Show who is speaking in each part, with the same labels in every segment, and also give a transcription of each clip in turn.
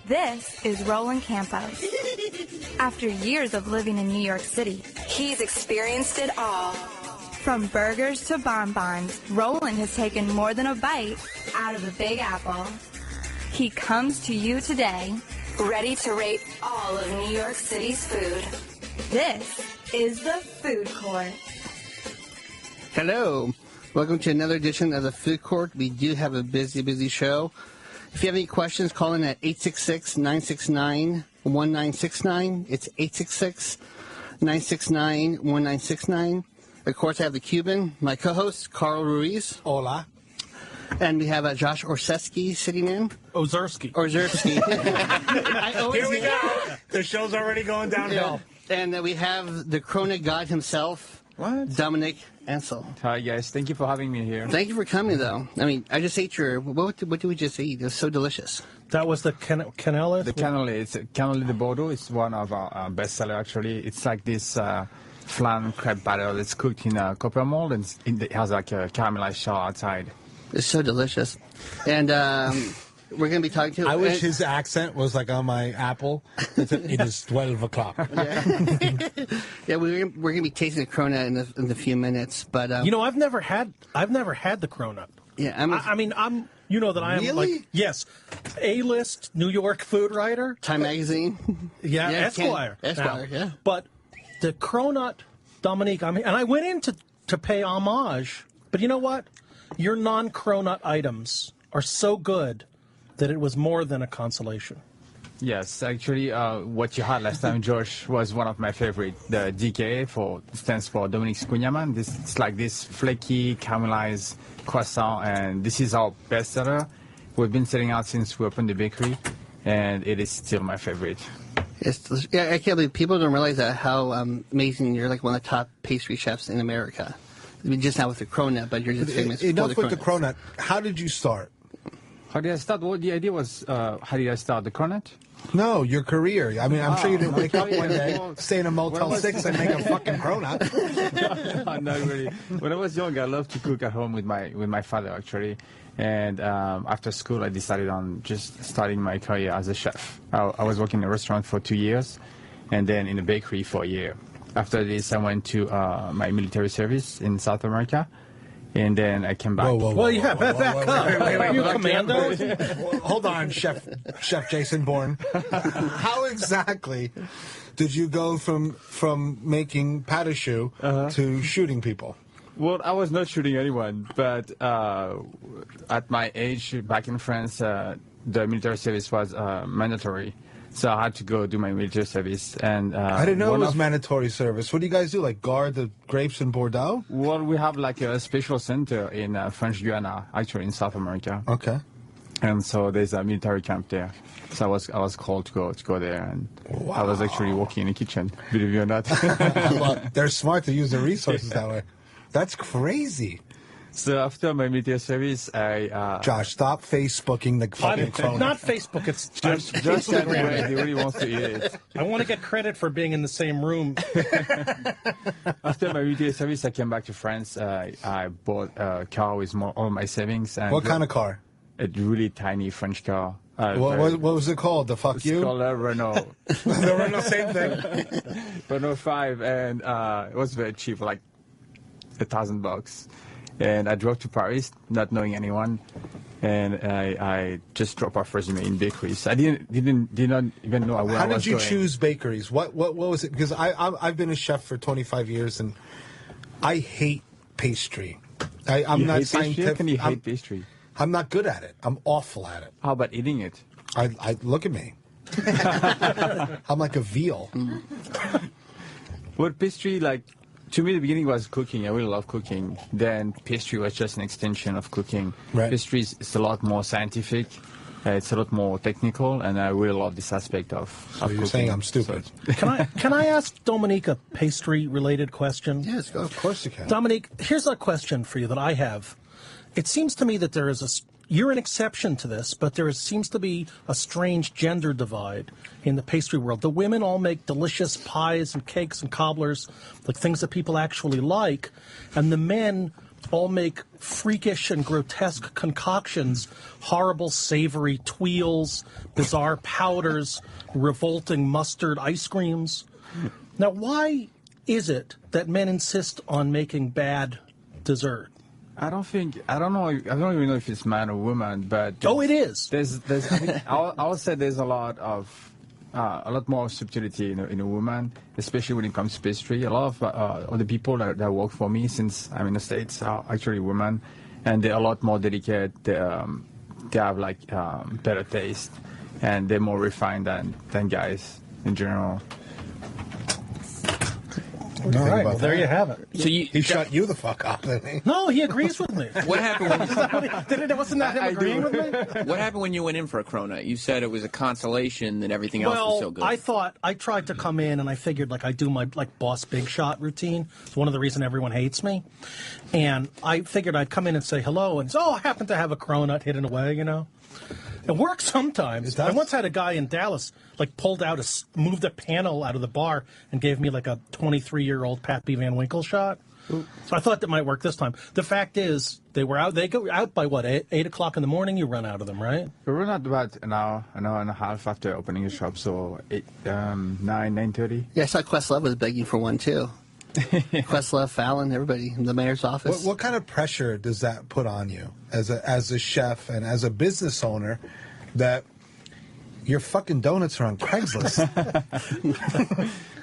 Speaker 1: This is Roland Campos. After years of living in New York City,
Speaker 2: he's experienced it all.
Speaker 1: From burgers to bonbons, Roland has taken more than a bite out of the Big Apple. He comes to you today,
Speaker 2: ready to rate all of New York City's food.
Speaker 1: This is the Food Court.
Speaker 3: Hello. Welcome to another edition of the Food Court. We do have a busy show. If you have any questions, call in at 866-969-1969. It's 866-969-1969. Of course, I have the Cuban, my co-host, Carl Ruiz.
Speaker 4: Hola.
Speaker 3: And we have Josh Orseski sitting in.
Speaker 4: Ozerski.
Speaker 5: Here we go. The show's already going downhill.
Speaker 3: Yeah. And we have the Corona God himself.
Speaker 6: What?
Speaker 3: Dominic Ansel.
Speaker 6: Hi, guys. Thank you for having me here.
Speaker 3: Thank you for coming, though. I mean, I just ate your... What did we just eat? It was so delicious.
Speaker 4: That was the cannelli?
Speaker 6: The cannelli. It's cannelli de Bordeaux. It's one of our bestseller, actually. It's like this flan crepe batter that's cooked in a copper mold, and it has like a caramelized shell outside.
Speaker 3: It's so delicious. And we're going to be talking to...
Speaker 5: I wish his accent was like on my Apple. It is 12 o'clock.
Speaker 3: Yeah, we're going to be tasting the Corona in a few minutes, but...
Speaker 4: I've never had the Corona.
Speaker 3: Yeah,
Speaker 4: I'm you know that I am
Speaker 5: really?
Speaker 4: like, yes, A-list New York food writer.
Speaker 3: Time Magazine.
Speaker 4: Yeah, Esquire.
Speaker 3: Esquire, yeah.
Speaker 4: But the Cronut, Dominique, and I went in to pay homage, but you know what? Your non-Cronut items are so good that it was more than a consolation.
Speaker 6: Yes, actually, what you had last time, Josh, was one of my favorite. The DKA stands for Dominique's Kunyaman. It's like this flaky, caramelized croissant, and this is our bestseller. We've been selling out since we opened the bakery, and it is still my favorite.
Speaker 3: Yeah, I can't believe people don't realize that how amazing you're, like one of the top pastry chefs in America. I mean, just not with the Cronut, but you're just famous
Speaker 5: Enough
Speaker 3: for
Speaker 5: with the Cronut. How did you start?
Speaker 6: How did I start? Well, the idea was, how did I start the Cronut?
Speaker 5: No, your career. I mean, I'm sure you didn't wake up one day, stay in a Motel 6 and make a fucking Cronut.
Speaker 6: Not really. When I was young, I loved to cook at home with my father, actually. And after school, I decided on just starting my career as a chef. I was working in a restaurant for 2 years, and then in a bakery for a year. After this, I went to my military service in South America, and then I came back.
Speaker 4: Back up. You commando?
Speaker 5: Hold on, Chef Jason Bourne. How exactly did you go from making pâte à choux to shooting people?
Speaker 6: Well, I was not shooting anyone, but at my age, back in France, the military service was mandatory. So I had to go do my military service. And
Speaker 5: I didn't know it was mandatory service. What do you guys do, like guard the grapes in Bordeaux?
Speaker 6: Well, we have like a special center in French Guiana, actually in South America.
Speaker 5: Okay.
Speaker 6: And so there's a military camp there. So I was called to go there, and wow. I was actually working in the kitchen, believe it or not.
Speaker 5: Well, they're smart to use the resources that way. That's crazy.
Speaker 6: So after my military service, I...
Speaker 5: Josh, stop Facebooking the fucking Cronut.
Speaker 4: Not Facebook, it's
Speaker 6: just Instagram. He really wants to eat it.
Speaker 4: I want to get credit for being in the same room.
Speaker 6: After my military service, I came back to France. I bought a car with all my savings. And
Speaker 5: what kind of car?
Speaker 6: A really tiny French car.
Speaker 5: What was it called? The fuck you?
Speaker 6: It's called a Renault.
Speaker 5: The Renault, same thing.
Speaker 6: Renault 5, and it was very cheap, like $1,000. And I drove to Paris, not knowing anyone, and I just dropped off resume in bakeries. I did not even know where I was going.
Speaker 5: How did you choose bakeries? What was it? Because I've been a chef for 25 years, and I hate pastry. I'm not scientific.
Speaker 6: How can you hate pastry?
Speaker 5: I'm not good at it. I'm awful at it.
Speaker 6: How about eating it?
Speaker 5: I look at me. I'm like a veal.
Speaker 6: Well, pastry, like... To me, the beginning was cooking. I really love cooking. Then pastry was just an extension of cooking.
Speaker 5: Right.
Speaker 6: Pastry is a lot more scientific. It's a lot more technical, and I really love this aspect of
Speaker 5: cooking. You're saying I'm stupid.
Speaker 6: So,
Speaker 4: can I ask Dominique a pastry-related question?
Speaker 3: Yes, go.
Speaker 5: Of course you can.
Speaker 4: Dominique, here's a question for you that I have. It seems to me that there is you're an exception to this, but there seems to be a strange gender divide in the pastry world. The women all make delicious pies and cakes and cobblers, like things that people actually like, and the men all make freakish and grotesque concoctions, horrible savory tweels, bizarre powders, revolting mustard ice creams. Now, why is it that men insist on making bad dessert?
Speaker 6: I don't know. I don't even know if it's man or woman, but
Speaker 4: It is.
Speaker 6: I'll say there's a lot more subtlety in a woman, especially when it comes to pastry. A lot of the people that work for me, since I'm in the States, are actually women, and they're a lot more delicate. They have better taste, and they're more refined than guys in general.
Speaker 4: All right, well, there you have it.
Speaker 5: So he shut you the fuck up, didn't he?
Speaker 4: No, he agrees with me.
Speaker 7: What happened when
Speaker 4: Wasn't that him agreeing with me?
Speaker 7: What happened when you went in for a cronut? You said it was a consolation that everything else was so good.
Speaker 4: I tried to come in and I figured I do my boss big shot routine. It's one of the reasons everyone hates me. And I figured I'd come in and say hello and say, I happen to have a cronut hidden away, It works sometimes. I once had a guy in Dallas moved a panel out of the bar and gave me a 23-year-old Pappy Van Winkle shot. Ooh. So I thought that might work this time. The fact is, they go out by 8 o'clock in the morning. You run out of them, right?
Speaker 6: We run out about an hour and a half after opening the shop, so 9:30.
Speaker 3: Yeah, I saw Questlove was begging for one too. Questlove, Fallon, everybody in the mayor's office.
Speaker 5: What kind of pressure does that put on you as a chef and as a business owner that your fucking donuts are on Craigslist?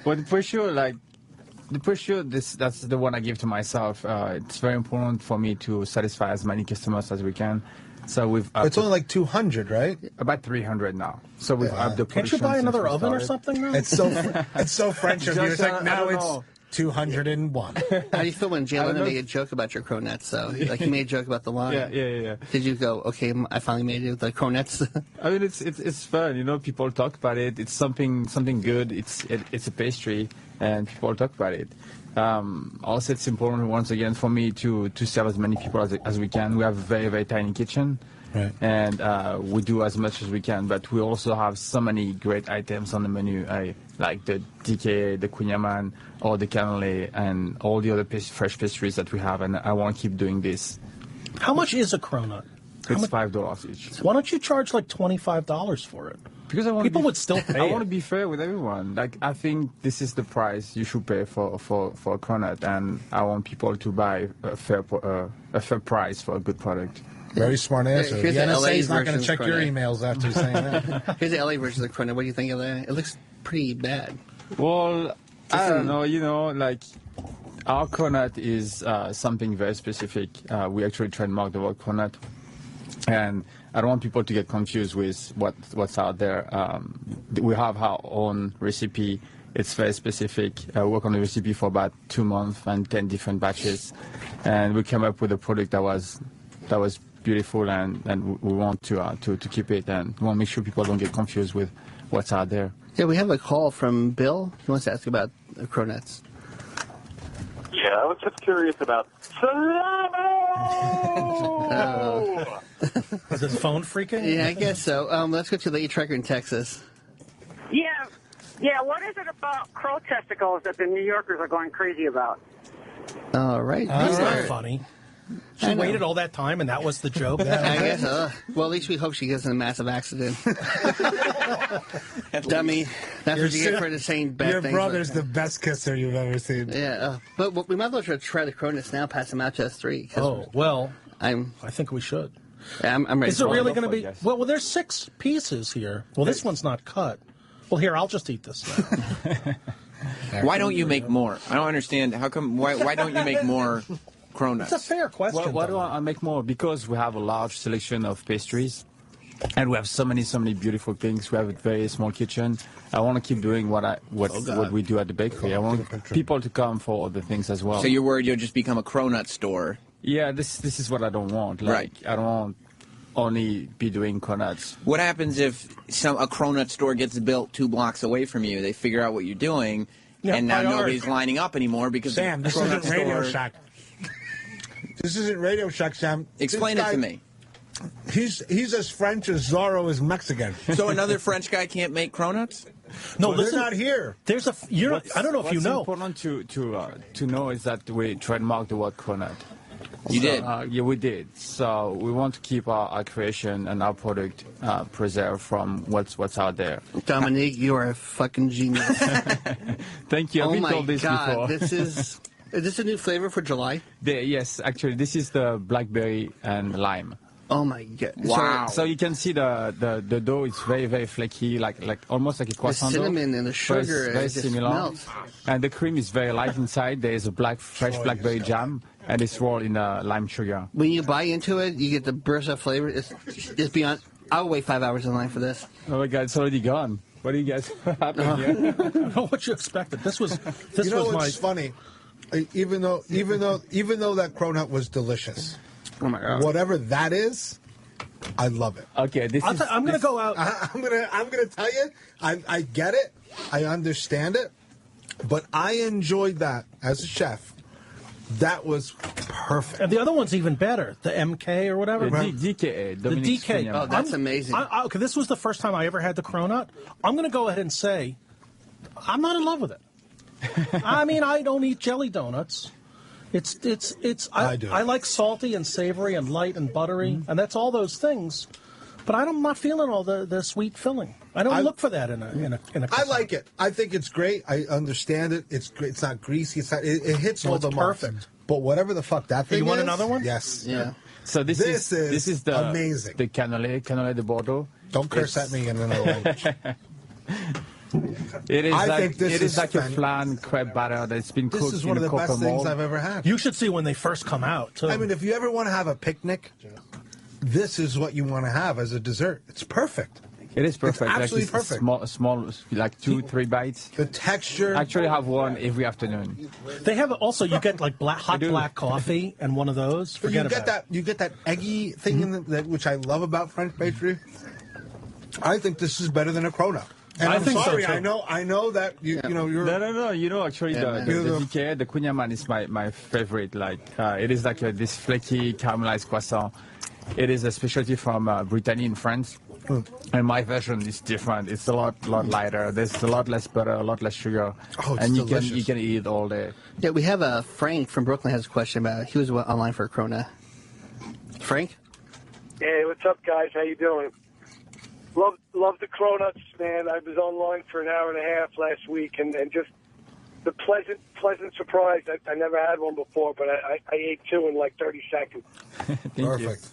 Speaker 6: Well, for sure, that's the one I give to myself. It's very important for me to satisfy as many customers as we can. So
Speaker 5: it's only 200, right?
Speaker 6: About 300 now. So we've upped the production.
Speaker 4: Can't you buy another oven or something now?
Speaker 5: It's so French of you. It's now it's 201.
Speaker 3: How do you feel when Jay Leno made a joke about your cronuts, though? He made a joke about the line.
Speaker 6: Yeah.
Speaker 3: Did you go, okay, I finally made it with the cronuts?
Speaker 6: I mean, it's fun. People talk about it. It's something good. It's a pastry, and people talk about it. Also, it's important once again for me to serve as many people as we can. We have a very, very tiny kitchen.
Speaker 5: Right.
Speaker 6: And we do as much as we can, but we also have so many great items on the menu, like the DK, the Kunyaman, or the cannoli, and all the other fresh pastries that we have, and I want to keep doing this.
Speaker 4: How much is a cronut?
Speaker 6: It's $5 each.
Speaker 4: Why don't you charge $25 for it?
Speaker 6: Because
Speaker 4: people would still pay.
Speaker 6: I want to be fair with everyone. I think this is the price you should pay for a cronut, and I want people to buy a fair price for a good product.
Speaker 5: Very smart answer.
Speaker 3: Here's
Speaker 5: the
Speaker 3: the LA
Speaker 5: NSA is not going to check
Speaker 3: version
Speaker 5: your
Speaker 3: of
Speaker 5: emails after saying that.
Speaker 3: Here's the LA version of the cronut. What do you think of that? It looks pretty bad.
Speaker 6: Well, I don't know. Our cronut is something very specific. We actually trademarked the word cronut, and I don't want people to get confused with what's out there. We have our own recipe. It's very specific. I worked on the recipe for about 2 months and 10 different batches, and we came up with a product that was beautiful, and we want to keep it, and we want to make sure people don't get confused with what's out there.
Speaker 3: Yeah, we have a call from Bill. He wants to ask about cronuts.
Speaker 8: Yeah, I was just curious about
Speaker 4: Is his phone freaking?
Speaker 3: Yeah, I guess so. Let's go to the Trekker in Texas.
Speaker 9: Yeah, what is it about crow testicles that the New Yorkers are going crazy about?
Speaker 3: All right.
Speaker 4: That's not funny. She waited all that time, and that was the joke?
Speaker 3: I guess. Well, at least we hope she gets in a massive accident. Dummy. That's what you get for saying bad things.
Speaker 5: Your brother's the best kisser you've ever seen.
Speaker 3: Yeah. But we might as well try the cronuts now, pass them out to us three.
Speaker 4: I think we should.
Speaker 3: Yeah, I'm ready.
Speaker 4: Is it really going to be? Well, there's 6 pieces here. Well, this one's not cut. Well, here, I'll just eat this now.
Speaker 7: Why don't you make more? I don't understand. How come? Why don't you make more cronuts?
Speaker 4: It's a fair question.
Speaker 6: Why do I make more? Because we have a large selection of pastries, and we have so many beautiful things. We have a very small kitchen. I want to keep doing what we do at the bakery. I want people to come for other things as well.
Speaker 7: So you're worried you'll just become a cronut store?
Speaker 6: Yeah, this is what I don't want.
Speaker 7: Right.
Speaker 6: I don't want only be doing cronuts.
Speaker 7: What happens if a cronut store gets built 2 blocks away from you? They figure out what you're doing, and now nobody's lining up anymore because
Speaker 5: Sam, this isn't Radio Shack. This isn't Radio Shack, Sam.
Speaker 7: Explain it to me.
Speaker 5: He's as French as Zorro is Mexican.
Speaker 7: So another French guy can't make cronuts?
Speaker 5: No, they're not here.
Speaker 4: There's a. I don't know if you know.
Speaker 6: What's important to know is that we trademark the word cronut.
Speaker 7: You did?
Speaker 6: Yeah, we did. So we want to keep our creation and our product preserved from what's out there.
Speaker 3: Dominique, you are a fucking genius.
Speaker 6: Thank you. I've been told this before.
Speaker 3: Is this a new flavor for July?
Speaker 6: Yes, actually, this is the blackberry and lime.
Speaker 3: Oh my god!
Speaker 7: Wow.
Speaker 6: So you can see the dough is very, very flaky, like almost like a croissant.
Speaker 3: The cinnamon and the sugar
Speaker 6: is very
Speaker 3: just
Speaker 6: similar.
Speaker 3: melts.
Speaker 6: And the cream is very light inside. There is a fresh blackberry jam, and it's rolled in lime sugar.
Speaker 3: When you bite into it, you get the burst of flavor. It's beyond. I'll wait 5 hours in line for this.
Speaker 6: Oh my god, it's already gone. What do you guys happen here?
Speaker 4: I don't know what you expected. This was
Speaker 5: what's funny? Even though that cronut was delicious.
Speaker 3: Oh my god!
Speaker 5: Whatever that is, I love it.
Speaker 6: Okay,
Speaker 4: I'm going to go out.
Speaker 5: I'm gonna tell you, I get it, I understand it, but I enjoyed that as a chef. That was perfect.
Speaker 4: And the other one's even better. The MK or whatever.
Speaker 6: The DK.
Speaker 4: The DK.
Speaker 3: Oh, that's amazing.
Speaker 4: Okay, this was the first time I ever had the cronut. I'm going to go ahead and say, I'm not in love with it. I mean, I don't eat jelly donuts. I do. I like salty and savory and light and buttery, and that's all those things. But I'm not feeling all the sweet filling. I don't look for that in a
Speaker 5: I like it. I think it's great. I understand it. It's great. It's not greasy. It hits all the marks.
Speaker 4: Perfect.
Speaker 5: But whatever the fuck that thing is.
Speaker 4: You want another one?
Speaker 5: Yes.
Speaker 3: Yeah.
Speaker 6: So this is the
Speaker 5: amazing.
Speaker 6: The cannoli de Bordeaux.
Speaker 5: Don't curse at me in another language.
Speaker 6: It is
Speaker 5: like
Speaker 6: a flan crepe batter that's been cooked in a
Speaker 5: This is one of the best things I've ever had.
Speaker 4: You should see when they first come out, too.
Speaker 5: I mean, if you ever want to have a picnic, this is what you want to have as a dessert. It's perfect.
Speaker 6: It is perfect.
Speaker 5: It's absolutely perfect.
Speaker 6: Small, like 2-3 bites.
Speaker 5: The texture.
Speaker 6: I actually have one every afternoon.
Speaker 4: They have also. You get like hot black coffee and one of those. Forget about it.
Speaker 5: You get that eggy thing in which I love about French pastry. I think this is better than a cronut. And I'm sorry,
Speaker 4: so too.
Speaker 5: I know that you're.
Speaker 6: No. You know, actually, the DK, the Cunyaman is my favorite. Like, it is like this flaky caramelized croissant. It is a specialty from Brittany in France. And my version is different. It's a lot lighter. There's a lot less butter, a lot less sugar.
Speaker 5: Oh, it's
Speaker 6: and
Speaker 5: delicious.
Speaker 6: you can eat it all day.
Speaker 3: Yeah, we have Frank from Brooklyn has a question about it. He was online for a cronut. Frank?
Speaker 10: Hey, what's up, guys? How you doing? Love the cronuts, man. I was online for an hour and a half last week, and just the pleasant surprise. I never had one before, but I ate two in like 30 seconds.
Speaker 5: Perfect.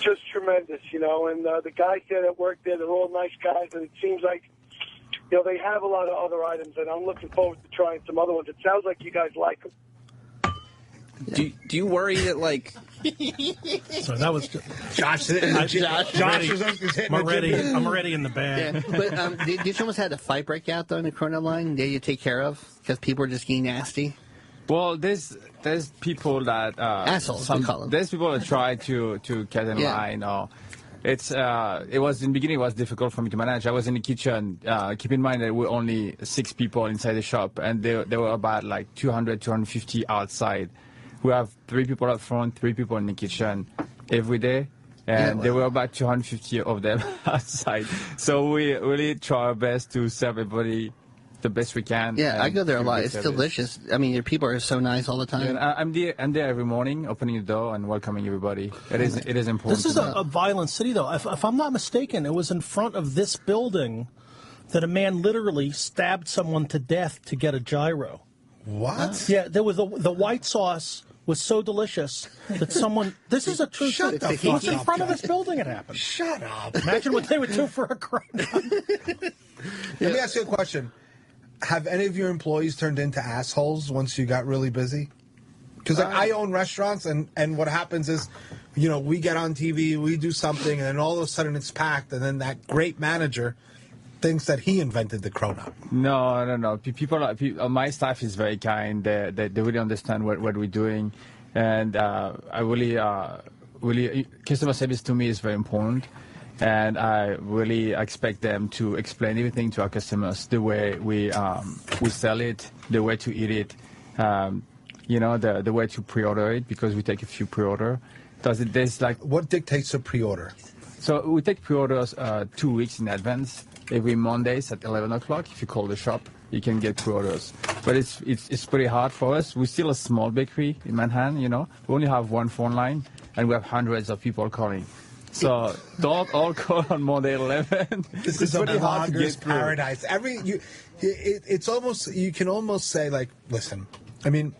Speaker 10: Just tremendous, and the guys there that work there, they're all nice guys, and it seems like, they have a lot of other items, and I'm looking forward to trying some other ones. It sounds like you guys like them.
Speaker 7: Do you worry that, like...
Speaker 4: So that was
Speaker 5: Josh. Josh is hitting
Speaker 4: I'm already in the bag.
Speaker 3: Yeah. But did you almost had a fight break out, though, in the cronut line that you take care of? Because people are just getting nasty?
Speaker 6: Well, there's people that...
Speaker 3: assholes, we call them.
Speaker 6: There's people that try to get in line, or... it was in the beginning. It was difficult for me to manage. I was in the kitchen. Keep in mind that we're only 6 people inside the shop, and there were about like 250 outside. We have 3 people up front, 3 people in the kitchen every day, and there were about 250 of them outside. So we really try our best to serve everybody the best we can.
Speaker 3: Yeah, I go there a lot. It's delicious. I mean, your people are so nice all the time.
Speaker 6: Yeah, I'm there every morning, opening the door and welcoming everybody. It is important.
Speaker 4: This is a violent city, though. If I'm not mistaken, it was in front of this building that a man literally stabbed someone to death to get a gyro.
Speaker 5: What?
Speaker 4: Yeah, there was the white sauce was so delicious that someone. This is a true story. It was in front of this building. It happened.
Speaker 5: Shut up.
Speaker 4: Imagine what they would do for a cronut.
Speaker 5: Let me ask you a question. Have any of your employees turned into assholes once you got really busy? Because I own restaurants, and what happens is, we get on TV, we do something, and then all of a sudden it's packed, and then that great manager thinks that he invented the cronut.
Speaker 6: No. People, my staff is very kind. They really understand what we're doing, and I really customer service to me is very important. And I really expect them to explain everything to our customers, the way we sell it, the way to eat it, the way to pre-order it, because we take a few pre-order.
Speaker 5: What dictates a pre-order?
Speaker 6: So we take pre-orders 2 weeks in advance. Every Mondays at 11 o'clock, if you call the shop, you can get pre-orders. but it's pretty hard for us. We're still a small bakery in Manhattan, you know. We only have one phone line, and we have hundreds of people calling. So don't all call on Monday 11.
Speaker 5: This is a blogger's paradise. It's almost, you can almost say, like, listen, I mean,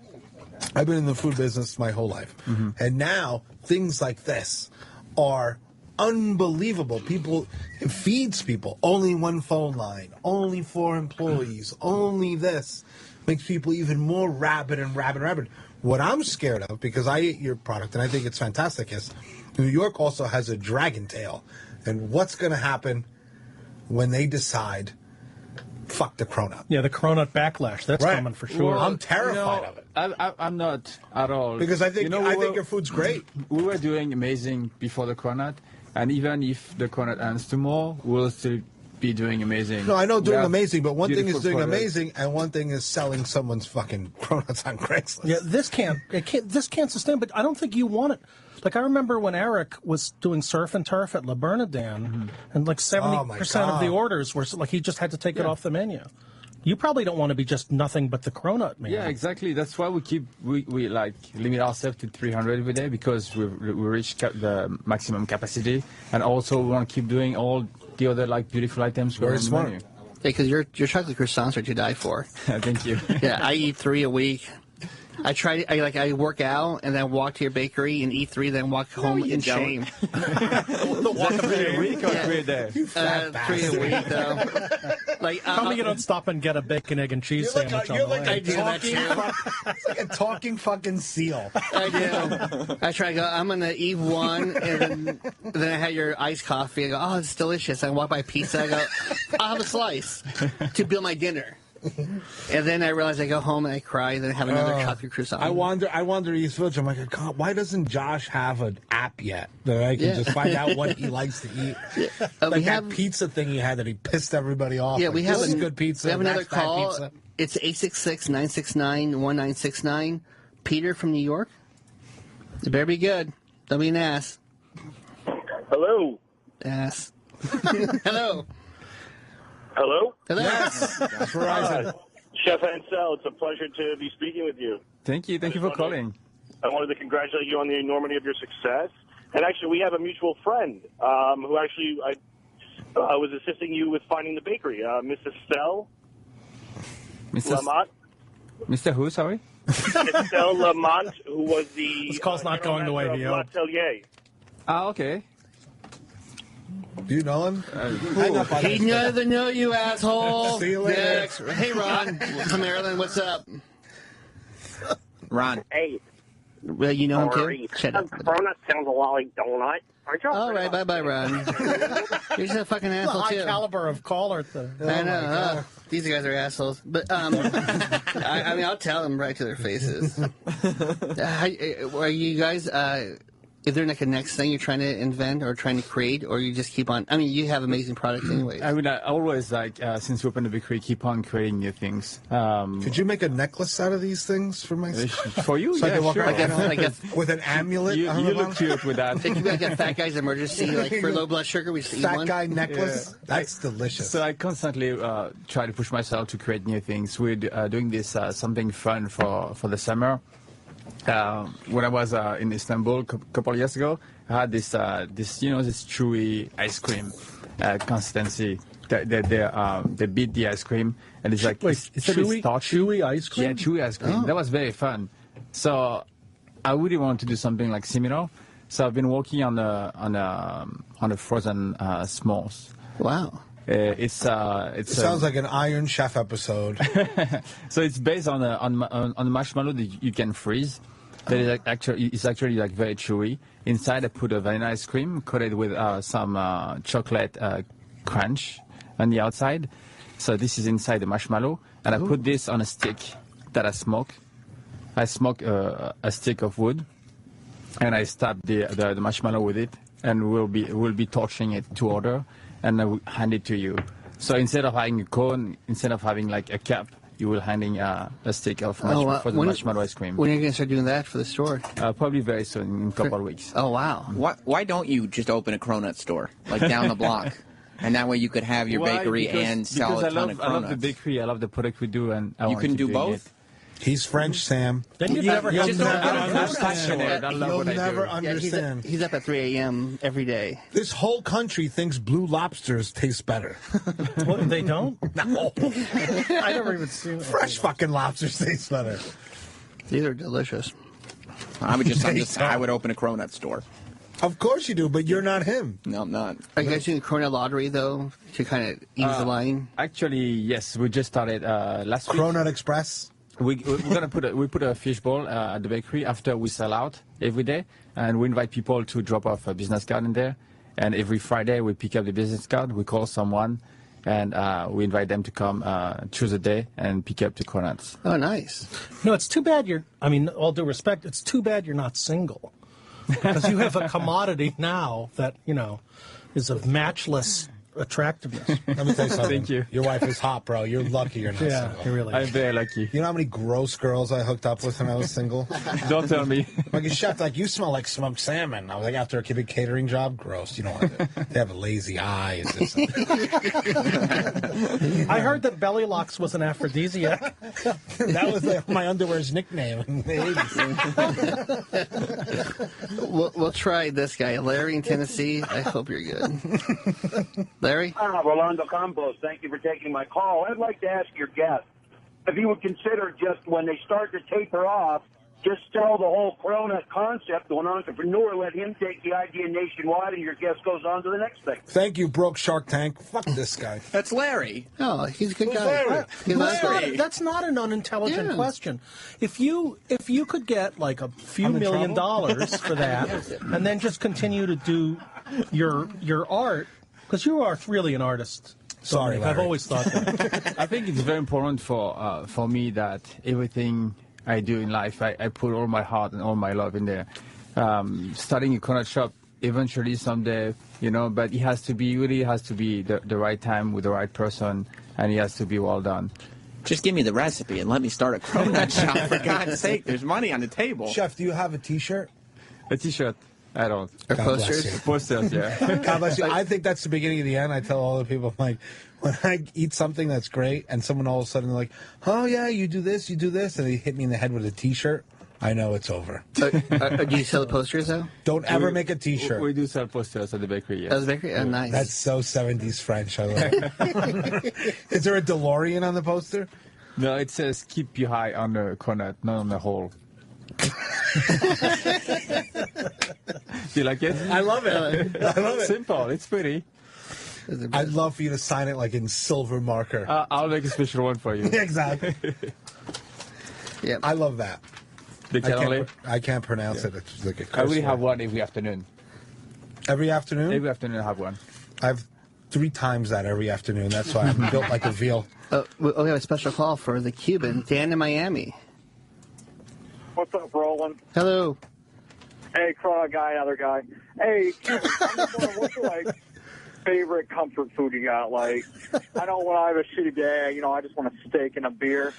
Speaker 5: I've been in the food business my whole life, and now things like this are unbelievable. It feeds people. Only one phone line, only 4 employees, only this. Makes people even more rabid and rabid and rabid. What I'm scared of, because I eat your product and I think it's fantastic, is New York also has a dragon tail. And what's going to happen when they decide, fuck the cronut?
Speaker 4: Yeah, the cronut backlash. That's coming for sure.
Speaker 5: Well, I'm terrified of it.
Speaker 6: I'm not at all.
Speaker 5: Because I think your food's great.
Speaker 6: We were doing amazing before the cronut. And even if the cronut ends tomorrow, we'll still be doing amazing.
Speaker 5: No, I know doing amazing, but one thing is doing amazing, and one thing is selling someone's fucking cronuts on Craigslist.
Speaker 4: Yeah, this can't sustain. But I don't think you want it. Like, I remember when Eric was doing surf and turf at La Bernardin, and like 70% of the orders were like he just had to take it off the menu. You probably don't want to be just nothing but the cronut, man.
Speaker 6: Yeah, exactly. That's why we like limit ourselves to 300 every day, because we reach the maximum capacity, and also we want to keep doing all the other like beautiful items.
Speaker 5: Very smart.
Speaker 3: Yeah, because your chocolate croissants are to die for.
Speaker 6: Thank you.
Speaker 3: Yeah, I eat 3 a week. I work out and then walk to your bakery and eat 3, then walk home in shame.
Speaker 6: Walk 3 a week or 3 a day?
Speaker 3: 3 a week though. Like,
Speaker 4: tell me you don't stop and get a bacon, egg, and cheese sandwich on the way.
Speaker 5: It's like a talking fucking seal.
Speaker 3: I do. I try to go, I'm gonna eat 1, and then I had your iced coffee. I go, oh, it's delicious. I walk by pizza. I go, I'll have a slice to build my dinner. And then I realize I go home and I cry, and then I have another chocolate croissant.
Speaker 5: I wander East Village. I'm like, God, why doesn't Josh have an app yet that I can just find out what he likes to eat? Yeah. Like that pizza thing he had that he pissed everybody off.
Speaker 3: Yeah,
Speaker 5: like,
Speaker 3: we have
Speaker 5: this is good pizza.
Speaker 3: We have another call. It's 866-969-1969. Peter from New York. It better be good. Don't be an ass.
Speaker 8: Hello.
Speaker 3: Ass. Hello.
Speaker 8: Hello?
Speaker 3: Hello.
Speaker 5: Yes. Verizon.
Speaker 8: Chef Ansel, it's a pleasure to be speaking with you.
Speaker 6: Thank you. Thank you for calling.
Speaker 8: I wanted to congratulate you on the enormity of your success. And actually, we have a mutual friend who actually I was assisting you with finding the bakery, Mrs. Estelle Lamont.
Speaker 6: Mr. Who, sorry?
Speaker 8: Estelle Lamont, who was the...
Speaker 4: This call's not going the way he hoped.
Speaker 8: L'Atelier.
Speaker 6: Ah, okay.
Speaker 5: Do you know him?
Speaker 3: He doesn't know you, asshole.
Speaker 5: See you later.
Speaker 3: Next. Hey, Ron from Maryland. What's up?
Speaker 7: Ron.
Speaker 9: Hey.
Speaker 3: Well, you know him too? Shut up.
Speaker 9: Cronut sounds a lot like donut. Aren't you?
Speaker 3: All right, bye-bye, Ron. You're just a fucking asshole,
Speaker 4: high
Speaker 3: too.
Speaker 4: call of caller.
Speaker 3: I know. These guys are assholes. But, I mean, I'll tell them right to their faces. Are you guys... Is there like a next thing you're trying to invent or trying to create, or you just keep on? I mean, you have amazing products anyways.
Speaker 6: I mean, I always like since we opened the bakery, keep on creating new things.
Speaker 5: Could you make a necklace out of these things for my?
Speaker 6: For you,
Speaker 5: so
Speaker 6: yeah,
Speaker 5: I can walk
Speaker 6: sure.
Speaker 5: around with an amulet.
Speaker 6: You look cute with that.
Speaker 3: It could be like a fat guy's emergency, like for low blood sugar. We just eat
Speaker 5: fat
Speaker 3: one.
Speaker 5: guy necklace. Yeah. That's delicious.
Speaker 6: So I constantly try to push myself to create new things. We're doing this something fun for the summer. When I was in Istanbul a couple of years ago, I had this chewy ice cream consistency. They beat the ice cream, and it's like it's
Speaker 4: chewy ice cream.
Speaker 6: Yeah, chewy ice cream. Oh. That was very fun. So I really wanted to do something like similar. So I've been working on a frozen s'mores.
Speaker 3: Wow.
Speaker 5: It sounds like an Iron Chef episode.
Speaker 6: So it's based on a marshmallow that you can freeze. That is it's actually like very chewy. Inside I put a vanilla ice cream coated with some chocolate crunch on the outside. So this is inside the marshmallow, and I put this on a stick that I smoke. I smoke a stick of wood, and I stab the marshmallow with it, and we'll be torching it to order. And I will hand it to you. So instead of having a cone, instead of having like a cup, you will handing a stick of marshmallow ice cream.
Speaker 3: When are you going to start doing that for the store?
Speaker 6: Probably very soon, in a couple of weeks.
Speaker 3: Oh, wow.
Speaker 7: Why don't you just open a cronut store, like down the block? And that way you could have your bakery and sell a ton of cronuts.
Speaker 6: I love the bakery. I love the product we do, and I
Speaker 7: you can do both.
Speaker 6: It.
Speaker 5: He's French, Sam.
Speaker 4: Then you never
Speaker 5: understand. You'll never understand.
Speaker 3: He's up at 3 a.m. every day.
Speaker 5: This whole country thinks blue lobsters taste better.
Speaker 4: What, they don't?
Speaker 5: No.
Speaker 4: I never even seen it.
Speaker 5: Fresh fucking lobsters taste better.
Speaker 3: These are delicious.
Speaker 7: I would open a cronut store.
Speaker 5: Of course you do, but you're not him.
Speaker 7: No, I'm not.
Speaker 3: Are you guys doing the Cronut Lottery, though, to kind of ease the line?
Speaker 6: Actually, yes. We just started last week.
Speaker 5: Cronut Express?
Speaker 6: We're gonna put a fishbowl at the bakery after we sell out every day, and we invite people to drop off a business card in there. And every Friday we pick up the business card. We call someone, and we invite them to come choose a day and pick up the cronuts.
Speaker 3: Oh, nice.
Speaker 4: No, it's too bad you're. I mean, all due respect, it's too bad you're not single, because you have a commodity now that is of matchless attractiveness.
Speaker 5: Let me tell you something.
Speaker 6: Thank you.
Speaker 5: Your wife is hot, bro. You're lucky you're not single.
Speaker 4: You really.
Speaker 6: I'm very lucky.
Speaker 5: You know how many gross girls I hooked up with when I was single?
Speaker 6: Don't tell me.
Speaker 5: Like a chef, like, you smell like smoked salmon. I was like, after a big catering job, gross. You don't want to. They have a lazy eye. It's just
Speaker 4: I heard that belly locks was an aphrodisiac.
Speaker 5: That was my underwear's nickname in the 80s.
Speaker 3: We'll try this guy, Larry in Tennessee. I hope you're good. Larry?
Speaker 11: Rolando Campos, thank you for taking my call. I'd like to ask your guest if he would consider, just when they start to taper off, just sell the whole cronut concept to an entrepreneur, let him take the idea nationwide, and your guest goes on to the next thing.
Speaker 5: Thank you, broke Shark Tank. Fuck this guy.
Speaker 7: That's Larry.
Speaker 3: Oh, he's a good guy.
Speaker 7: Larry.
Speaker 4: That's not an unintelligent question. If you could get like a few $1 million for that, and then just continue to do your art, because you are really an artist.
Speaker 5: Sorry, Larry.
Speaker 4: I've always thought that.
Speaker 6: I think it's very important for me that everything I do in life, I put all my heart and all my love in there. Starting a cronut shop eventually someday, but it has to be the right time with the right person, and it has to be well done.
Speaker 7: Just give me the recipe and let me start a cronut shop, for God's sake. There's money on the table.
Speaker 5: Chef, do you have a T-shirt?
Speaker 6: A T-shirt? I don't.
Speaker 3: Or
Speaker 5: God
Speaker 3: posters?
Speaker 5: bless you.
Speaker 6: Posters, yeah.
Speaker 5: God bless you. I think that's the beginning of the end. I tell all the people, like, when I eat something that's great and someone all of a sudden they're like, oh, yeah, you do this, and they hit me in the head with a T-shirt, I know it's over.
Speaker 3: Do you sell the posters, though?
Speaker 5: Don't ever make a T-shirt.
Speaker 6: We do sell posters at the bakery, yes.
Speaker 3: At the bakery? Oh, nice.
Speaker 5: That's so 70s French. I love it. Is there a DeLorean on the poster?
Speaker 6: No, it says keep your eye on the cronut, not on the hole. Do you like it?
Speaker 5: I love it. I love it.
Speaker 6: Simple. It's pretty.
Speaker 5: I'd love for you to sign it like in silver marker.
Speaker 6: I'll make a special one for you.
Speaker 5: Exactly.
Speaker 3: Yeah.
Speaker 5: I love that. I can't pronounce it. It's like a curse
Speaker 6: I really have
Speaker 5: word.
Speaker 6: one every afternoon.
Speaker 5: Every afternoon?
Speaker 6: Every afternoon I have one.
Speaker 5: I have 3 times that every afternoon. That's why I'm built like a veal.
Speaker 3: We have a special call for the Cuban, Dan in Miami.
Speaker 10: What's up, Roland?
Speaker 3: Hello.
Speaker 10: Hey, Cronut guy, other guy. Hey, I'm just wondering, what's your favorite comfort food you got? Like, I know when I have a shitty day, I just want a steak and a beer.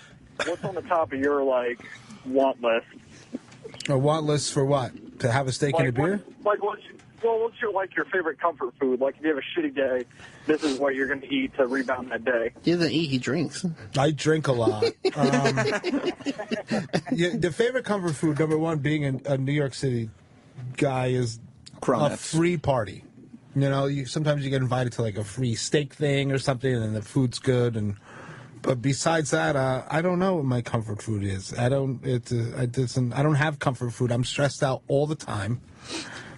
Speaker 10: What's on the top of your want list?
Speaker 5: A want list for what? To have a steak and a beer?
Speaker 10: What's your favorite comfort food? Like, if you have a shitty day, this is what you're going to eat to rebound that day.
Speaker 3: He doesn't eat, he drinks.
Speaker 5: I drink a lot. The favorite comfort food, number one, being a New York City guy, is
Speaker 7: Cronuts.
Speaker 5: A free party. Sometimes you get invited to like a free steak thing or something, and the food's good. But besides that, I don't know what my comfort food is. I don't have comfort food. I'm stressed out all the time.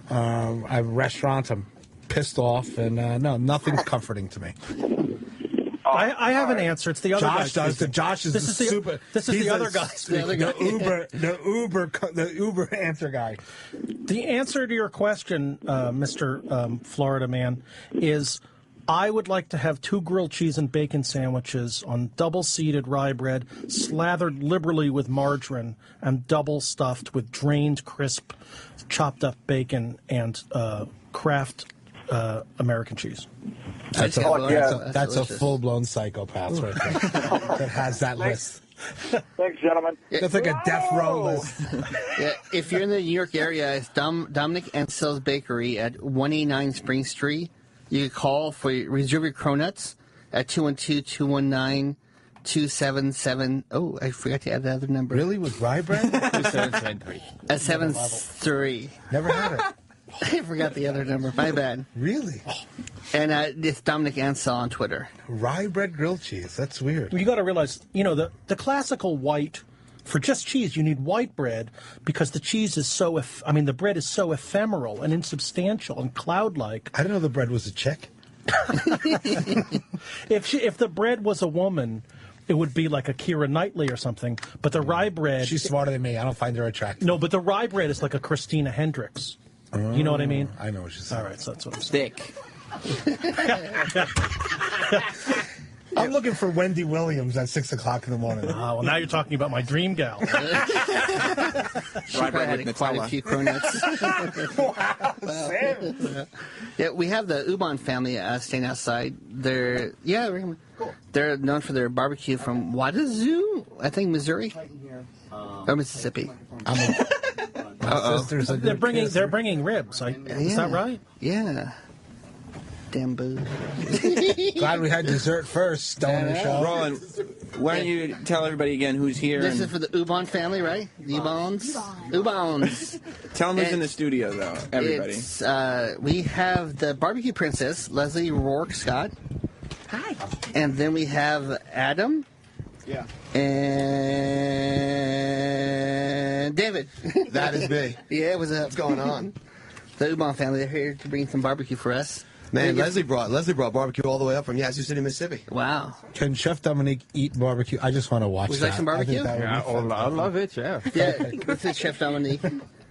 Speaker 5: I have restaurants. I'm pissed off, and no, nothing's comforting to me.
Speaker 4: I have an answer. It's the other guy.
Speaker 5: Josh does. Josh is super.
Speaker 4: This is the other guy.
Speaker 5: The Uber answer guy.
Speaker 4: The answer to your question, Mr. Florida Man, is I would like to have 2 grilled cheese and bacon sandwiches on double-seeded rye bread, slathered liberally with margarine, and double stuffed with drained, crisp, chopped up bacon and Kraft American cheese.
Speaker 5: That's a full-blown psychopath right there that has that list.
Speaker 10: Thanks, gentlemen.
Speaker 5: That's like a death row list.
Speaker 3: Yeah, if you're in the New York area, it's Dominic and Sill's Bakery at 189 Spring Street. You can call for reserve your cronuts at 212-219-2770. Oh, I forgot to add the other number.
Speaker 5: Really? With rye bread?
Speaker 6: 2773.
Speaker 3: At 73.
Speaker 5: Never had it.
Speaker 3: I forgot the other number. My bad.
Speaker 5: Really?
Speaker 3: And it's Dominic Ansel on Twitter.
Speaker 5: Rye bread grilled cheese. That's weird.
Speaker 4: You got to realize, the classical white, for just cheese, you need white bread because the cheese is so, the bread is so ephemeral and insubstantial and cloud-like.
Speaker 5: I didn't know the bread was a chick.
Speaker 4: If the bread was a woman, it would be like a Keira Knightley or something. But the rye bread...
Speaker 5: She's smarter than me. I don't find her attractive.
Speaker 4: No, but the rye bread is like a Christina Hendricks. You know what I mean?
Speaker 5: I know what she's saying.
Speaker 4: All right, so that's what I'm saying.
Speaker 7: Thick.
Speaker 5: I'm looking for Wendy Williams at 6 o'clock in the morning.
Speaker 4: Well, now you're talking about my dream gal.
Speaker 3: She probably had quite a few cronuts.
Speaker 5: Wow.
Speaker 3: Yeah, we have the Ubon family staying outside. They're known for their barbecue from Wazoo, I think, Missouri or Mississippi.
Speaker 4: They're bringing ribs. Is that right?
Speaker 3: Yeah. Damn boo.
Speaker 5: Glad we had dessert first. Stoner show.
Speaker 7: Roland, why don't you tell everybody again who's here?
Speaker 3: This is for the Ubon family, right? The Ubons. Ubons.
Speaker 7: Tell them who's in the studio, though. Everybody.
Speaker 3: We have the barbecue princess, Leslie Rourke Scott.
Speaker 12: Hi.
Speaker 3: And then we have Adam.
Speaker 12: Yeah.
Speaker 3: And David.
Speaker 13: That is me.
Speaker 3: Yeah, what's
Speaker 13: going on?
Speaker 3: The Ubon family, they're here to bring some barbecue for us.
Speaker 13: Man, Leslie brought barbecue all the way up from Yazoo City, Mississippi.
Speaker 3: Wow.
Speaker 5: Can Chef Dominique eat barbecue? I just want to watch
Speaker 3: Would you
Speaker 5: that.
Speaker 3: like some barbecue?
Speaker 6: Yeah, I love it, yeah.
Speaker 3: Yeah, this is Chef Dominique.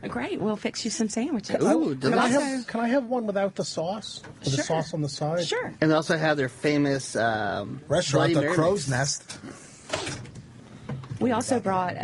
Speaker 12: Great. We'll fix you some sandwiches.
Speaker 3: Ooh, delicious.
Speaker 4: Can I have one without the sauce? With the sauce on the side?
Speaker 12: Sure.
Speaker 3: And they also have their famous
Speaker 5: restaurant,
Speaker 3: Bloody
Speaker 5: the
Speaker 3: Mary
Speaker 5: Crow's
Speaker 3: mix.
Speaker 5: Nest.
Speaker 12: We also brought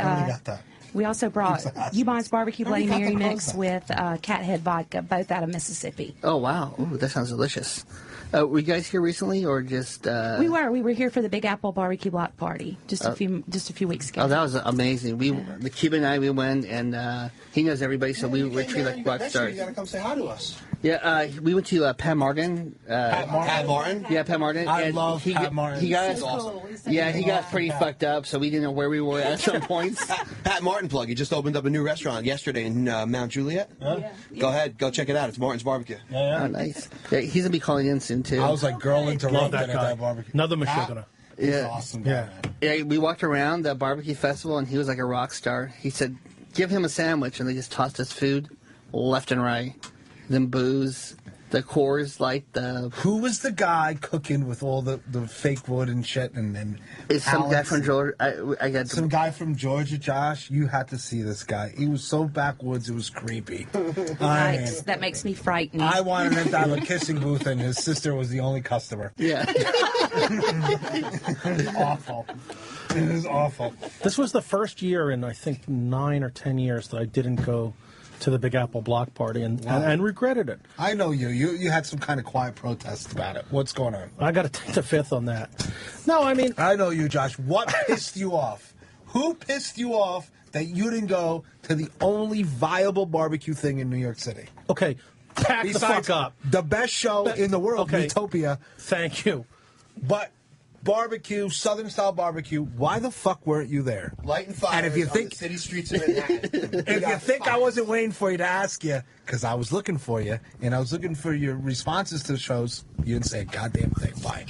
Speaker 12: Ubon's Barbecue Bloody Mary mix with Cat Head vodka, both out of Mississippi.
Speaker 3: Oh, wow. Ooh, that sounds delicious. Were you guys here recently, or just?
Speaker 12: We were here for the Big Apple Barbecue Block Party just a few weeks ago.
Speaker 3: Oh, that was amazing. The Cuban and I, we went, and he knows everybody, so we were treated like rock stars.
Speaker 5: You gotta come say hi to us.
Speaker 3: Yeah, we went to Pat Martin.
Speaker 13: Pat Martin?
Speaker 3: Yeah, Pat Martin.
Speaker 5: I
Speaker 3: and
Speaker 5: love Pat Martin.
Speaker 3: He got us,
Speaker 13: awesome.
Speaker 3: Yeah, he got us pretty fucked up, so we didn't know where we were at some points.
Speaker 13: Pat Martin plug. He just opened up a new restaurant yesterday in Mount Juliet.
Speaker 5: Yeah.
Speaker 13: Go ahead, go check it out. It's Martin's Barbecue.
Speaker 3: Oh, nice. Yeah, he's gonna be calling in soon too.
Speaker 5: I was like, girl interrupted at that barbecue.
Speaker 4: Another Michigan.
Speaker 3: Yeah,
Speaker 5: awesome guy, man.
Speaker 3: Yeah, we walked around the barbecue festival, and he was like a rock star. He said, "Give him a sandwich," and they just tossed us food left and right. Then booze. The Coors Light,
Speaker 5: Who was the guy cooking with all the fake wood and shit and
Speaker 3: it's some guy from Georgia. I got
Speaker 5: some guy from Georgia, Josh. You had to see this guy. He was so backwoods, it was creepy.
Speaker 12: Right. That makes me frightened.
Speaker 5: I wanted him to have a kissing booth, and his sister was the only customer.
Speaker 3: Yeah.
Speaker 5: It was awful. It was awful.
Speaker 4: This was the first year in, I think, 9 or 10 years that I didn't go to the Big Apple Block Party and regretted it.
Speaker 5: I know you. You had some kind of quiet protest about it. What's going on?
Speaker 4: I got to take the fifth on that. No, I mean...
Speaker 5: I know you, Josh. What pissed you off? Who pissed you off that you didn't go to the only viable barbecue thing in New York City?
Speaker 4: Okay, back the fuck up.
Speaker 5: The best show in the world,
Speaker 4: okay.
Speaker 5: Utopia.
Speaker 4: Thank you.
Speaker 5: But... barbecue, Southern style barbecue. Why the fuck weren't you there?
Speaker 13: Lighting fires
Speaker 5: and if you think,
Speaker 13: on the city streets of Manhattan.
Speaker 5: If you think I wasn't waiting for you to ask you, because I was looking for you, and I was looking for your responses to the shows, you didn't say a goddamn thing. Why?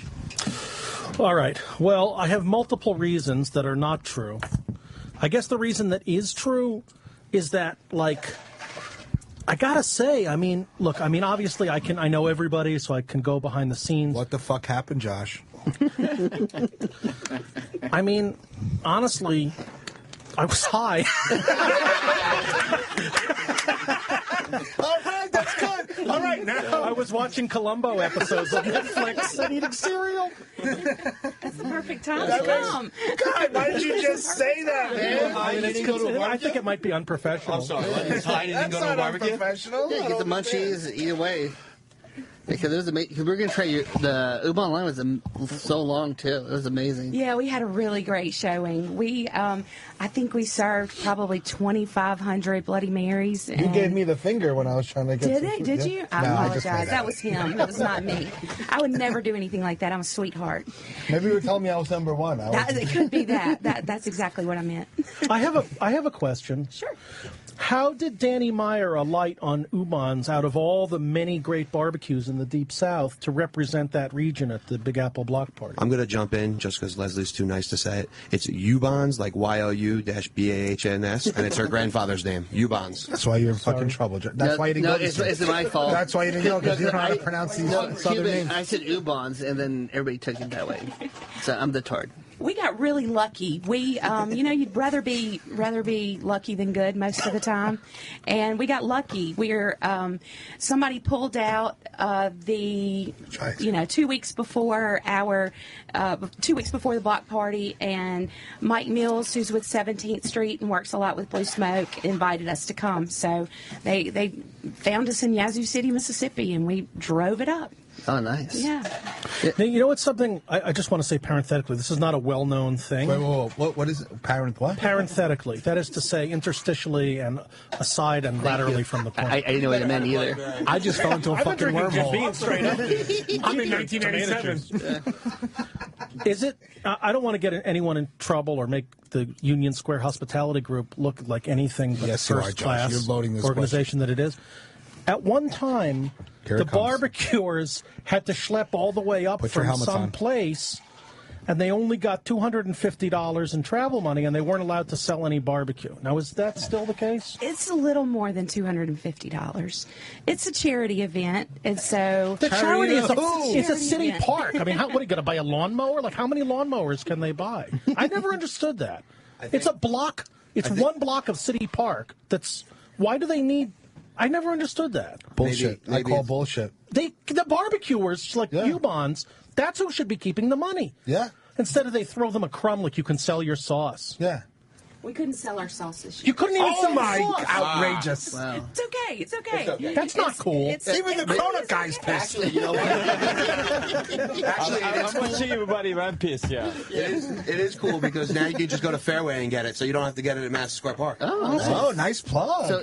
Speaker 4: All right. Well, I have multiple reasons that are not true. I guess the reason that is true is that, like, I gotta say, look, obviously I know everybody, so I can go behind the scenes.
Speaker 5: What the fuck happened, Josh?
Speaker 4: Honestly, I was high.
Speaker 5: All right, that's good. All right, now.
Speaker 4: I was watching Columbo episodes of Netflix and eating cereal.
Speaker 12: That's the perfect time to come.
Speaker 5: God, why did you just say that, man?
Speaker 4: I think it might be unprofessional.
Speaker 13: I'm sorry. It's high and didn't go to a barbecue?
Speaker 5: Unprofessional.
Speaker 3: Yeah, get the munchies, eat away. Because it was amazing. Because we were going to try the U-Bahn line was so long too. It was amazing.
Speaker 12: Yeah, we had a really great showing. We, I think we served probably 2,500 Bloody Marys.
Speaker 5: You gave me the finger when I was trying to get.
Speaker 12: Did you? I apologize. That was him. That was not me. I would never do anything like that. I'm a sweetheart.
Speaker 5: Maybe you were telling me I was number one.
Speaker 12: It could be that. That's exactly what I meant.
Speaker 4: I have a question.
Speaker 12: Sure.
Speaker 4: How did Danny Meyer alight on U-Bahns out of all the many great barbecues in the Deep South to represent that region at the Big Apple Block Party?
Speaker 13: I'm going to jump in just because Leslie's too nice to say it. It's U-Bahns, like Y-O-U-B-A-H-N-S, and it's her grandfather's name, U-Bahns.
Speaker 5: That's why you're in fucking trouble. That's why you didn't go.
Speaker 3: It's my fault.
Speaker 5: That's why you didn't go, because you don't know how to pronounce these southern names.
Speaker 3: I said U-Bahns, and then everybody took it that way. So I'm the tard.
Speaker 12: We got really lucky. We, you'd rather be lucky than good most of the time, and we got lucky. Somebody pulled out 2 weeks before the block party, and Mike Mills, who's with 17th Street and works a lot with Blue Smoke, invited us to come. So they found us in Yazoo City, Mississippi, and we drove it up.
Speaker 3: Oh, nice.
Speaker 12: Yeah.
Speaker 4: Now, you know what's something, I just want to say parenthetically, this is not a well-known thing.
Speaker 5: Wait, what is it?
Speaker 4: Parenthetically. That is to say, interstitially and aside and laterally from the point.
Speaker 3: I didn't know what it meant either.
Speaker 5: I just fell into a fucking wormhole.
Speaker 4: Being straight up.
Speaker 5: I'm in 1987.
Speaker 4: Is it, I don't want to get anyone in trouble or make the Union Square Hospitality Group look like anything but the first-class organization that it is. At one time, the barbecuers had to schlep all the way up from some place, and they only got $250 in travel money, and they weren't allowed to sell any barbecue. Now, is that still the case?
Speaker 12: It's a little more than $250. It's a charity event, and so
Speaker 4: the charity is it's a city park. I mean, what are you going to buy a lawnmower? Like, how many lawnmowers can they buy? I never understood that. It's a block. It's one block of city park. Why do they need? I never understood that.
Speaker 5: Bullshit. Maybe I call bullshit.
Speaker 4: The barbecuers, like U-Bahns, that's who should be keeping the money.
Speaker 5: Yeah.
Speaker 4: Instead of they throw them a crumb like you can sell your sauce.
Speaker 5: Yeah.
Speaker 12: We couldn't sell our sauce this year.
Speaker 4: You couldn't even sell
Speaker 5: my
Speaker 4: sauce.
Speaker 5: Outrageous.
Speaker 3: Wow.
Speaker 12: It's okay. It's okay.
Speaker 4: That's not cool.
Speaker 5: Even the Cronut guy's pissed.
Speaker 13: Actually, you know what?
Speaker 6: I'm watching everybody run pissed, yeah.
Speaker 13: It is cool because now you can just go to Fairway and get it, so you don't have to get it at Madison Square Park.
Speaker 5: Oh, nice plug.
Speaker 3: So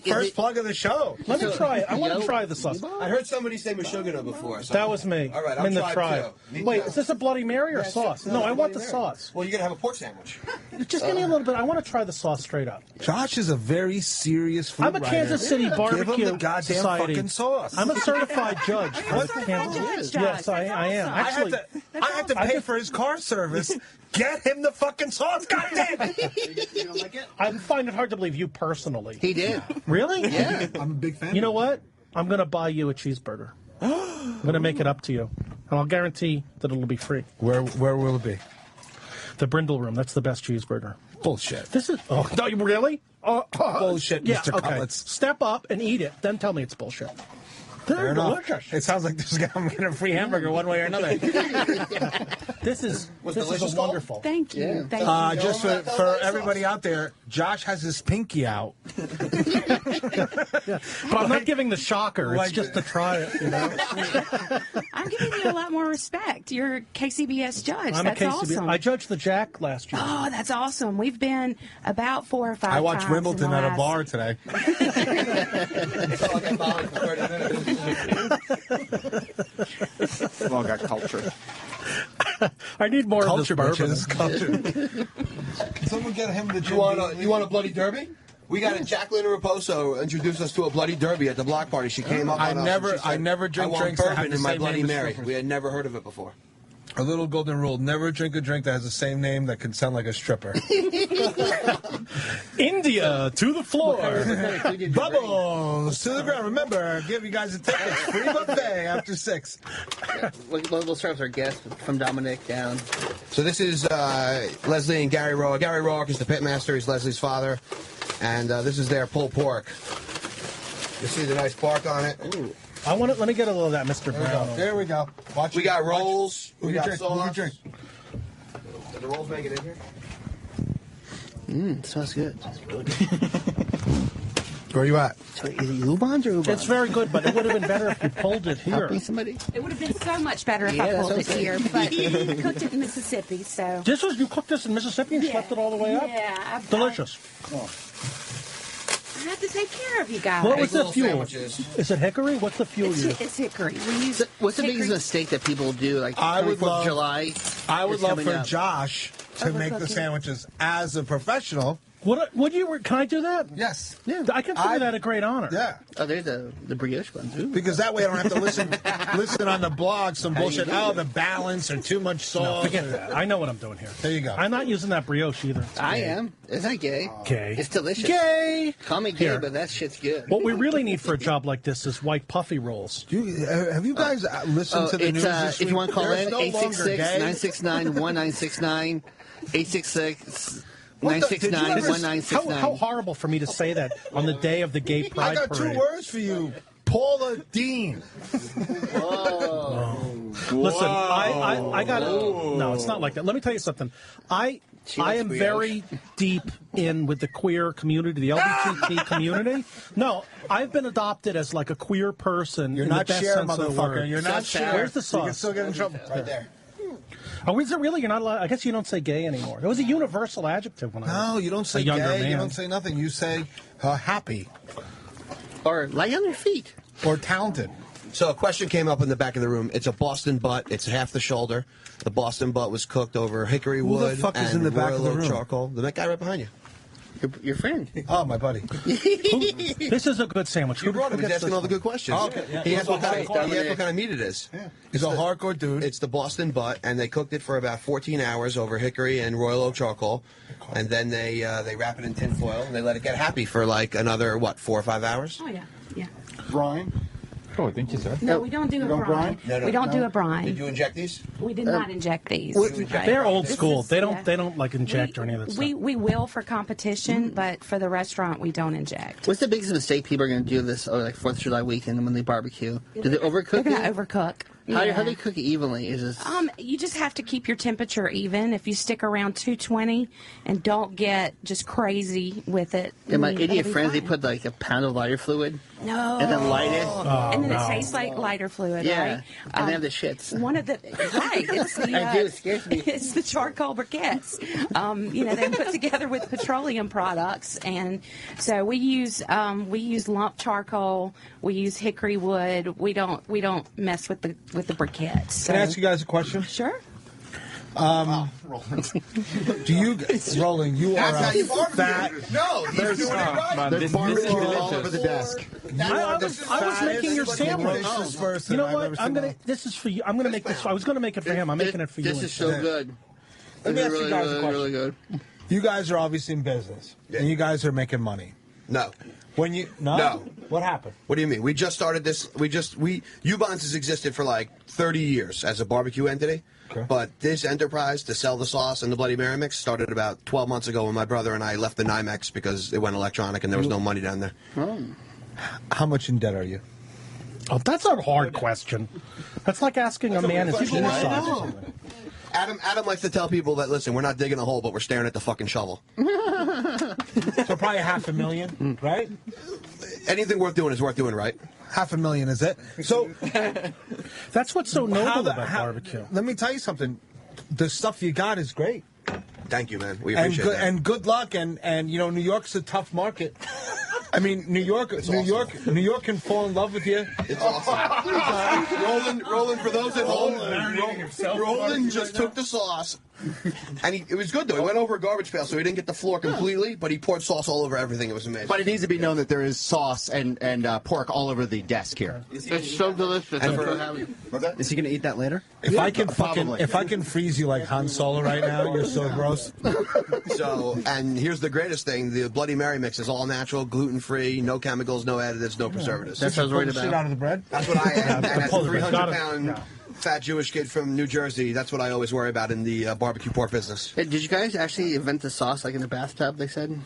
Speaker 5: First plug of the show.
Speaker 4: Let me try it. I want to try the sauce.
Speaker 13: I heard somebody say Meshuggah before. So.
Speaker 4: That was me.
Speaker 13: All right,
Speaker 4: I'm in the
Speaker 13: try
Speaker 4: try.
Speaker 13: it too.
Speaker 4: Wait, is this a Bloody Mary or sauce?
Speaker 13: Sure.
Speaker 4: No, I want
Speaker 13: Bloody
Speaker 4: the
Speaker 13: Mary.
Speaker 4: sauce.
Speaker 13: Well, you're going to have a pork sandwich.
Speaker 4: Just give me a little bit. I want to try the sauce straight up.
Speaker 5: Josh is a very serious food
Speaker 4: I'm a
Speaker 5: writer.
Speaker 4: Kansas City Barbecue
Speaker 5: Give him the goddamn
Speaker 4: Society.
Speaker 5: fucking sauce.
Speaker 4: I'm a certified judge. For the Kansas. Yes, I am. Actually,
Speaker 5: I had to pay for his car service. Get him the fucking sauce, goddamn it!
Speaker 13: You don't like it?
Speaker 4: I find it hard to believe you personally.
Speaker 3: He did.
Speaker 4: Really?
Speaker 3: Yeah.
Speaker 5: I'm a big fan.
Speaker 4: You know what? I'm going to buy you a cheeseburger. I'm going to make it up to you. And I'll guarantee that it'll be free.
Speaker 5: Where will it be?
Speaker 4: The Brindle Room. That's the best cheeseburger.
Speaker 5: Bullshit.
Speaker 4: This is... Oh, no, really?
Speaker 5: Bullshit,
Speaker 4: Yeah,
Speaker 5: Mr.
Speaker 4: okay.
Speaker 5: Cutlets.
Speaker 4: Step up and eat it. Then tell me it's bullshit. They're delicious.
Speaker 5: It sounds like I'm getting a free hamburger one way or another.
Speaker 4: This is wonderful.
Speaker 12: Thank you.
Speaker 3: Yeah.
Speaker 12: Thank you.
Speaker 5: Just for everybody out there, Josh has his pinky out.
Speaker 4: But I'm not giving the shocker. It's just to try it, you know?
Speaker 12: I'm giving you a lot more respect. You're a KCBS judge.
Speaker 4: That's awesome. I judged the Jack last year.
Speaker 12: Oh, that's awesome. We've been about 4 or 5 times.
Speaker 5: I watched Wimbledon at a bar today.
Speaker 6: Well, got culture.
Speaker 4: I need more
Speaker 5: Culture,
Speaker 4: of this
Speaker 5: bitches.
Speaker 4: bourbon.
Speaker 5: Culture. Can someone get him the
Speaker 13: You want a Bloody Derby? We got a Jacqueline Raposo introduced us to a Bloody Derby at the block party. She came up on us and she said,
Speaker 5: I never drink
Speaker 13: I want
Speaker 5: drinks that have
Speaker 13: bourbon
Speaker 5: the
Speaker 13: in my
Speaker 5: same
Speaker 13: Bloody
Speaker 5: name as
Speaker 13: Mary.
Speaker 5: strippers.
Speaker 13: We had never heard of it before.
Speaker 5: A little golden rule: never drink a drink that has the same name that can sound like a stripper.
Speaker 4: India to the floor.
Speaker 5: Bubbles to the ground. Remember, give you guys a ticket. Free buffet after 6.
Speaker 3: Yeah. We'll start with our guest from Dominic down.
Speaker 13: So this is Leslie and Gary Roark. Gary Roark is the pitmaster. He's Leslie's father. And this is their pulled pork. You see the nice bark on it?
Speaker 5: Ooh.
Speaker 4: Let me get a little of that, Mr. Brown.
Speaker 5: There we go.
Speaker 13: We got rolls. We got
Speaker 5: drink.
Speaker 13: sauce.
Speaker 5: Drink.
Speaker 13: Did the rolls make it in here?
Speaker 3: It smells good.
Speaker 5: Where are you at?
Speaker 3: So is it Ubon's or Ubon's?
Speaker 4: It's very good, but it would have been better if you pulled it here.
Speaker 3: Helping somebody?
Speaker 12: It would have been so much better if I
Speaker 3: Yeah,
Speaker 12: pulled it
Speaker 3: that's what I'm
Speaker 12: here,
Speaker 3: saying.
Speaker 12: but he cooked it in Mississippi, so.
Speaker 4: You cooked this in Mississippi and slept it all the way up?
Speaker 12: Yeah.
Speaker 4: Delicious.
Speaker 12: I have to take care of you guys.
Speaker 4: What was the fuel? Is it hickory? What's the fuel you use?
Speaker 12: It's hickory. We use
Speaker 3: What's the
Speaker 12: hickory.
Speaker 3: biggest mistake that people do? Like
Speaker 5: I would
Speaker 3: 24th
Speaker 5: love-
Speaker 3: of July.
Speaker 5: I would
Speaker 3: is
Speaker 5: love
Speaker 3: coming
Speaker 5: for
Speaker 3: up.
Speaker 5: Josh to make the
Speaker 12: Overcooking.
Speaker 5: sandwiches as a professional.
Speaker 4: Can I do that?
Speaker 5: Yes.
Speaker 4: Yeah. I consider that a great honor.
Speaker 5: Yeah.
Speaker 3: Oh, there's the brioche ones. Ooh.
Speaker 5: Because that way I don't have to listen on the blog some bullshit. Oh, the balance or too much
Speaker 4: No,
Speaker 5: sauce.
Speaker 4: forget that. I know what I'm doing here.
Speaker 5: There you go.
Speaker 4: I'm not using that brioche either.
Speaker 3: I am. It's not gay.
Speaker 4: Gay.
Speaker 3: It's delicious.
Speaker 4: Gay.
Speaker 3: Call me gay,
Speaker 4: Here.
Speaker 3: but that shit's good.
Speaker 4: What we really need for a job like this is white puffy rolls.
Speaker 5: Have you guys listened to the news this
Speaker 3: if you
Speaker 5: week?
Speaker 3: want to call
Speaker 5: There's
Speaker 3: in,
Speaker 5: no longer gay.
Speaker 3: 866-969-1969, 866
Speaker 4: Did you ever-
Speaker 3: 969-1969.
Speaker 4: How horrible for me to say that on the day of the gay
Speaker 5: I
Speaker 4: pride
Speaker 5: got
Speaker 4: parade.
Speaker 5: 2 words for you. Paula Dean.
Speaker 4: Listen, I got no, it's not like that. Let me tell you something. I am very deep in with the queer community, the LGBT community. No, I've been adopted as like a queer person.
Speaker 5: You're
Speaker 4: in
Speaker 5: not
Speaker 4: the best
Speaker 5: Cher,
Speaker 4: sense of the
Speaker 5: motherfucker.
Speaker 4: word.
Speaker 5: You're not Cher.
Speaker 4: Where's the
Speaker 5: You
Speaker 4: sauce?
Speaker 5: can still get in trouble. Right there.
Speaker 4: Oh, is it really? You're not allowed. I guess you don't say gay anymore. It was a universal adjective when I was
Speaker 5: No, you don't say
Speaker 4: a younger
Speaker 5: gay.
Speaker 4: man.
Speaker 5: You don't say nothing. You say happy.
Speaker 3: Or light on their feet.
Speaker 5: Or talented.
Speaker 13: So a question came up in the back of the room. It's a Boston butt. It's half the shoulder. The Boston butt was cooked over hickory
Speaker 5: Who the
Speaker 13: wood
Speaker 5: fuck is
Speaker 13: and
Speaker 5: in the back of the
Speaker 13: royal oak
Speaker 5: room?
Speaker 13: charcoal. The guy right behind you.
Speaker 3: Your friend.
Speaker 5: Oh, my buddy.
Speaker 4: This is a good sandwich.
Speaker 13: You brought him. He's
Speaker 4: gets
Speaker 13: asking
Speaker 4: this
Speaker 13: all the
Speaker 4: one?
Speaker 13: good questions.
Speaker 5: Oh, okay, yeah.
Speaker 13: He asked what kind
Speaker 3: Dominic.
Speaker 13: of meat it is.
Speaker 5: Yeah. He's a hardcore dude.
Speaker 13: It's the Boston butt, and they cooked it for about 14 hours over hickory and royal oak charcoal, and then they wrap it in tin foil and they let it get happy for like another 4 or 5 hours.
Speaker 12: Oh, yeah. Yeah.
Speaker 5: Brian.
Speaker 6: Oh, thank you, sir.
Speaker 12: No, we don't do a brine.
Speaker 13: No,
Speaker 12: We don't do a
Speaker 13: Did
Speaker 12: brine.
Speaker 13: you inject these?
Speaker 12: We did not inject these.
Speaker 4: They're old
Speaker 12: This
Speaker 4: school.
Speaker 12: is-
Speaker 4: They don't.
Speaker 12: yeah.
Speaker 4: They don't like inject or any of that stuff.
Speaker 12: We will for competition, but for the restaurant, we don't inject.
Speaker 3: What's the biggest mistake people are going to do this like 4th of July weekend when they barbecue? Do they overcook
Speaker 12: They're going
Speaker 3: it?
Speaker 12: to overcook.
Speaker 3: How
Speaker 12: Yeah.
Speaker 3: do they cook it evenly? Is this
Speaker 12: You just have to keep your temperature even. If you stick around 220 and don't get just crazy with it.
Speaker 3: in my
Speaker 12: it'll
Speaker 3: idiot
Speaker 12: be
Speaker 3: friends, they
Speaker 12: fine.
Speaker 3: put like a pound of lighter fluid
Speaker 12: No.
Speaker 3: and then light it.
Speaker 12: And then
Speaker 4: no.
Speaker 12: it tastes like lighter fluid,
Speaker 3: Yeah,
Speaker 12: right?
Speaker 3: and they have the shits.
Speaker 12: One of the right, it's the
Speaker 3: I do, it scares me.
Speaker 12: it's the charcoal briquettes. They're put together with petroleum products, and so we use lump charcoal. We use hickory wood. We don't mess with the briquettes. So.
Speaker 5: Can I ask you guys a question?
Speaker 12: Sure.
Speaker 5: Do you, Roland, you are
Speaker 13: That's how
Speaker 5: a
Speaker 13: you barbecue.
Speaker 5: fat.
Speaker 13: No, he's doing it right.
Speaker 6: Man,
Speaker 13: There's
Speaker 6: this is
Speaker 13: barbecue all
Speaker 6: delicious.
Speaker 13: over the desk.
Speaker 4: I was making your sandwich.
Speaker 5: Racist person
Speaker 4: You know
Speaker 5: I've
Speaker 4: what?
Speaker 5: ever
Speaker 4: I'm
Speaker 5: seen.
Speaker 4: gonna. This is for you. I'm gonna make this. I was gonna make it for him. I'm making it for you.
Speaker 3: This is so
Speaker 4: instead.
Speaker 3: good.
Speaker 5: Let me
Speaker 3: This
Speaker 5: ask
Speaker 3: is
Speaker 5: you guys a question.
Speaker 3: really good.
Speaker 5: You guys are obviously in business, and you guys are making money.
Speaker 13: No.
Speaker 5: When you no, what happened?
Speaker 13: What do you mean? We just started this. Ubon's has existed for like 30 years as a barbecue entity.
Speaker 5: Okay.
Speaker 13: But this enterprise to sell the sauce and the Bloody Mary mix started about 12 months ago when my brother and I left the NYMEX because it went electronic and there was no money down there.
Speaker 5: How much in debt are you?
Speaker 4: Oh, that's a hard question. That's like asking a man his penis size or something.
Speaker 13: Adam likes to tell people that, listen, we're not digging a hole, but we're staring at the fucking shovel.
Speaker 5: So probably $500,000, right?
Speaker 13: Anything worth doing is worth doing right.
Speaker 5: $500,000 is it? So
Speaker 4: That's what's so noble about barbecue.
Speaker 5: Let me tell you something. The stuff you got is great.
Speaker 13: Thank you, man. We
Speaker 5: And
Speaker 13: appreciate
Speaker 5: good,
Speaker 13: that.
Speaker 5: and good luck. And New York's a tough market. I mean, New York can fall in love with you.
Speaker 13: It's awesome. Roland, for those at home, Roland just took the sauce, and it was good though. He went over a garbage pail, so he didn't get the floor completely, but he poured sauce all over everything. It was amazing.
Speaker 14: But it needs to be known that there is sauce and pork all over the desk here.
Speaker 3: It's so delicious.
Speaker 14: Is he going to eat that later?
Speaker 5: If I can
Speaker 14: Probably.
Speaker 5: if I can freeze you like Han Solo right now, you're so gross.
Speaker 13: So, and here's the greatest thing: the Bloody Mary mix is all natural, gluten-free, no chemicals, no additives, no preservatives.
Speaker 3: That's what I was worried
Speaker 5: Shit
Speaker 3: about.
Speaker 5: out of the bread.
Speaker 13: That's what I am. And as a
Speaker 4: Pull it. Got it.
Speaker 13: 300-pound fat Jewish kid from New Jersey, that's what I always worry about in the barbecue pork business.
Speaker 3: Hey, did you guys actually invent the sauce like in the bathtub? They said.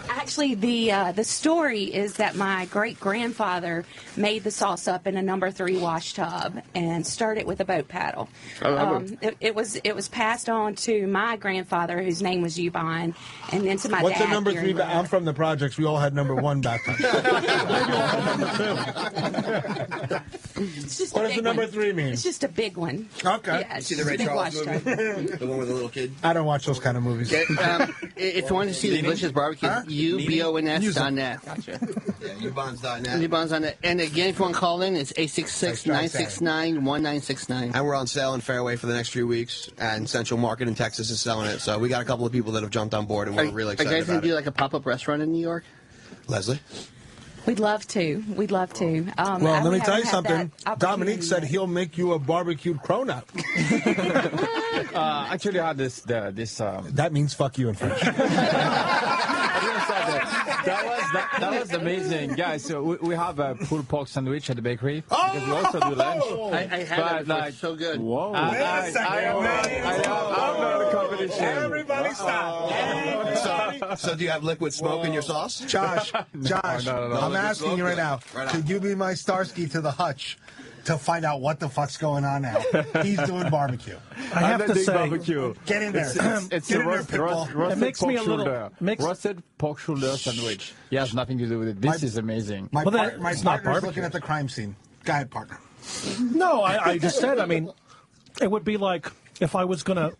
Speaker 12: Actually, the story is that my great-grandfather made the sauce up in a No. 3 wash tub and stirred it with a boat paddle. It was passed on to my grandfather, whose name was Eubon, and then to my
Speaker 5: What's
Speaker 12: dad.
Speaker 5: the number
Speaker 12: during
Speaker 5: 3? I'm from the projects. We all had number 1 back then. What does the number 3 mean?
Speaker 12: It's just a big one.
Speaker 5: Okay.
Speaker 12: Yeah,
Speaker 13: You see the Ray Charles movie? The one with the little kid?
Speaker 5: I don't watch those kind of movies.
Speaker 3: If you want to see the delicious barbecue, ubons.net.
Speaker 7: Gotcha.
Speaker 13: Yeah, ubons.net.
Speaker 3: ubons.net. And again, if you want to call in, it's 866-969-1969.
Speaker 13: And we're on sale in Fairway for the next few weeks, and Central Market in Texas is selling it. So we got a couple of people that have jumped on board, and we're really excited
Speaker 3: Are you guys going
Speaker 13: about
Speaker 3: to do
Speaker 13: it.
Speaker 3: like a pop-up restaurant in New York?
Speaker 13: Leslie?
Speaker 12: We'd love to. We'd love to.
Speaker 5: Well, let me tell you something. Dominique said he'll make you a barbecued cronut.
Speaker 6: Actually, I had this.
Speaker 5: That means fuck you in French.
Speaker 6: That was amazing, guys. So we have a pulled pork sandwich at the bakery because we also do lunch.
Speaker 3: I had it. It's so good.
Speaker 6: Whoa!
Speaker 5: Wait a second,
Speaker 6: I'm not a competition.
Speaker 5: Everybody stop.
Speaker 13: So do you have liquid smoke in your sauce?
Speaker 5: Josh,
Speaker 6: No.
Speaker 5: I'm asking you right now. Could you be my Starsky to the hutch to find out what the fuck's going on now? He's doing barbecue.
Speaker 4: I have to say,
Speaker 5: barbecue. Get in there.
Speaker 6: It's
Speaker 5: Get
Speaker 6: a
Speaker 5: in there, Pitbull.
Speaker 6: roasted pork shoulder sandwich. It has nothing to do with it. This is amazing.
Speaker 5: My
Speaker 4: Well,
Speaker 5: partner's
Speaker 4: not barbecue.
Speaker 5: looking at the crime scene. Go ahead, partner.
Speaker 4: No, I just said, I mean, it would be like if I was going to,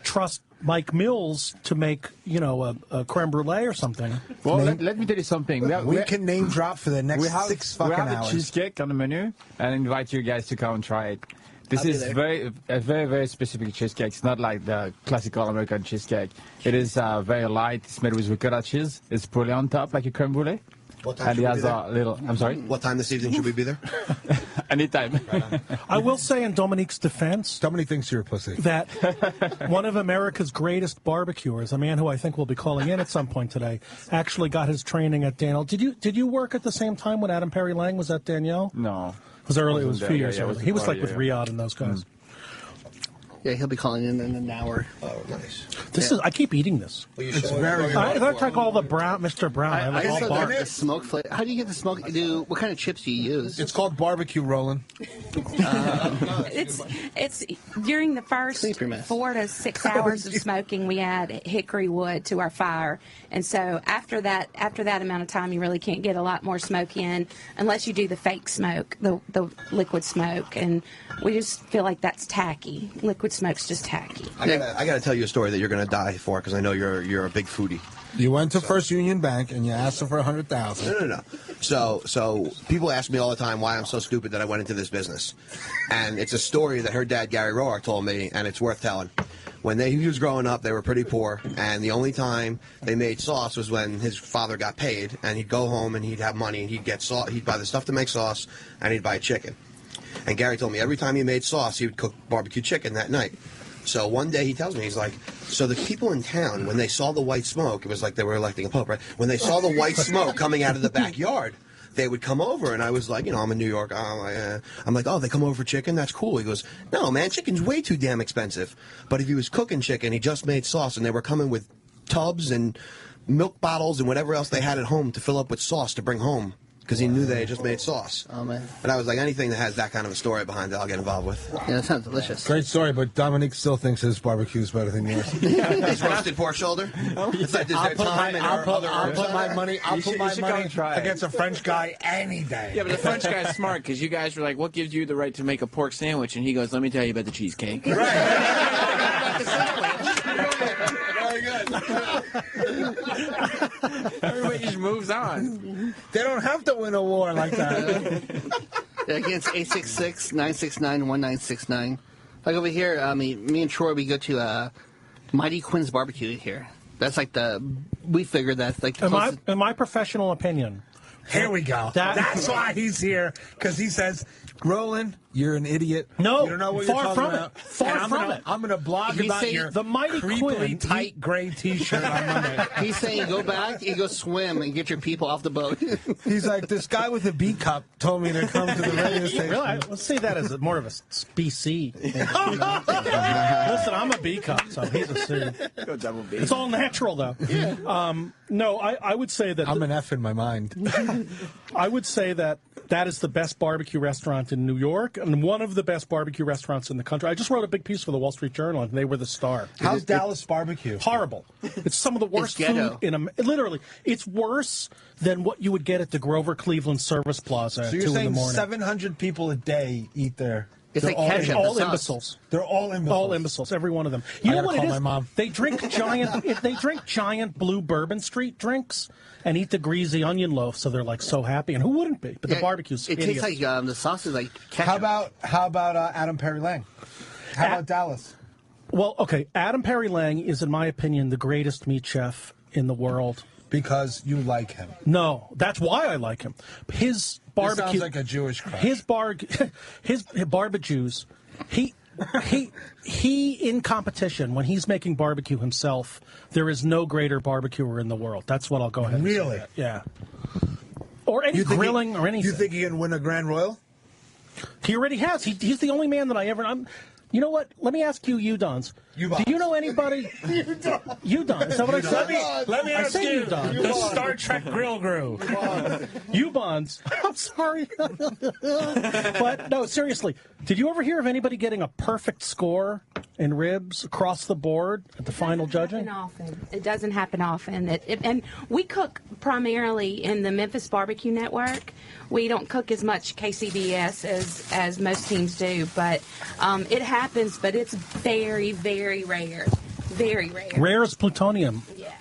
Speaker 4: trust Mike Mills to make, a creme brulee or something.
Speaker 6: Well, let me tell you something.
Speaker 5: We can name drop for the next 6 fucking hours.
Speaker 6: We have a cheesecake on the menu, and invite you guys to come and try it. This is a very, very specific cheesecake. It's not like the classical American cheesecake. It is very light. It's made with ricotta cheese. It's poured on top like a creme brulee.
Speaker 13: What time
Speaker 6: and
Speaker 13: should
Speaker 6: it
Speaker 13: we
Speaker 6: has
Speaker 13: be
Speaker 6: a
Speaker 13: there?
Speaker 6: little. I'm sorry.
Speaker 13: What time this evening should we be there?
Speaker 6: Anytime.
Speaker 4: I will say in Dominique's defense,
Speaker 5: Dominique thinks you're a pussy.
Speaker 4: That one of America's greatest barbecuers, a man who I think will be calling in at some point today, actually got his training at Daniel. Did you work at the same time when Adam Perry Lang was at Danielle?
Speaker 6: No.
Speaker 4: It was early. It was a few
Speaker 6: Yeah,
Speaker 4: years
Speaker 6: yeah,
Speaker 4: early. He was like with Riyadh and those guys.
Speaker 3: Yeah, he'll be calling in an hour.
Speaker 13: Oh, nice.
Speaker 4: This is. I keep eating this.
Speaker 13: Well, you
Speaker 5: It's
Speaker 13: should.
Speaker 5: very good.
Speaker 4: I like all the brown, Mr. Brown. I like all bar.
Speaker 3: The smoke flavor. How do you get the smoke? What kind of chips do you use?
Speaker 5: It's called barbecue, Roland.
Speaker 12: It's during the first 4 to 6 hours of smoking, we add hickory wood to our fire, and so after that amount of time, you really can't get a lot more smoke in unless you do the fake smoke, the liquid smoke, and we just feel like that's tacky. Liquid smoke's just tacky.
Speaker 13: I gotta tell you a story that you're gonna die for because I know you're a big foodie.
Speaker 5: You went to First Union Bank and you asked them for $100,000.
Speaker 13: No. So people ask me all the time why I'm so stupid that I went into this business, and it's a story that her dad Gary Roark told me, and it's worth telling. When he was growing up, they were pretty poor, and the only time they made sauce was when his father got paid, and he'd go home and he'd have money and he'd get sauce. He'd buy the stuff to make sauce, and he'd buy chicken. And Gary told me every time he made sauce, he would cook barbecue chicken that night. So one day he tells me, he's like, so the people in town, when they saw the white smoke, it was like they were electing a pope, right? When they saw the white smoke coming out of the backyard, they would come over, and I was like, I'm in New York. I'm like, oh, they come over for chicken? That's cool. He goes, no, man, chicken's way too damn expensive. But if he was cooking chicken, he just made sauce, and they were coming with tubs and milk bottles and whatever else they had at home to fill up with sauce to bring home. Because he knew they had just made sauce.
Speaker 3: Oh, man.
Speaker 13: And I was like, anything that has that kind of a story behind it, I'll get involved with.
Speaker 3: Yeah, that sounds delicious.
Speaker 5: Great story, but Dominique still thinks his barbecue is better than yours.
Speaker 13: His roasted pork shoulder? It's like,
Speaker 5: I'll put my money against a French guy any day.
Speaker 7: Yeah, but the French guy's smart because you guys were like, what gives you the right to make a pork sandwich? And he goes, let me tell you about the cheesecake.
Speaker 13: Very good.
Speaker 7: Everybody just moves on.
Speaker 5: They don't have to win a war like that.
Speaker 3: Yeah, again, it's 866-969-1969. Like over here, me and Troy, we go to Mighty Quinn's Barbecue here. That's like we figured that's like the
Speaker 4: in my professional opinion.
Speaker 5: Here we go. That's why he's here, because he says, Roland, you're an idiot.
Speaker 4: No,
Speaker 5: you don't know what you're talking about.
Speaker 4: Far from it.
Speaker 5: I'm gonna blog about your
Speaker 4: the mighty
Speaker 5: creepily
Speaker 4: Quinn,
Speaker 5: tight gray T-shirt on Monday.
Speaker 3: He's saying go back, you go swim and get your people off the boat.
Speaker 5: He's like, this guy with a B cup told me to come to the radio station.
Speaker 4: Really? Let's see that as more of a BC. Listen, I'm a B cup, so he's a C.
Speaker 7: Go double B.
Speaker 4: It's all natural, though. Yeah. No, I would say that...
Speaker 5: I'm an F in my mind.
Speaker 4: I would say that is the best barbecue restaurant in New York and one of the best barbecue restaurants in the country. I just wrote a big piece for the Wall Street Journal, and they were the star.
Speaker 5: How's Dallas barbecue?
Speaker 4: Horrible. It's some of the worst food in literally. It's worse than what you would get at the Grover Cleveland Service Plaza at 2 in the morning.
Speaker 5: 700 people a day eat there.
Speaker 3: It's like ketchup.
Speaker 4: All imbeciles.
Speaker 5: They're all imbeciles.
Speaker 4: All imbeciles. Every one of them. You know what it is?
Speaker 5: My mom.
Speaker 4: They drink giant blue Bourbon Street drinks and eat the greasy onion loaf, so they're like so happy. And who wouldn't be? But the barbecue's
Speaker 3: It tastes like the sauce is like ketchup.
Speaker 5: How about Adam Perry Lang? How about Dallas?
Speaker 4: Well, okay. Adam Perry Lang is, in my opinion, the greatest meat chef in the world.
Speaker 5: Because you like him.
Speaker 4: No, that's why I like him. His barbecue
Speaker 5: sounds like a Jewish crush.
Speaker 4: His barbecues. He in competition when he's making barbecue himself. There is no greater barbecuer in the world. That's what I'll go ahead.
Speaker 5: Really?
Speaker 4: And say. Yeah. Or any grilling or anything.
Speaker 5: You think he can win a Grand Royal?
Speaker 4: He already has. He's the only man that I ever. You know what? Let me ask you, Udons. Do you know anybody? Udon. Is that what I said?
Speaker 5: Let me ask you.
Speaker 4: Udon.
Speaker 5: The Star Trek Grill Grew.
Speaker 4: Ubons. I'm sorry. But no, seriously. Did you ever hear of anybody getting a perfect score in ribs across the board at the final judging?
Speaker 12: It doesn't happen often. And we cook primarily in the Memphis Barbecue Network. We don't cook as much KCBS as most teams do, but it happens. But it's very, very rare. Very rare.
Speaker 4: Rare as plutonium.
Speaker 12: Yeah.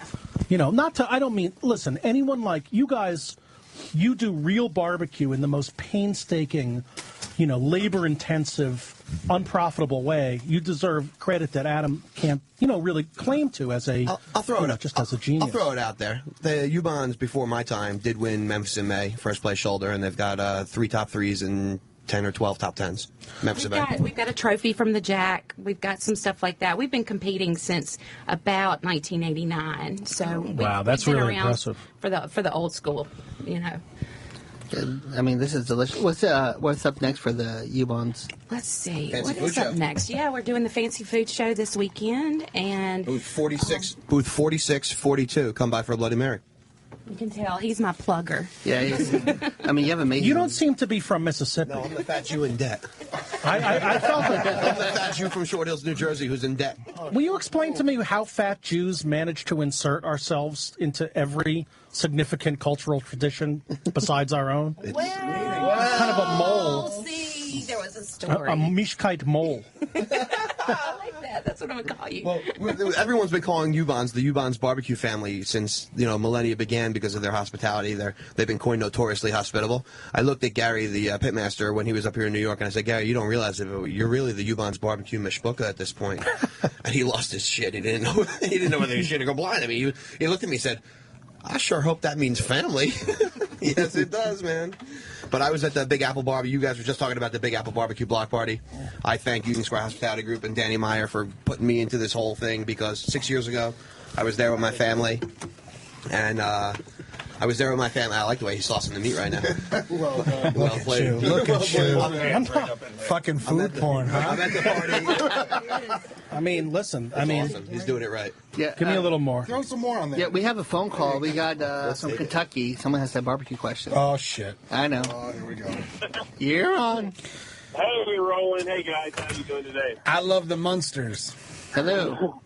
Speaker 4: You know, I don't mean, listen, anyone like you guys, you do real barbecue in the most painstaking, labor-intensive, unprofitable way. You deserve credit that Adam can't, really claim to as a,
Speaker 13: I'll throw it out.
Speaker 4: just as a genius.
Speaker 13: I'll throw it out there. The Ubons, before my time, did win Memphis in May, first place shoulder, and they've got 3 top 3s and 10 or 12 top 10s. Memphis in May.
Speaker 12: We've got a trophy from the Jack. We've got some stuff like that. We've been competing since about 1989. So
Speaker 4: wow, that's
Speaker 12: we've been
Speaker 4: really
Speaker 12: around
Speaker 4: impressive
Speaker 12: for the old school,
Speaker 3: I mean, this is delicious. What's up next for the Ubons?
Speaker 12: Let's see.
Speaker 13: Fancy
Speaker 12: What
Speaker 13: food
Speaker 12: is up
Speaker 13: show.
Speaker 12: next? Yeah, we're doing the Fancy Food Show this weekend, and
Speaker 13: Booth 4642. Come by for a Bloody Mary.
Speaker 12: you can tell he's my plugger.
Speaker 3: Yeah, I mean, you have amazing.
Speaker 4: You don't seem to be from Mississippi.
Speaker 13: No, I'm the fat Jew in debt.
Speaker 4: I felt like
Speaker 13: I'm the fat Jew from Short Hills, New Jersey, who's in debt.
Speaker 4: Will you explain to me how fat Jews manage to insert ourselves into every significant cultural tradition besides our own? It's kind of a mole.
Speaker 12: See, there was a story.
Speaker 4: A Mishkite mole.
Speaker 12: I like that. That's what I'm going to call you.
Speaker 13: Well, everyone's been calling Ubons the Ubons barbecue family since millennia began because of their hospitality. They've been quite notoriously hospitable. I looked at Gary, the pitmaster, when he was up here in New York, and I said, Gary, you don't realize that you're really the Ubons barbecue mishpucha at this point. And he lost his shit. He didn't know whether he should go blind. I mean, he looked at me and said, I sure hope that means family. Yes, it does, man. But I was at the Big Apple Barbecue. You guys were just talking about the Big Apple Barbecue Block Party. I thank Union Square Hospitality Group and Danny Meyer for putting me into this whole thing because 6 years ago, I was there with my family. And I like the way he's saucing the meat right now. Well played.
Speaker 5: Look at you. Fucking food porn, huh?
Speaker 13: I'm at the party.
Speaker 4: I mean, listen.
Speaker 13: Awesome. He's doing it right.
Speaker 3: Yeah,
Speaker 4: give me a little more.
Speaker 5: Throw some more on there.
Speaker 3: Yeah, we have a phone call. We got from Kentucky. Someone has that barbecue question.
Speaker 5: Oh, shit.
Speaker 3: I know.
Speaker 5: Oh, here we go.
Speaker 3: You're on.
Speaker 8: Hey, Roland. Hey, guys. How you doing today?
Speaker 5: I love the Munsters.
Speaker 3: Hello.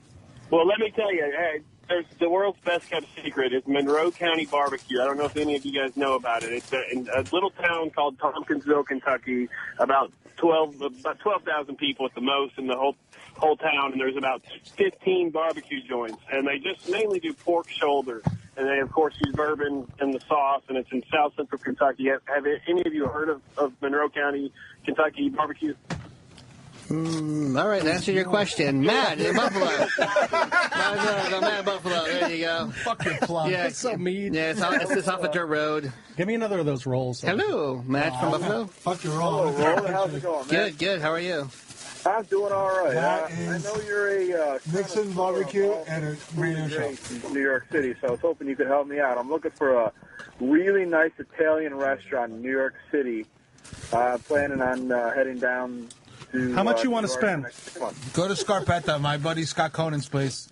Speaker 8: Well, let me tell you, there's the world's best kept secret is Monroe County Barbecue. I don't know if any of you guys know about it. It's in a little town called Tompkinsville, Kentucky. About 12,000 people at the most in the whole town, and there's about 15 barbecue joints, and they just mainly do pork shoulder, and they of course use bourbon in the sauce, and it's in South Central Kentucky. Have any of you heard of Monroe County, Kentucky barbecue?
Speaker 3: All right, answer your question. Matt in Buffalo. Matt in Buffalo. There you go.
Speaker 4: Fuck your plug.
Speaker 3: Yeah,
Speaker 4: That's so mean.
Speaker 3: Yeah, it's off a dirt road.
Speaker 4: Give me another of those rolls.
Speaker 3: Hello, Matt from Buffalo.
Speaker 5: Fuck your roll.
Speaker 8: Roland, how's it going, man?
Speaker 3: Good. How are you?
Speaker 10: I'm doing all right.
Speaker 5: That
Speaker 10: I know you're a
Speaker 5: Nixon barbecue and a radio show
Speaker 10: in New York City, so I was hoping you could help me out. I'm looking for a really nice Italian restaurant in New York City. Planning on heading down to...
Speaker 4: How much you want to spend?
Speaker 5: Go to Scarpetta, my buddy Scott Conan's place.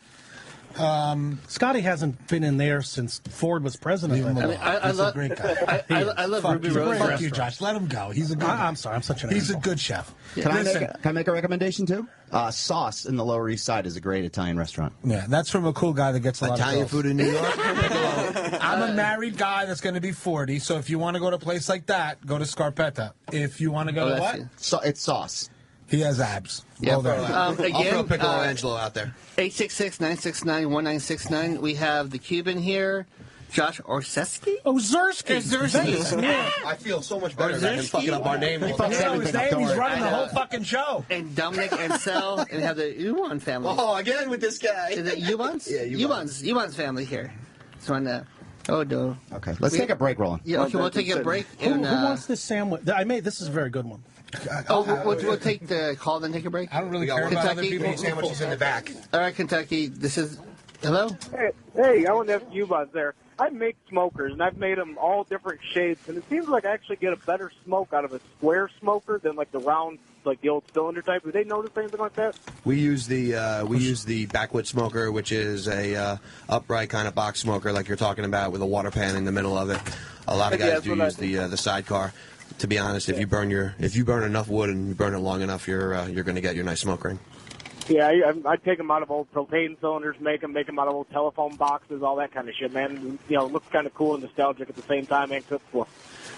Speaker 4: Scotty hasn't been in there since Ford was president.
Speaker 5: He's a great guy.
Speaker 3: I love Ruby Rose.
Speaker 5: Fuck you, Josh. Let him go. He's a good
Speaker 4: I'm sorry. I'm such an
Speaker 5: He's
Speaker 4: asshole.
Speaker 5: a good chef.
Speaker 14: Can I make a recommendation too? Sauce in the Lower East Side is a great Italian restaurant.
Speaker 5: Yeah, that's from a cool guy that gets a lot
Speaker 13: Italian
Speaker 5: of
Speaker 13: food in New York.
Speaker 5: I'm a married guy that's going to be 40, so if you want to go to a place like that, go to Scarpetta. If you want to go to what?
Speaker 14: It's Sauce.
Speaker 5: He has abs.
Speaker 3: Yeah,
Speaker 5: Well, there.
Speaker 13: I'll throw Piccolo out there.
Speaker 3: 866-969-1969. We have the Cuban here. Josh Orseski?
Speaker 4: Oh, Zersky.
Speaker 13: I feel so much better than him fucking up our name.
Speaker 5: He fucks up his name. He's running the whole fucking show.
Speaker 3: And Dominic Ansel. And we have the Yuan family.
Speaker 13: Oh, again with this guy.
Speaker 3: Is it Yuans?
Speaker 13: Yeah,
Speaker 3: Yuan's family here. So on the... Oh, no.
Speaker 14: Okay, let's take a break, Roland.
Speaker 3: Yeah, okay, we'll take a break.
Speaker 4: Who
Speaker 3: And,
Speaker 4: wants this sandwich? This is a very good one.
Speaker 3: We'll take the call, then take a break.
Speaker 5: I don't really care about other people's
Speaker 13: sandwiches in the back.
Speaker 3: All right, Kentucky. This is... Hello?
Speaker 15: Hey, I want to ask you about there. I make smokers, and I've made them all different shapes, and it seems like I actually get a better smoke out of a square smoker than like the round, like the old cylinder type. Do they notice anything like that?
Speaker 13: We use the backwood smoker, which is a upright kind of box smoker, like you're talking about, with a water pan in the middle of it. A lot of guys do use the sidecar. To be honest, if you burn enough wood and you burn it long enough, you're going to get your nice smoke ring.
Speaker 15: Yeah, I take them out of old propane cylinders, make them out of old telephone boxes, all that kind of shit, man. You know, it looks kind of cool and nostalgic at the same time, and cooked for.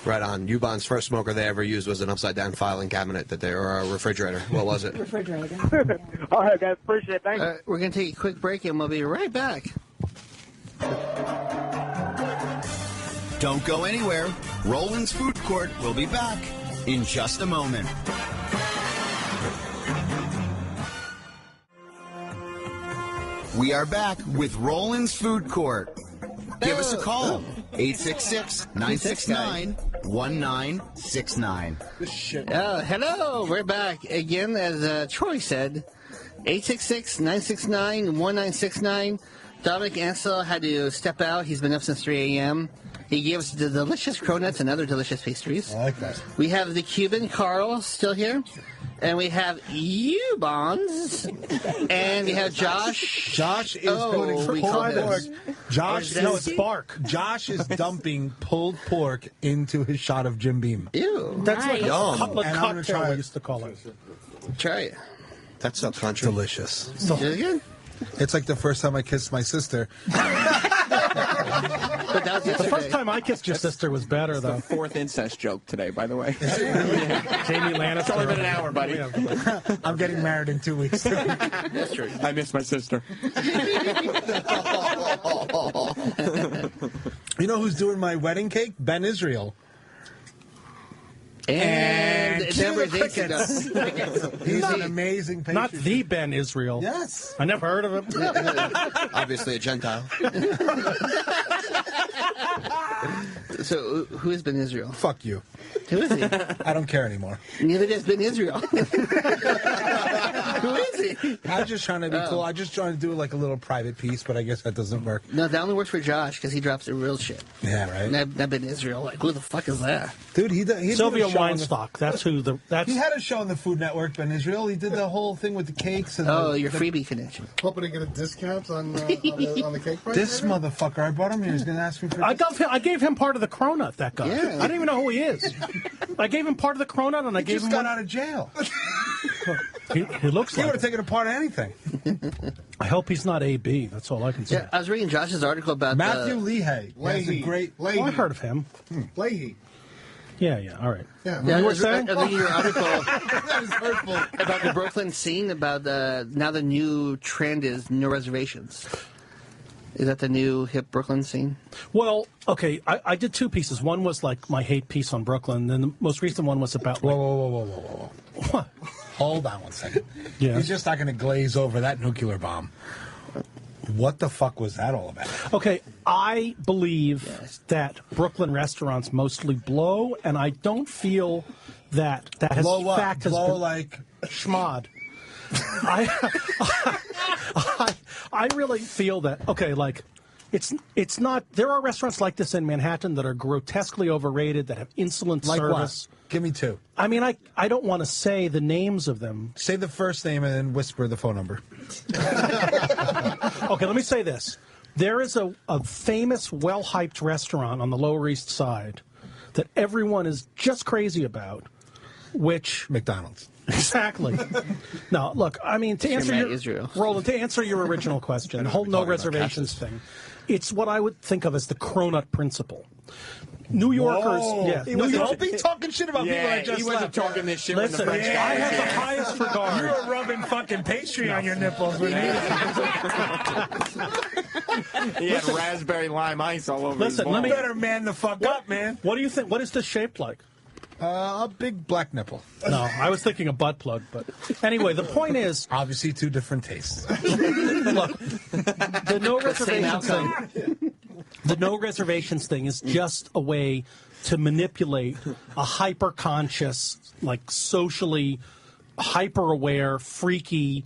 Speaker 13: Right on. Ubon's first smoker they ever used was an upside-down filing cabinet or a refrigerator. What was it?
Speaker 15: Refrigerator. All right, guys. Appreciate it. Thanks.
Speaker 3: We're going to take a quick break, and we'll be right back.
Speaker 16: Don't go anywhere. Roland's Food Court will be back in just a moment. We are back with Roland's Food Court. Give us a call. 866-969-1969.
Speaker 3: Hello. We're back again, as Troy said. 866-969-1969. Dominic Ansel had to step out. He's been up since 3 a.m. He gave us the delicious cronuts and other delicious pastries.
Speaker 5: I like that.
Speaker 3: We have the Cuban Carl still here. And we have U-Bonds. And we have Josh.
Speaker 5: Josh is putting pulled pork. Josh,
Speaker 4: no, it's bark.
Speaker 5: Josh is dumping pulled pork into his shot of Jim Beam.
Speaker 3: Ew.
Speaker 4: That's like a couple of
Speaker 5: And I'm gonna
Speaker 4: cocktail
Speaker 5: try
Speaker 4: we
Speaker 5: it.
Speaker 4: used to call it.
Speaker 3: Try it.
Speaker 13: That's so country.
Speaker 5: Delicious.
Speaker 3: Is it good?
Speaker 5: It's like the first time I kissed my sister.
Speaker 3: But that was
Speaker 4: The
Speaker 3: yesterday.
Speaker 4: first time I kissed your sister was better, though.
Speaker 7: Fourth incest joke today, by the way.
Speaker 4: Jamie Lannister.
Speaker 7: It's only been an hour, buddy.
Speaker 5: I'm getting married in 2 weeks.
Speaker 3: That's true.
Speaker 7: I miss my sister.
Speaker 5: You know who's doing my wedding cake? Ben Israel.
Speaker 3: And
Speaker 5: cue
Speaker 3: number
Speaker 5: the
Speaker 3: 8 to go.
Speaker 5: crickets. He's an amazing patron.
Speaker 4: Not the Ben Israel.
Speaker 5: Yes.
Speaker 4: I never heard of him.
Speaker 13: Obviously a Gentile.
Speaker 3: So, who has been Israel?
Speaker 5: Fuck you.
Speaker 3: Who is he?
Speaker 5: I don't care anymore.
Speaker 3: Neither does Ben Israel. Who is he?
Speaker 5: I'm just trying to be cool. I'm just trying to do like a little private piece, but I guess that doesn't work.
Speaker 3: No, that only works for Josh because he drops the real shit.
Speaker 5: Yeah, right.
Speaker 3: Not Ben Israel. Like, who the fuck is that?
Speaker 5: Dude, he
Speaker 4: Sylvia Weinstock. That's who the. That's.
Speaker 5: He had a show on the Food Network, Ben Israel. He did the whole thing with the cakes. And
Speaker 3: your freebie connection.
Speaker 17: Hoping to get a discount on the cake price?
Speaker 5: This motherfucker, I brought him here. He's going to ask me for
Speaker 4: I gave him part of the cronut, that guy.
Speaker 3: Yeah.
Speaker 4: I don't even know who he is. I gave him part of the cronut, and I gave
Speaker 5: just
Speaker 4: him
Speaker 5: got
Speaker 4: one.
Speaker 5: out of jail.
Speaker 4: He looks
Speaker 5: He
Speaker 4: like
Speaker 5: would have taken apart anything.
Speaker 4: I hope he's not AB. That's all I can say.
Speaker 3: Yeah, I was reading Josh's article about
Speaker 5: Matthew Leahy. That's a great.
Speaker 4: Oh, I heard of him.
Speaker 17: Leahy.
Speaker 4: Yeah, all right.
Speaker 17: Yeah,
Speaker 3: Yeah, I
Speaker 4: You were
Speaker 3: was
Speaker 4: saying?
Speaker 3: reading your article
Speaker 17: that is hurtful.
Speaker 3: about the Brooklyn scene, about now the new trend is no reservations. Is that the new hip Brooklyn scene?
Speaker 4: Well, okay, I did two pieces. One was like my hate piece on Brooklyn, and then the most recent one was about like,
Speaker 5: Whoa.
Speaker 4: what?
Speaker 5: Hold on one second.
Speaker 4: Yeah.
Speaker 5: He's just not going to glaze over that nuclear bomb. What the fuck was that all about?
Speaker 4: Okay, I believe that Brooklyn restaurants mostly blow, and I don't feel that has
Speaker 5: Blow up.
Speaker 4: fact has
Speaker 5: Blow
Speaker 4: been
Speaker 5: like
Speaker 4: schmod. I really feel that, okay, like, it's not, there are restaurants like this in Manhattan that are grotesquely overrated, that have insolent
Speaker 5: Like
Speaker 4: service.
Speaker 5: what? Give me two.
Speaker 4: I mean, I don't want to say the names of them.
Speaker 5: Say the first name and then whisper the phone number.
Speaker 4: Okay, let me say this. There is a famous, well-hyped restaurant on the Lower East Side that everyone is just crazy about, which...
Speaker 5: McDonald's.
Speaker 4: Exactly. No, look, I mean, to answer Roland, to answer your original question, the whole no reservations thing, it's what I would think of as the cronut principle. New Yorkers, yeah.
Speaker 5: Don't be talking shit about people that just
Speaker 7: he wasn't talking this shit with the
Speaker 4: Listen,
Speaker 7: French guy.
Speaker 4: I have the highest regard.
Speaker 18: You were rubbing fucking pastry on your nipples with me.
Speaker 7: He had raspberry lime ice all over his
Speaker 18: You
Speaker 7: balls.
Speaker 18: better man the fuck up, man.
Speaker 4: What do you think? What is this shaped like?
Speaker 5: A big black nipple.
Speaker 4: No, I was thinking a butt plug, but anyway, the point is...
Speaker 5: Obviously two different tastes.
Speaker 4: Look, the no reservations thing... The no reservations thing is just a way to manipulate a hyper-conscious, like socially hyper-aware, freaky,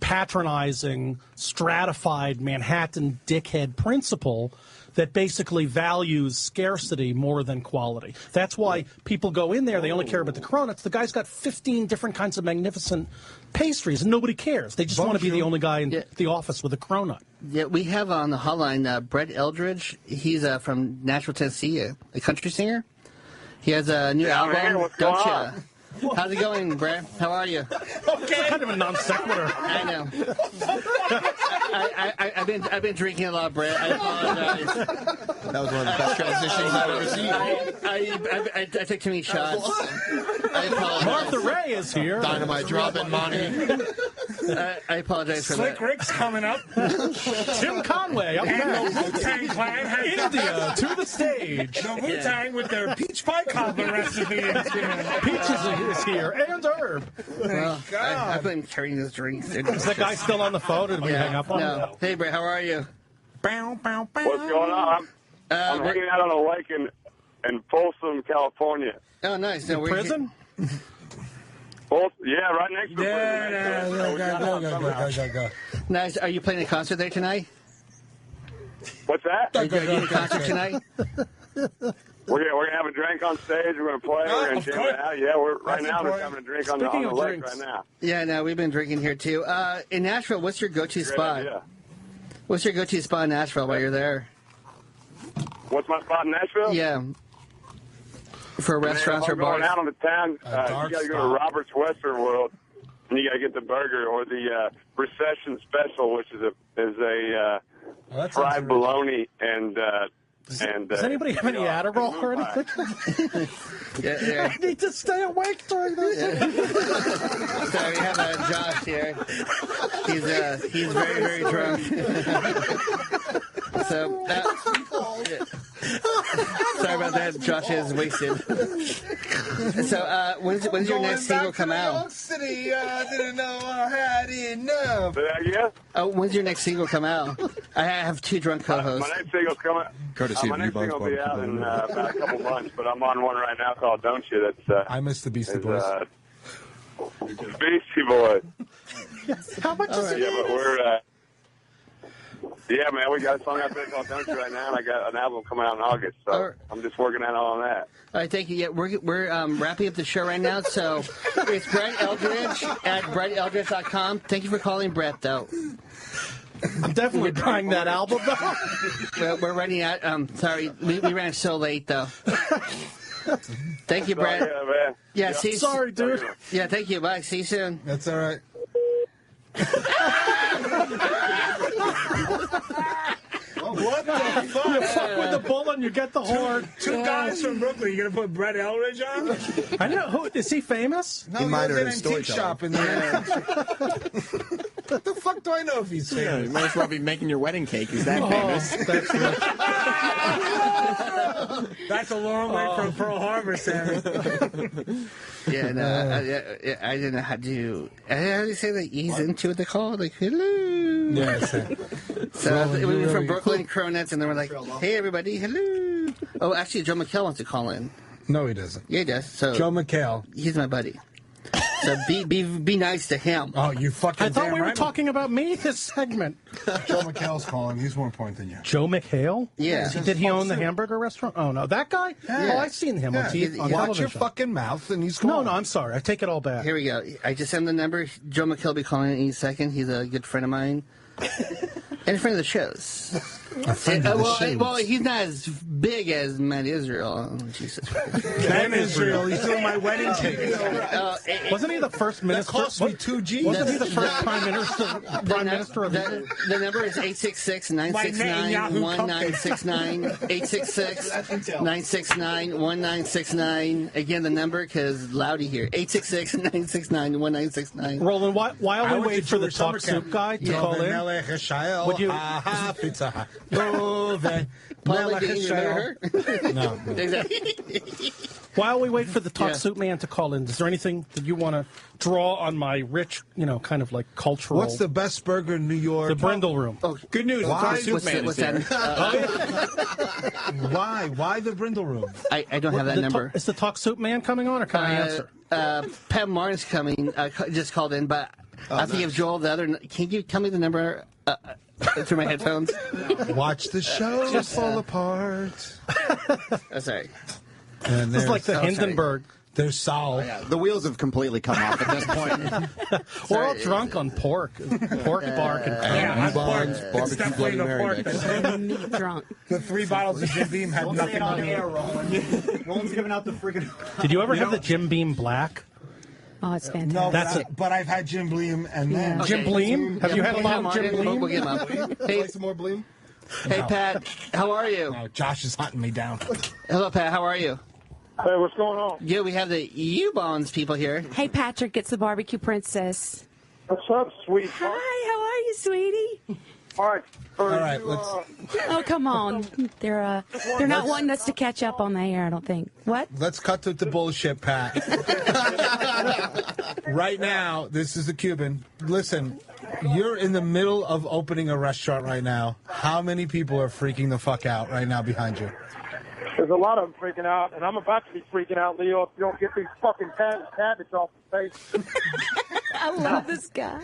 Speaker 4: patronizing, stratified Manhattan dickhead principle that basically values scarcity more than quality. That's why people go in there, they only care about the cronuts. The guy's got 15 different kinds of magnificent pastries, and nobody cares. They just want to be the only guy in the office with a cronut.
Speaker 3: Yeah, we have on the hotline Brett Eldridge. He's from Nashville, Tennessee, a country singer. He has a new album, Don't Ya? How's it going, Brett? How are you?
Speaker 4: Okay. Kind of a non sequitur.
Speaker 3: I know. I've been drinking a lot, Brett. I apologize.
Speaker 13: That was one of the best transitions I've ever seen.
Speaker 3: I took too many shots. I apologize.
Speaker 4: Martha Ray is here.
Speaker 13: Dynamite dropping, Monty.
Speaker 3: I apologize for
Speaker 18: Slick
Speaker 3: that.
Speaker 18: Rick's coming up.
Speaker 4: Tim Conway up
Speaker 18: And
Speaker 4: next.
Speaker 18: the Wu-Tang Clan has
Speaker 4: India to the stage.
Speaker 18: The Wu-Tang with their peach pie cobbler recipe.
Speaker 4: Peaches is here, and Herb.
Speaker 3: Well, I've been carrying this drink.
Speaker 4: Is that guy still on the phone, or did we hang up on him?
Speaker 3: No. Hey, Brett, how are you?
Speaker 8: What's going on? I'm hanging out on a lake in Folsom, California.
Speaker 3: Oh, nice.
Speaker 4: In prison?
Speaker 8: Yeah, right next to
Speaker 5: Go.
Speaker 3: Nice. Are you playing a concert there tonight?
Speaker 8: What's that?
Speaker 3: Are you doing a concert tonight?
Speaker 8: We're gonna have a drink on stage. We're gonna play. We're gonna jam it out. Yeah, we're just having a drink on the lake right now.
Speaker 3: Yeah, no, we've been drinking here too. In Nashville, what's your go-to spot?
Speaker 8: Idea.
Speaker 3: What's your go-to spot in Nashville while you're there?
Speaker 8: What's my spot in Nashville?
Speaker 3: Yeah. For restaurants or
Speaker 8: going
Speaker 3: bars?
Speaker 8: out on the town, you got to go to Robert's Western World, and you got to get the burger or the recession special, which is a fried bologna and.
Speaker 4: Does anybody have any Adderall or anything?
Speaker 3: Yeah.
Speaker 4: I need to stay awake during this.
Speaker 3: So we have Josh here. He's very, very drunk. So sorry about that. Josh is wasted. So when's your next single come out?
Speaker 5: City, didn't know I had enough.
Speaker 3: When's your next single come out? I have two drunk co-hosts.
Speaker 8: My next single's coming.
Speaker 13: Courtesy
Speaker 8: my
Speaker 13: of
Speaker 8: next
Speaker 13: Reebok's
Speaker 8: single will be
Speaker 13: Barbecue
Speaker 8: out in
Speaker 13: Burger.
Speaker 8: about a couple months, but I'm on one right now called "Don't You." That's
Speaker 5: I miss the Beastie Boys.
Speaker 8: Beastie Boys.
Speaker 4: How much is it?
Speaker 8: Yeah, but we're. Yeah, man, we got a song out there called "Don't You" right now, and I got an album coming out in August, so I'm just working on all that.
Speaker 3: All right, thank you. Yeah, we're wrapping up the show right now, so it's Brett Eldridge at BrettEldridge.com. Thank you for calling, Brett, though.
Speaker 4: I'm definitely buying that album, though.
Speaker 3: We're running out. Sorry, we ran so late, though. Thank you, Brett.
Speaker 8: Yeah, man.
Speaker 3: Yeah, see you.
Speaker 4: Sorry, dude.
Speaker 3: Yeah, thank you. Bye. See you soon.
Speaker 5: That's all right.
Speaker 18: What the fuck?
Speaker 4: You fuck with the bull and you get the horn.
Speaker 18: Two guys from Brooklyn. You gonna put Brett Eldridge on?
Speaker 4: I know. Who is he famous?
Speaker 5: No, he was in an antique shop in there. What the fuck do I know if he's
Speaker 7: Yeah, you
Speaker 5: famous?
Speaker 7: might as well be making your wedding cake. He's that famous.
Speaker 4: That's right.
Speaker 18: That's a long way from Pearl Harbor, Sammy.
Speaker 3: Yeah, no, I didn't know how to. How do you say that? Ease into the call, like hello.
Speaker 5: Yes.
Speaker 3: So we were from Brooklyn Cronuts, and then we're like, hey everybody, hello. Oh, actually, Joe McHale wants to call in.
Speaker 5: No, he doesn't.
Speaker 3: Yeah, he does. So
Speaker 5: Joe McHale.
Speaker 3: He's my buddy. So be nice to him.
Speaker 5: Oh, you fucking
Speaker 4: I thought
Speaker 5: damn
Speaker 4: we were
Speaker 5: right.
Speaker 4: talking about me this segment.
Speaker 17: Joe McHale's calling. He's more important than you.
Speaker 4: Joe McHale?
Speaker 3: Yeah.
Speaker 4: Did he own the hamburger restaurant? Oh, no. That guy?
Speaker 3: Yeah.
Speaker 4: Oh, I've seen him on TV. On
Speaker 5: Watch
Speaker 4: television.
Speaker 5: your fucking mouth, and he's
Speaker 4: No,
Speaker 5: calling.
Speaker 4: no, I'm sorry. I take it all back.
Speaker 3: Here we go. I just sent him the number. Joe McHale will be calling in any second. He's a good friend of mine. And a friend of the show's.
Speaker 5: A friend of the show's.
Speaker 3: Well, he's not as big as Matt Israel. Oh, Jesus.
Speaker 5: Matt Israel, he's doing my wedding ticket.
Speaker 4: Wasn't he the first minister?
Speaker 5: That cost me 2 G's.
Speaker 4: Wasn't he the first prime minister of
Speaker 3: the number is 866-969-1969. 866-969-1969. Again, the number, because Loudy here. 866-969-1969.
Speaker 4: Roland, while we wait for the talk soup guy to call in, would you...
Speaker 3: No.
Speaker 4: While we wait for the talk soup man to call in, is there anything that you want to draw on my rich, kind of like cultural...
Speaker 5: What's the best burger in New York?
Speaker 4: The Brindle Room.
Speaker 5: Oh,
Speaker 7: good news.
Speaker 5: Why?
Speaker 7: The talk soup man is here.
Speaker 5: Why? Why the Brindle Room?
Speaker 3: I don't have that number.
Speaker 4: Is the talk soup man coming on, or can I answer?
Speaker 3: Pat Martin's coming, just called in, but I have to give Joel the other... Can you tell me the number through my headphones?
Speaker 5: Watch the show fall apart.
Speaker 3: Oh, sorry.
Speaker 5: And
Speaker 4: It's like the Hindenburg.
Speaker 5: There's Saul.
Speaker 14: Yeah, the wheels have completely come off at this point.
Speaker 4: We're all drunk on pork bark, and
Speaker 5: Barnes,
Speaker 18: barbecue Bloody Mary.
Speaker 12: drunk.
Speaker 5: The 3 bottles of Jim Beam had
Speaker 14: Don't say
Speaker 5: nothing
Speaker 14: it on
Speaker 5: on
Speaker 14: air,
Speaker 5: it.
Speaker 14: Roland. Roland's giving out the friggin'...
Speaker 4: Did you ever have the Jim Beam Black?
Speaker 12: Oh, it's fantastic.
Speaker 5: No,
Speaker 4: That's
Speaker 5: but I've had Jim Beam and then...
Speaker 3: Okay.
Speaker 4: Jim Bleem? Have you had a lot of Jim Bleem?
Speaker 3: We'll get him up. Hey,
Speaker 17: Like some more Bleem?
Speaker 3: hey, Pat, how are you?
Speaker 5: No, Josh is hunting me down.
Speaker 3: Hello, Pat, how are you?
Speaker 10: Hey, what's going on?
Speaker 3: Yeah, we have the U-Bonds people here.
Speaker 12: Hey, Patrick, it's the barbecue princess.
Speaker 10: What's up, sweet?
Speaker 12: Hi, how are you, sweetie?
Speaker 10: All right.
Speaker 5: All right, let's...
Speaker 12: Oh, come on. They're not wanting us to catch up on the air, I don't think. What?
Speaker 5: Let's cut to the bullshit, Pat. Right now, this is the Cuban. Listen, you're in the middle of opening a restaurant right now. How many people are freaking the fuck out right now behind you?
Speaker 10: There's a lot of them freaking out, and I'm about to be freaking out, Leo, if you don't get these fucking cabbage off the face.
Speaker 12: I love this guy.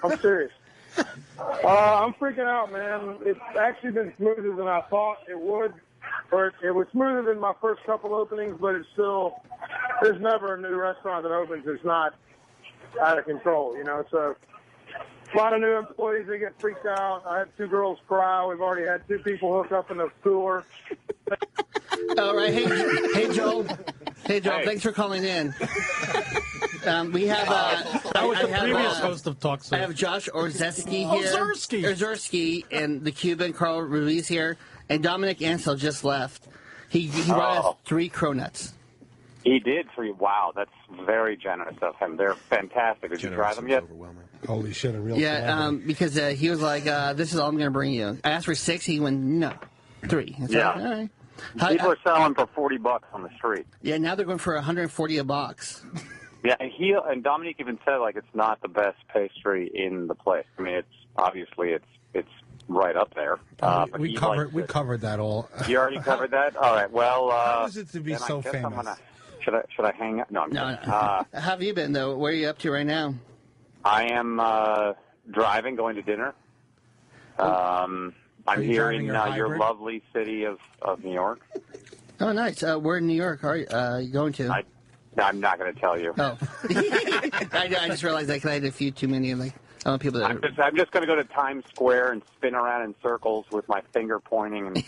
Speaker 10: I'm serious. I'm freaking out, man. It's actually been smoother than I thought it would. Or it was smoother than my first couple openings, but it's still, there's never a new restaurant that opens that's not out of control, So a lot of new employees, they get freaked out. I had 2 girls cry. We've already had 2 people hook up in the cooler.
Speaker 3: All right. Hey, Joel. Hey, Joel. Thanks for calling in. We have.
Speaker 4: That was the previous host of Talk Soup.
Speaker 3: I have Josh Orzeski here. Orzeski and the Cuban Carl Ruiz here, and Dominic Ansel just left. He brought us 3 cronuts.
Speaker 19: He did 3. Wow, that's very generous of him. They're fantastic. Did you try them yet?
Speaker 5: Holy shit, a real
Speaker 3: because he was like, this is all I'm going to bring you. I asked for 6. He went, no, 3. It's
Speaker 19: Yeah.
Speaker 3: like, all right.
Speaker 19: People are selling for $40 on the street.
Speaker 3: Yeah, now they're going for $140 a box.
Speaker 19: Yeah, and Dominique even said it's not the best pastry in the place. I mean, it's right up there. But
Speaker 5: we covered that all.
Speaker 19: You already covered that. All right. Well,
Speaker 5: how is it to be
Speaker 19: then
Speaker 5: so
Speaker 19: I guess
Speaker 5: famous?
Speaker 19: Should I hang up? No, I'm
Speaker 3: No.
Speaker 19: kidding.
Speaker 3: How have you been though? Where are you up to right now?
Speaker 19: I am driving, going to dinner. I'm here in your lovely city of New York.
Speaker 3: Oh, nice. Where in New York are you going to?
Speaker 19: I'm not going to tell you.
Speaker 3: Oh. I just realized that because I had a few too many people that
Speaker 19: I'm just going to go to Times Square and spin around in circles with my finger pointing and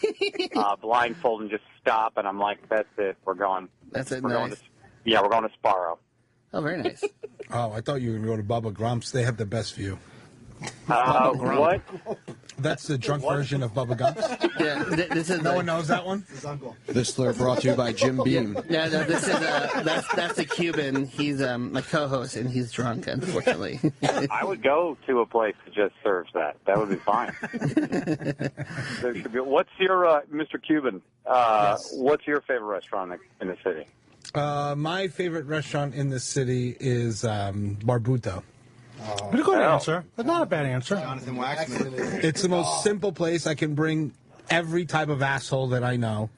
Speaker 19: blindfold and just stop. And I'm like, that's it. We're going.
Speaker 3: That's it.
Speaker 19: We're
Speaker 3: Nice.
Speaker 19: we're going to Sparrow.
Speaker 3: Oh, very nice.
Speaker 5: Oh, I thought you were going to go to Bubba Grumps. They have the best view.
Speaker 19: What?
Speaker 5: That's the drunk version of Bubba Gumps.
Speaker 3: Yeah, this is
Speaker 5: no one knows that one.
Speaker 14: This slur brought to you by Jim Beam.
Speaker 3: Yeah, no, this is that's the Cuban. He's my co-host, and he's drunk, unfortunately.
Speaker 19: I would go to a place that just serves that. That would be fine. There should be, what's your Mr. Cuban? What's your favorite restaurant in the city?
Speaker 5: My favorite restaurant in the city is Barbuto.
Speaker 4: But a good answer. But not a bad answer.
Speaker 14: Jonathan Waxman.
Speaker 5: It's the most simple place. I can bring every type of asshole that I know,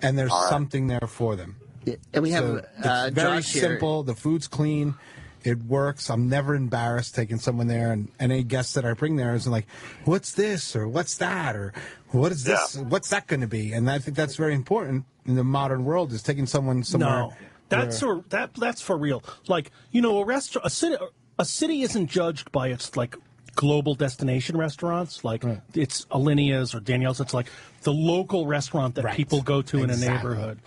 Speaker 5: and there's something there for them.
Speaker 3: Yeah, and we have
Speaker 5: it's very
Speaker 3: Josh here.
Speaker 5: simple. The food's clean. It works. I'm never embarrassed taking someone there, and any guests that I bring there is like, what's this or what's that or what is this? What's that going to be? And I think that's very important in the modern world, is taking someone somewhere.
Speaker 4: No, that's for real. Like, you know, a city isn't judged by its like global destination restaurants, like it's Alinia's or Danielle's. It's like the local restaurant that people go to in a neighborhood.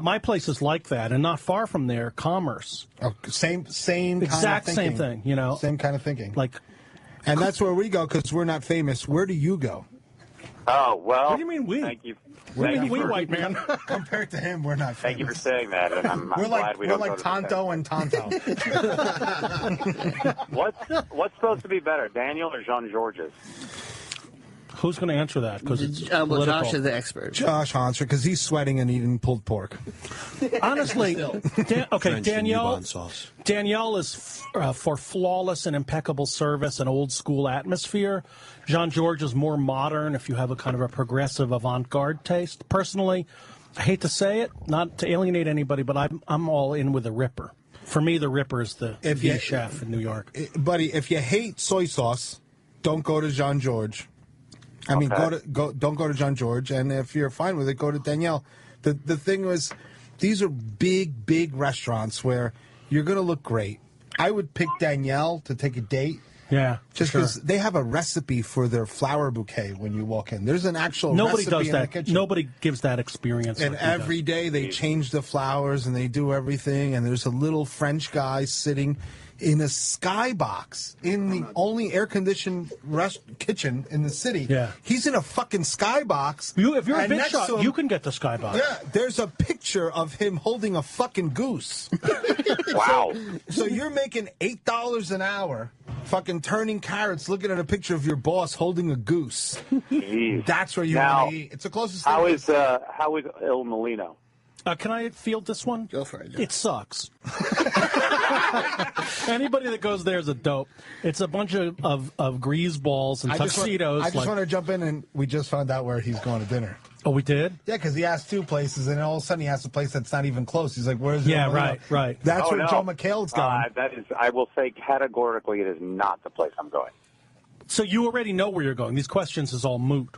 Speaker 4: My place is like that, and not far from there, Commerce.
Speaker 5: Oh, same
Speaker 4: exact
Speaker 5: kind of
Speaker 4: same thing, you know,
Speaker 5: same kind of thinking.
Speaker 4: Like,
Speaker 5: and that's where we go because we're not famous. Where do you go?
Speaker 19: Oh, well.
Speaker 4: What do you mean we?
Speaker 19: Thank you.
Speaker 4: What do you mean we,
Speaker 19: for-
Speaker 4: white man?
Speaker 5: Compared to him, we're not famous.
Speaker 19: Thank you for saying that, and I'm
Speaker 5: We're
Speaker 19: glad we don't
Speaker 5: like
Speaker 19: go to the
Speaker 5: Tonto and Tonto.
Speaker 19: What's supposed to be better, Daniel or Jean Georges?
Speaker 4: Who's going to answer that? Because it's
Speaker 3: well,
Speaker 4: political.
Speaker 3: Josh is the expert.
Speaker 5: Josh answer because he's sweating and eating pulled pork.
Speaker 4: Honestly, Danielle is for flawless and impeccable service and old school atmosphere. Jean George is more modern if you have a kind of a progressive avant-garde taste. Personally, I hate to say it, not to alienate anybody, but I'm all in with the Ripper. For me, the Ripper is the chef in New York.
Speaker 5: Buddy, if you hate soy sauce, don't go to Jean George. I mean, don't go to Jean George, and if you're fine with it, go to Danielle. The thing was, these are big restaurants where you're going to look great. I would pick Danielle to take a date.
Speaker 4: Yeah,
Speaker 5: just because they have a recipe for their flower bouquet when you walk in. There's an actual
Speaker 4: Nobody
Speaker 5: recipe
Speaker 4: does
Speaker 5: in
Speaker 4: that.
Speaker 5: the kitchen.
Speaker 4: Nobody gives that experience.
Speaker 5: And
Speaker 4: like he
Speaker 5: every day they change the flowers and they do everything. And there's a little French guy sitting in a skybox in the only air-conditioned kitchen in the city.
Speaker 4: Yeah.
Speaker 5: He's in a fucking skybox.
Speaker 4: If you're a
Speaker 5: and
Speaker 4: big
Speaker 5: next
Speaker 4: shot,
Speaker 5: to him-
Speaker 4: you can get the skybox.
Speaker 5: Yeah, there's a picture of him holding a fucking goose.
Speaker 19: Wow.
Speaker 5: So you're making $8 an hour, fucking turning carrots, looking at a picture of your boss holding a goose.
Speaker 19: Jeez.
Speaker 5: That's where you
Speaker 19: Now,
Speaker 5: want to eat. It's the closest
Speaker 19: How
Speaker 5: thing.
Speaker 19: is Il Molino?
Speaker 4: Can I field this one?
Speaker 3: Go for it.
Speaker 4: It sucks. Anybody that goes there is a dope. It's a bunch of grease balls and tuxedos.
Speaker 5: I just want to jump in, and we just found out where he's going to dinner.
Speaker 4: Oh, we did?
Speaker 5: Yeah, because he asked two places, and all of a sudden he asked a place that's not even close. He's like, "Where's it?"
Speaker 4: Yeah, right.
Speaker 5: That's where
Speaker 19: no.
Speaker 5: Joe McHale's going.
Speaker 19: That is, I will say categorically, it is not the place I'm going.
Speaker 4: So you already know where you're going. These questions is all moot.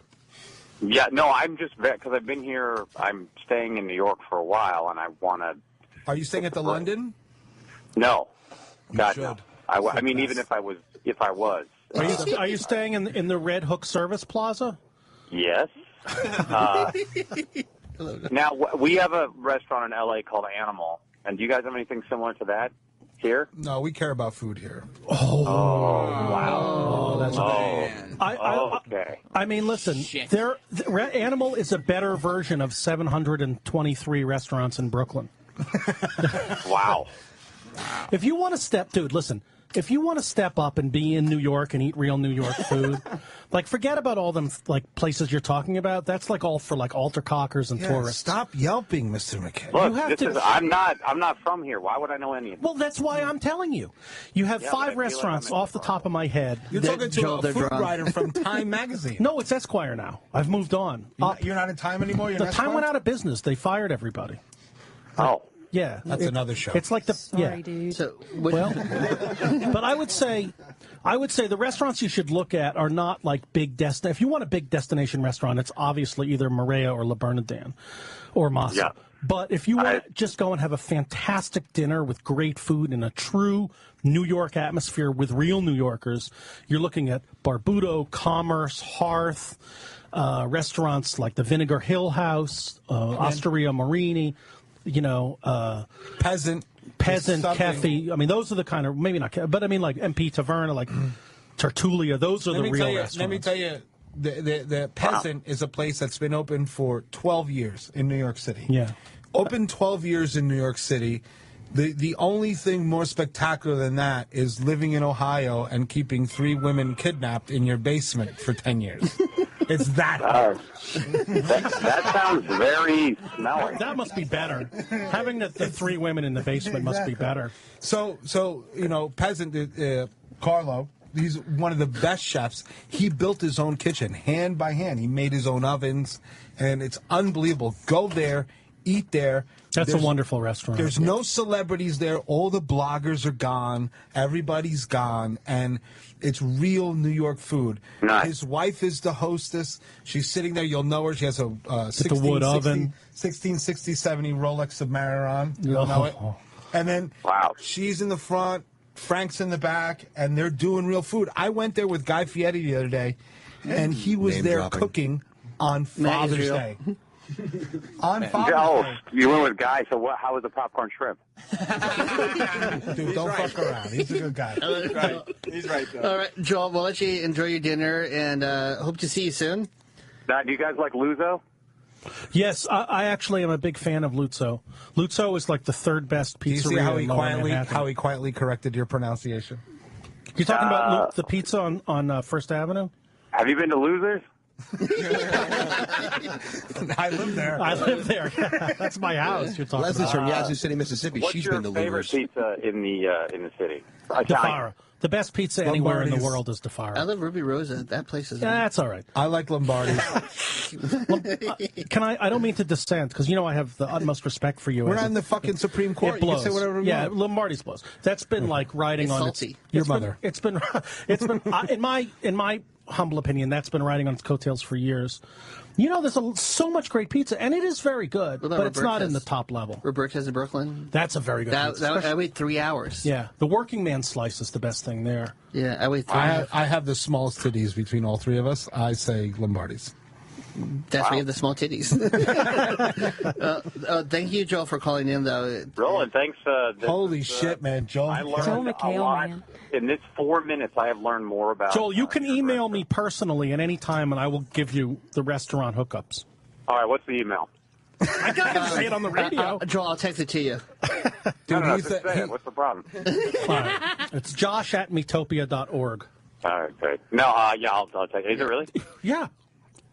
Speaker 19: Yeah, no, I'm just because I've been here. I'm staying in New York for a while, and I want to.
Speaker 5: Are you staying at the London?
Speaker 19: No, God
Speaker 5: should.
Speaker 19: no. I mean, even if I was.
Speaker 4: Are you staying in the Red Hook Service Plaza?
Speaker 19: Yes. Now we have a restaurant in LA called Animal, and do you guys have anything similar to that here?
Speaker 5: No, we care about food here.
Speaker 19: Oh wow!
Speaker 4: Oh, that's
Speaker 19: okay.
Speaker 4: I mean, listen, Animal is a better version of 723 restaurants in Brooklyn.
Speaker 19: Wow.
Speaker 4: If you want to if you want to step up and be in New York and eat real New York food, like forget about all them like places you're talking about. That's like all for like altar-cockers and tourists.
Speaker 5: Stop yelping, Mr. McKay.
Speaker 19: Look, I'm not from here. Why would I know any of this?
Speaker 4: Well, that's why I'm telling you. You have 5 restaurants off the top of my head.
Speaker 5: You're talking to a food writer from Time magazine.
Speaker 4: No, it's Esquire now. I've moved on.
Speaker 5: You're not in Time anymore?
Speaker 4: The Time went out of business. They fired everybody.
Speaker 19: Oh.
Speaker 4: Yeah,
Speaker 5: that's another show.
Speaker 4: It's like
Speaker 1: Dude.
Speaker 3: So,
Speaker 4: well, but I would say the restaurants you should look at are not like big If you want a big destination restaurant, it's obviously either Maria or Le Bernardin or Masa.
Speaker 19: Yeah.
Speaker 4: But if you want to just go and have a fantastic dinner with great food in a true New York atmosphere with real New Yorkers, you're looking at Barbudo, Commerce, Hearth, restaurants like the Vinegar Hill House, Osteria Marini.
Speaker 5: Peasant,
Speaker 4: Cafe. I mean, those are the kind of, maybe not, but I mean, like MP Taverna, like Tertulia, those are the real restaurants.
Speaker 5: Let me tell you, the Peasant is a place that's been open for 12 years in New York City.
Speaker 4: Yeah.
Speaker 5: Open 12 years in New York City. The only thing more spectacular than that is living in Ohio and keeping 3 women kidnapped in your basement for 10 years. It's that.
Speaker 19: That sounds very smelly.
Speaker 4: That must be better. Having the 3 women in the basement must be better.
Speaker 5: So Peasant, Carlo, he's one of the best chefs. He built his own kitchen, hand by hand. He made his own ovens, and it's unbelievable. Go there, eat there.
Speaker 4: That's a wonderful restaurant.
Speaker 5: There's no celebrities there. All the bloggers are gone. Everybody's gone. And it's real New York food.
Speaker 19: Nice.
Speaker 5: His wife is the hostess. She's sitting there. You'll know her. She has a
Speaker 4: the wood oven.
Speaker 5: 1660-70 Rolex Submariner on. You'll know it. And then she's in the front. Frank's in the back. And they're doing real food. I went there with Guy Fieri the other day. And he was
Speaker 13: Name
Speaker 5: there
Speaker 13: dropping.
Speaker 5: cooking on Father's Day. On Father's
Speaker 19: Oh,
Speaker 5: Day.
Speaker 19: you went with Guy, so how was the popcorn shrimp?
Speaker 5: Dude, don't fuck around. He's a good guy.
Speaker 13: He's right, though.
Speaker 3: All right, Joel, we'll let you enjoy your dinner, and hope to see you soon.
Speaker 19: Now, do you guys like Luzo?
Speaker 4: Yes, I actually am a big fan of Luzzo. Luzzo is like the third best
Speaker 5: Do you
Speaker 4: pizzeria
Speaker 5: see how he
Speaker 4: in Lower Manhattan.
Speaker 5: quietly corrected your pronunciation?
Speaker 4: You're talking about the pizza on First Avenue?
Speaker 19: Have you been to Losers?
Speaker 5: I live there.
Speaker 4: I live there. That's my house. You're talking
Speaker 13: Leslie's
Speaker 4: about.
Speaker 13: from Yazoo City, Mississippi.
Speaker 19: What's
Speaker 13: She's
Speaker 19: your
Speaker 13: been to
Speaker 19: favorite
Speaker 13: Losers.
Speaker 19: pizza in the city? Italian.
Speaker 4: DeFara. The best pizza anywhere in the
Speaker 5: Lombardi's.
Speaker 4: world is
Speaker 3: I
Speaker 4: DeFara.
Speaker 3: love Ruby Rosa. That place is.
Speaker 4: Yeah, that's all right.
Speaker 5: I like Lombardi's.
Speaker 4: Can I don't mean to dissent, because you know I have the utmost respect for you.
Speaker 5: We're
Speaker 4: as
Speaker 5: not
Speaker 4: a-
Speaker 5: in the fucking Supreme Court.
Speaker 4: It
Speaker 5: You
Speaker 4: blows.
Speaker 5: can say whatever you
Speaker 4: yeah,
Speaker 5: want.
Speaker 4: Lombardi's blows. That's been like riding
Speaker 3: It's
Speaker 4: on
Speaker 3: salty.
Speaker 5: Your
Speaker 4: it's been-
Speaker 5: mother.
Speaker 4: It's been in my humble opinion, that's been riding on its coattails for years. You know, there's so much great pizza, and it is very good,
Speaker 3: What about
Speaker 4: but it's not in the
Speaker 3: Roberta's?
Speaker 4: top level.
Speaker 3: Roberta's in Brooklyn.
Speaker 4: That's a very good pizza.
Speaker 3: I wait 3 hours.
Speaker 4: Yeah, the working man slice is the best thing there.
Speaker 3: Yeah, I wait 3 hours.
Speaker 5: I have the smallest titties between all three of us. I say Lombardi's.
Speaker 3: That's why you have the small titties. Thank you, Joel, for calling in, though.
Speaker 19: Roland, thanks.
Speaker 5: Holy shit, man, Joel.
Speaker 19: I learned
Speaker 12: Joel
Speaker 19: a
Speaker 12: McHale,
Speaker 19: lot.
Speaker 12: man.
Speaker 19: In this 4 minutes, I have learned more about.
Speaker 4: Joel, you can email me personally at any time, and I will give you the restaurant hookups.
Speaker 19: All right, what's the email?
Speaker 4: I gotta say it on the radio.
Speaker 3: Joel, I'll text it to you.
Speaker 19: No,
Speaker 5: he's
Speaker 19: just say it. What's the problem?
Speaker 4: It's josh@metopia.org.
Speaker 19: All right, great. No, yeah, I'll take it. Is it really?
Speaker 4: Yeah.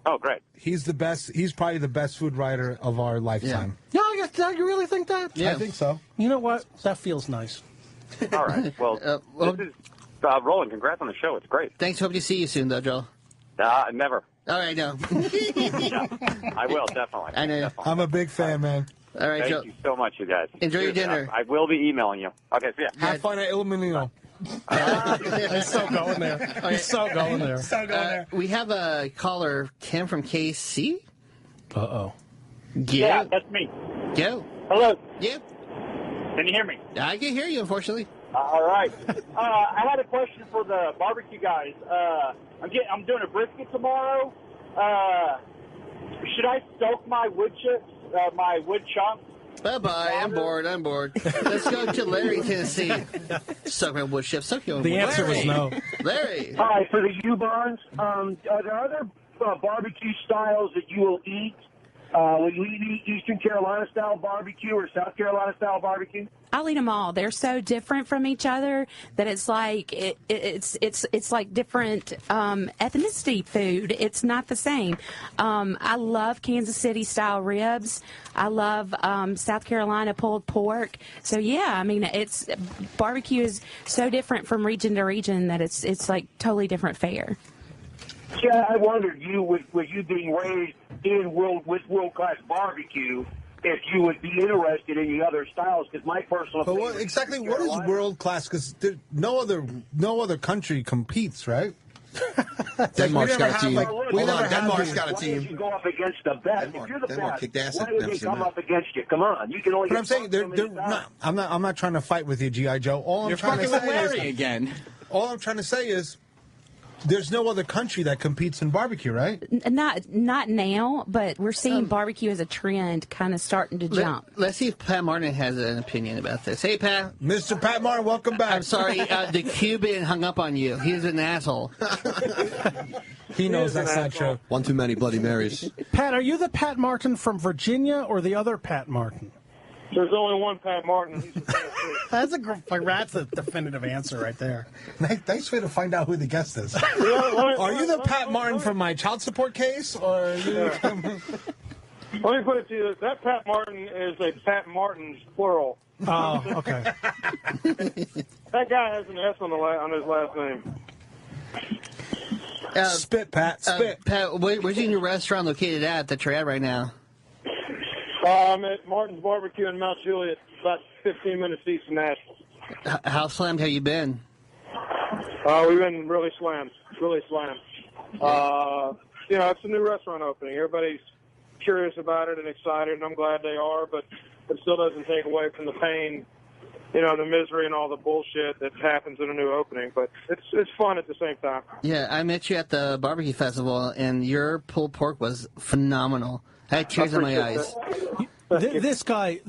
Speaker 19: Oh, great.
Speaker 5: He's the best. He's probably the best food writer of our lifetime.
Speaker 4: No, you really think that?
Speaker 5: I think so.
Speaker 4: You know what? That feels nice.
Speaker 19: All right. Well, this is Roland. Congrats on the show. It's great.
Speaker 3: Thanks. Hope to see you soon, though, Joel.
Speaker 19: Never.
Speaker 3: All right, no.
Speaker 19: I will, definitely.
Speaker 3: I know.
Speaker 19: Definitely.
Speaker 5: I'm a big fan, man.
Speaker 3: All right,
Speaker 19: Thank
Speaker 3: Joel.
Speaker 19: you so much, you guys.
Speaker 3: Enjoy your dinner.
Speaker 19: I will be emailing you. Okay, see ya.
Speaker 5: Have fun at Il Menino.
Speaker 4: He's so going there. He's so going there.
Speaker 3: We have a caller, Kim from KC.
Speaker 4: Uh-oh.
Speaker 20: Yeah, that's me.
Speaker 3: Go.
Speaker 20: Hello.
Speaker 3: Yeah.
Speaker 20: Can you hear me?
Speaker 3: I can hear you, unfortunately.
Speaker 20: All right. I had a question for the barbecue guys. I'm doing a brisket tomorrow. Should I soak my wood chips, my wood chunks?
Speaker 3: Bye-bye. I'm bored. Let's go to Larry, Tennessee. Suck my wood chip. Suck your
Speaker 4: The answer was no.
Speaker 3: Larry.
Speaker 11: Hi, for the U-Bonds, are there other barbecue styles that you will eat? Will you eat Eastern Carolina-style barbecue or South Carolina-style barbecue?
Speaker 12: I'll eat them all. They're so different from each other that it's like it's like different ethnicity food. It's not the same. I love Kansas City style ribs. I love South Carolina pulled pork. So yeah, I mean, it's barbecue is so different from region to region that it's like totally different fare.
Speaker 11: Yeah, I wondered, with you being raised with world-class barbecue, if you would be interested in the other styles, because my personal
Speaker 5: But
Speaker 11: opinion...
Speaker 5: what is world class? Because no other country competes, right?
Speaker 13: Denmark's got a team.
Speaker 11: Denmark's got a team. Why would you go up against the best? If you're the best,
Speaker 13: kicked ass
Speaker 11: why
Speaker 13: at
Speaker 11: would they
Speaker 13: Amsterdam.
Speaker 11: come up against you? Come on, you can only.
Speaker 5: But I'm saying they're not. I'm not trying to fight with you, GI Joe. All I'm trying to say is
Speaker 7: again.
Speaker 5: All I'm trying to say is there's no other country that competes in barbecue, right?
Speaker 12: Not now, but we're seeing barbecue as a trend kind of starting to jump.
Speaker 3: Let's see if Pat Martin has an opinion about this. Hey, Pat.
Speaker 5: Mr. Pat Martin, welcome back.
Speaker 3: I'm sorry, the Cuban hung up on you. He's an asshole.
Speaker 5: He knows that's not true.
Speaker 13: One too many Bloody Marys.
Speaker 4: Pat, are you the Pat Martin from Virginia or the other Pat Martin?
Speaker 20: There's only one Pat Martin.
Speaker 4: That's a definitive answer right there.
Speaker 5: Nice way to find out who the guest is. Are you the Pat Martin from my child support case, or are you?
Speaker 20: Let me put it to you: that Pat Martin is a Pat Martin's plural.
Speaker 4: Oh, okay.
Speaker 20: That guy has an S on his last name.
Speaker 5: Spit, Pat. Spit.
Speaker 3: Pat, where's your new restaurant located at that you're at right now?
Speaker 20: I'm at Martin's Barbecue in Mount Juliet, about 15 minutes east of Nashville.
Speaker 3: How slammed have you been?
Speaker 20: We've been really slammed. Really slammed. It's a new restaurant opening. Everybody's curious about it and excited, and I'm glad they are, but it still doesn't take away from the pain, the misery and all the bullshit that happens in a new opening. But it's fun at the same time.
Speaker 3: Yeah, I met you at the barbecue festival, and your pulled pork was phenomenal. I had tears in my eyes.
Speaker 4: This guy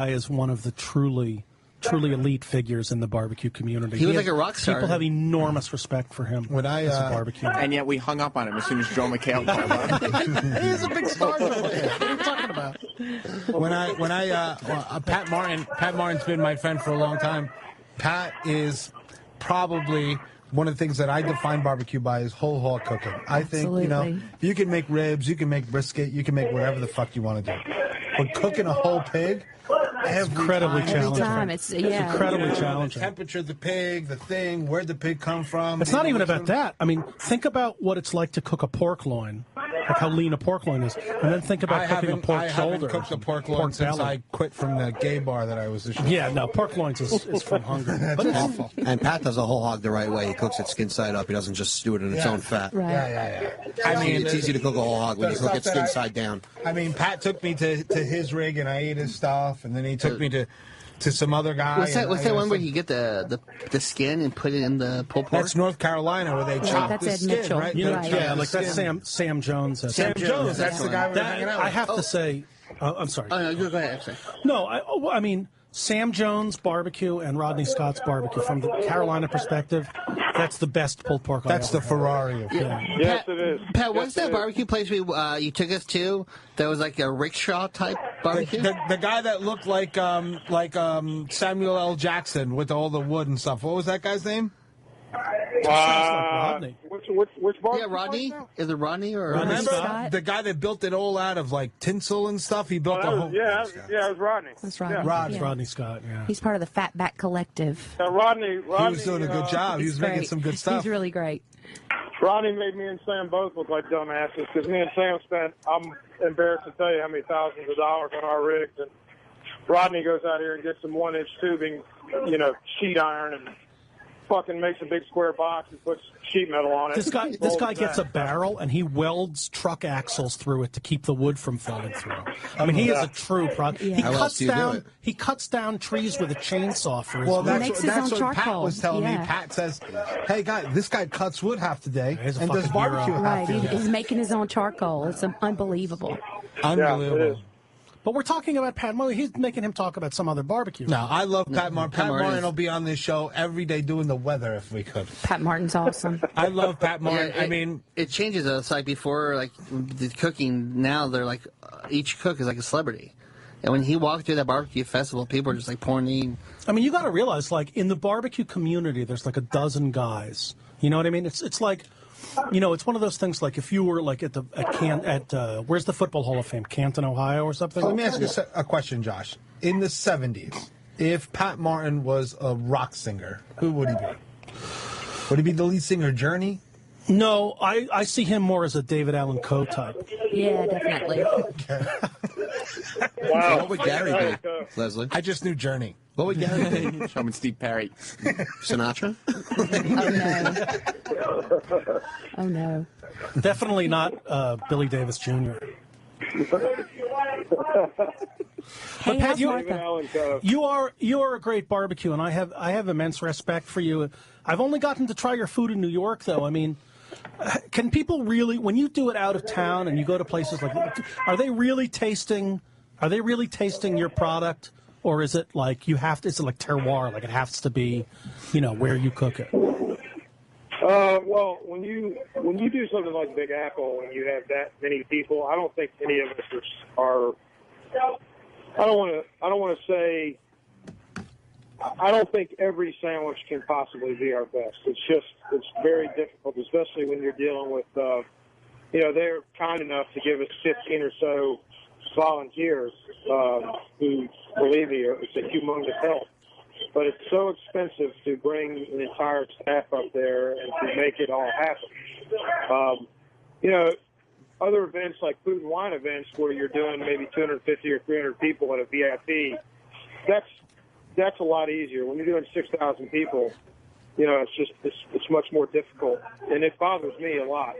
Speaker 4: is one of the truly elite figures in the barbecue community.
Speaker 3: He was like a rock star.
Speaker 4: People have enormous respect for him as a barbecue.
Speaker 7: And yet we hung up on him as soon as Joe McHale called up.
Speaker 5: He's a big star.
Speaker 4: What are you talking about?
Speaker 5: Pat Martin's been my friend for a long time. Pat is probably one of the things that I define barbecue by is whole hog cooking. I think, you can make ribs, you can make brisket, you can make whatever the fuck you want to do. But cooking a whole pig,
Speaker 4: incredibly challenging.
Speaker 12: It's
Speaker 4: incredibly challenging.
Speaker 5: The temperature of the pig, the thing, where'd the pig come from?
Speaker 4: It's not even about that. I mean, think about what it's like to cook a pork loin, like how lean a pork loin is, and then think about cooking a pork shoulder.
Speaker 5: I haven't cooked a pork loin since I quit from the gay bar that I was the chef.
Speaker 4: Yeah, no, pork loins is from hunger.
Speaker 5: That's awful.
Speaker 21: And Pat does a whole hog the right way. He cooks it skin side up. He doesn't just stew it in its own fat.
Speaker 12: Right.
Speaker 5: Yeah.
Speaker 21: I mean, it's easy to cook a whole hog when you cook it skin side down.
Speaker 5: I mean, Pat took me to his rig and I ate his stuff, and then he took me to some other guy.
Speaker 3: What's that one where you get the skin and put it in the pulled pork?
Speaker 5: That's North Carolina where they chop the skin, right?
Speaker 4: Yeah, like that's Sam Jones.
Speaker 5: Sam Jones, that's the guy we're hanging out with.
Speaker 4: I have to say, I'm sorry.
Speaker 3: Oh, no, go ahead. Sorry.
Speaker 4: No, I mean, Sam Jones barbecue and Rodney Scott's barbecue, from the Carolina perspective, that's the best pulled pork.
Speaker 5: That's the Ferrari of
Speaker 20: Yes, it is.
Speaker 3: Pat, what's that barbecue place you took us to that was like a rickshaw type barbecue?
Speaker 5: The guy that looked like Samuel L. Jackson with all the wood and stuff. What was that guy's name?
Speaker 4: Rodney.
Speaker 20: Which bar?
Speaker 3: Yeah, Rodney. Is it Rodney or
Speaker 5: Remember the guy that built it all out of like tinsel and stuff? He built a whole.
Speaker 20: It was Rodney.
Speaker 12: That's Rodney.
Speaker 20: Yeah.
Speaker 4: Rodney Scott. Yeah.
Speaker 12: He's part of the Fatback Collective.
Speaker 20: Rodney.
Speaker 5: He was doing a good job. He was making some good stuff.
Speaker 12: He's really great.
Speaker 20: Rodney made me and Sam both look like dumbasses because me and Sam spent, I'm embarrassed to tell you how many thousands of dollars on our rigs. And Rodney goes out here and gets some 1-inch tubing, sheet iron, and fucking makes a big square box and puts sheet metal on it.
Speaker 4: This guy gets a barrel and he welds truck axles through it to keep the wood from falling through. I mean, he is a true pro.
Speaker 12: Yeah.
Speaker 4: He cuts down trees with a chainsaw for his wood.
Speaker 5: That's what Pat was telling me. Pat says, "Hey, this guy cuts wood half the day and does barbecue half the day."
Speaker 12: He's making his own charcoal. It's unbelievable.
Speaker 5: Unbelievable.
Speaker 4: But we're talking about Pat Martin. He's making him talk about some other barbecue.
Speaker 5: No, I love Pat Martin. Pat Martin will be on this show every day doing the weather if we could.
Speaker 12: Pat Martin's awesome.
Speaker 5: I love Pat Martin.
Speaker 3: Yeah, it changes us. Like before, like the cooking, now they're like each cook is like a celebrity. And when he walked through that barbecue festival, people are just like pouring in.
Speaker 4: I mean, you got to realize, like in the barbecue community, there's like a dozen guys. You know what I mean? It's like. It's one of those things like if you were like at where's the Football Hall of Fame? Canton, Ohio or something?
Speaker 5: So let me ask you a question, Josh. In the 70s, if Pat Martin was a rock singer, who would he be? Would he be the lead singer, Journey?
Speaker 4: No, I see him more as a David Allan Coe type.
Speaker 12: Yeah, definitely.
Speaker 5: Okay.
Speaker 21: Wow. What would Gary be, Leslie?
Speaker 5: I just knew Journey.
Speaker 21: What would Gary be?
Speaker 7: Show him Steve Perry.
Speaker 21: Sinatra?
Speaker 12: Oh, no.
Speaker 4: Definitely not Billy Davis Jr. But Pat, you are a great barbecue, and I have immense respect for you. I've only gotten to try your food in New York, though. I mean, can people really, when you do it out of town and you go to places like, are they really tasting your product, or is it like is it like terroir, like it has to be, where you cook it?
Speaker 20: Well, when you do something like Big Apple and you have that many people, I don't think any of us are. I don't want to say. I don't think every sandwich can possibly be our best. It's very difficult, especially when you're dealing with. They're kind enough to give us 15 or so volunteers who, believe me, it's a humongous help. But it's so expensive to bring an entire staff up there and to make it all happen. other events like food and wine events where you're doing maybe 250 or 300 people at a VIP, that's a lot easier. When you're doing 6,000 people, you know, it's much more difficult, and it bothers me a lot.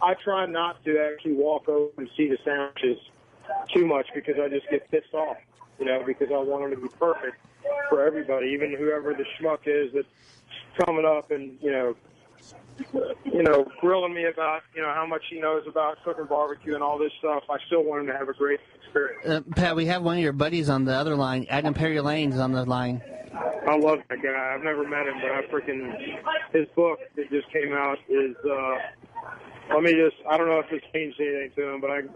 Speaker 20: I try not to actually walk over and see the sandwiches too much because I just get pissed off, you know, because I want them to be perfect for everybody, even whoever the schmuck is that's coming up and, you know, grilling me about, you know, how much he knows about cooking barbecue and all this stuff. I still want him to have a great experience.
Speaker 3: Pat, we have one of your buddies on the other line. Adam Perry Lane's on the line.
Speaker 20: I love that guy. I've never met him, but his book that just came out is, I don't know if it's changed anything to him, but I've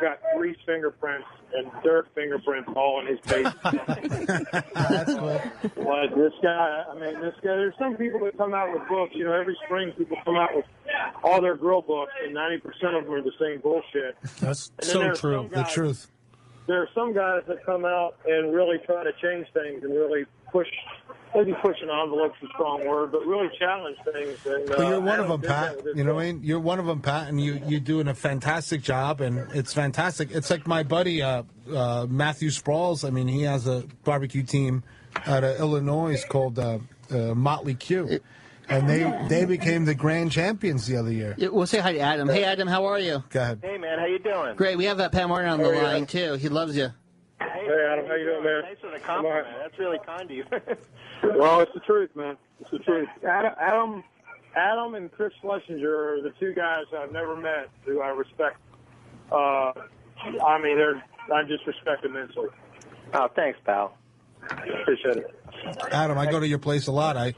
Speaker 20: got Reese fingerprints and Dirk fingerprints all in his face.
Speaker 5: That's cool.
Speaker 20: Like this guy, there's some people that come out with books, you know, every spring people come out with all their grill books, and 90% of them are the same bullshit.
Speaker 4: That's so true.
Speaker 5: The truth.
Speaker 20: There are some guys that come out and really try to change things and really push an envelope's a strong word, but really challenge things. And,
Speaker 5: but you're one of them, Pat. You know what I mean? You're one of them, Pat, and you're doing a fantastic job, and it's fantastic. It's like my buddy Matthew Sprawls. I mean, he has a barbecue team out of Illinois called Motley Q. And they became the grand champions the other year.
Speaker 3: We'll say hi to Adam. Hey, Adam, how are you?
Speaker 5: Go ahead.
Speaker 2: Hey, man, how you doing?
Speaker 3: Great. We have Pat Martin on the line, too. He loves you.
Speaker 20: Hey, Adam, how you doing, man?
Speaker 2: Thanks for the compliment. That's really kind of you.
Speaker 20: Well, it's the truth, man. It's the truth. Adam and Chris Schlesinger are the two guys I've never met who I respect. I just respect immensely.
Speaker 2: Oh, thanks, pal.
Speaker 20: Appreciate it.
Speaker 5: Adam, I go to your place a lot. I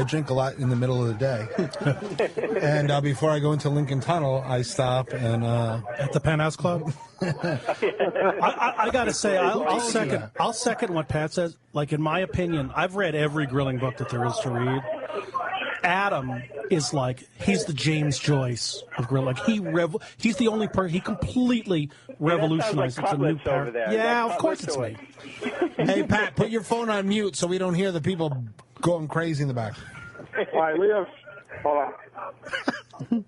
Speaker 5: drink a lot in the middle of the day. And before I go into Lincoln Tunnel, I stop and
Speaker 4: at the Penthouse Club. I got to say, I'll second what Pat says. Like, in my opinion, I've read every grilling book that there is to read. Adam is like, he's the James Joyce of grill. Like, he's the only person, he completely revolutionized.
Speaker 2: It's a new
Speaker 4: paradigm. Yeah, of course it's me.
Speaker 5: Hey, Pat, put your phone on mute so we don't hear the people going crazy in the back.
Speaker 20: All right, Leo, hold on.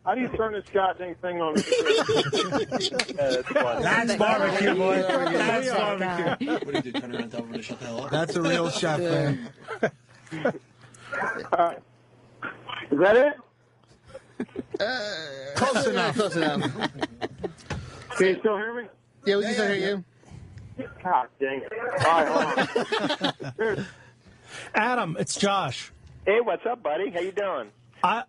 Speaker 20: How do you turn this goddamn thing on?
Speaker 18: That's barbecue, boy. That's barbecue.
Speaker 21: What do you do, turn around and tell everyone to shut the hell up?
Speaker 5: That's a real chef, man.
Speaker 20: Is that it?
Speaker 3: Close enough. Close enough.
Speaker 20: Can you still hear me?
Speaker 3: Yeah, we can still hear you.
Speaker 20: God dang it. All right, hold on.
Speaker 4: Adam, it's Josh.
Speaker 2: Hey, what's up, buddy? How you doing?
Speaker 4: I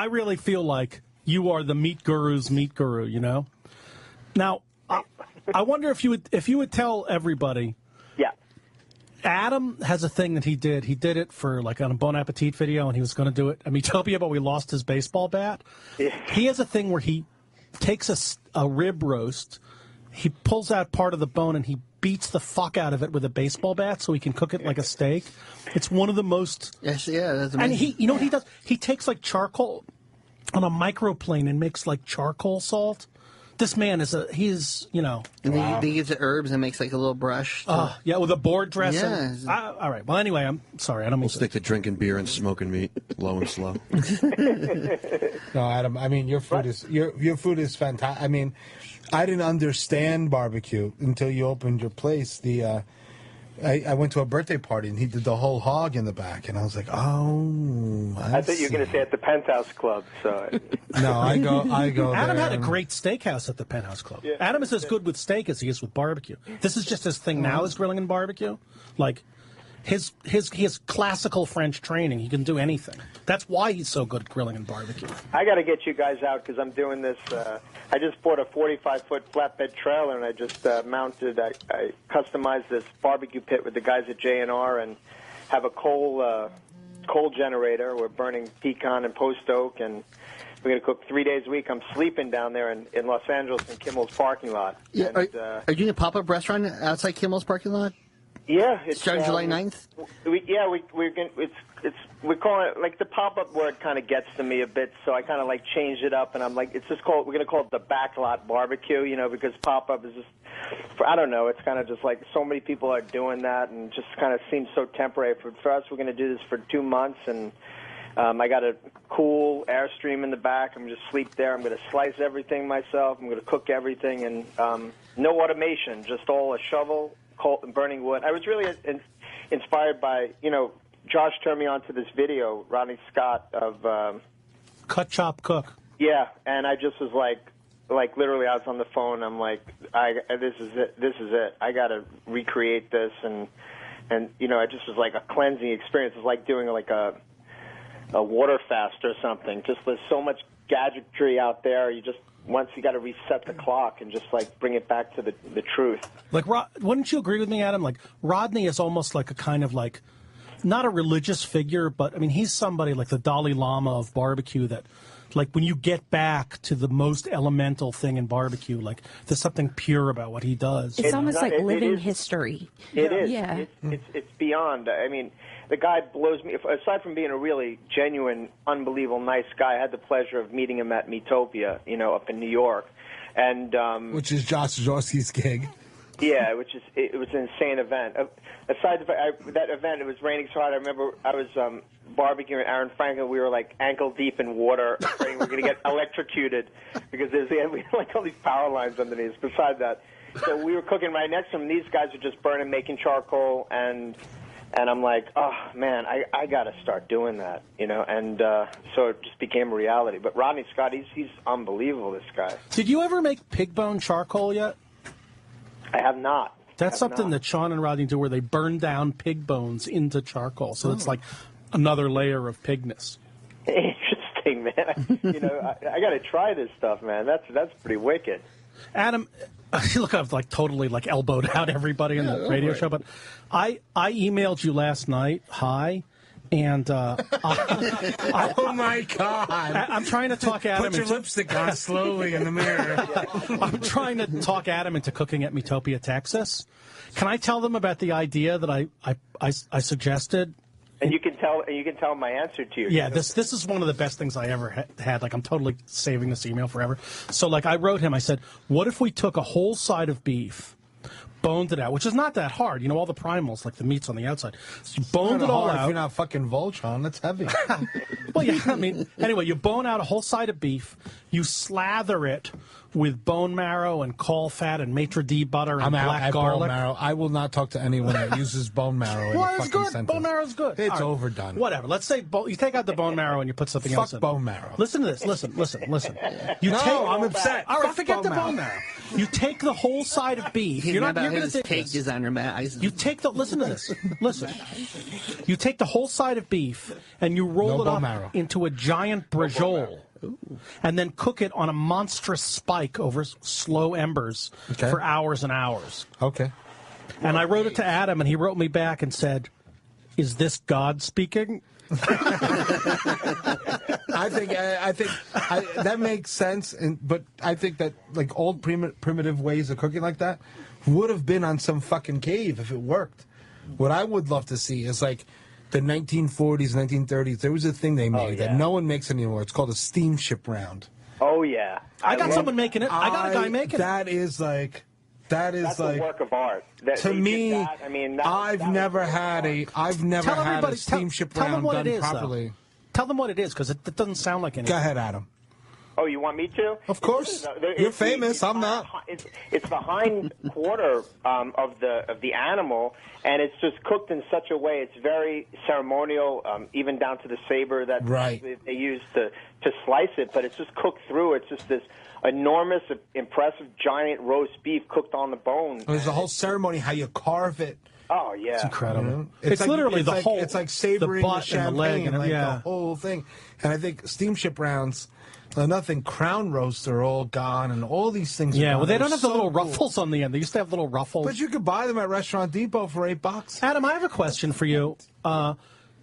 Speaker 4: really feel like you are the meat guru's meat guru, you know? Now, I wonder if you would tell everybody.
Speaker 2: Yeah.
Speaker 4: Adam has a thing that he did. He did it for, like, on a Bon Appetit video, and he was going to do it. I mean, tell me about we lost his baseball bat. Yeah. He has a thing where he takes a rib roast, he pulls out part of the bone, and he beats the fuck out of it with a baseball bat so he can cook it like a steak. It's one of the most...
Speaker 3: Yes, yeah, that's
Speaker 4: And
Speaker 3: amazing.
Speaker 4: you know what he does? He takes, like, charcoal on a microplane and makes, like, charcoal salt. This man he's, you know...
Speaker 3: And he gives it herbs and makes, like, a little brush.
Speaker 4: Yeah, with a board dressing.
Speaker 3: Yeah.
Speaker 4: All right. Well, anyway, I'm sorry. I don't mean
Speaker 21: We'll stick to drinking beer and smoking meat, low and slow.
Speaker 5: No, Adam, I mean, your food is fantastic. I mean, I didn't understand barbecue until you opened your place. I went to a birthday party, and he did the whole hog in the back, and I was like, oh,
Speaker 2: I thought you were going to say at the Penthouse Club. So
Speaker 5: no, I go
Speaker 4: Adam
Speaker 5: there
Speaker 4: had a great steakhouse at the Penthouse Club.
Speaker 2: Yeah.
Speaker 4: Adam is as good with steak as he is with barbecue. This is just his thing now, is grilling and barbecue. Like, his classical French training, he can do anything. That's why he's so good at grilling and barbecue.
Speaker 2: I got to get you guys out because I'm doing this. I just bought a 45-foot flatbed trailer, and I just mounted. I customized this barbecue pit with the guys at J&R, and have a coal generator. We're burning pecan and post oak, and we're going to cook 3 days a week. I'm sleeping down there in Los Angeles in Kimmel's parking lot.
Speaker 3: Yeah,
Speaker 2: and,
Speaker 3: are you doing a pop-up restaurant outside Kimmel's parking lot?
Speaker 2: Yeah, it's
Speaker 3: starting July 9th.
Speaker 2: We call it, like, the pop-up word kind of gets to me a bit, so I kind of like changed it up, and I'm like, we're going to call it the backlot barbecue, you know, because pop-up is just, I don't know, it's kind of just like so many people are doing that, and just kind of seems so temporary. For us, we're going to do this for 2 months, and I got a cool Airstream in the back. I'm just sleep there. I'm going to slice everything myself. I'm going to cook everything, and no automation, just all a shovel, coal, and burning wood. I was really inspired by, Josh turned me on to this video, Rodney Scott of
Speaker 4: Cut, Chop, Cook.
Speaker 2: Yeah, and I just was like literally, I was on the phone. I'm like, this is it. This is it. I got to recreate this, and it just was like a cleansing experience. It's like doing like a water fast or something. Just there's so much gadgetry out there. Once you got to reset the clock and just like bring it back to the truth.
Speaker 4: Like, wouldn't you agree with me, Adam? Like, Rodney is almost like a kind of like, not a religious figure, but I mean, he's somebody like the Dalai Lama of barbecue that, like, when you get back to the most elemental thing in barbecue, like, there's something pure about what he does.
Speaker 12: It's almost like living history.
Speaker 2: It is.
Speaker 12: Yeah.
Speaker 2: It's beyond. I mean, the guy blows me. Aside from being a really genuine, unbelievable, nice guy, I had the pleasure of meeting him at Metopia, up in New York, and
Speaker 5: which is Josh Jaworski's gig.
Speaker 2: Yeah, it was an insane event. Aside from that event, it was raining so hard. I remember I was barbecuing with Aaron Franklin. We were like ankle deep in water, afraid we were going to get electrocuted because we had like all these power lines underneath. Besides that, so we were cooking right next to them. These guys were just burning, making charcoal, and I'm like, oh man, I got to start doing that, And so it just became a reality. But Rodney Scott, he's unbelievable. This guy.
Speaker 4: Did you ever make pig bone charcoal yet?
Speaker 2: I have not.
Speaker 4: That's something that Sean and Rodney do, where they burn down pig bones into charcoal. So it's like another layer of pigness.
Speaker 2: Interesting, man. I got to try this stuff, man. That's pretty wicked.
Speaker 4: Adam, look, I've like totally like elbowed out everybody in the radio show, but I emailed you last night. Hi. And
Speaker 5: oh my God!
Speaker 4: I'm trying to talk Adam.
Speaker 5: Put your lipstick on slowly in the mirror.
Speaker 4: I'm trying to talk Adam into cooking at Metopia, Texas. Can I tell them about the idea that I suggested?
Speaker 2: And you can tell my answer to you.
Speaker 4: Yeah, this is one of the best things I ever had. Like, I'm totally saving this email forever. So, like, I wrote him. I said, "What if we took a whole side of beef?" Boned it out, which is not that hard. All the primals, like the meat's on the outside. So you boned it all out.
Speaker 5: If you're not fucking Voltron, that's heavy.
Speaker 4: Well, yeah, I mean, anyway, you bone out a whole side of beef. You slather it with bone marrow and caul fat and maitre d' butter and black garlic.
Speaker 5: Bone marrow. I will not talk to anyone that uses bone marrow in a fucking
Speaker 4: good.
Speaker 5: sentence.
Speaker 4: Bone marrow's good.
Speaker 5: It's overdone.
Speaker 4: Whatever. Let's say you take out the bone marrow and you put something else in.
Speaker 5: Fuck bone marrow.
Speaker 4: Listen to this. Listen.
Speaker 5: I'm upset.
Speaker 4: All right, forget the bone marrow. You take the whole side of beef.
Speaker 3: You're going to take
Speaker 4: this.
Speaker 3: Designer Matt Eisen.
Speaker 4: You take listen to this. Listen. You take the whole side of beef and you roll it up into a giant brajol. And then cook it on a monstrous spike over slow embers for hours and hours.
Speaker 5: Okay.
Speaker 4: And I wrote it to Adam, and he wrote me back and said, "Is this God speaking?"
Speaker 5: I think that makes sense, but I think that like old primitive ways of cooking like that would have been on some fucking cave if it worked. What I would love to see is like the 1940s, 1930s. There was a thing they made that no one makes anymore. It's called a steamship round.
Speaker 2: Oh yeah,
Speaker 4: I got someone making it. I got a guy making it.
Speaker 2: That's a work of art.
Speaker 5: To me, I've never had a steamship round done properly.
Speaker 4: Tell them what it is, because it doesn't sound like anything.
Speaker 5: Go ahead, Adam.
Speaker 2: Oh, you want me to?
Speaker 5: Of course. You're famous. I'm not.
Speaker 2: It's the hind quarter of the animal, and it's just cooked in such a way. It's very ceremonial, even down to the saber that they use to slice it. But it's just cooked through. It's just this enormous, impressive, giant roast beef cooked on the bone.
Speaker 5: There's a whole ceremony how you carve it.
Speaker 2: Oh yeah,
Speaker 4: it's incredible.
Speaker 5: You know?
Speaker 4: It's like, literally the whole.
Speaker 5: It's like savoring the champagne,
Speaker 4: and the leg, and
Speaker 5: the whole thing. And I think steamship rounds. Nothing crown roasts are all gone, and all these things.
Speaker 4: Yeah, well, they don't have the
Speaker 5: so
Speaker 4: little
Speaker 5: cool.
Speaker 4: ruffles on the end. They used to have little ruffles.
Speaker 5: But you could buy them at Restaurant Depot for $8.
Speaker 4: Adam, I have a question for you. Okay,
Speaker 2: I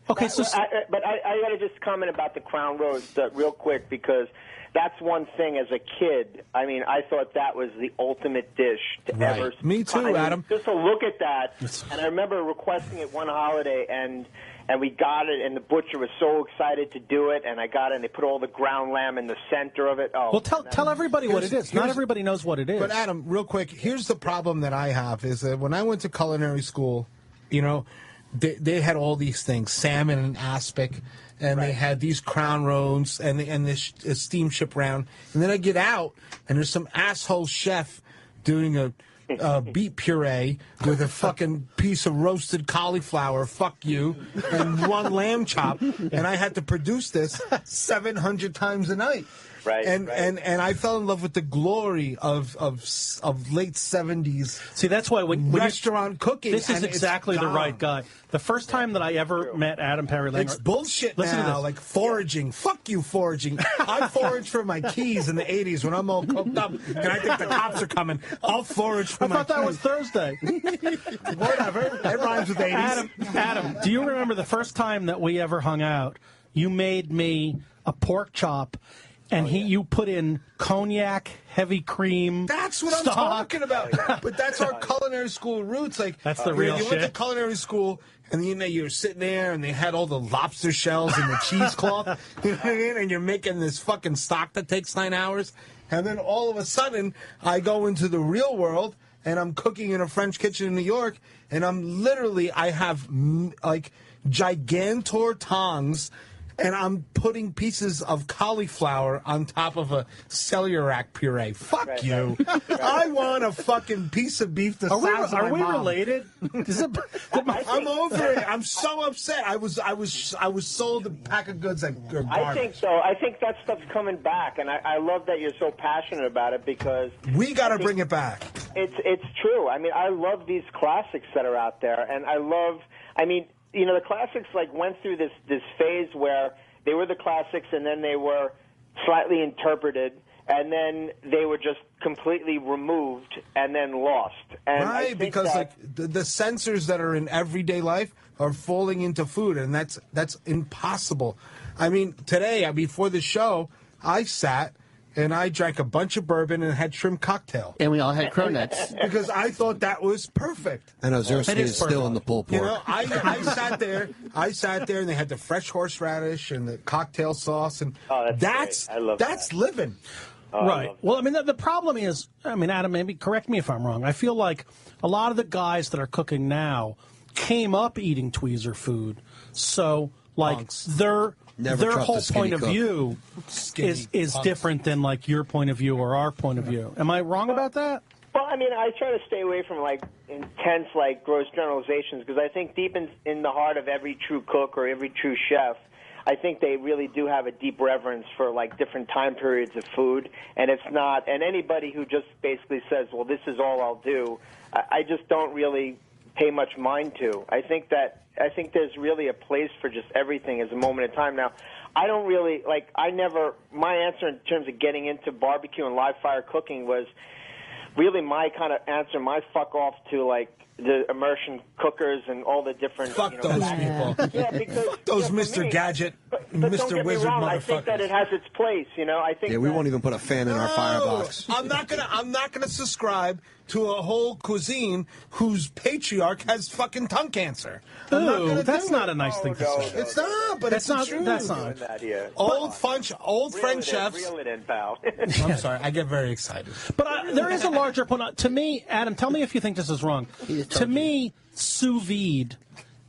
Speaker 2: got to just comment about the crown roast real quick, because that's one thing. As a kid, I mean, I thought that was the ultimate dish to ever.
Speaker 5: Me too, Adam.
Speaker 2: Just to look at that, and I remember requesting it one holiday, and we got it, and the butcher was so excited to do it, and I got it, and they put all the ground lamb in the center of it. Oh,
Speaker 4: well, tell everybody what it is. Not everybody knows what it is.
Speaker 5: But Adam, real quick, here's the problem that I have is that when I went to culinary school, they had all these things, salmon and aspic, and they had these crown rolls and this steamship round. And then I get out, and there's some asshole chef doing a beet puree with a fucking piece of roasted cauliflower, fuck you, and one lamb chop, and I had to produce this 700 times a night.
Speaker 2: Right,
Speaker 5: and I fell in love with the glory of late 70s.
Speaker 4: See, that's why when
Speaker 5: restaurant cooking.
Speaker 4: This is exactly the right guy. The first time that I ever met Adam Perry Langer,
Speaker 5: it's bullshit
Speaker 4: listen to
Speaker 5: now,
Speaker 4: this.
Speaker 5: like foraging. Fuck you, foraging. I foraged for my keys in the 80s when I'm all coked up and I think the cops are coming. I'll forage for my keys.
Speaker 4: I thought that was Thursday.
Speaker 5: Whatever. That rhymes with 80s.
Speaker 4: Adam, do you remember the first time that we ever hung out? You made me a pork chop. And you put in cognac, heavy cream.
Speaker 5: That's what
Speaker 4: stock.
Speaker 5: I'm talking about. But that's our culinary school roots. Like
Speaker 4: that's the real
Speaker 5: you
Speaker 4: shit.
Speaker 5: went to culinary school, and you're sitting there, and they had all the lobster shells and the cheesecloth. You know what I mean? And you're making this fucking stock that takes 9 hours. And then all of a sudden, I go into the real world, and I'm cooking in a French kitchen in New York, and I have like gigantor tongs. And I'm putting pieces of cauliflower on top of a celiac puree. Fuck you. I want a fucking piece of beef the size of my
Speaker 4: Are we
Speaker 5: mom.
Speaker 4: related?
Speaker 5: I'm over it. I'm so upset. I was sold a pack of goods like garbage.
Speaker 2: I think so. I think that stuff's coming back, and I love that you're so passionate about it because
Speaker 5: we got to bring it back.
Speaker 2: It's true. I mean, I love these classics that are out there, and you know, the classics like went through this phase where they were the classics and then they were slightly interpreted and then they were just completely removed and then lost. And I
Speaker 5: right,
Speaker 2: think
Speaker 5: because
Speaker 2: that,
Speaker 5: like the sensors that are in everyday life are falling into food, and that's impossible. I mean, today before the show, I sat and I drank a bunch of bourbon and had shrimp cocktail.
Speaker 3: And we all had cronuts.
Speaker 5: Because I thought that was perfect.
Speaker 21: I know, Zersky is still in the pulled pork.
Speaker 5: You know, I sat there and they had the fresh horseradish and the cocktail sauce, and that's living.
Speaker 4: Right. Well, I mean, the problem is, Adam, maybe correct me if I'm wrong. I feel like a lot of the guys that are cooking now came up eating tweezer food. So, like, their whole point of view is different than, like, your point of view or our point of view. Am I wrong about that?
Speaker 2: Well, I mean, I try to stay away from, like, intense, like, gross generalizations because I think deep in the heart of every true cook or every true chef, I think they really do have a deep reverence for, like, different time periods of food. And it's not, and anybody who just basically says, well, this is all I'll do, I just don't really pay much mind to. I think there's really a place for just everything as a moment in time. Now, I don't really, my answer in terms of getting into barbecue and live fire cooking was really my kind of answer, my fuck off to, like, the immersion cookers and all the different...
Speaker 5: Fuck those people.
Speaker 2: Yeah, because...
Speaker 5: Fuck those Mr. Gadget, Mr. Wizard motherfuckers.
Speaker 2: I think that it has its place, you know? I think
Speaker 21: we won't even put a fan in our firebox.
Speaker 5: I'm not gonna subscribe to a whole cuisine whose patriarch has fucking tongue cancer.
Speaker 4: That's not a nice thing to say.
Speaker 5: It's not, but
Speaker 4: That's
Speaker 5: it's
Speaker 4: not-
Speaker 5: the truth.
Speaker 4: that's not.
Speaker 5: Old French chefs.
Speaker 2: Reel it in, pal.
Speaker 5: I'm sorry, I get very excited.
Speaker 4: But there is a larger point. To me, Adam, tell me if you think this is wrong. To me, sous vide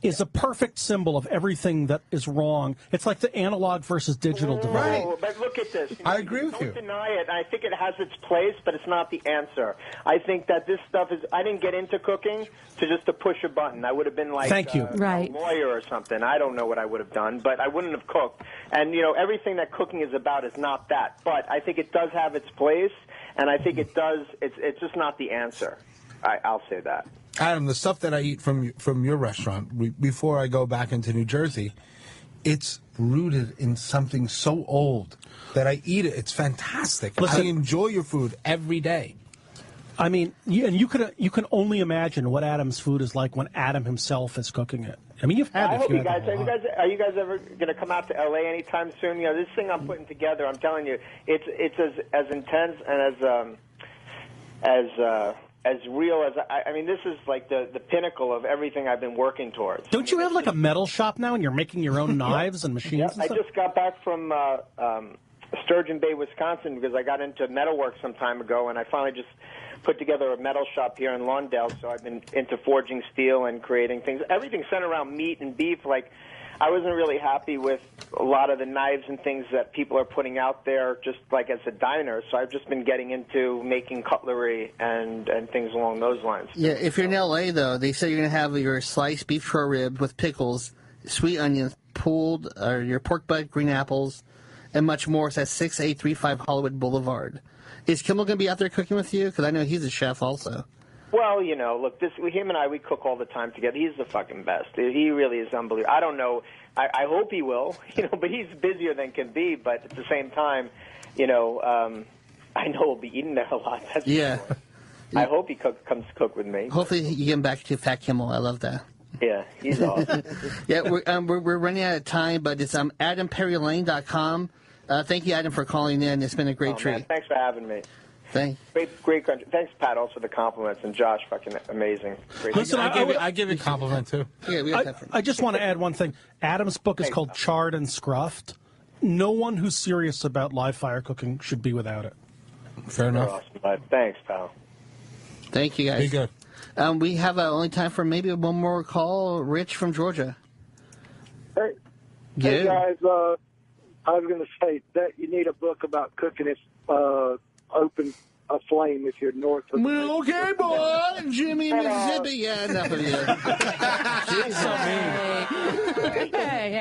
Speaker 4: is a perfect symbol of everything that is wrong. It's like the analog versus digital divide.
Speaker 2: No, but look at this.
Speaker 5: I agree with you.
Speaker 2: Don't deny it. I think it has its place, but it's not the answer. I think that this stuff is... I didn't get into cooking to push a button. I would have been like a lawyer or something. I don't know what I would have done, but I wouldn't have cooked. And, you know, everything that cooking is about is not that. But I think it does have its place, and I think it does... It's just not the answer. I'll say that.
Speaker 5: Adam, the stuff that I eat from your restaurant, before I go back into New Jersey, it's rooted in something so old that I eat it. It's fantastic.
Speaker 4: Listen,
Speaker 5: I enjoy your food every day.
Speaker 4: I mean, you can only imagine what Adam's food is like when Adam himself is cooking it. I mean, you've had it.
Speaker 2: I hope you guys are you guys ever going to come out to LA anytime soon? You know, this thing I'm putting together, I'm telling you, it's as intense and as real as I mean, this is like the pinnacle of everything I've been working towards.
Speaker 4: Don't you have like a metal shop now, and you're making your own knives and machines? And
Speaker 2: I
Speaker 4: stuff?
Speaker 2: just got back from Sturgeon Bay, Wisconsin, because I got into metalwork some time ago, and I finally just put together a metal shop here in Lawndale, so I've been into forging steel and creating things. Everything centered around meat and beef. Like, I wasn't really happy with a lot of the knives and things that people are putting out there just like as a diner, so I've just been getting into making cutlery and things along those lines.
Speaker 3: Yeah, if you're in L.A., though, they say you're going to have your sliced beef short rib with pickles, sweet onions, pulled, or your pork butt, green apples, and much more. It's at 6835 Hollywood Boulevard. Is Kimmel going to be out there cooking with you? Because I know he's a chef also.
Speaker 2: Well, you know, look, him and I, we cook all the time together. He's the fucking best. He really is unbelievable. I don't know. I hope he will, but he's busier than can be. But at the same time, I know he'll be eating there a lot.
Speaker 3: Yeah.
Speaker 2: I hope he comes to cook with me.
Speaker 3: Hopefully you get him back to Fat Kimmel. I love that.
Speaker 2: Yeah, he's awesome.
Speaker 3: Yeah, we're running out of time, but it's AdamPerryLane.com. Thank you, Adam, for calling in. It's been a great treat.
Speaker 2: Man, thanks for having me. Great country. Thanks, Pat, also for the compliments, and Josh, fucking amazing. Great.
Speaker 4: Listen,
Speaker 9: I give you a compliment too.
Speaker 3: Yeah,
Speaker 4: I just want to add one thing. Adam's book is called Charred and Scruffed. No one who's serious about live fire cooking should be without it.
Speaker 9: Fair enough.
Speaker 2: Awesome, bud. Thanks, pal.
Speaker 3: Thank you, guys.
Speaker 9: Be good.
Speaker 3: We have only time for maybe one more call. Rich from Georgia.
Speaker 10: Hey
Speaker 3: Yeah.
Speaker 10: guys, I was going to say that you need a book about cooking it open a flame if you're north of
Speaker 3: Okay, boy, Jimmy, Mississippi. Yeah, enough of you.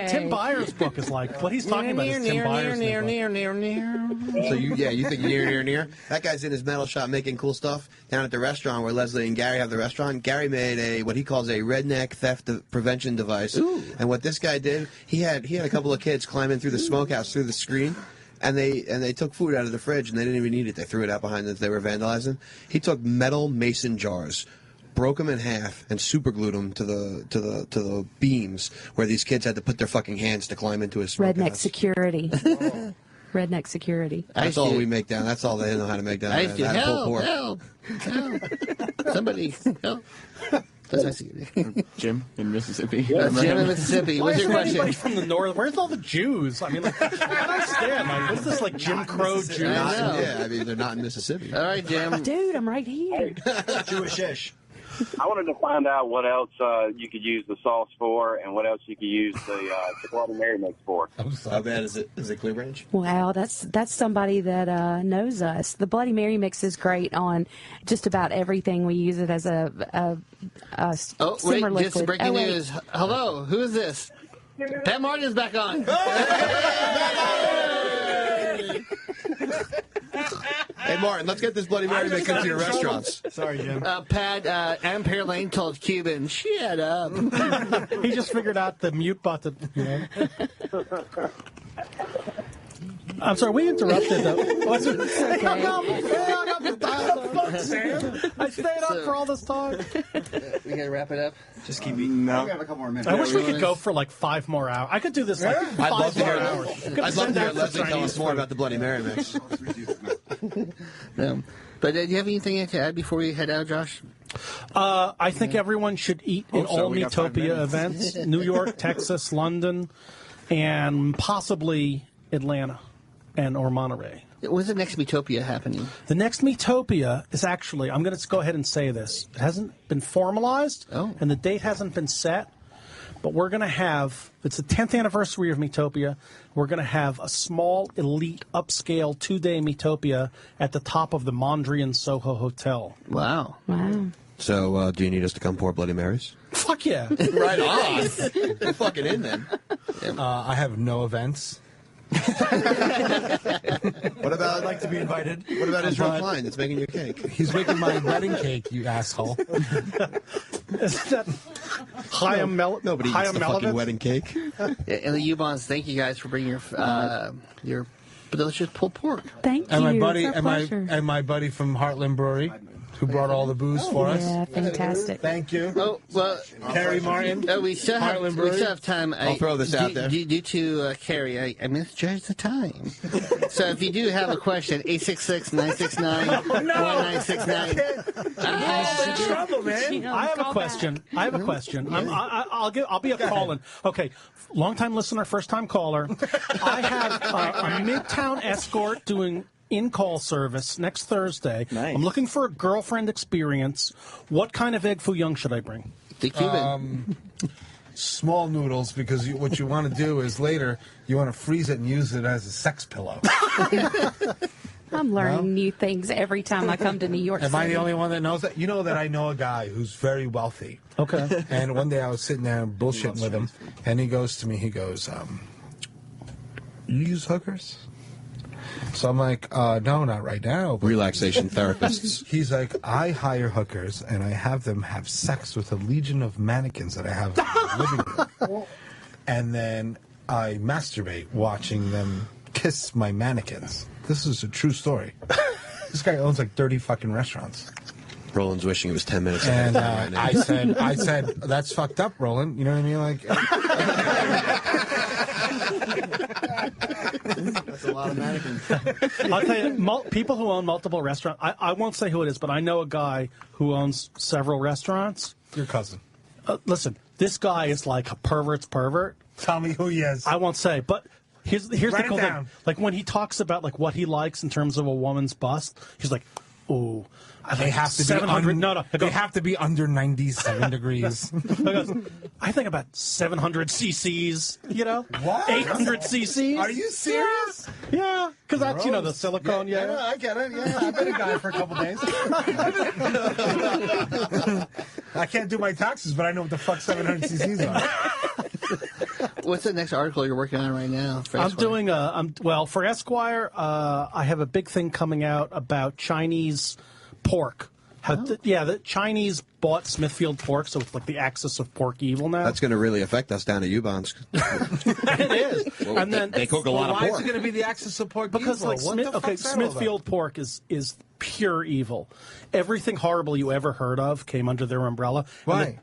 Speaker 4: Tim Byers' book is like, what he's talking about is Tim Byers' book.
Speaker 21: So you think near? That guy's in his metal shop making cool stuff down at the restaurant where Leslie and Gary have the restaurant. Gary made what he calls a redneck theft prevention device. Ooh. And what this guy did, he had a couple of kids climb in through the smokehouse through the screen. And they took food out of the fridge, and they didn't even eat it. They threw it out behind them. They were vandalizing. He took metal mason jars, broke them in half, and superglued them to the beams where these kids had to put their fucking hands to climb into his smokehouse.
Speaker 12: Redneck security. Redneck security.
Speaker 21: That's all we make down. That's all they know how to make down.
Speaker 3: Help. Somebody help.
Speaker 7: Jim in Mississippi.
Speaker 3: Yeah, Jim in Mississippi. What's your question?
Speaker 4: Anybody from the north? Where's all the Jews? I mean, I don't understand. Like, what's this, like Jim Crow Jews?
Speaker 21: Yeah, I mean, they're not in Mississippi.
Speaker 3: All right, Jim.
Speaker 12: Dude, I'm right here.
Speaker 21: Jewish-ish.
Speaker 19: I wanted to find out what else you could use the sauce for, and what else you could use the Bloody Mary mix for.
Speaker 21: How bad is it? Is it Clear Range?
Speaker 12: Wow, that's somebody that knows us. The Bloody Mary mix is great on just about everything. We use it as a simmer liquid.
Speaker 3: Just breaking news. Hello, who is this? Pat Martin's back on.
Speaker 21: Hey, Martin, let's get this Bloody Mary mix into your restaurants.
Speaker 5: Sorry, Jim.
Speaker 3: Pat, Adam Perry Lane told Cuban, shut up.
Speaker 4: He just figured out the mute button. I'm sorry, we interrupted. What's it? I stayed up for all this talk.
Speaker 3: We gotta wrap it up.
Speaker 21: Just keep eating.
Speaker 9: No. We have a couple more minutes.
Speaker 4: I wish we could go for like 5 more hours. I could do this like 5 more hours.
Speaker 21: I'd love to hear Leslie tell us more about the Bloody Mary mix.
Speaker 3: But do you have anything to add before we head out, Josh?
Speaker 4: I think everyone should eat in all Metopia events. New York, Texas, London, and possibly Atlanta or Monterey.
Speaker 3: When's the next Metopia happening?
Speaker 4: The next Metopia is actually, I'm going to go ahead and say this. It hasn't been formalized, and the date hasn't been set, but we're going to have, it's the 10th anniversary of Metopia, we're going to have a small, elite, upscale 2-day Metopia at the top of the Mondrian Soho Hotel.
Speaker 3: Wow.
Speaker 12: Wow.
Speaker 21: So, do you need us to come pour Bloody Marys?
Speaker 4: Fuck yeah.
Speaker 21: Right on. We're fucking in then.
Speaker 5: I have no events.
Speaker 21: What about?
Speaker 5: I'd like to be invited.
Speaker 21: What about Israel Klein that's making your cake?
Speaker 5: He's making my wedding cake, you asshole.
Speaker 4: Isn't that Chaim Melvin?
Speaker 21: Nobody eats the fucking wedding cake.
Speaker 3: And the Ubons, thank you guys for bringing your delicious pulled pork.
Speaker 12: Thank you.
Speaker 5: And my buddy,
Speaker 12: it's our pleasure.
Speaker 5: and my buddy from Heartland Brewery, who brought all the booze for us.
Speaker 12: Yeah, fantastic.
Speaker 5: Thank you.
Speaker 3: Oh, well,
Speaker 5: Carrie Martin.
Speaker 3: We still have time.
Speaker 21: I'll throw this out there.
Speaker 3: Due to Carrie, I misjudged the time. So if you do have a question, 866-969-1969.
Speaker 5: I'm in trouble, man.
Speaker 4: I have a question. I'll be a call-in. Okay, long-time listener, first-time caller. I have a Midtown escort doing in-call service next Thursday.
Speaker 7: Nice.
Speaker 4: I'm looking for a girlfriend experience. What kind of egg foo young should I bring?
Speaker 3: The Cuban.
Speaker 5: Small noodles, because what you want to do is later you want to freeze it and use it as a sex pillow.
Speaker 12: I'm learning new things every time I come to New York
Speaker 5: Am I
Speaker 12: City.
Speaker 5: the only one that knows that? You know that I know a guy who's very wealthy.
Speaker 4: Okay.
Speaker 5: And one day I was sitting there bullshitting with him, and he goes to me, he goes, you use hookers? So I'm like, no, not right now. But
Speaker 21: Relaxation therapists.
Speaker 5: he's like, I hire hookers, and I have them have sex with a legion of mannequins that I have in my living room. And then I masturbate watching them kiss my mannequins. This is a true story. This guy owns like 30 fucking restaurants.
Speaker 21: Roland's wishing it was 10 minutes.
Speaker 5: And
Speaker 21: right now.
Speaker 5: I said, that's fucked up, Roland. You know what I mean? Like,
Speaker 21: That's a lot of mannequins.
Speaker 4: I'll tell you, people who own multiple restaurants, I won't say who it is, but I know a guy who owns several restaurants.
Speaker 5: Your cousin.
Speaker 4: Listen, this guy is like a pervert's pervert.
Speaker 5: Tell me who he is.
Speaker 4: I won't say, but here's the
Speaker 5: Write it
Speaker 4: cool
Speaker 5: down.
Speaker 4: thing. Like when he talks about like what he likes in terms of a woman's bust, he's like, "Oh,
Speaker 5: They have to be
Speaker 4: 700." No,
Speaker 5: They have to be under 97 degrees.
Speaker 4: I think about 700 cc's. You know,
Speaker 5: What?
Speaker 4: 800 cc's.
Speaker 5: Are you serious?
Speaker 4: Yeah, because that's the silicone.
Speaker 5: Yeah, no, I get it. Yeah, I've been a guy for a couple days. I can't do my taxes, but I know what the fuck 700 cc's are.
Speaker 3: What's the next article you're working on right now? For
Speaker 4: I'm
Speaker 3: Esquire?
Speaker 4: doing for Esquire. I have a big thing coming out about Chinese pork. The Chinese bought Smithfield pork, so it's like the axis of pork evil now.
Speaker 21: That's going to really affect us down at U-Bonds.
Speaker 4: It is.
Speaker 21: Well,
Speaker 4: and then
Speaker 21: they cook a lot of
Speaker 5: Why
Speaker 21: pork.
Speaker 5: is it going to be the axis of pork
Speaker 4: because
Speaker 5: evil?
Speaker 4: like
Speaker 5: What the fuck's that all about?
Speaker 4: Smithfield pork is pure evil. Everything horrible you ever heard of came under their umbrella.
Speaker 5: Why?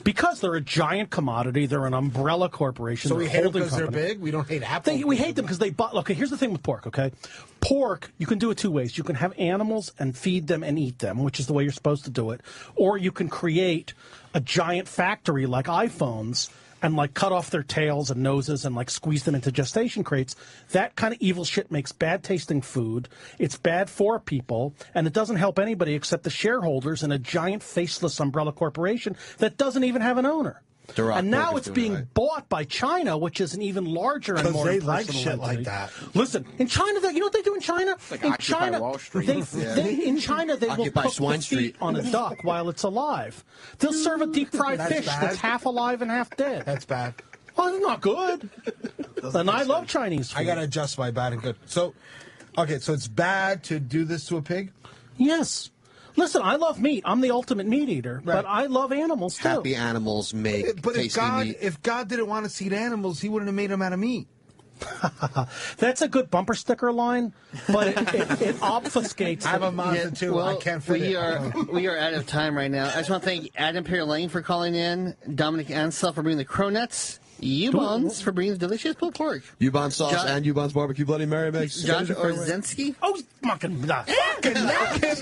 Speaker 4: Because they're a giant commodity. They're an umbrella corporation.
Speaker 5: So
Speaker 4: they're
Speaker 5: we hate them
Speaker 4: holding
Speaker 5: because they're
Speaker 4: company.
Speaker 5: big? We don't hate Apple?
Speaker 4: We hate them because they bought. Okay, here's the thing with pork. Okay, pork you can do it two ways. You can have animals and feed them and eat them, which is the way you're supposed to do it, or you can create a giant factory like iPhones and like cut off their tails and noses and like squeeze them into gestation crates. That kind of evil shit makes bad tasting food. It's bad for people, and it doesn't help anybody except the shareholders in a giant faceless umbrella corporation that doesn't even have an owner. And now it's being bought by China, which is an even larger and
Speaker 5: Because
Speaker 4: more
Speaker 5: they like
Speaker 4: impersonal
Speaker 5: shit
Speaker 4: entity.
Speaker 5: like that.
Speaker 4: Listen, in China, you know what they do in China?
Speaker 7: like
Speaker 4: in
Speaker 7: Occupy
Speaker 4: China,
Speaker 7: Wall Street.
Speaker 4: in China, they will
Speaker 21: Occupy
Speaker 4: cook
Speaker 21: Swine
Speaker 4: the
Speaker 21: Street.
Speaker 4: feet on a duck while it's alive. They'll serve a deep fried
Speaker 5: That's
Speaker 4: fish
Speaker 5: bad.
Speaker 4: that's half alive and half dead.
Speaker 5: That's bad.
Speaker 4: Well, it's not good. And I love Chinese food.
Speaker 5: I got to adjust my bad and good. So it's bad to do this to a pig?
Speaker 4: Yes. Listen, I love meat. I'm the ultimate meat eater,
Speaker 5: Right.
Speaker 4: but I love animals too.
Speaker 21: Happy animals make
Speaker 5: But
Speaker 21: tasty meat.
Speaker 5: if God didn't want us to eat animals, he wouldn't have made them out of meat.
Speaker 4: That's a good bumper sticker line, but it obfuscates.
Speaker 5: I have a Mazda too.
Speaker 3: Well,
Speaker 5: I can't fit it.
Speaker 3: we are out of time right now. I just want to thank Adam Imperial Lane for calling in, Dominic Ansel for bringing the cronuts, U-Bonds for bringing the delicious pulled pork,
Speaker 21: U-Bonds sauce
Speaker 3: Josh-
Speaker 21: and U-Bonds barbecue Bloody Mary makes.
Speaker 3: Josh Orzensky.
Speaker 4: Oh, fucking
Speaker 5: Knock him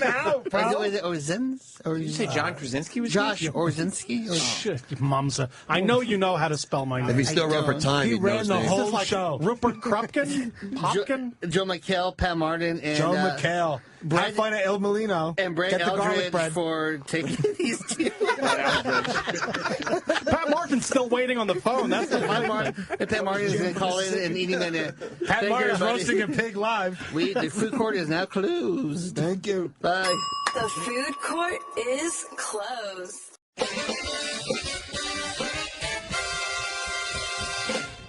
Speaker 5: out, bro.
Speaker 3: Is it Orzens? Or
Speaker 7: Did you say John Krasinski was
Speaker 3: Josh
Speaker 7: here?
Speaker 3: Orzensky?
Speaker 4: Shit, Mumsa. I know you know how to spell my
Speaker 21: If
Speaker 4: name.
Speaker 21: he's still around for time,
Speaker 5: He
Speaker 21: he
Speaker 5: ran
Speaker 21: knows
Speaker 5: the
Speaker 21: names.
Speaker 5: whole
Speaker 4: This is like
Speaker 5: show.
Speaker 4: Rupert Krupkin, Hopkin.
Speaker 3: Joe McHale, Pat Martin, and
Speaker 5: Joe McHale.
Speaker 3: Brad-
Speaker 5: Brad El Molino.
Speaker 3: and Brett
Speaker 5: Get the garlic
Speaker 3: Eldridge
Speaker 5: bread.
Speaker 3: for taking these two.
Speaker 4: Pat Martin's still waiting on the phone. That's the
Speaker 3: Pat Martin is going to call in and eat him in it.
Speaker 5: Pat Martin's roasting a pig live.
Speaker 3: The food court is now closed.
Speaker 5: Thank you.
Speaker 3: Bye.
Speaker 1: The food court is closed.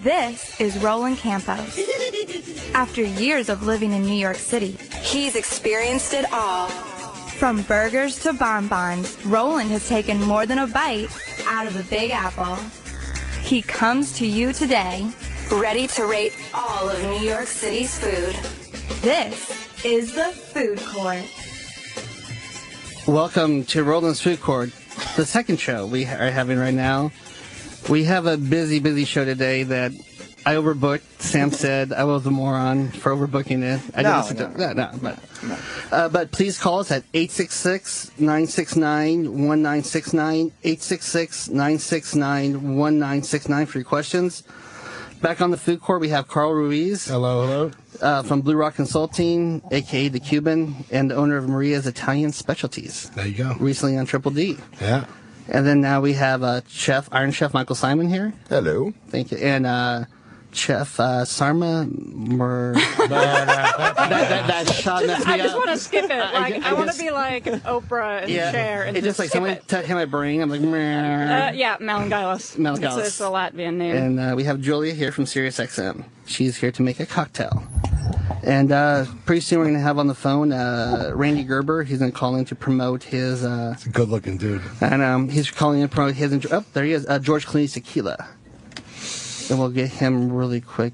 Speaker 1: This is Roland Campos. After years of living in New York City, he's experienced it all. From burgers to bonbons, Roland has taken more than a bite out of the Big Apple. He comes to you today, ready to rate all of New York City's food. This is the Food Court.
Speaker 3: Welcome to Roland's Food Court, the second show we are having right now. We have a busy show today that I overbooked. Sam said I was a moron for overbooking it. But please call us at 866-969-1969, 866-969-1969 for your questions. Back on the food court, we have Carl Ruiz.
Speaker 9: Hello.
Speaker 3: From Blue Rock Consulting, a.k.a. The Cuban, and the owner of Maria's Italian Specialties.
Speaker 9: There you go.
Speaker 3: Recently on Triple D.
Speaker 9: Yeah.
Speaker 3: And then now we have Iron Chef Michael Simon here.
Speaker 6: Hello.
Speaker 3: Thank you. And Chef Sarma that shot messed me
Speaker 22: I just
Speaker 3: up.
Speaker 22: want to skip it. Like, I want to be like Oprah in the chair and
Speaker 3: it's just like
Speaker 22: skip
Speaker 3: someone hit my brain. I'm like,
Speaker 22: yeah, Melangilis. It's a Latvian name.
Speaker 3: And we have Julia here from SiriusXM. She's here to make a cocktail. And pretty soon we're going to have on the phone Randy Gerber. He's going to call in to promote his...
Speaker 9: It's a good-looking dude.
Speaker 3: And he's calling in to promote his... Oh, there he is. George Clooney's Tequila. And we'll get him really quick.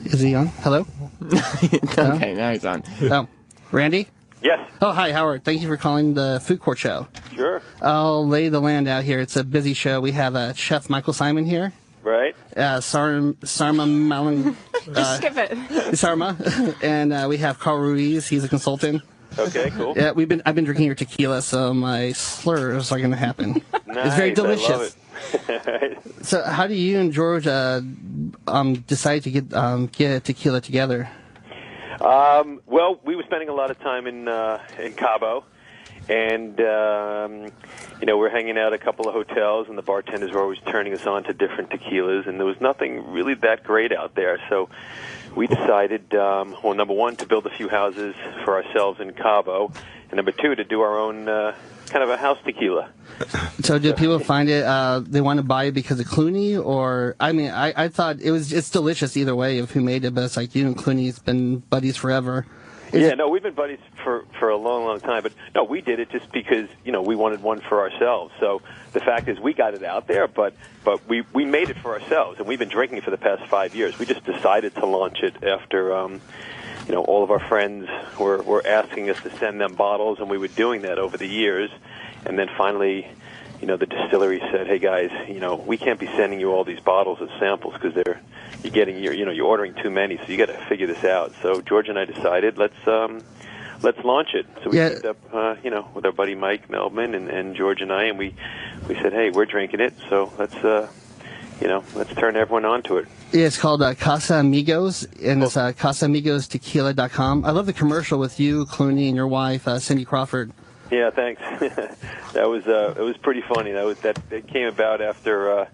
Speaker 3: Is he on? Hello?
Speaker 7: Okay, now he's on.
Speaker 3: Oh, Randy?
Speaker 23: Yes.
Speaker 3: Oh, hi, Howard. Thank you for calling the Food Court Show.
Speaker 23: Sure.
Speaker 3: I'll lay the land out here. It's a busy show. We have Chef Michael Simon here.
Speaker 23: Right.
Speaker 3: Sarma Malang.
Speaker 22: Just skip it.
Speaker 3: Sarma. And we have Carl Ruiz. He's a consultant.
Speaker 23: Okay, cool.
Speaker 3: Yeah, I've been drinking your tequila, so my slurs are going to happen.
Speaker 23: Nice,
Speaker 3: it's very delicious.
Speaker 23: I love it.
Speaker 3: So, how do you and George decide to get tequila together?
Speaker 23: Well, we were spending a lot of time in Cabo, and we're hanging out at a couple of hotels, and the bartenders were always turning us on to different tequilas, and there was nothing really that great out there. So we decided, number one, to build a few houses for ourselves in Cabo, and number two, to do our own kind of a house tequila.
Speaker 3: So do people find it, they want to buy it because of Clooney, or, I mean, I thought it's delicious either way of who made it, but it's like you and Clooney's been buddies forever.
Speaker 23: We've been buddies for a long, long time, but no, we did it just because, we wanted one for ourselves. So the fact is we got it out there, but we made it for ourselves, and we've been drinking it for the past 5 years. We just decided to launch it after, all of our friends were asking us to send them bottles, and we were doing that over the years. And then finally, the distillery said, "Hey guys, we can't be sending you all these bottles as samples because you're ordering too many. So you got to figure this out." So George and I decided let's launch it. So we teamed up, with our buddy Mike Melvin and George and I, and we said, "Hey, we're drinking it, so let's turn everyone on to it."
Speaker 3: Yeah, it's called Casa Amigos, and it's CasaAmigosTequila.com. I love the commercial with you, Clooney, and your wife, Cindy Crawford.
Speaker 23: Yeah, thanks. That was it was pretty funny. That came about after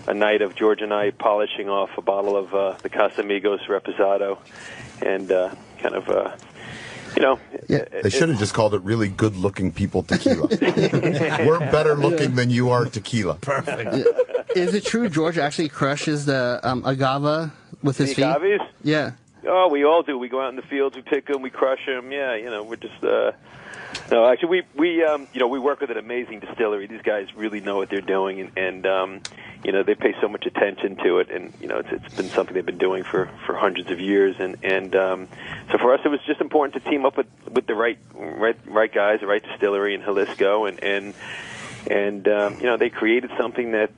Speaker 23: a night of George and I polishing off a bottle of the Casamigos Reposado, and
Speaker 6: They should have just called it really good-looking people tequila. We're better looking than you are tequila.
Speaker 3: Perfect. Is it true George actually crushes the agave with his feet?
Speaker 23: Agaves?
Speaker 3: Yeah.
Speaker 23: Oh, we all do. We go out in the fields, we pick them, we crush them. Yeah, we're just. No, actually, we work with an amazing distillery. These guys really know what they're doing, and they pay so much attention to it, and it's been something they've been doing for hundreds of years, and so for us it was just important to team up with the right guys, the right distillery in Jalisco, and they created something that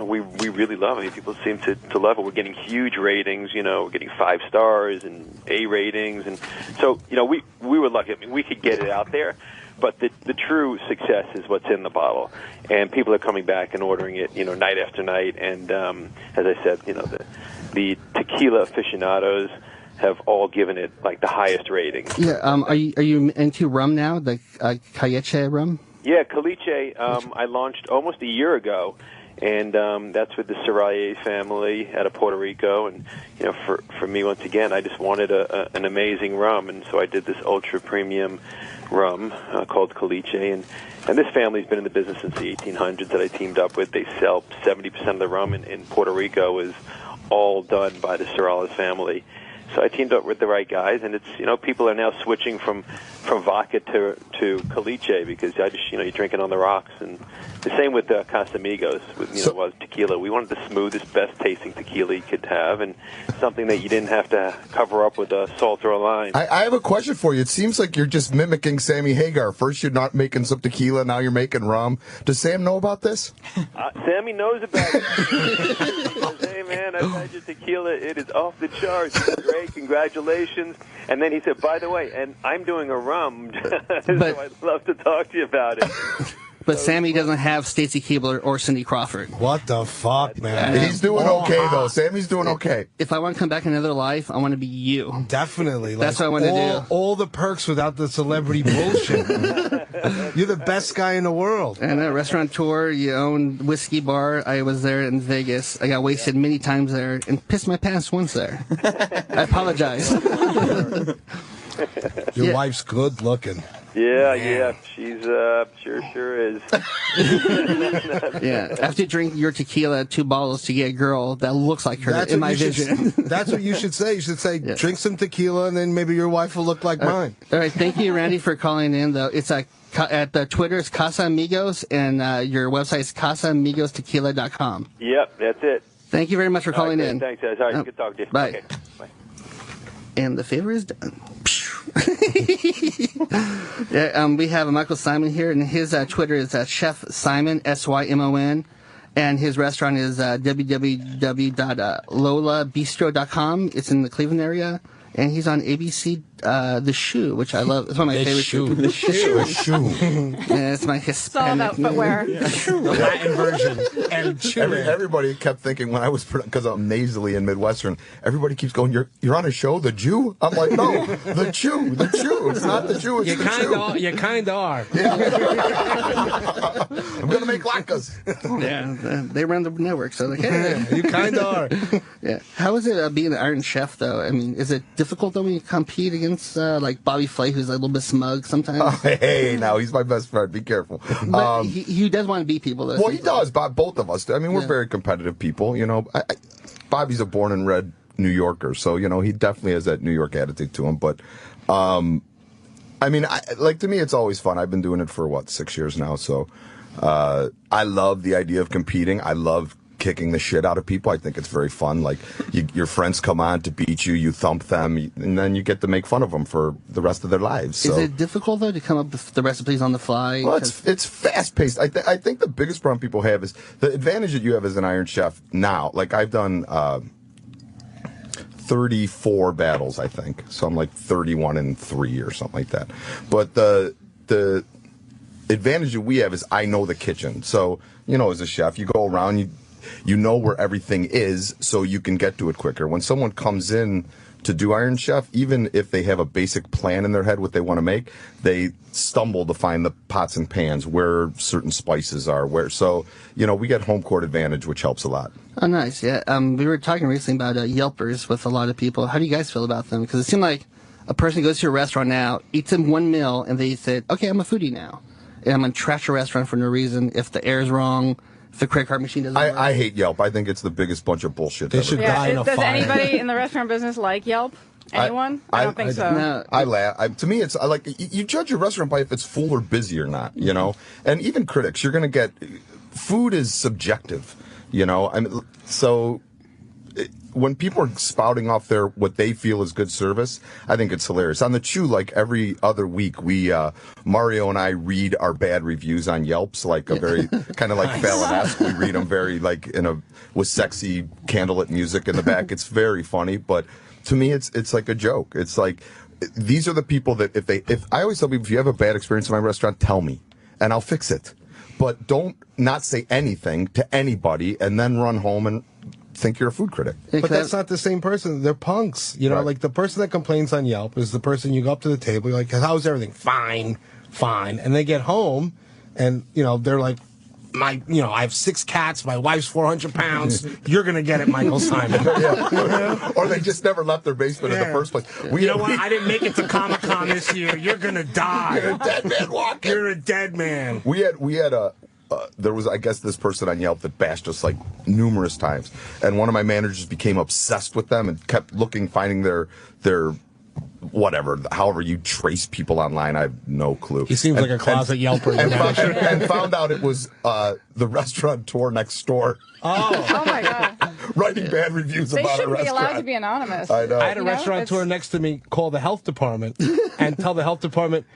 Speaker 23: we really love. I mean, people seem to love it. We're getting huge ratings. We're getting 5 stars and A ratings, and so we were lucky. I mean, we could get it out there, but the true success is what's in the bottle, and people are coming back and ordering it, night after night. And as I said, the tequila aficionados have all given it like the highest ratings.
Speaker 3: Yeah. Are you into rum now? The Cayeche rum?
Speaker 23: Yeah, Caliche, I launched almost a year ago, and that's with the Seraille family out of Puerto Rico. And for me, once again, I just wanted an amazing rum, and so I did this ultra premium rum called Caliche. And this family's been in the business since the 1800s that I teamed up with. They sell 70% of the rum in Puerto Rico is all done by the Seraille family. So I teamed up with the right guys, and it's people are now switching from vodka to Caliche because you're drinking on the rocks, and the same with Casamigos with was tequila. We wanted the smoothest, best tasting tequila you could have, and something that you didn't have to cover up with a salt or a lime.
Speaker 6: I have a question for you. It seems like you're just mimicking Sammy Hagar. First you're not making some tequila, now you're making rum. Does Sam know about this?
Speaker 23: Sammy knows about it. He says, "Hey man, I've had your tequila. It is off the charts. It's great. Congratulations." And then he said, "By the way, and I'm doing a rum, so I'd love to talk to you about it."
Speaker 3: But Sammy doesn't have Stacy Keibler or Cindy Crawford.
Speaker 5: What the fuck, man?
Speaker 6: He's doing okay, though. Sammy's doing okay.
Speaker 3: If I want to come back in another life, I want to be you.
Speaker 5: Definitely.
Speaker 3: That's what I want to do.
Speaker 5: All the perks without the celebrity bullshit. You're the best guy in the world.
Speaker 3: And a restaurateur, you own whiskey bar. I was there in Vegas. I got wasted many times there and pissed my pants once there. I apologize.
Speaker 5: Your wife's good looking.
Speaker 23: Yeah, she's sure is.
Speaker 3: Yeah, after you drink your tequila, 2 bottles to get a girl that looks like her in my vision.
Speaker 5: That's what you should say. You should say, drink some tequila, and then maybe your wife will look like mine.
Speaker 3: All right, thank you, Randy, for calling in. Though it's at the Twitter, it's Casa Amigos, and your website is casaamigostequila.com.
Speaker 23: Yep, that's it.
Speaker 3: Thank you very much for calling in.
Speaker 23: Thanks, guys. All right, good talking to you.
Speaker 3: Bye.
Speaker 23: Okay, bye.
Speaker 3: And the favor is done. We have Michael Simon here, and his Twitter is Chef Simon, Symon, and his restaurant is www.lolabistro.com. It's in the Cleveland area, and he's on ABC, The Shoe, which I love. It's one of my favorite shoes.
Speaker 5: The Shoe.
Speaker 3: Yeah, it's my Hispanic.
Speaker 22: It's all about footwear.
Speaker 5: The Latin version. And
Speaker 6: everybody kept thinking when I was, because I'm nasally in Midwestern, everybody keps going, you're on a show, The Jew? I'm like, no, The Chew. It's not The Jew, it's The Chew.
Speaker 5: You kind of are.
Speaker 6: Yeah. I'm going to make latkes.
Speaker 3: Yeah, they run the network, so like, hey.
Speaker 5: You kind of are.
Speaker 3: Yeah. How is it being an Iron Chef, though? I mean, is it difficult though when you compete against like Bobby Flay, who's a little bit smug sometimes?
Speaker 6: Oh, hey, now he's my best friend. Be careful.
Speaker 3: But he does want to beat people, though.
Speaker 6: Well, he does. Both of us do. I mean, we're very competitive people. You know, Bobby's a born and bred New Yorker, so you know he definitely has that New York attitude to him. But I mean, to me, it's always fun. I've been doing it for 6 years now, so I love the idea of competing. I love kicking the shit out of people. I think it's very fun. Like, your friends come on to beat you, you thump them, and then you get to make fun of them for the rest of their lives. So.
Speaker 3: Is it difficult, though, to come up with the recipes on the fly?
Speaker 6: Well, it's fast-paced. I think the biggest problem people have is the advantage that you have as an Iron Chef now. Like, I've done 34 battles, I think. So I'm like 31-3 or something like that. But the advantage that we have is I know the kitchen. So, you know, as a chef, you go around, you know where everything is, so you can get to it quicker. When someone comes in to do Iron Chef, even if they have a basic plan in their head what they want to make, they stumble to find the pots and pans where certain spices are. So, you know, we get home court advantage, which helps a lot.
Speaker 3: Oh, nice. Yeah. We were talking recently about Yelpers with a lot of people. How do you guys feel about them? Because it seemed like a person goes to a restaurant now, eats in one meal, and they said, okay, I'm a foodie now. And I'm going to trash a restaurant for no reason. If the air's wrong, if the credit card machine doesn't work.
Speaker 6: I hate Yelp. I think it's the biggest bunch of bullshit.
Speaker 5: They should die in a fire.
Speaker 22: Does anybody in the restaurant business like Yelp? Anyone? I don't think so.
Speaker 3: No.
Speaker 6: I laugh. To me, it's like you judge your restaurant by if it's full or busy or not, you know? And even critics, you're going to get... Food is subjective, you know? I mean, so... When people are spouting off what they feel is good service, I think it's hilarious. On the Chew, like every other week, we Mario and I read our bad reviews on Yelps, like a very kind of like Fallon-esque. We read them very like with sexy candlelit music in the back. It's very funny, but to me, it's like a joke. It's like these are the people that if I always tell people, if you have a bad experience in my restaurant, tell me and I'll fix it. But don't not say anything to anybody and then run home and think you're a food critic.
Speaker 5: But that's not the same person. They're punks. You know, like the person that complains on Yelp is the person you go up to the table, you're like, how's everything? Fine. And they get home and, you know, they're like, I have 6 cats, my wife's 400 pounds. You're going to get it, Michael Simon.
Speaker 6: Or they just never left their basement in the first place.
Speaker 5: You know what? I didn't make it to Comic-Con this year. You're going to die.
Speaker 6: You're a dead man walking.
Speaker 5: You're a dead man.
Speaker 6: We had a... there was, I guess, this person on Yelp that bashed us like numerous times, and one of my managers became obsessed with them and kept finding their whatever, however you trace people online. I have no clue.
Speaker 5: He seems like a closet Yelper.
Speaker 6: And found out it was the restaurateur next door.
Speaker 22: Oh my God.
Speaker 6: Writing bad reviews
Speaker 22: they
Speaker 6: about a
Speaker 22: shouldn't
Speaker 6: restaurant.
Speaker 22: be allowed to be anonymous.
Speaker 6: I know.
Speaker 5: I had a restaurateur next to me call the health department and tell the health department,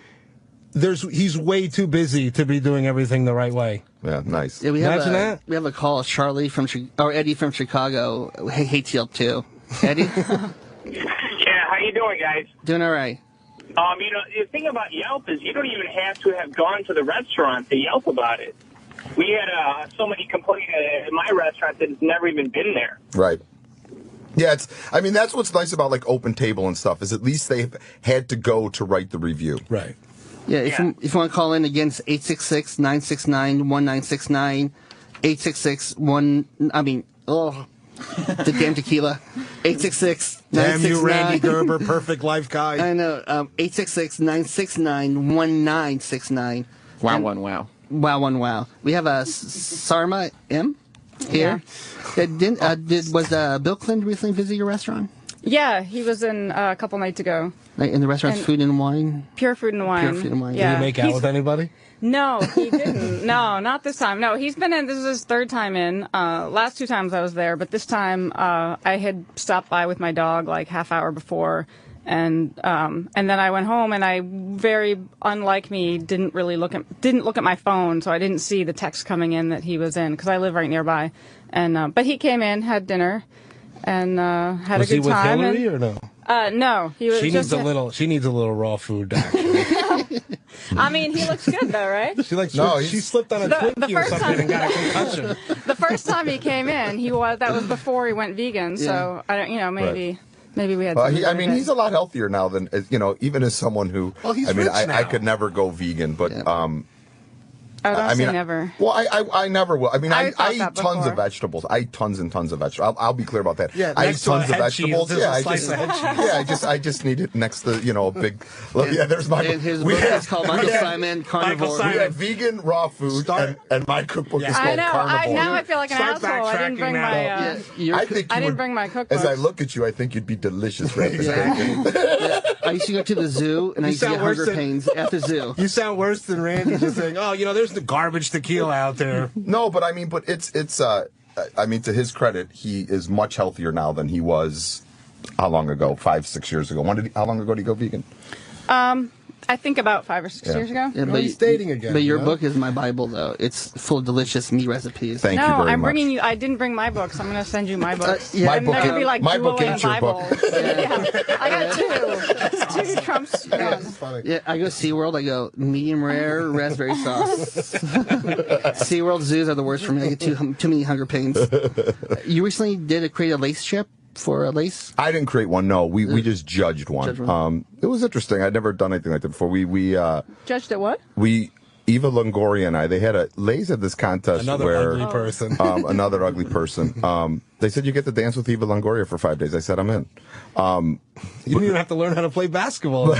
Speaker 5: he's way too busy to be doing everything the right way.
Speaker 6: Yeah, nice.
Speaker 3: Yeah, we have
Speaker 5: Imagine that.
Speaker 3: We have a call. Eddie from Chicago hates Yelp too. Eddie.
Speaker 8: Yeah, how you doing, guys?
Speaker 3: Doing all right.
Speaker 8: The thing about Yelp is you don't even have to have gone to the restaurant to Yelp about it. We had somebody complain at my restaurant that has never even been there.
Speaker 6: Right. Yeah, that's what's nice about like Open Table and stuff is at least they've had to go to write the review.
Speaker 9: Right.
Speaker 3: Yeah, if you want to call in again, it's 866-969-1969, 866-the damn tequila, 866-969.
Speaker 15: Damn you, Randy Gerber, perfect life guy.
Speaker 3: I know, 866-969-1969.
Speaker 7: Wow.
Speaker 3: Wow. We have a Sarma M here. Yeah. Was Bill Clinton recently visit your restaurant?
Speaker 22: Yeah, he was in a couple nights ago.
Speaker 3: Like in the restaurant's Food and Wine?
Speaker 22: Pure Food and Wine.
Speaker 3: Pure Food and Wine.
Speaker 22: Yeah.
Speaker 9: Did he make out with anybody?
Speaker 22: No, he didn't. No, not this time. No, he's been in. This is his third time in. Last 2 times I was there, but this time I had stopped by with my dog like half hour before, and then I went home and I, very unlike me, didn't look at my phone, so I didn't see the text coming in that he was in because I live right nearby, and but he came in, had dinner, and had a good time.
Speaker 9: Was he with Hillary or no?
Speaker 22: No, he was.
Speaker 9: She needs a little raw food, actually.
Speaker 22: I mean, he looks good though, right?
Speaker 15: She slipped on a Twinkie or something and got a concussion.
Speaker 22: The first time he came in, that was before he went vegan. So I don't, maybe we had.
Speaker 6: He's a lot healthier now than even as someone who.
Speaker 15: Well, he's rich now.
Speaker 6: I could never go vegan, but
Speaker 22: don't say never.
Speaker 6: Well, I never will. I eat tons
Speaker 22: before.
Speaker 6: of vegetables. I eat tons and tons of vegetables. I'll be clear about that.
Speaker 15: Yeah,
Speaker 6: I eat
Speaker 15: next to
Speaker 6: tons
Speaker 15: a
Speaker 6: of
Speaker 15: head
Speaker 6: vegetables.
Speaker 15: cheese, there's a slice of head cheese.
Speaker 6: I just need it next to a big. There's my.
Speaker 3: And his book is called Michael Simon Carnivore.
Speaker 6: We have vegan raw food, and my cookbook is called Carnivore.
Speaker 22: Now I feel like an asshole. I didn't bring my. I didn't bring my cookbook.
Speaker 6: As I look at you, I think you'd be delicious, right?
Speaker 3: I used to go to the zoo, and I used to get hunger pains at the zoo.
Speaker 15: You sound worse than Randy just saying, there's the garbage tequila out there.
Speaker 6: No, but it's to his credit, he is much healthier now than he was, how long ago? 5-6 years ago. How long ago did he go vegan?
Speaker 22: I think about 5 or 6 years ago.
Speaker 3: Yeah,
Speaker 15: he's dating again.
Speaker 3: But your book is my Bible, though. It's full of delicious meat recipes.
Speaker 6: Thank you very much.
Speaker 22: I'm bringing you. I didn't bring my books. I'm going to send you my books.
Speaker 6: My book
Speaker 22: could be like
Speaker 6: my book
Speaker 22: dueling
Speaker 6: ain't your
Speaker 22: Bibles.
Speaker 6: book.
Speaker 22: I got 2. 2 Trumps.
Speaker 15: That's funny.
Speaker 3: Yeah, I go SeaWorld. I go medium rare raspberry sauce. SeaWorld zoos are the worst for me. I get too many hunger pains. You recently create a lace chip for a lace?
Speaker 6: I didn't create one. No, we just judged one. It was interesting. I'd never done anything like that before. We
Speaker 22: judged it. What?
Speaker 6: Eva Longoria and I, Lay's had this contest
Speaker 15: where ugly person.
Speaker 6: Another ugly person. They said you get to dance with Eva Longoria for 5 days. I said I'm in.
Speaker 15: You didn't even have to learn how to play basketball.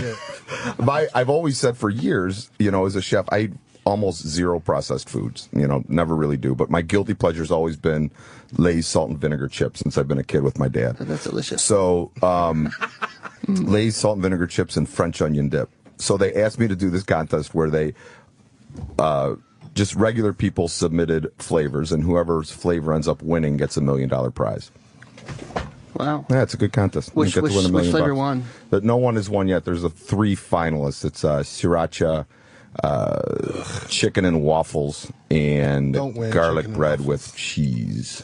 Speaker 6: I've always said for years, as a chef, I eat almost zero processed foods. Never really do. But my guilty pleasure's always been Lay's salt and vinegar chips since I've been a kid with my dad.
Speaker 3: Oh, that's delicious.
Speaker 6: So Lay's salt and vinegar chips and French onion dip. So they asked me to do this contest where they just regular people submitted flavors, and whoever's flavor ends up winning gets $1 million prize.
Speaker 3: Wow.
Speaker 6: Yeah, it's a good contest.
Speaker 3: Which flavor won?
Speaker 6: But no one has won yet. There's 3 finalists. It's sriracha, chicken and waffles, and garlic bread with cheese.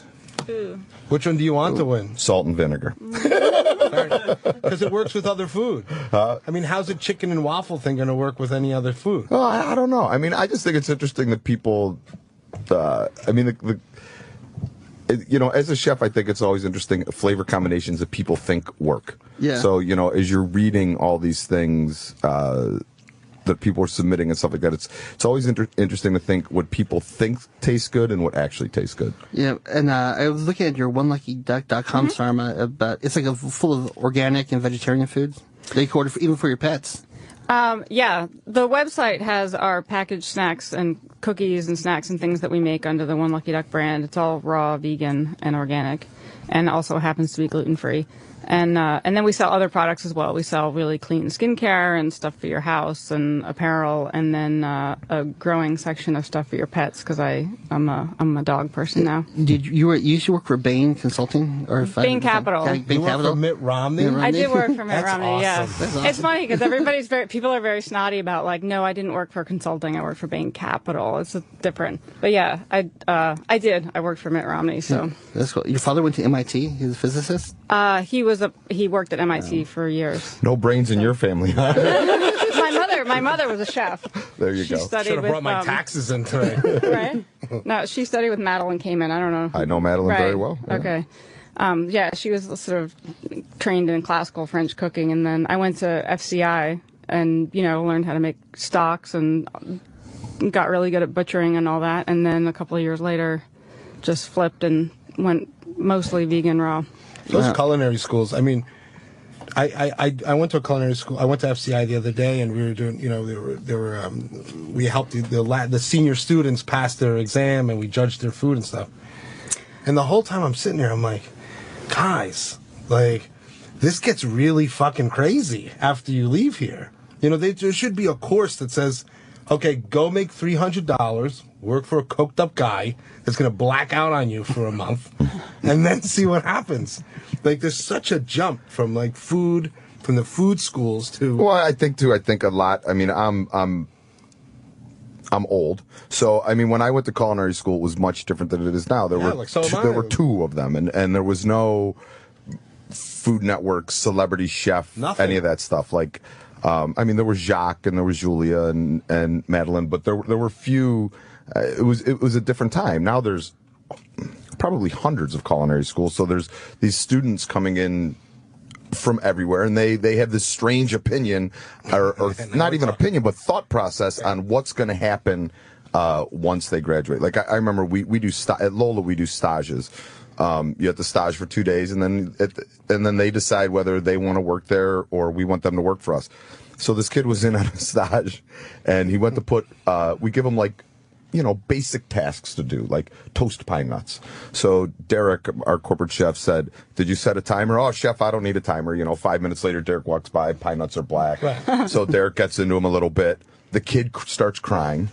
Speaker 22: Ooh.
Speaker 15: Which one do you want to win?
Speaker 6: Salt and vinegar.
Speaker 15: Because it works with other food. How's a chicken and waffle thing going to work with any other food?
Speaker 6: Well, I don't know. I just think it's interesting that people. As a chef, I think it's always interesting flavor combinations that people think work.
Speaker 3: Yeah.
Speaker 6: So as you're reading all these things that people are submitting and stuff like that, it's always interesting to think what people think tastes good and what actually tastes good.
Speaker 3: Yeah, and I was looking at your OneLuckyDuck.com, Sarma, it's like full of organic and vegetarian foods. They can order even for your pets.
Speaker 22: Yeah, the website has our packaged snacks and cookies and snacks and things that we make under the One Lucky Duck brand. It's all raw, vegan, and organic, and also happens to be gluten-free. And then we sell other products as well. We sell really clean skincare and stuff for your house and apparel, and then a growing section of stuff for your pets because I'm a dog person now.
Speaker 3: You used to work for Bain Consulting or
Speaker 22: Bain Capital?
Speaker 3: Bain Capital.
Speaker 15: For Mitt Romney?
Speaker 22: I did work for Mitt Romney.
Speaker 15: Awesome.
Speaker 22: Yeah,
Speaker 15: That's awesome.
Speaker 22: It's funny because people are very snotty about no, I didn't work for consulting. I worked for Bain Capital. It's different. But yeah, I did. I worked for Mitt Romney. So
Speaker 3: that's cool. Your father went to MIT? He's a physicist?
Speaker 22: He worked at MIT for years.
Speaker 6: No brains in your family, huh?
Speaker 22: My mother was a chef.
Speaker 6: There you
Speaker 22: She
Speaker 6: go.
Speaker 22: studied
Speaker 15: Should have
Speaker 22: with,
Speaker 15: brought my taxes in today.
Speaker 22: Right? No, she studied with Madeline Kamen. I don't know.
Speaker 6: I know Madeline
Speaker 22: Right.
Speaker 6: very well. Yeah.
Speaker 22: Okay. Yeah, she was sort of trained in classical French cooking, and then I went to FCI and, learned how to make stocks and got really good at butchering and all that. And then a couple of years later, just flipped and went mostly vegan raw.
Speaker 15: Those culinary schools, I mean, I went to a culinary school. I went to FCI the other day, and we were doing, we helped the senior students pass their exam, and we judged their food and stuff. And the whole time I'm sitting there, I'm like, guys, like, this gets really fucking crazy after you leave here. There should be a course that says, okay, go make $300, work for a coked up guy that's going to black out on you for a month, and then see what happens. Like, there's such a jump from like food, from the food schools to.
Speaker 6: Well, I think a lot. I mean, I'm old, so I mean, when I went to culinary school, it was much different than it is now. There were two of them, and there was no Food Network, Celebrity Chef, any of that stuff. Like, I mean, there was Jacques and there was Julia and Madeline, but there were few. It was a different time. Now there's probably hundreds of culinary schools, so there's these students coming in from everywhere, and they have this strange opinion, or not even opinion, but thought process on what's going to happen once they graduate. Like I remember we do at Lola we do stages. You have to stage for 2 days, and then they decide whether they want to work there or we want them to work for us. So this kid was in on a stage, and he went to put. We give him like, basic tasks to do, like toast pine nuts. So Derek, our corporate chef, said, "Did you set a timer?" "Oh, chef, I don't need a timer." 5 minutes later, Derek walks by. Pine nuts are black. Right. So Derek gets into him a little bit. The kid starts crying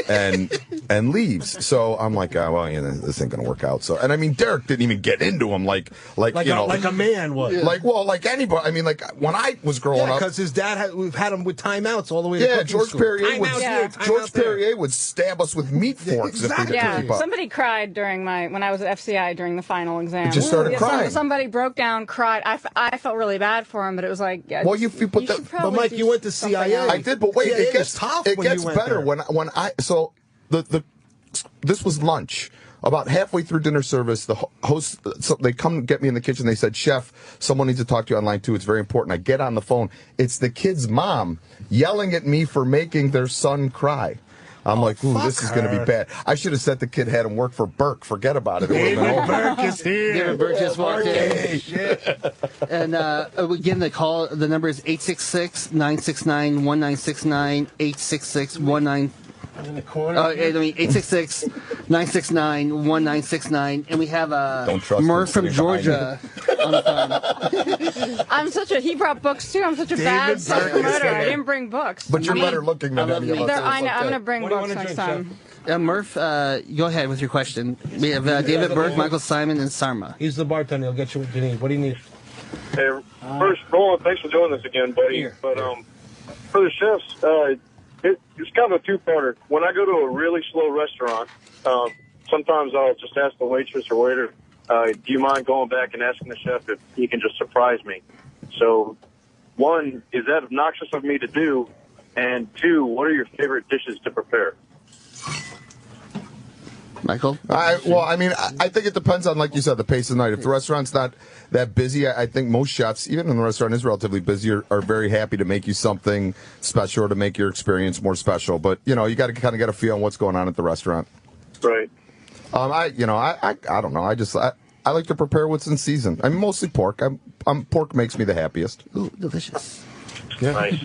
Speaker 6: and leaves. So I'm like, this ain't gonna work out. So, and I mean, Derek didn't even get into him like
Speaker 15: a man would.
Speaker 6: Like anybody. I mean, like when I was growing up,
Speaker 15: because his dad we've had him with timeouts all the way to cooking
Speaker 6: George
Speaker 15: school.
Speaker 6: Perrier Perrier would stab us with meat forks if we didn't keep up.
Speaker 22: Somebody cried when I was at FCI during the final exam.
Speaker 6: Just started crying.
Speaker 22: Somebody broke down, cried. I felt really bad for him, but it was like,
Speaker 6: well, you put that.
Speaker 15: But Mike, you went to CIA.
Speaker 6: I did, but wait. It gets better when I this was lunch. About halfway through dinner service, the host, they come get me in the kitchen. They said, "Chef, someone needs to talk to you on line 2. It's very important." I get on the phone. It's the kid's mom yelling at me for making their son cry. I'm like, ooh, this is going to be bad. I should have said the kid had him work for Burke. Forget about it.
Speaker 3: David Burke is here. David Burke just walked in. And again, the call, the number is 866-969-1969, 866-1969.
Speaker 15: In the corner.
Speaker 3: 866-969-1969, and we have Murph from Georgia on the phone.
Speaker 22: He brought books too. I'm such a bad self-promoter. I didn't bring books.
Speaker 6: But you're better looking than any of us.
Speaker 22: I know. I'm going to bring books next time.
Speaker 3: Murph, go ahead with your question. We have David Burke, Michael Simon, and Sarma.
Speaker 15: He's the bartender. He'll get you what you need. What do you need?
Speaker 20: Hey, first, Roland, thanks for doing this again, buddy. But for the chefs, it's kind of a two-parter. When I go to a really slow restaurant, sometimes I'll just ask the waitress or waiter, do you mind going back and asking the chef if he can just surprise me? So, one, is that obnoxious of me to do? And two, what are your favorite dishes to prepare?
Speaker 3: Michael?
Speaker 6: I think it depends on, like you said, the pace of the night. If the restaurant's not that busy, I think most chefs, even when the restaurant is relatively busy, are very happy to make you something special or to make your experience more special. But, you got to kind of get a feel on what's going on at the restaurant.
Speaker 20: Right.
Speaker 6: I don't know. I like to prepare what's in season. I mean, mostly pork. Pork makes me the happiest.
Speaker 3: Ooh, delicious.
Speaker 6: Yeah.
Speaker 20: Nice.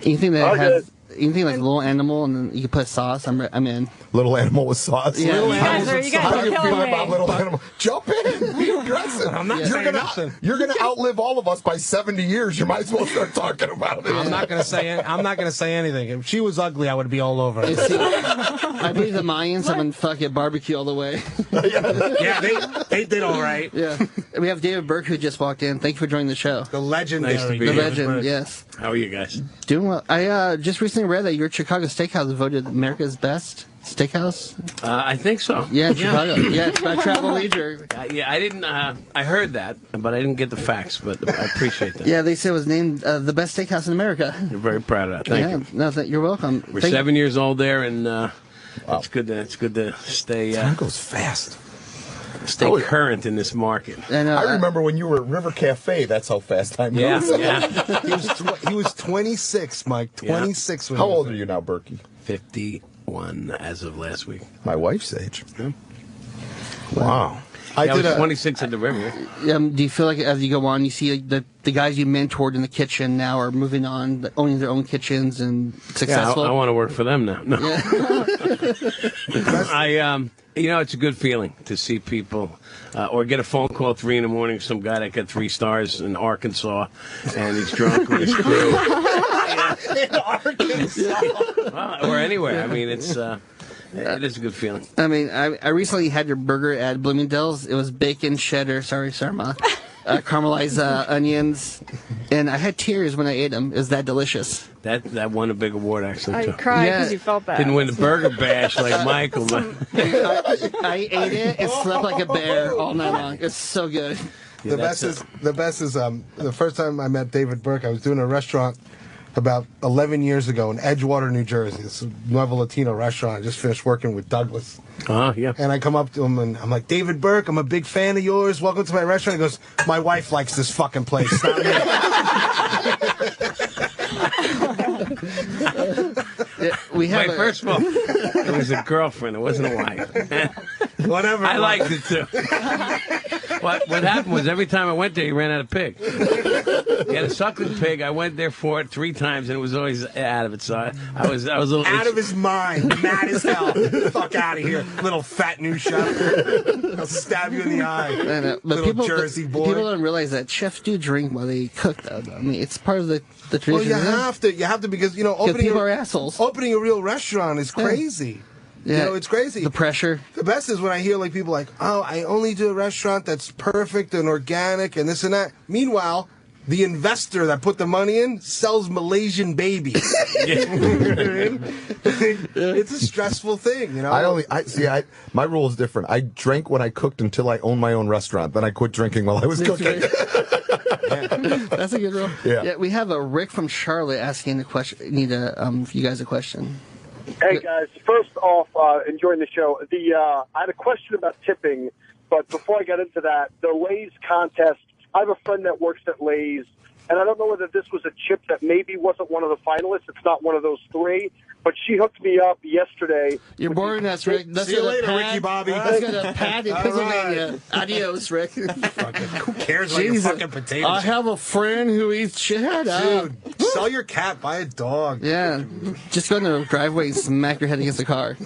Speaker 3: Anything that has... Anything like little animal, and then you can put sauce. I'm in.
Speaker 6: Little animal with sauce.
Speaker 3: Yeah.
Speaker 6: Little
Speaker 22: you guys are killing me.
Speaker 6: Little animal. Jump in. Be aggressive.
Speaker 15: I'm not saying nothing.
Speaker 6: You're gonna outlive all of us by 70 years. You might as well start talking about it.
Speaker 15: I'm not gonna say anything. If she was ugly, I would be all over it.
Speaker 3: I believe the Mayans have been fucking barbecue all the way.
Speaker 15: Yeah, they did all right.
Speaker 3: Yeah. We have David Burke who just walked in. Thank you for joining the show.
Speaker 15: The legendary.
Speaker 9: Nice to be
Speaker 3: the
Speaker 9: here.
Speaker 3: legend. Yes.
Speaker 9: How are you guys?
Speaker 3: Doing well. I just recently read that your Chicago Steakhouse voted America's best. Steakhouse?
Speaker 14: I think so.
Speaker 3: Yeah, in Chicago. Yeah, it's about travel leisure.
Speaker 14: I didn't. I heard that, but I didn't get the facts. But I appreciate that.
Speaker 3: Yeah, they said it was named the best steakhouse in America.
Speaker 14: You're very proud of that. Thank you.
Speaker 3: No, you're welcome.
Speaker 14: We're 7 years old there, and it's good. It's good to stay.
Speaker 6: Time goes fast.
Speaker 14: Stay current in this market.
Speaker 6: I remember when you were at River Cafe. That's how fast time goes.
Speaker 14: Yeah.
Speaker 15: He was 26, Mike. 26.
Speaker 6: How old are you now, Berkey?
Speaker 14: 51 as of last week.
Speaker 6: My wife's age.
Speaker 14: Yeah.
Speaker 6: Wow.
Speaker 14: I was 26 at the river.
Speaker 3: Do you feel like as you go on, you see the guys you mentored in the kitchen now are moving on, owning their own kitchens and successful?
Speaker 14: Yeah, I want to work for them now. No. It's a good feeling to see people, or get a phone call at 3 a.m. Some guy that got 3 stars in Arkansas, and he's drunk with his crew.
Speaker 15: In Arkansas.
Speaker 14: Or anywhere. I mean, it is a good feeling.
Speaker 3: I mean, I recently had your burger at Bloomingdale's. It was bacon, cheddar, caramelized onions, and I had tears when I ate them. It was that delicious.
Speaker 14: That won a big award, actually.
Speaker 22: I
Speaker 14: too.
Speaker 22: cried because you felt bad.
Speaker 14: Didn't win the burger bash like Michael, but
Speaker 3: I ate it and slept like a bear all night long. It's so good.
Speaker 15: The best is the first time I met David Burke. I was doing a restaurant about 11 years ago in Edgewater, New Jersey. It's a Nuevo Latino restaurant. I just finished working with Douglas.
Speaker 14: Yeah.
Speaker 15: And I come up to him and I'm like, David Burke, I'm a big fan of yours. Welcome to my restaurant. He goes, my wife likes this fucking place. It's not me.
Speaker 14: First of all, it was a girlfriend. It wasn't a wife.
Speaker 15: Whatever.
Speaker 14: I liked it too. What happened was every time I went there, he ran out of pig. He had a suckling pig. I went there for it 3 times, and it was always out of it. So I was a little
Speaker 15: out of his mind, mad as hell. Fuck out of here, little fat new chef. I'll stab you in the eye.
Speaker 3: But
Speaker 15: little Jersey boy.
Speaker 3: People don't realize that chefs do drink while they cook. Though. I mean, it's part of the tradition.
Speaker 15: Well, you have to because
Speaker 3: people are assholes.
Speaker 15: Opening a real restaurant is crazy.
Speaker 3: Yeah.
Speaker 15: It's crazy.
Speaker 3: The pressure.
Speaker 15: The best is when I hear people like, oh, I only do a restaurant that's perfect and organic and this and that. Meanwhile, the investor that put the money in sells Malaysian babies. It's a stressful thing,
Speaker 6: my rule is different. I drank when I cooked until I owned my own restaurant. Then I quit drinking while I was cooking.
Speaker 3: That's a good rule.
Speaker 6: Yeah.
Speaker 3: We have a Rick from Charlotte asking a question. Need you guys a question.
Speaker 10: Hey guys, first off, enjoying the show. I had a question about tipping, but before I get into that, the Lay's contest. I have a friend that works at Lay's, and I don't know whether this was a chip that maybe wasn't one of the finalists. It's not one of those 3, but she hooked me up yesterday.
Speaker 3: You're boring us, Rick.
Speaker 15: See you later, Ricky Bobby.
Speaker 3: Let's get a pad in Pennsylvania. Right. Adios, Rick.
Speaker 15: Who cares about your fucking potatoes?
Speaker 3: I have a friend who eats shit.
Speaker 15: Dude, sell your cat, buy a dog.
Speaker 3: Yeah, just go in the driveway and smack your head against the car.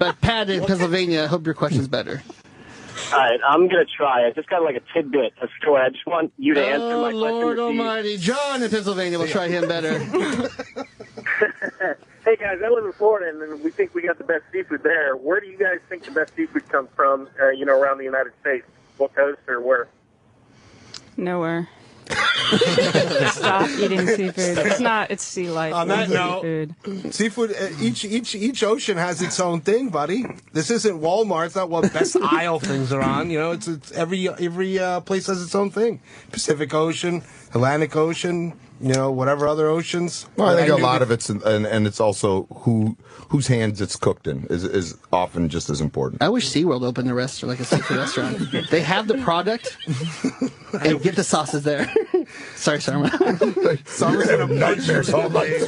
Speaker 3: But pad in Pennsylvania, I hope your question's better.
Speaker 8: All right, I'm going to try. I just got a tidbit, a story. I just want you to answer my question.
Speaker 3: Lord Almighty. John in Pennsylvania will try him better.
Speaker 8: Hey, guys, I live in Florida, and we think we got the best seafood there. Where do you guys think the best seafood comes from, around the United States? What coast or where?
Speaker 22: Nowhere. Stop eating seafood. It's sea life.
Speaker 15: On that note,
Speaker 22: seafood.
Speaker 15: Each ocean has its own thing, buddy. This isn't Walmart. It's not what best aisle things are on. It's every place has its own thing. Pacific Ocean, Atlantic Ocean, whatever other oceans.
Speaker 6: Well, I think a lot of it's and it's also whose hands it's cooked in is often just as important.
Speaker 3: I wish SeaWorld opened a restaurant like a seafood restaurant. They have the product and get the sauces there. Sorry, Sarma.
Speaker 6: Sarma's in a nightmares all night.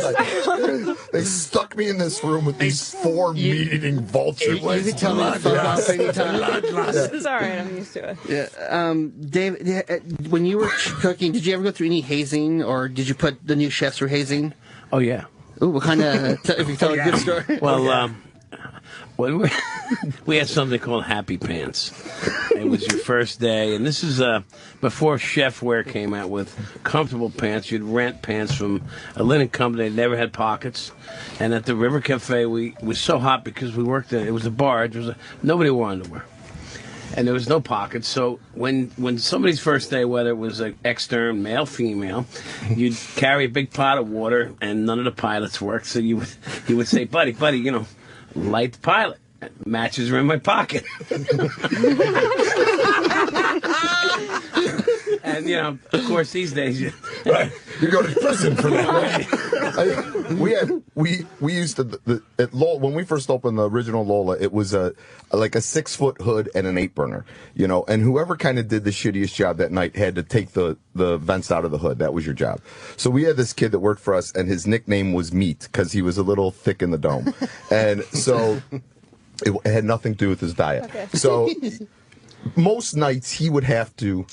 Speaker 6: They stuck me in this room with these 4 meat-eating vultures.
Speaker 3: You can tell me to fuck off anytime.
Speaker 22: It's all right. I'm used to it.
Speaker 3: Yeah. Dave, when you were cooking, did you ever go through any hazing, or did you put the new chefs through hazing?
Speaker 14: Oh, yeah.
Speaker 3: Ooh, what kind of, if you tell a good story?
Speaker 14: Well, we had something called Happy Pants. It was your first day, and this is before chef wear came out with comfortable pants. You'd rent pants from a linen company that never had pockets. And at the River Cafe, it was so hot because we worked there. It was a bar. Nobody wore underwear. And there was no pockets, so when somebody's first day, whether it was an extern, male, female, you'd carry a big pot of water, and none of the pilots worked, so you would say, buddy, Light the pilot. Matches are in my pocket. And, of course, these days...
Speaker 6: You go to prison for that. We used to... At Lola, when we first opened the original Lola, it was like a 6-foot hood and an 8-burner, and whoever kind of did the shittiest job that night had to take the vents out of the hood. That was your job. So we had this kid that worked for us, and his nickname was Meat, because he was a little thick in the dome. And so... It had nothing to do with his diet. Okay. So most nights he would have to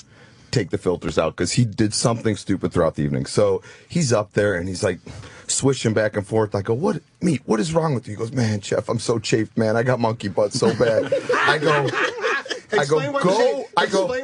Speaker 6: take the filters out because he did something stupid throughout the evening. So he's up there and he's like swishing back and forth. I go, what is wrong with you? He goes, man, Chef, I'm so chafed, man. I got monkey butt so bad. Explain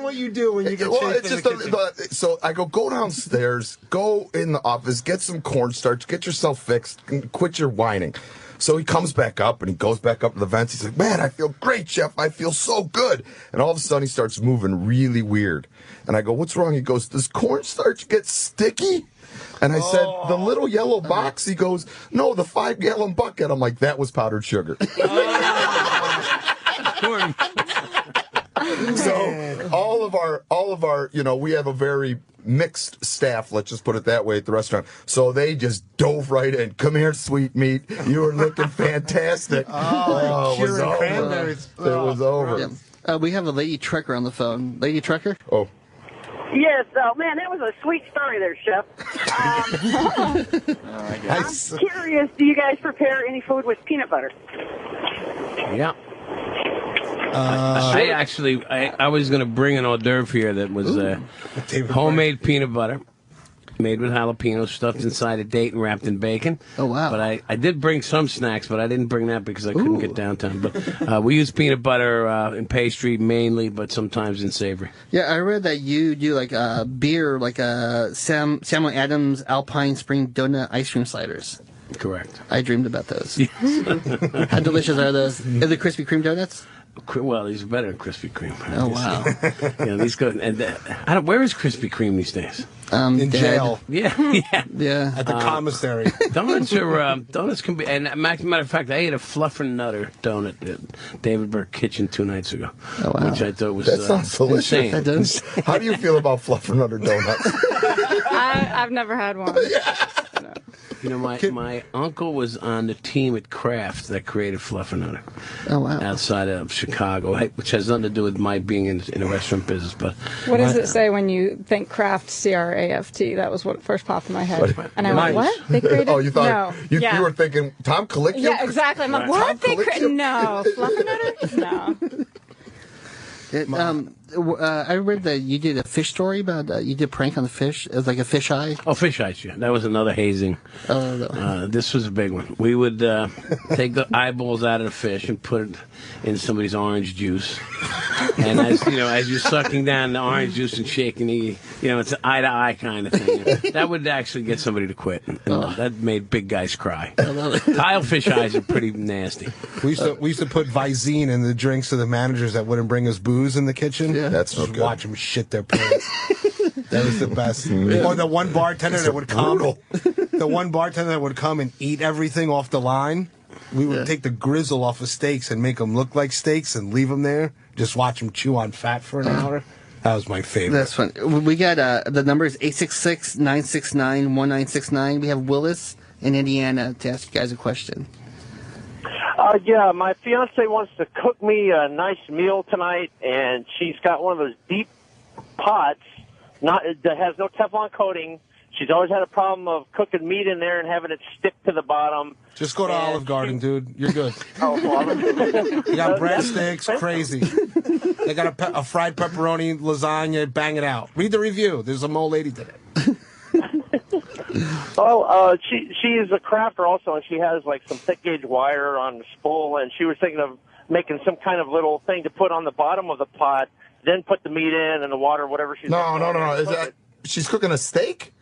Speaker 15: what you do when you get chafed in the kitchen.
Speaker 6: So I go downstairs, go in the office, get some cornstarch, get yourself fixed, and quit your whining. So he comes back up, and he goes back up to the vents. He's like, man, I feel great, Chef. I feel so good. And all of a sudden, he starts moving really weird. And I go, what's wrong? He goes, does cornstarch get sticky? And I said, the little yellow box? He goes, no, the 5-gallon bucket. I'm like, that was powdered sugar. So all of our, we have a very mixed staff, let's just put it that way, at the restaurant. So they just dove right in. Come here, sweet meat. You are looking fantastic. It was over. It was over.
Speaker 3: Yeah. We have a Lady Trekker on the phone. Lady Trekker?
Speaker 6: Oh.
Speaker 11: Yes, man, that was a sweet story there, Chef. I'm curious, do you guys prepare any food with peanut butter?
Speaker 14: Yeah. I was going to bring an hors d'oeuvre here that was homemade peanut butter, made with jalapenos, stuffed inside a date and wrapped in bacon.
Speaker 3: Oh, wow.
Speaker 14: But I did bring some snacks, but I didn't bring that because I couldn't get downtown. But we use peanut butter in pastry mainly, but sometimes in savory.
Speaker 3: Yeah, I read that you do like beer, like Samuel Adams Alpine Spring Donut ice cream sliders.
Speaker 14: Correct.
Speaker 3: I dreamed about those. How delicious are those? Is it Krispy Kreme donuts?
Speaker 14: Well, these are better than Krispy Kreme.
Speaker 3: Oh, wow.
Speaker 14: These go. And where is Krispy Kreme these days?
Speaker 15: In jail.
Speaker 14: Yeah.
Speaker 15: At the commissary.
Speaker 14: Donuts can be. And matter of fact, I ate a Fluffernutter donut at David Burke Kitchen 2 nights ago, which I thought was
Speaker 6: that sounds delicious.
Speaker 14: Insane.
Speaker 3: That does.
Speaker 6: How do you feel about Fluffernutter donuts?
Speaker 22: I've never had one.
Speaker 14: My uncle was on the team at Kraft that created Fluffernutter.
Speaker 3: Oh, wow.
Speaker 14: Outside of Chicago, which has nothing to do with my being in the restaurant business. But
Speaker 22: what does it say when you think Kraft, C-R-A-F-T? That was what first popped in my head. And I went, what? They created?
Speaker 6: Oh, you thought
Speaker 22: no.
Speaker 6: you were thinking Tom Colicchio?
Speaker 22: Yeah, exactly. I'm like, what? They no. Fluffernutter? No.
Speaker 3: I read that you did a fish story about you did a prank on the fish. It was like a fish eye.
Speaker 14: Oh, fish eyes, yeah. That was another hazing. This was a big one. We would take the eyeballs out of the fish and put it in somebody's orange juice. And as you're sucking down the orange juice and shaking, it's an eye-to-eye kind of thing. That would actually get somebody to quit. And that made big guys cry. Tile fish eyes are pretty nasty.
Speaker 15: We used to put Visine in the drinks of the managers that wouldn't bring us booze in the kitchen.
Speaker 6: Yeah, that's
Speaker 15: just watch them shit their pants. That was the best. Or the one bartender that would come. The one bartender that would come and eat everything off the line. We would take the grizzle off of steaks and make them look like steaks and leave them there. Just watch them chew on fat for an hour. That was my favorite.
Speaker 3: That's fun. We got the number is 866-969-1969. We have Willis in Indiana to ask you guys a question.
Speaker 8: Yeah, my fiance wants to cook me a nice meal tonight, and she's got one of those deep pots that has no Teflon coating. She's always had a problem of cooking meat in there and having it stick to the bottom.
Speaker 15: Just go to Olive Garden, dude. You're good.
Speaker 8: Oh,
Speaker 15: you got breadsticks, crazy. They got a fried pepperoni lasagna, bang it out. Read the review. There's a old lady did it.
Speaker 8: She is a crafter also, and she has like some thick gauge wire on the spool, and she was thinking of making some kind of little thing to put on the bottom of the pot, then put the meat in and the water, whatever she's
Speaker 6: No. Is that she's cooking a steak?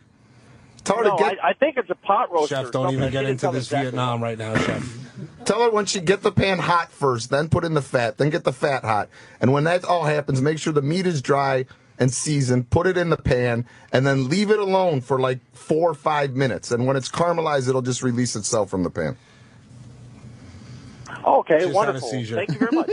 Speaker 6: Tell her
Speaker 8: no,
Speaker 6: to get.
Speaker 8: I think it's a pot roaster.
Speaker 15: Chef, don't even get into this Vietnam right now, Chef.
Speaker 6: Tell her when she get the pan hot first, then put in the fat, then get the fat hot, and when that all happens, make sure the meat is dry and seasoned, put it in the pan, and then leave it alone for like 4 or 5 minutes. And when it's caramelized, it'll just release itself from the pan.
Speaker 8: Okay,
Speaker 15: Just
Speaker 8: wonderful.
Speaker 15: had a seizure.
Speaker 8: Thank you very much.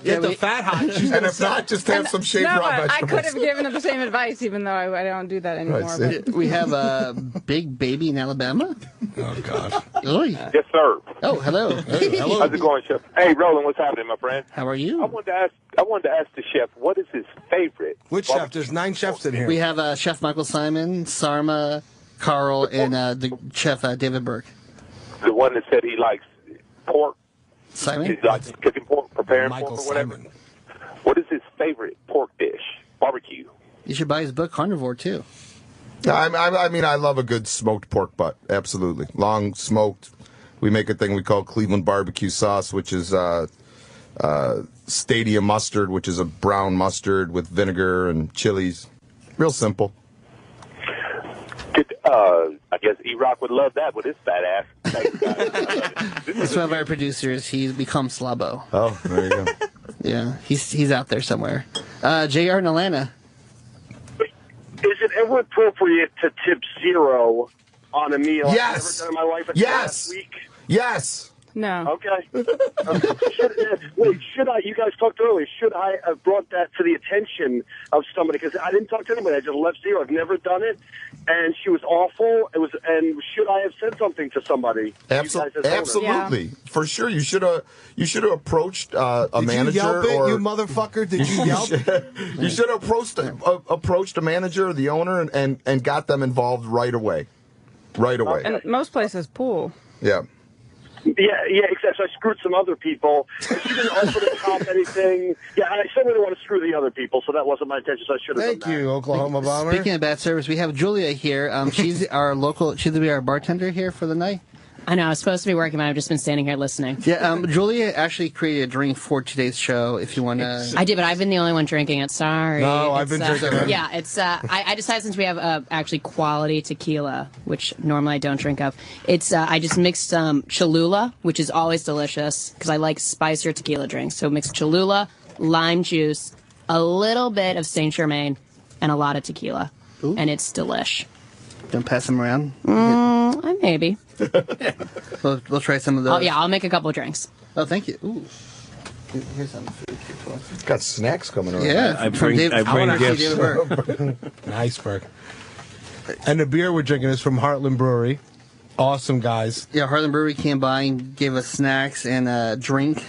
Speaker 15: Get the fat hot.
Speaker 6: And if not, just have some shaved raw
Speaker 22: I
Speaker 6: vegetables.
Speaker 22: could have given him the same advice, even though I don't do that anymore.
Speaker 6: Right,
Speaker 22: but-
Speaker 3: We have a big baby in Alabama.
Speaker 15: Oh, gosh.
Speaker 3: Oy.
Speaker 13: Yes, sir.
Speaker 3: Oh, hello.
Speaker 15: Hello.
Speaker 13: How's it going, Chef? Hey, Roland, what's happening, my friend?
Speaker 3: How are you?
Speaker 13: I wanted to ask the chef, what is his favorite?
Speaker 15: Which chef? There's 9 chefs in here.
Speaker 3: We have Chef Michael Simon, Sarma, Carl, and the chef David Burke.
Speaker 13: The one that said he likes pork.
Speaker 3: Simon?
Speaker 13: He likes cooking pork, preparing
Speaker 15: Michael
Speaker 13: pork or whatever.
Speaker 15: Simon.
Speaker 13: What is his favorite pork dish? Barbecue.
Speaker 3: You should buy his book, Carnivore, too.
Speaker 6: I mean, I love a good smoked pork butt. Absolutely. Long smoked. We make a thing we call Cleveland barbecue sauce, which is stadium mustard, which is a brown mustard with vinegar and chilies. Real simple.
Speaker 13: I guess E-Rock would love that with his fat ass.
Speaker 3: It's one of our producers. He's become Slabo.
Speaker 6: Oh, there you go.
Speaker 3: Yeah, he's out there somewhere. JR in Atlanta.
Speaker 10: Is it ever appropriate to tip 0 on a meal?
Speaker 6: Yes.
Speaker 10: I've never done in my life until last week.
Speaker 6: Yes.
Speaker 22: No.
Speaker 10: Okay. Should I? You guys talked earlier. Should I have brought that to the attention of somebody? Because I didn't talk to anybody. I just left 0. I've never done it, and she was awful. It was. And should I have said something to somebody?
Speaker 6: Absolutely. For sure. You should have approached a
Speaker 15: Did
Speaker 6: manager.
Speaker 15: you yelp it,
Speaker 6: or
Speaker 15: you motherfucker? Did you yelp?
Speaker 6: You should have approached a manager or the owner and got them involved right away. Right away.
Speaker 22: And most places pool.
Speaker 6: Yeah.
Speaker 10: Yeah, except I screwed some other people. She didn't offer to top anything. Yeah, and I certainly didn't want to screw the other people, so that wasn't my intention, so I should have done that.
Speaker 15: Thank you, Oklahoma Bomber.
Speaker 3: Speaking of bad service, we have Julia here. She's our local. She's our bartender here for the night.
Speaker 16: I know. I was supposed to be working, but I've just been standing here listening.
Speaker 3: Yeah, Julia actually created a drink for today's show. If you want to,
Speaker 16: I did, but I've been the only one drinking it. Sorry.
Speaker 6: No, I've been drinking it.
Speaker 16: Yeah, it's. I decided since we have actually quality tequila, which normally I don't drink of. It's. I just mixed Cholula, which is always delicious because I like spicier tequila drinks. So mixed Cholula, lime juice, a little bit of Saint Germain, and a lot of tequila, and it's delish.
Speaker 3: Don't pass them around.
Speaker 16: Maybe.
Speaker 3: We'll try some of those.
Speaker 16: Oh yeah, I'll make a couple of drinks.
Speaker 3: Oh, thank you. Ooh. Here's some food.
Speaker 6: Got snacks coming around.
Speaker 3: Yeah,
Speaker 14: I bring gifts.
Speaker 15: Nice, Burke. And the beer we're drinking is from Heartland Brewery. Awesome guys.
Speaker 3: Yeah, Heartland Brewery came by and gave us snacks and a drink.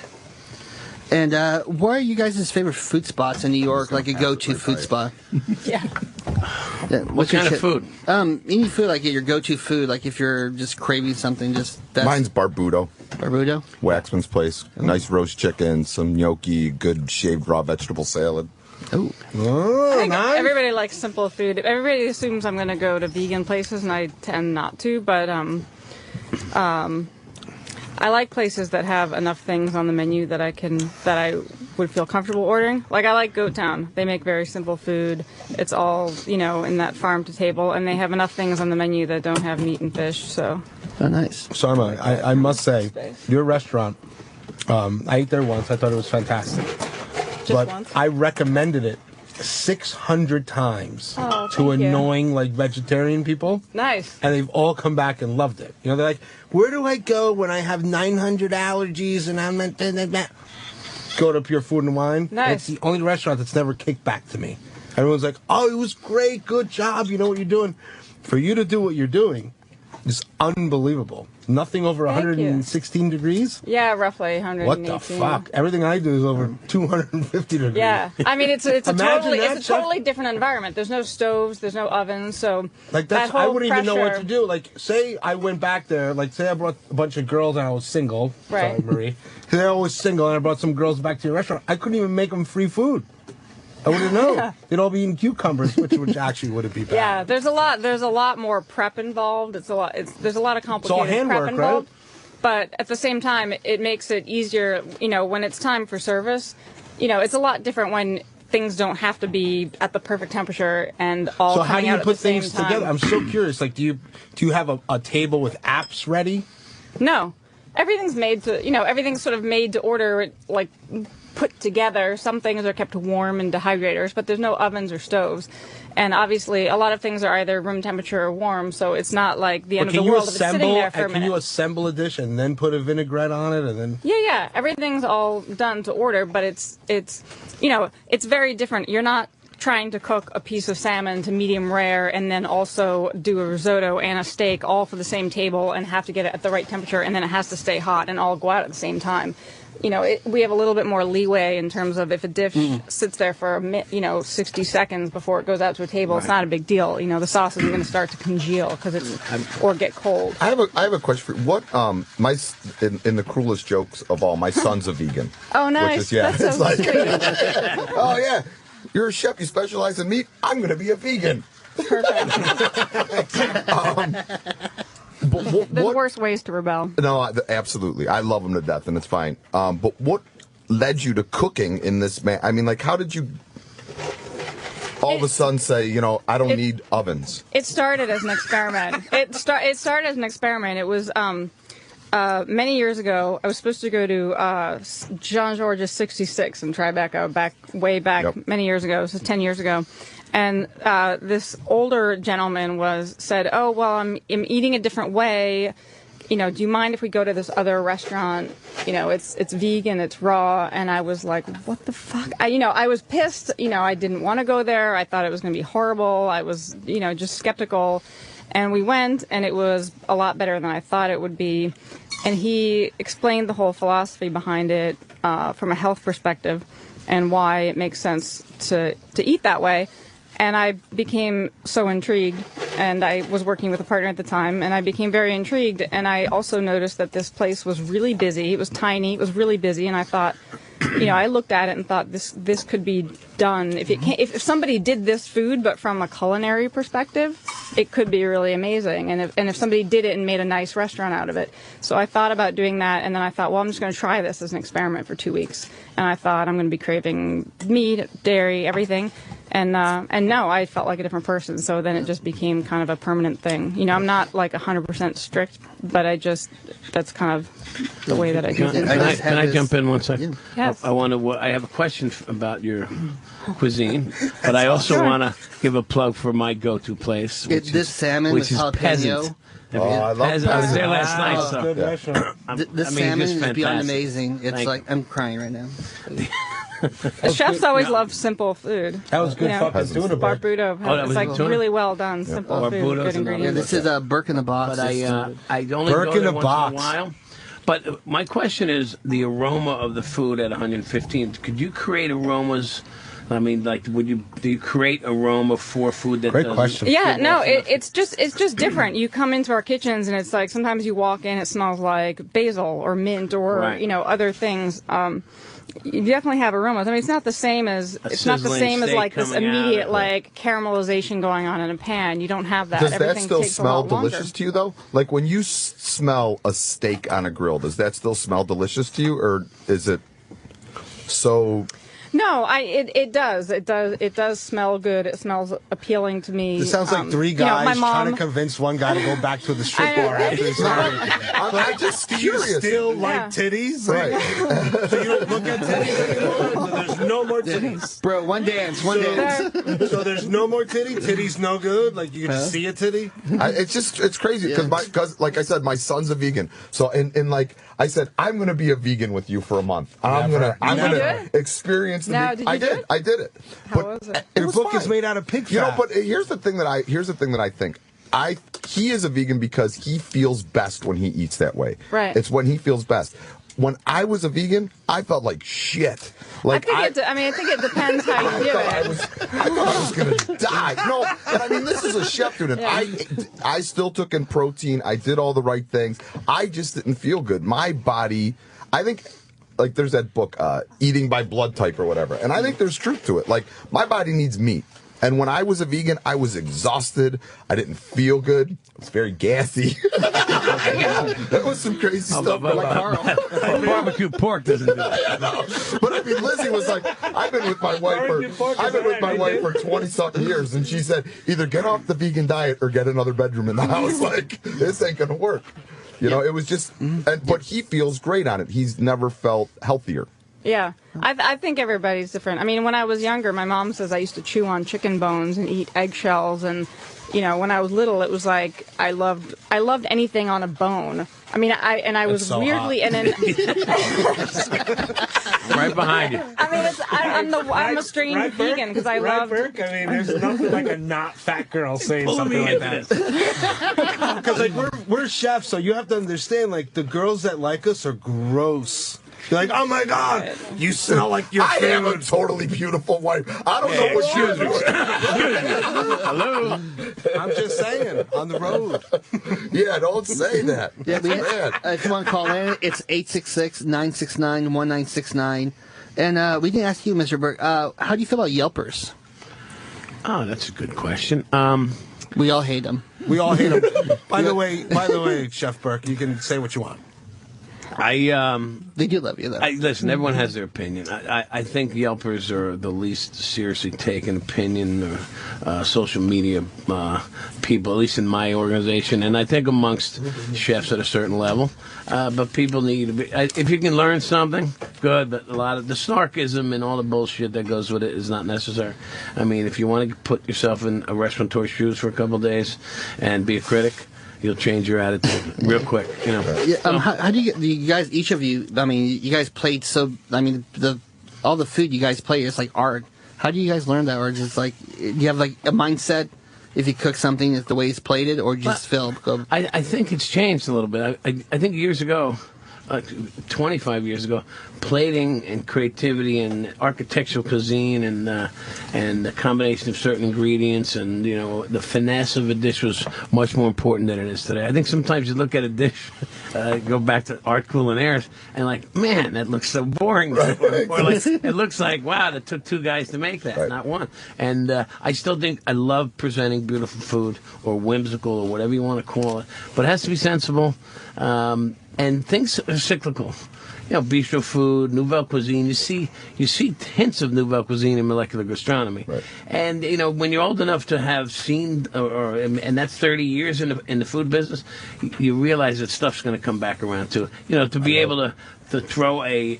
Speaker 3: And what are you guys' favorite food spots in New York? Like a go-to food spot?
Speaker 22: Yeah.
Speaker 3: What
Speaker 14: kind of food?
Speaker 3: Any food, like your go-to food, like if you're just craving something, just that's
Speaker 6: Mine's Barbudo.
Speaker 3: Barbudo?
Speaker 6: Waxman's Place. Nice roast chicken, some gnocchi, good shaved raw vegetable salad.
Speaker 3: Oh,
Speaker 22: I think everybody likes simple food. Everybody assumes I'm going to go to vegan places, and I tend not to. But I like places that have enough things on the menu that I would feel comfortable ordering. Like I like Goat Town. They make very simple food. It's all in that farm to table, and they have enough things on the menu that don't have meat and fish. So.
Speaker 3: Oh, nice.
Speaker 15: Sarma, I must say, your restaurant, I ate there once. I thought it was fantastic. But
Speaker 22: once?
Speaker 15: I recommended it 600 times
Speaker 22: Oh,
Speaker 15: to
Speaker 22: thank you.
Speaker 15: annoying vegetarian people.
Speaker 22: Nice.
Speaker 15: And they've all come back and loved it. They're like, where do I go when I have 900 allergies and I'm not... Go to Pure Food and Wine.
Speaker 22: Nice.
Speaker 15: It's the only restaurant that's never kicked back to me. Everyone's like, oh, it was great. Good job. You know what you're doing. For you to do what you're doing is unbelievable. Nothing over
Speaker 22: Thank
Speaker 15: 116 degrees?
Speaker 22: Yeah, roughly 118.
Speaker 15: What the fuck? Everything I do is over 250 degrees.
Speaker 22: Yeah, I mean it's a
Speaker 15: Imagine that,
Speaker 22: totally different environment. There's no stoves, there's no ovens, so
Speaker 15: Like
Speaker 22: that whole
Speaker 15: I wouldn't even know what
Speaker 22: pressure-
Speaker 15: to do. Like, say I went back there. Like, say I brought a bunch of girls and I was single.
Speaker 22: Right.
Speaker 15: Sorry, Marie. Because I was single and I brought some girls back to your restaurant. I couldn't even make them free food. I wouldn't know. They'd all be eating cucumbers, which actually wouldn't be bad.
Speaker 22: Yeah, there's a lot more prep involved. There's a lot of complicated
Speaker 15: handwork,
Speaker 22: prep
Speaker 15: right?
Speaker 22: involved. But at the same time, it makes it easier. When it's time for service, it's a lot different when things don't have to be at the perfect temperature and all.
Speaker 15: So how do
Speaker 22: coming out
Speaker 15: you
Speaker 22: at
Speaker 15: put
Speaker 22: the same
Speaker 15: things
Speaker 22: time.
Speaker 15: together? I'm so curious. Like, do you have a table with apps ready?
Speaker 22: No. everything's made to, everything's sort of made to order, like put together. Some things are kept warm in dehydrators, but there's no ovens or stoves. And obviously, a lot of things are either room temperature or warm, so it's not like the end of the world if it's sitting there for a minute.
Speaker 15: Can you assemble a dish and then put a vinaigrette on it, and then?
Speaker 22: Yeah. Everything's all done to order, but it's very different. You're not trying to cook a piece of salmon to medium rare and then also do a risotto and a steak all for the same table and have to get it at the right temperature, and then it has to stay hot and all go out at the same time. We have a little bit more leeway in terms of if a dish sits there for 60 seconds before it goes out to a table, It's not a big deal. The sauce isn't going to start to congeal or get cold.
Speaker 6: I have a question for you. What in the cruelest jokes of all, my son's a vegan.
Speaker 22: Oh, nice. That's so sweet.
Speaker 6: Oh yeah, you're a chef. You specialize in meat. I'm going to be a vegan.
Speaker 22: Perfect. There's worse ways to rebel.
Speaker 6: No, absolutely. I love them to death, and it's fine. But what led you to cooking in this I mean, like, how did you all of a sudden say, I don't need ovens?
Speaker 22: It started as an experiment. It started as an experiment. It was many years ago. I was supposed to go to Jean Georges 66 in Tribeca, way back many years ago. So 10 years ago. And this older gentleman said, "Oh, well, I'm eating a different way. Do you mind if we go to this other restaurant? It's vegan, it's raw." And I was like, "What the fuck?" I was pissed. I didn't want to go there. I thought it was going to be horrible. I was, just skeptical. And we went, and it was a lot better than I thought it would be. And he explained the whole philosophy behind it from a health perspective and why it makes sense to eat that way. And I became so intrigued, and I was working with a partner at the time, and I became very intrigued, and I also noticed that this place was really busy. It was tiny, it was really busy, and I thought, I looked at it and thought this could be done. If somebody did this food, but from a culinary perspective, it could be really amazing. And if somebody did it and made a nice restaurant out of it. So I thought about doing that, and then I thought, well, I'm just going to try this as an experiment for 2 weeks. And I thought I'm going to be craving meat, dairy, everything. And no, I felt like a different person. So then it just became kind of a permanent thing. I'm not like 100% strict, but that's kind of the way that I do it.
Speaker 14: Can I jump in 1 second?
Speaker 22: Yes.
Speaker 14: I have a question about your cuisine, but I also want to give a plug for my go-to place.
Speaker 3: This salmon with jalapeno.
Speaker 14: Peasant.
Speaker 6: I love that.
Speaker 14: I was there last night. So
Speaker 3: the salmon is beyond amazing. It's I'm crying right now.
Speaker 22: Chefs always love simple food.
Speaker 15: That was good fucking tuna.
Speaker 22: Barbuto. It's like really well done. Simple food, good ingredients.
Speaker 3: This is a Burke in the Box.
Speaker 14: But I only go there once in a while. But my question is the aroma of the food at 115. Could you create aromas? I mean, do you create aroma for food that?
Speaker 15: Great question.
Speaker 22: Yeah, no, it's just different. You come into our kitchens and it's like sometimes you walk in, it smells like basil or mint or other things. You definitely have aromas. I mean, it's not the same as like this immediate caramelization going on in a pan. You don't have that.
Speaker 6: Does
Speaker 22: Everything
Speaker 6: that still
Speaker 22: takes
Speaker 6: smell
Speaker 22: a lot longer.
Speaker 6: delicious to you though? Like when you smell a steak on a grill, does that still smell delicious to you, or is it so?
Speaker 22: No, it does. It does smell good. It smells appealing to me.
Speaker 15: It sounds like three guys trying to convince one guy to go back to the strip bar after his
Speaker 6: I'm just curious.
Speaker 15: You still like titties?
Speaker 6: Right.
Speaker 15: So you don't look at titties anymore? There's no more titties.
Speaker 3: Bro, one dance.
Speaker 15: So there's no more titty? Titty's no good? Like you can just see a titty?
Speaker 6: It's crazy because like I said, my son's a vegan. So I said, I'm going to be a vegan with you for a month. I'm going to experience the
Speaker 22: did you do it?
Speaker 6: I did it.
Speaker 22: How was it?
Speaker 15: Your book is made out of pig fat.
Speaker 6: But here's the thing that I think. He is a vegan because he feels best when he eats that way.
Speaker 22: Right.
Speaker 6: It's when he feels best. When I was a vegan, I felt like shit.
Speaker 22: I think it depends how you do it.
Speaker 6: I thought I was going to die. No, but I mean, this is a chef student.
Speaker 22: Yeah.
Speaker 6: I still took in protein. I did all the right things. I just didn't feel good. My body, I think, there's that book, Eating by Blood Type or whatever. And I think there's truth to it. Like, my body needs meat. And when I was a vegan, I was exhausted. I didn't feel good. I was very gassy. That was some crazy stuff.
Speaker 14: Barbecue pork doesn't do that.
Speaker 6: No. But I mean, Lizzie was like, I've been with my wife for 20-something years, and she said, either get off the vegan diet or get another bedroom in the house. Like, this ain't gonna work. You know, it was just, but he feels great on it. He's never felt healthier.
Speaker 22: Yeah, I think everybody's different. I mean, when I was younger, my mom says I used to chew on chicken bones and eat eggshells, and you know, when I was little, it was like I loved anything on a bone. I mean, I was
Speaker 14: so
Speaker 22: weirdly
Speaker 14: hot.
Speaker 22: and then
Speaker 14: Right behind you.
Speaker 22: I mean, I'm a strange vegan because I love.
Speaker 15: Burke? I mean, there's nothing like a not fat girl saying
Speaker 14: Pull
Speaker 15: something
Speaker 14: me
Speaker 15: like
Speaker 14: into
Speaker 15: that. Because like we're chefs, so you have to understand. Like the girls that like us are gross. You're like, oh my God, you smell like your food.
Speaker 6: I have a totally beautiful wife. I don't know what you're doing.
Speaker 14: Hello.
Speaker 15: I'm just saying, on the road.
Speaker 6: Yeah, don't say that.
Speaker 3: Yeah, if you want to call in, it's 866-969-1969. And we didn't ask you, Mr. Burke, how do you feel about Yelpers?
Speaker 14: Oh, that's a good question.
Speaker 3: We all hate them.
Speaker 15: We all hate them. By the way, Chef Burke, you can say what you want.
Speaker 3: They do love you, though.
Speaker 14: Listen, everyone has their opinion. I think Yelpers are the least seriously taken opinion or social media people, at least in my organization, and I think amongst chefs at a certain level. But people need to be, if you can learn something, good, but a lot of the snarkism and all the bullshit that goes with it is not necessary. I mean, if you want to put yourself in a restaurateur's shoes for a couple of days and be a critic, you'll change your attitude real quick, you know.
Speaker 3: Yeah, how do you guys, each of you, I mean, you guys played all the food you guys play is like art. How do you guys learn that? Or just like, do you have like a mindset if you cook something, it's the way it's plated, or just film?
Speaker 14: I think it's changed a little bit. I think years ago, 25 years ago, plating and creativity and architectural cuisine and the combination of certain ingredients and, you know, the finesse of a dish was much more important than it is today. I think sometimes you look at a dish, go back to art culinaires, and like, man, that looks so boring. Or like, it looks like, wow, that took two guys to make that, not one. And I still think I love presenting beautiful food or whimsical or whatever you want to call it, but it has to be sensible. And things are cyclical. You know, bistro food, nouvelle cuisine. You see hints of nouvelle cuisine in molecular gastronomy. Right. And you know, when you're old enough to have seen, and that's 30 years in the food business, you realize that stuff's going to come back around too. You know, to be able to throw a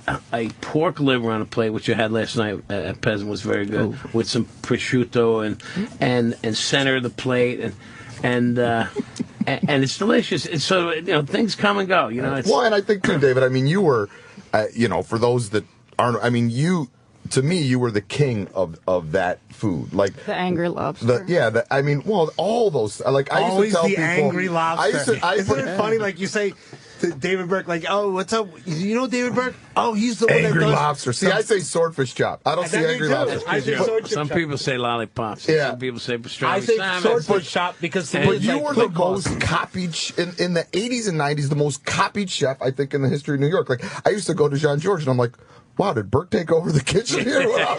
Speaker 14: pork liver on a plate, which you had last night at Peasant, was very good, with some prosciutto and center the plate and it's delicious. It's so, you know, things come and go. You know.
Speaker 6: Well, and I think too, David. I mean, you were, you know, for those that aren't. I mean, to me, you were the king of that food. Like
Speaker 22: the angry lobster.
Speaker 6: I mean, well, all those. Like I
Speaker 15: always
Speaker 6: used to tell
Speaker 15: the
Speaker 6: people,
Speaker 15: angry lobster. Isn't it funny? Like you say to David Burke, like, oh, what's up? You know David Burke? Oh, he's the one that
Speaker 6: angry
Speaker 15: does
Speaker 6: lobster. See, I say swordfish chop. I don't say angry lobster.
Speaker 15: I say swordfish
Speaker 14: Some
Speaker 15: chop.
Speaker 14: people say lollipops.
Speaker 6: Yeah.
Speaker 14: Some people say pastrami.
Speaker 15: I say
Speaker 14: salmon.
Speaker 15: swordfish chop because
Speaker 6: But you were the most copied in the 80s and 90s, the most copied chef I think in the history of New York. Like I used to go to Jean Georges and I'm like, wow, did Burke take over the kitchen here? Wow.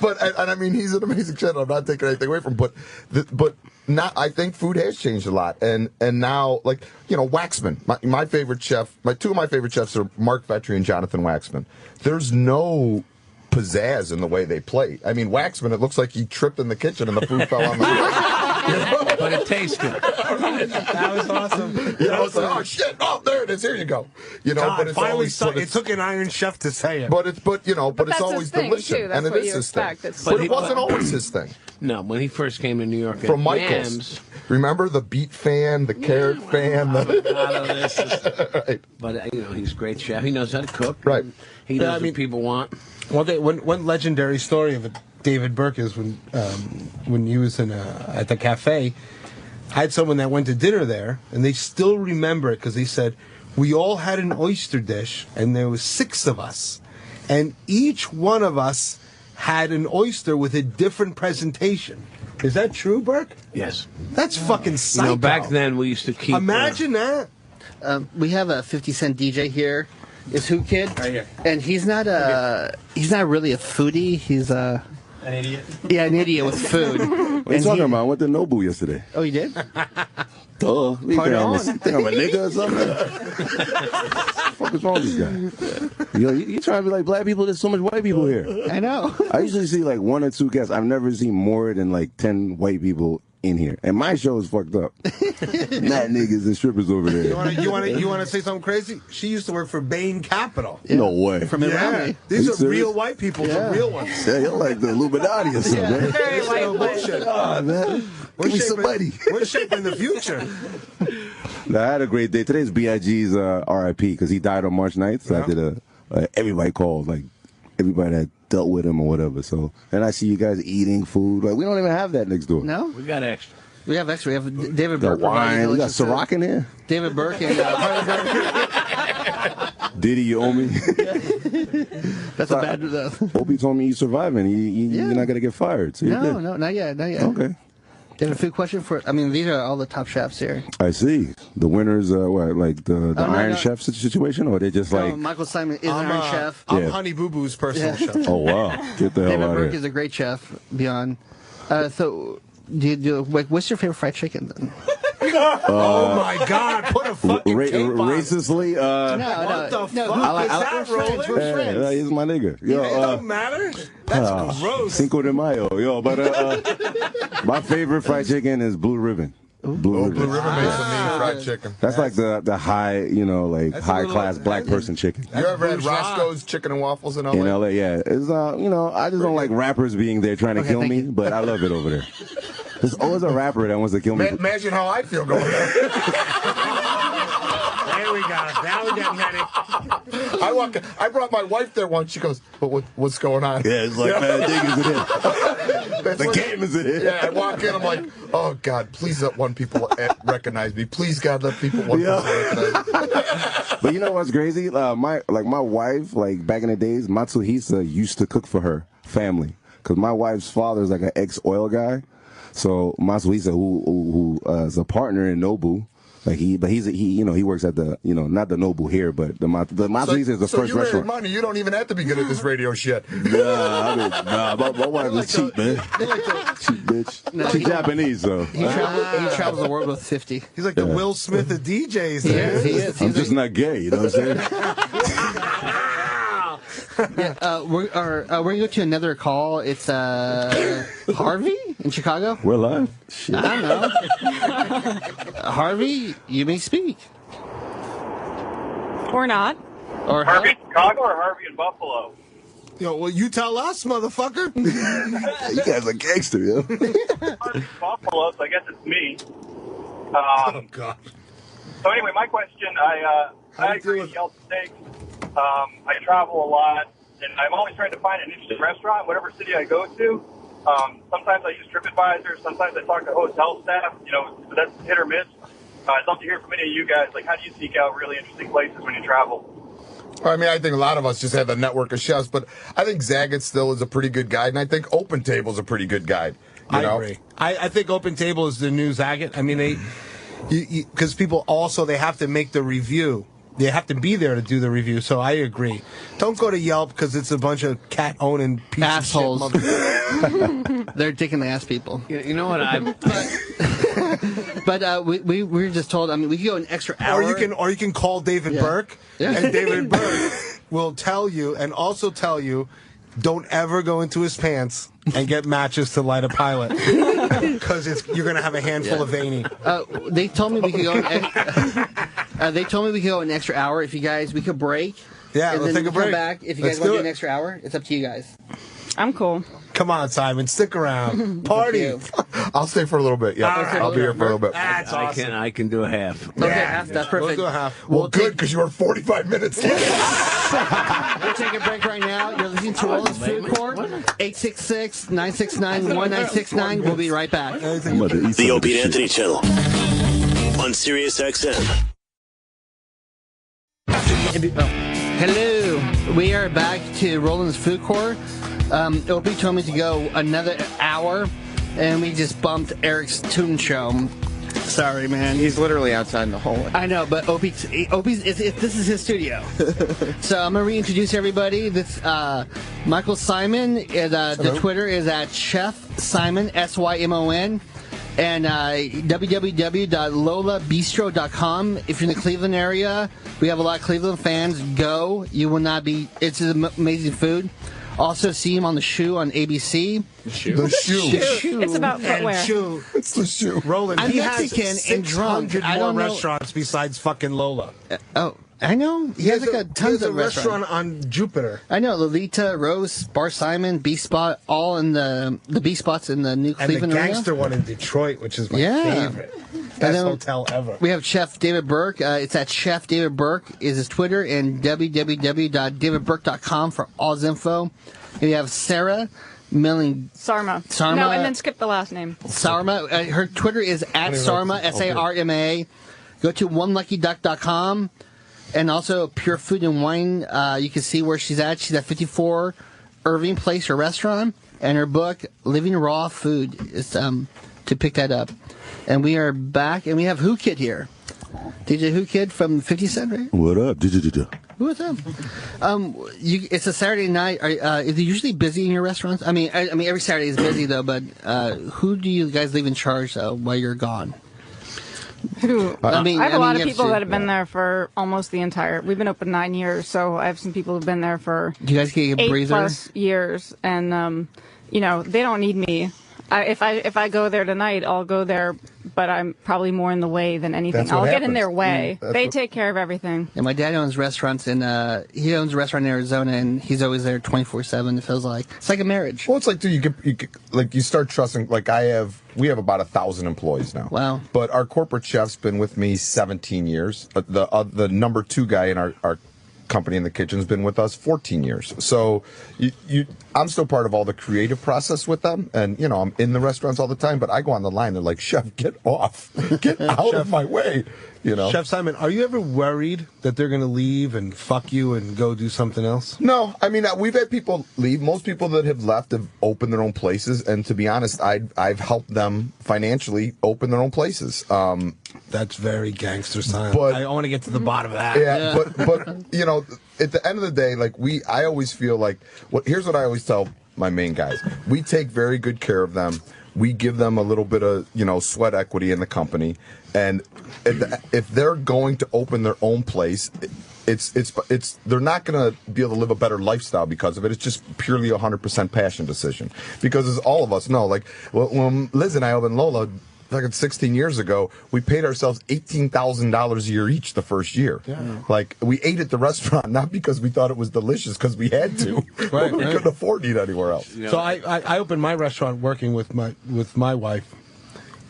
Speaker 6: But I mean, he's an amazing chef. I'm not taking anything away from him. But now I think food has changed a lot. And now, like, you know, Waxman, my favorite chef, two of my favorite chefs are Mark Vetri and Jonathan Waxman. There's no pizzazz in the way they play. I mean, Waxman, it looks like he tripped in the kitchen and the food fell on the floor.
Speaker 14: But it tastes good.
Speaker 15: That was awesome.
Speaker 6: You know, it's like, oh shit, oh there it is, here you go. You know,
Speaker 15: God,
Speaker 6: but it's
Speaker 15: finally,
Speaker 6: always,
Speaker 15: it took an Iron Chef to say it.
Speaker 6: But it's
Speaker 22: that's
Speaker 6: always
Speaker 22: his thing,
Speaker 6: delicious,
Speaker 22: too. That's
Speaker 6: and it
Speaker 22: what
Speaker 6: is
Speaker 22: you
Speaker 6: his thing.
Speaker 22: expect.
Speaker 6: But it wasn't always his thing.
Speaker 14: No, when he first came to New York,
Speaker 6: From
Speaker 14: at
Speaker 6: Michael's,
Speaker 14: Yams,
Speaker 6: remember the beet fan, the carrot fan.
Speaker 14: Right. But you know, he's a great chef. He knows how to cook.
Speaker 6: Right.
Speaker 14: He knows what people want.
Speaker 15: One legendary story of David Burke is when he was at the cafe. I had someone that went to dinner there, and they still remember it because they said, we all had an oyster dish, and there was 6 of us. And each one of us had an oyster with a different presentation. Is that true, Burke?
Speaker 14: Yes.
Speaker 15: That's fucking psycho.
Speaker 14: You know, back then we used to keep...
Speaker 15: Imagine that.
Speaker 3: We have a 50-cent DJ here. Is Who Kid?
Speaker 15: Right here.
Speaker 3: And he's not really a foodie. He's an
Speaker 2: idiot?
Speaker 3: Yeah, an idiot with food.
Speaker 2: What are you talking about? I went to Nobu yesterday.
Speaker 3: Oh, you did?
Speaker 2: Duh. Think I'm a nigga or something? What the fuck is wrong with this guy? You trying to be like black people? There's so much white people here.
Speaker 3: I know.
Speaker 2: I usually see like 1 or 2 guests. I've never seen more than like 10 white people in here, and my show is fucked up. Not niggas and strippers over there.
Speaker 5: You want to say something crazy? She used to work for Bain Capital.
Speaker 2: No way.
Speaker 3: From Atlanta.
Speaker 5: These are real white people, the real ones.
Speaker 2: Yeah, you're like the Illuminati or something, man.
Speaker 5: Very white bullshit.
Speaker 2: Oh, man. Give me some money.
Speaker 5: We're shaping the future.
Speaker 2: No, I had a great day. Today's B.I.G.'s RIP because he died on March 9th. So I did everybody called, like everybody that dealt with him or whatever. So, and I see you guys eating food. Like, we don't even have that next door.
Speaker 3: No?
Speaker 14: We got extra.
Speaker 3: We have extra. We have David
Speaker 2: The
Speaker 3: Burke.
Speaker 2: wine. We got Ciroc in here.
Speaker 3: David Burke and
Speaker 2: Diddy, you owe me.
Speaker 3: That's a bad.
Speaker 2: Opie told me you're surviving. You're not going to get fired. So you're good.
Speaker 3: No, not yet.
Speaker 2: Okay.
Speaker 3: Do you have a food question for? I mean, these are all the top chefs here.
Speaker 2: I see. The winners, what, like the Iron Chef situation, or they just like.
Speaker 3: Michael Simon is an Iron Chef.
Speaker 5: I'm Honey Boo Boo's personal chef.
Speaker 2: Oh wow! Get the hell
Speaker 3: David
Speaker 2: out of
Speaker 3: Burke
Speaker 2: here.
Speaker 3: is a great chef. Beyond. So, what's your favorite fried chicken then?
Speaker 5: Oh my God! Put a fucking cape on.
Speaker 2: Racistly,
Speaker 5: what the fuck is that, Roland?
Speaker 3: We're friends.
Speaker 2: He's my nigga. Yo,
Speaker 5: it don't matter. That's gross.
Speaker 2: Cinco de Mayo, yo. But my favorite fried chicken is Blue Ribbon. Blue Ribbon
Speaker 6: makes a mean fried chicken.
Speaker 2: That's like the high, like high class black person chicken.
Speaker 6: You ever had Roscoe's Chicken and Waffles in LA?
Speaker 2: In LA, yeah. It's I just don't like rappers being there trying to kill me, but I love it over there. There's always a rapper that wants to kill me.
Speaker 6: Imagine how I feel going there.
Speaker 5: There we go. Now we got medic.
Speaker 6: I brought my wife there once. She goes, what's going on?
Speaker 2: Yeah, it's like, man, niggas in here. The game is in here.
Speaker 6: Yeah, I walk in, I'm like, oh, God, please let one people recognize me. Please, God, let one person recognize me.
Speaker 2: But you know what's crazy? My wife, like back in the days, Matsuhisa used to cook for her family. Because my wife's father is like an ex-oil guy. So Matsuhisa, who is a partner in Nobu, like he works at the not the Nobu here, but the Matsuhisa is the first
Speaker 6: you
Speaker 2: restaurant.
Speaker 6: made money. You don't even have to be good at this radio shit.
Speaker 2: Nah, my wife is cheap, man. Cheap bitch. She's Japanese, so
Speaker 3: he travels the world with 50.
Speaker 5: He's like the Will Smith of DJs.
Speaker 3: He is.
Speaker 2: I'm just not gay. You know what I'm saying?
Speaker 3: We're gonna go to another call. It's Harvey in Chicago.
Speaker 2: We're live. Shit.
Speaker 3: I don't know. Harvey, you may speak.
Speaker 22: Or not.
Speaker 3: Or
Speaker 13: Harvey in Chicago or Harvey in Buffalo?
Speaker 5: Yo, well, you tell us, motherfucker.
Speaker 2: You guys are gangster, yo.
Speaker 13: Harvey in Buffalo, so I guess it's me.
Speaker 5: Oh God.
Speaker 13: So anyway, my question, I agree with Yelp steaks. I travel a lot, and I'm always trying to find an interesting restaurant, whatever city I go to. Sometimes I use TripAdvisor. Sometimes I talk to hotel staff. So that's hit or miss. I'd love to hear from any of you guys. Like, how do you seek out really interesting places when you travel?
Speaker 6: I mean, I think a lot of us just have a network of chefs, but I think Zagat still is a pretty good guide, and I think Open Table is a pretty good guide.
Speaker 5: I agree. I think Open Table is the new Zagat. I mean, because people also, they have to make the review. They have to be there to do the review, so I agree. Don't go to Yelp because it's a bunch of cat-owning piece
Speaker 3: assholes.
Speaker 5: of shit.
Speaker 3: They're dicking the ass people.
Speaker 14: You know what?
Speaker 3: But we were just told. I mean, we could go an extra hour.
Speaker 5: Or you can call David Burke, and David Burke will tell you, and also tell you, don't ever go into his pants and get matches to light a pilot because you're going to have a handful of veiny.
Speaker 3: They told me we could go. They told me we could go an extra hour if you guys. We could break.
Speaker 5: Yeah,
Speaker 3: and
Speaker 5: let's
Speaker 3: then
Speaker 5: take a
Speaker 3: come
Speaker 5: break.
Speaker 3: back. If you guys want to do an extra hour, it's up to you guys.
Speaker 22: I'm cool.
Speaker 5: Come on, Simon, stick around. Party.
Speaker 6: I'll stay for a little bit. Yeah, I'll be here for a little bit.
Speaker 5: That's awesome.
Speaker 14: I can do a half.
Speaker 3: Okay, half. That's perfect.
Speaker 5: We'll do a half.
Speaker 6: Well, good, because you were 45 minutes late.
Speaker 3: We'll take a break right now. You're listening to Roland's Food Court. 866-969-1969. We'll be right back.
Speaker 17: The Opie Anthony Channel on Sirius XM.
Speaker 3: Hello. We are back to Roland's Food Court. Opie told me to go another hour, and we just bumped Eric's Tune Show. Sorry, man.
Speaker 7: He's literally outside in the hallway.
Speaker 3: I know, but Opie's this is his studio. So I'm going to reintroduce everybody. This Michael Simon. The Twitter is at Chef Simon, Simon. And www.lolabistro.com. If you're in the Cleveland area, we have a lot of Cleveland fans. Go. You will not be. It's amazing food. Also, see him on The Shoe on ABC.
Speaker 6: The Shoe.
Speaker 22: It's about footwear.
Speaker 6: It's The Shoe.
Speaker 15: Roland,
Speaker 3: I'm
Speaker 15: he
Speaker 3: Mexican
Speaker 15: has
Speaker 3: and drunk.
Speaker 15: 600
Speaker 3: I
Speaker 15: more
Speaker 3: don't know.
Speaker 15: restaurants besides fucking Lola.
Speaker 3: Oh, I know. He has like tons of
Speaker 15: restaurant on Jupiter.
Speaker 3: I know. Lolita, Rose, Bar Simon, B Spot, all in the B Spots in the New
Speaker 15: And
Speaker 3: Cleveland
Speaker 15: the
Speaker 3: area.
Speaker 15: gangster one in Detroit, which is my favorite.
Speaker 3: And
Speaker 15: Best
Speaker 3: then
Speaker 15: hotel ever.
Speaker 3: We have Chef David Burke. It's at Chef David Burke is his Twitter, and www.davidburke.com for all his info. And we have Sarah Milling.
Speaker 22: Sarma.
Speaker 3: Sarma.
Speaker 22: No, and then skip the last name.
Speaker 3: Sarma. Her Twitter is at Sarma, Sarma. Go to oneluckyduck.com. And also Pure Food and Wine. You can see where she's at. She's at 54 Irving Place, her restaurant. And her book, Living Raw Food, is to pick that up. And we are back, and we have Who Kid here. DJ Who Kid from 50 Cent, right?
Speaker 2: What up?
Speaker 3: What's up? It's a Saturday night. Is it usually busy in your restaurants? I mean, every Saturday is busy, though, but who do you guys leave in charge, while you're gone?
Speaker 22: I have a lot of people that have been there for almost the entire. We've been open 9 years, so I have some people who've been there for.
Speaker 3: Do you guys get a
Speaker 22: 8+ years, and they don't need me. If I go there tonight, I'll go there, but I'm probably more in the way than anything. I'll get in their way. They take care of everything.
Speaker 3: And my dad owns restaurants, and he owns a restaurant in Arizona, and he's always there 24/7. It feels like it's like a marriage.
Speaker 6: Well, it's like, dude, you start trusting. Like we have about 1,000 employees now.
Speaker 3: Wow!
Speaker 6: But our corporate chef's been with me 17 years. The number 2 guy in our company in the kitchen's been with us 14 years. So I'm still part of all the creative process with them, and I'm in the restaurants all the time. But I go on the line, they're like, "Chef, get off, get out of my way."
Speaker 15: Chef Simon, are you ever worried that they're going to leave and fuck you and go do something else?
Speaker 6: No, I mean, we've had people leave. Most people that have left have opened their own places, and to be honest, I've helped them financially open their own places.
Speaker 15: That's very gangster style.
Speaker 6: But
Speaker 15: I want to get to the bottom of that.
Speaker 6: Yeah. But at the end of the day, I always feel like here's what I always tell my main guys: we take very good care of them. We give them a little bit of sweat equity in the company, and if they're going to open their own place, it's they're not going to be able to live a better lifestyle because of it. It's just purely 100% passion decision. Because as all of us know, when Liz and I opened Lola, 16 years ago, we paid ourselves $18,000 a year each the first year. Yeah. We ate at the restaurant not because we thought it was delicious, because we had to.
Speaker 15: Right,
Speaker 6: we couldn't afford to eat anywhere else.
Speaker 15: So I opened my restaurant working with my wife.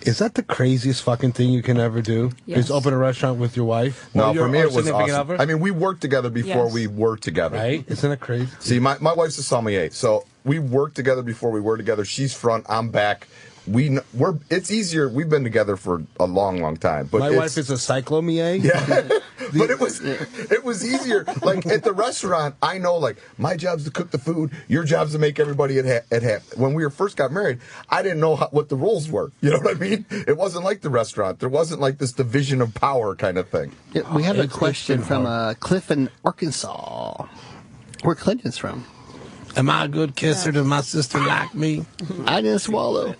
Speaker 15: Is that the craziest fucking thing you can ever do?
Speaker 22: Yes.
Speaker 15: Is open a restaurant with your wife?
Speaker 6: No,
Speaker 15: Or
Speaker 6: for me it was
Speaker 15: significant
Speaker 6: awesome.
Speaker 15: other?
Speaker 6: I mean, we worked together before
Speaker 22: Yes.
Speaker 6: we were together.
Speaker 15: Right? Isn't it crazy?
Speaker 6: See, my wife's a sommelier, so we worked together before we were together. She's front, I'm back. It's easier. We've been together for a long, long time. But
Speaker 15: my wife is a cyclomier.
Speaker 6: Yeah, but it was easier. At the restaurant, I know my job's to cook the food. Your job's to make everybody at happy. When we first got married, I didn't know what the rules were. You know what I mean? It wasn't like the restaurant. There wasn't this division of power kind of thing.
Speaker 3: Yeah, we have a question from Cliff in Arkansas. Where Clinton's from?
Speaker 15: Am I a good kisser? Does my sister like me?
Speaker 3: I didn't swallow.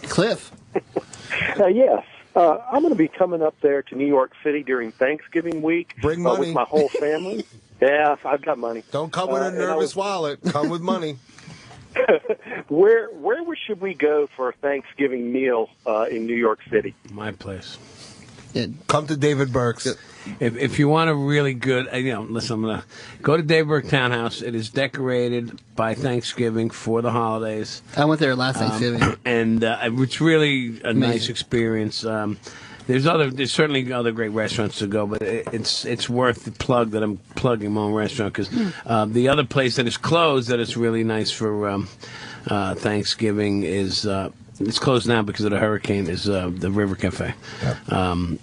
Speaker 3: Cliff.
Speaker 10: Yes. I'm going to be coming up there to New York City during Thanksgiving week.
Speaker 15: Bring money.
Speaker 10: With my whole family. Yeah, I've got money.
Speaker 15: Don't come with a nervous wallet. Come with money.
Speaker 10: Where should we go for a Thanksgiving meal in New York City?
Speaker 14: My place.
Speaker 15: Come to David Burke's.
Speaker 14: If you want a really good, listen, I'm going to go to David Burke Townhouse. It is decorated by Thanksgiving for the holidays.
Speaker 3: I went there last Thanksgiving.
Speaker 14: And it's really a nice experience. There's certainly other great restaurants to go, but it's worth the plug that I'm plugging my own restaurant, because the other place that is closed that is really nice for Thanksgiving is it's closed now because of the hurricane, is the River Cafe. Yep.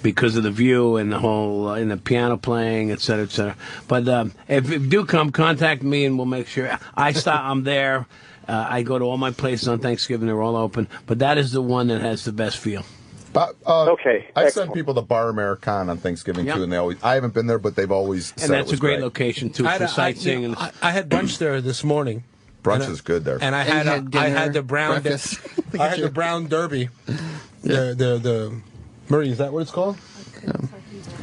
Speaker 14: Because of the view and the whole and the piano playing, et cetera, et cetera. But if you do come, contact me and we'll make sure. I'm there. I go to all my places on Thanksgiving. They're all open. But that is the one that has the best feel.
Speaker 10: Okay.
Speaker 6: I send people to Bar American on Thanksgiving too, and I haven't been there, but they've always said
Speaker 14: and that's
Speaker 6: it was
Speaker 14: a great location too for sightseeing.
Speaker 15: I had brunch there this morning.
Speaker 6: Brunch is good there.
Speaker 15: And I had the brown I had the brown derby. The Murray, is that what it's called?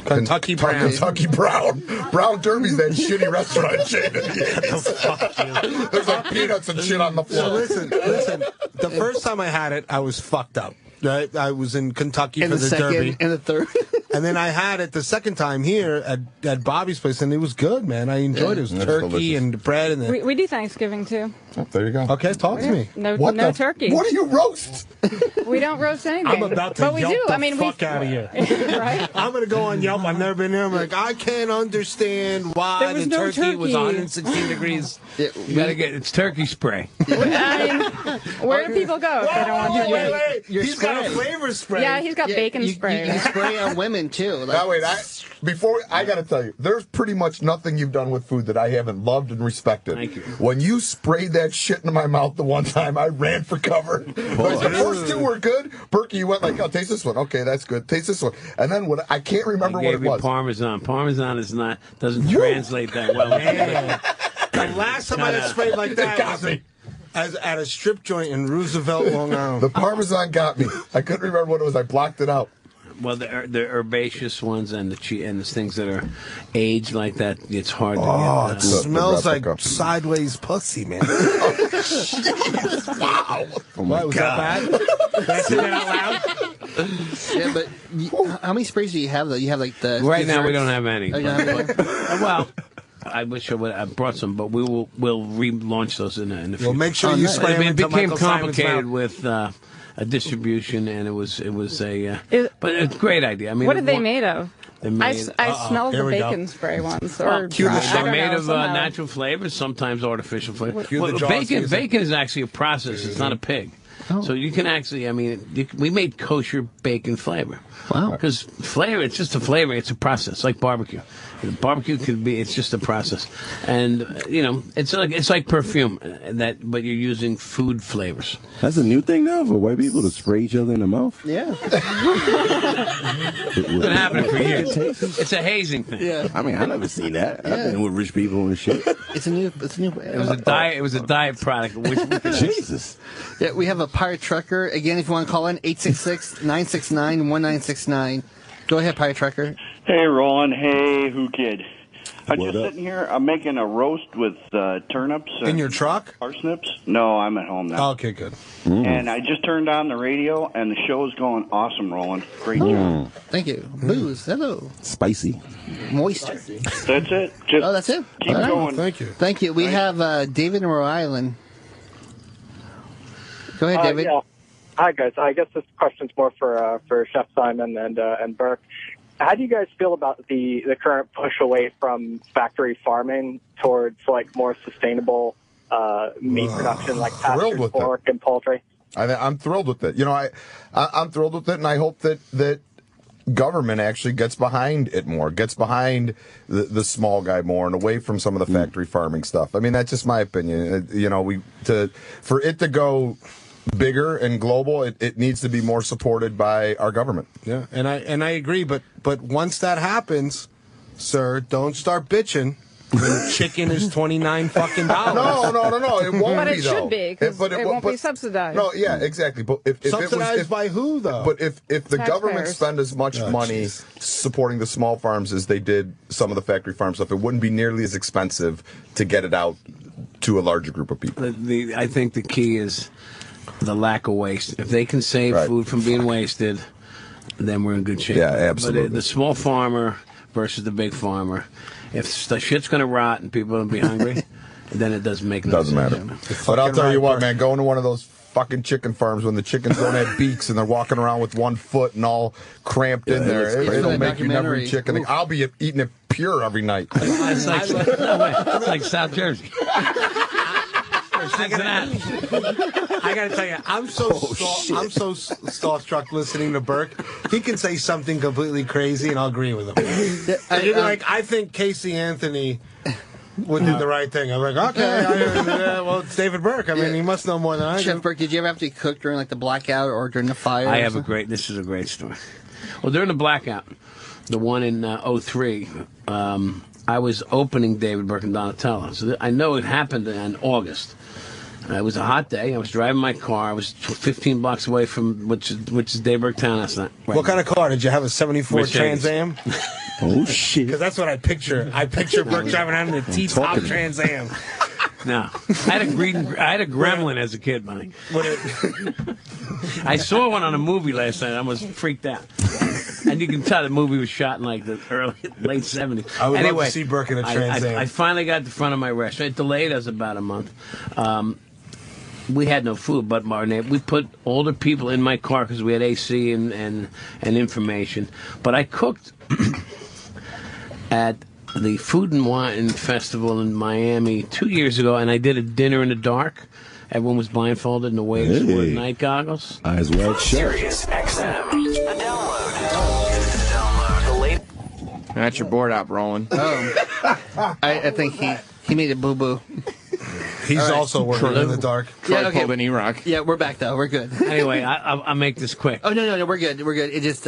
Speaker 15: Kentucky Brown.
Speaker 6: Kentucky Brown. Brown Derby's that shitty restaurant chain in the 80s. There's like peanuts and shit on the floor.
Speaker 15: So listen. The first time I had it, I was fucked up. Right? I was in Kentucky for the Derby.
Speaker 3: And the third.
Speaker 15: And then I had it the second time here at Bobby's place, and it was good, man. I enjoyed it. It was turkey and bread. And
Speaker 22: we do Thanksgiving, too.
Speaker 6: Oh, there you go.
Speaker 15: Okay, talk to me.
Speaker 22: No turkey.
Speaker 6: What do you roast?
Speaker 22: We don't roast anything.
Speaker 15: I'm about to
Speaker 22: but we
Speaker 15: Yelp
Speaker 22: do.
Speaker 15: the
Speaker 22: I mean,
Speaker 15: fuck out of here.
Speaker 22: Right?
Speaker 15: I'm going to go on Yelp. I've never been there. I'm like, I can't understand why the turkey was 116 degrees.
Speaker 14: You got to get it's turkey spray.
Speaker 22: I mean, where do people go if they don't want to?
Speaker 15: Wait. He's got a flavor spray.
Speaker 22: Yeah, he's got bacon spray.
Speaker 3: You spray on women, too. Like,
Speaker 6: Now, wait, I got to tell you, there's pretty much nothing you've done with food that I haven't loved and respected.
Speaker 14: Thank you.
Speaker 6: When you sprayed that shit into my mouth the one time, I ran for cover. The first two were good. Berkey, you went like, oh, taste this one. Okay, that's good. Taste this one. And then I can't remember what it was.
Speaker 14: Parmesan. Parmesan doesn't translate that well.
Speaker 15: The last time I had sprayed like that was at a strip joint in Roosevelt, Long Island.
Speaker 6: The Parmesan got me. I couldn't remember what it was. I blocked it out.
Speaker 14: Well, the herbaceous ones and the things that are aged like that, it's hard to get.
Speaker 15: It smells like sideways pussy, man.
Speaker 6: Wow.
Speaker 15: Oh my God. That bad? Did I say that out loud?
Speaker 3: Yeah, but how many sprays do you have, though? You have, like, the...
Speaker 14: Right now, we don't have any.
Speaker 3: Oh, you don't have any?
Speaker 14: Well... I wish I brought some, but we'll relaunch those in the future.
Speaker 15: Well, make sure you spray them
Speaker 14: it
Speaker 15: into
Speaker 14: became
Speaker 15: Michael
Speaker 14: complicated with a distribution, and it was but it's a great idea. I mean,
Speaker 22: what are they made of? I smelled the bacon
Speaker 14: go.
Speaker 22: spray once.
Speaker 14: They're made of natural flavors, sometimes artificial flavors. Bacon is actually a process. It's not a pig. Oh. So you can actually, we made kosher bacon flavor.
Speaker 3: Wow.
Speaker 14: Because flavor, it's just a flavor. It's a process, like barbecue. Barbecue it's just a process. And, it's like perfume, but you're using food flavors.
Speaker 2: That's a new thing now for white people to spray each other in the mouth?
Speaker 3: Yeah.
Speaker 14: It's been happening for years. It's a hazing thing.
Speaker 2: Yeah. I never seen that. I've been with rich people and shit.
Speaker 3: It's a new.
Speaker 14: It was a diet product.
Speaker 2: Jesus.
Speaker 3: Yeah, we have a pirate trucker. Again, if you want to call in, 866-969-1969. Go ahead, pirate trucker.
Speaker 12: Hey, Roland. Hey, Who Kid. I'm just sitting here. I'm making a roast with turnips.
Speaker 15: In your truck?
Speaker 12: Parsnips. No, I'm at home now.
Speaker 15: Okay, good.
Speaker 12: And I just turned on the radio, and the show is going awesome, Roland. Great job.
Speaker 3: Thank you. Booze. Hello.
Speaker 2: Spicy.
Speaker 3: Moisture.
Speaker 12: That's it.
Speaker 3: That's it.
Speaker 12: Keep going.
Speaker 15: Thank you.
Speaker 3: Thank you. We have David in Rhode Island. Go ahead, David.
Speaker 18: Yeah. Hi, guys. I guess this question's more for Chef Simon and Burke. How do you guys feel about the current push away from factory farming towards like more sustainable meat production, like pastured pork and poultry?
Speaker 6: I'm thrilled with it. I'm thrilled with it, and I hope that government actually gets behind it more, gets behind the small guy more, and away from some of the factory farming stuff. That's just my opinion. For it to go bigger and global, it needs to be more supported by our government.
Speaker 15: Yeah, and I agree, but once that happens, sir, don't start bitching when chicken is $29 fucking dollars.
Speaker 6: No, it won't
Speaker 22: but
Speaker 6: be.
Speaker 22: It should be, because it won't be subsidized.
Speaker 6: No, yeah, exactly. But if
Speaker 15: subsidized by who though?
Speaker 6: But if the
Speaker 22: Taxpayers.
Speaker 6: government spent as much money supporting the small farms as they did some of the factory farm stuff, it wouldn't be nearly as expensive to get it out to a larger group of people.
Speaker 14: I think the key is the lack of waste. If they can save food from being wasted, then we're in good shape.
Speaker 6: Yeah, absolutely.
Speaker 14: But the small farmer versus the big farmer, if the shit's going to rot and people are going to be hungry, then it doesn't make no sense.
Speaker 6: Doesn't matter. But I'll tell you what, man, going to one of those fucking chicken farms when the chickens don't have beaks and they're walking around with one foot and all cramped in there, it'll make you never eat chicken. Ooh. I'll be eating it pure every night.
Speaker 14: It's like South Jersey.
Speaker 15: I gotta tell you, I'm so starstruck listening to Burke. He can say something completely crazy, and I'll agree with him. And you'd be like, I think Casey Anthony would do the right thing. I'm like, okay, well, it's David Burke. He must know more than I do.
Speaker 3: Chef Burke, did you ever have to cook during like the blackout or during the fire?
Speaker 14: This is a great story. Well, during the blackout, the one in 2003, I was opening David Burke and Donatello. So I know it happened in August. It was a hot day. I was driving my car. I was 15 blocks away from which is David Burke Town last night.
Speaker 15: What kind of car? Did you have a 74 Trans Am?
Speaker 2: Oh shit!
Speaker 15: Because that's what I picture. I picture Burke driving around in the T-top Trans Am.
Speaker 14: No, I had a gremlin as a kid, Mike. I saw one on a movie last night. I was freaked out, and you can tell the movie was shot in like the late '70s.
Speaker 15: I would love to see Burke in a Trans Am.
Speaker 14: I finally got to the front of my restaurant. It delayed us about a month. We had no food, but we put older people in my car because we had AC and information. But I cooked at the Food and Wine Festival in Miami 2 years ago, and I did a dinner in the dark. Everyone was blindfolded, and the waiters wore night goggles.
Speaker 2: Eyes wide shut.
Speaker 17: Sirius XM. The download.
Speaker 4: That's your board out, Roland.
Speaker 3: Oh, I think he made a boo boo.
Speaker 15: He's also working in the dark.
Speaker 3: Yeah, okay.
Speaker 4: Pulled an E-Rock.
Speaker 3: Yeah, we're back though. We're good.
Speaker 14: Anyway, I'll make this quick.
Speaker 3: Oh no, we're good. We're good. It's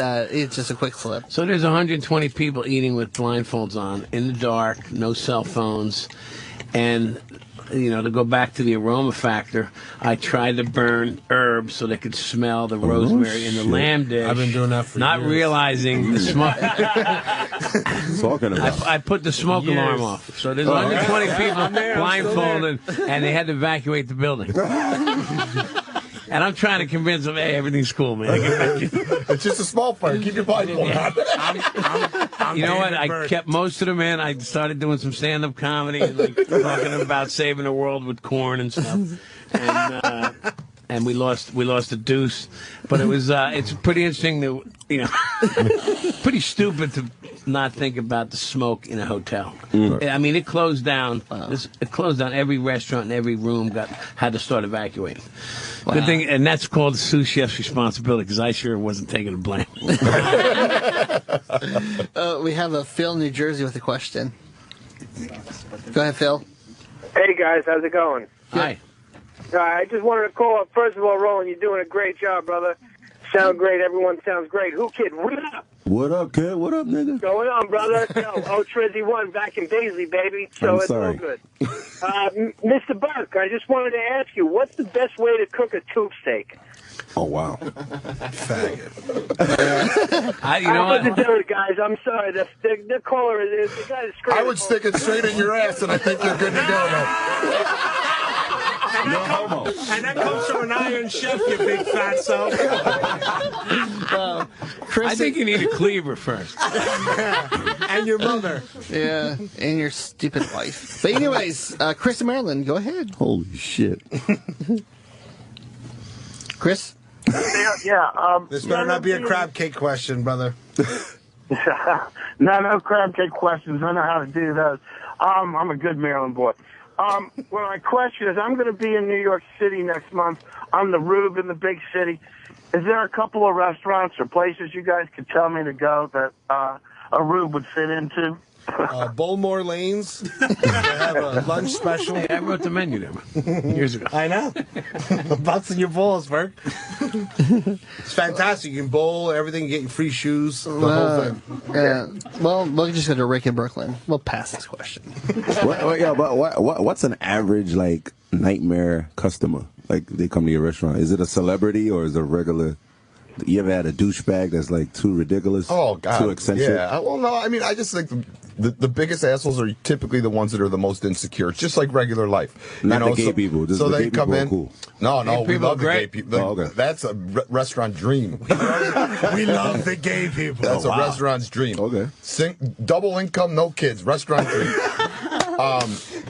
Speaker 3: just a quick slip.
Speaker 14: So there's 120 people eating with blindfolds on in the dark, no cell phones, and to go back to the aroma factor, I tried to burn herbs so they could smell the rosemary in the lamb dish.
Speaker 15: I've been doing that for
Speaker 14: not
Speaker 15: years.
Speaker 14: realizing the smoke.
Speaker 2: Talking about.
Speaker 14: I put the smoke alarm off. So there's 120 people blindfolded, and they had to evacuate the building. And I'm trying to convince them, hey, everything's cool, man.
Speaker 6: It's just a small part. Keep your blindfold on.
Speaker 14: You know what? I kept most of them in. I started doing some stand-up comedy and talking about saving the world with corn and stuff. And we lost a deuce, but it's pretty interesting to pretty stupid to not think about the smoke in a hotel. I mean, it closed down. It closed down. Every restaurant and every room had to start evacuating.
Speaker 3: Wow.
Speaker 14: Good thing, and that's called the sous chef's responsibility because I sure wasn't taking the blame.
Speaker 3: We have a Phil in New Jersey with a question. Go ahead, Phil.
Speaker 10: Hey guys, how's it going?
Speaker 14: Hi.
Speaker 10: I just wanted to call up. First of all, Roland, you're doing a great job, brother. Sound great. Everyone sounds great. Who kid? What up?
Speaker 2: What up, kid? What up, nigga?
Speaker 10: Going on, brother? Trizzy 1 back in Baisley, baby. So it's all good. Mr. Burke, I just wanted to ask you, what's the best way to cook a tube steak?
Speaker 2: Oh, wow.
Speaker 10: Faggot.
Speaker 14: You know what?
Speaker 10: To do it, guys. I'm sorry. The caller is the guy that's
Speaker 6: I would stick it straight in your ass, and I think you're good to go, man.
Speaker 15: And that comes from an Iron Chef, you big fatso.
Speaker 14: I think you need a cleaver first.
Speaker 15: And your mother.
Speaker 3: Yeah, and your stupid wife. But anyways, Chris in Maryland, go ahead.
Speaker 2: Holy shit.
Speaker 3: Chris?
Speaker 15: This better not be a crab cake question, brother.
Speaker 10: No crab cake questions. I know how to do those. I'm a good Maryland boy. Well, my question is, I'm going to be in New York City next month on the Rube in the big city. Is there a couple of restaurants or places you guys could tell me to go that a Rube would fit into?
Speaker 15: Bowlmore Lanes. They have a lunch special.
Speaker 14: Hey, I wrote the menu there years ago.
Speaker 15: I know. Busting your balls, Burke. It's fantastic. You can bowl, everything, you get your free shoes, the whole thing.
Speaker 3: Well, we'll just go to Rick in Brooklyn. We'll pass this question.
Speaker 2: What's an average, nightmare customer? Like, they come to your restaurant. Is it a celebrity or is it a regular... You ever had a douchebag that's too ridiculous?
Speaker 6: Oh, God.
Speaker 2: Too eccentric?
Speaker 6: Yeah. Well, no, I mean, I just think the biggest assholes are typically the ones that are the most insecure. It's just like regular life.
Speaker 2: Not the gay people.
Speaker 6: So
Speaker 2: the
Speaker 6: they
Speaker 2: gay
Speaker 6: come
Speaker 2: people
Speaker 6: in.
Speaker 2: Cool.
Speaker 6: No, we love the gay people.
Speaker 2: Oh, okay.
Speaker 6: That's a restaurant dream.
Speaker 15: We love the gay people.
Speaker 6: That's a restaurant's dream.
Speaker 2: Okay.
Speaker 6: Double income, no kids. Restaurant dream.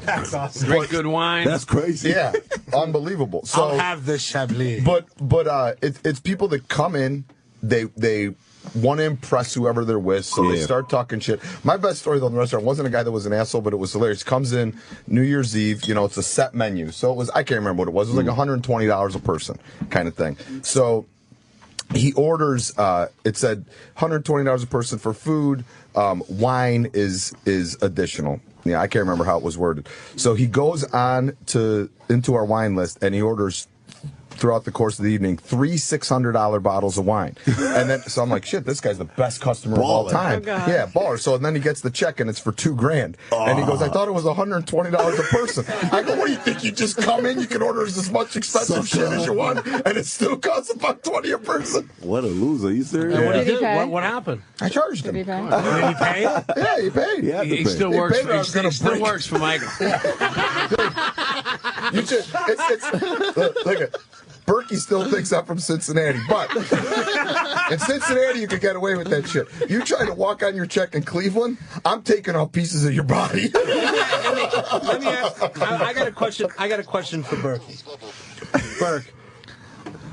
Speaker 15: That's awesome.
Speaker 14: Drink good wine.
Speaker 2: That's crazy.
Speaker 6: Yeah, unbelievable. So
Speaker 15: I'll have this Chablis.
Speaker 6: But it's people that come in. They want to impress whoever they're with, so they start talking shit. My best story though in the restaurant wasn't a guy that was an asshole, but it was hilarious. Comes in New Year's Eve, it's a set menu, so it was, I can't remember what it was. It was like $120 a person, kind of thing. So he orders. It said $120 a person for food. Wine is additional. Yeah, I can't remember how it was worded. So he goes on into our wine list and he orders throughout the course of the evening 3 $600 bottles of wine. And then, so I'm like, shit, this guy's the best customer of all time.
Speaker 1: Oh, God.
Speaker 6: Yeah, baller. So then he gets the check and it's for $2,000. And he goes, I thought it was $120 a person. I go, what do you think? You just come in, you can order as much expensive shit as you want, and it still costs $120 a person.
Speaker 2: What a loser. You serious?
Speaker 14: And
Speaker 22: Did he pay?
Speaker 14: What happened?
Speaker 6: I charged him.
Speaker 22: Did he pay?
Speaker 14: Did he pay?
Speaker 6: Yeah, he paid.
Speaker 14: He still works. He still works for Michael.
Speaker 6: You just, look at Berkey still thinks I'm from Cincinnati, but in Cincinnati you could get away with that shit. You try to walk on your check in Cleveland, I'm taking off pieces of your body.
Speaker 15: Let me ask. I got a question. I got a question for Berkey. Burke,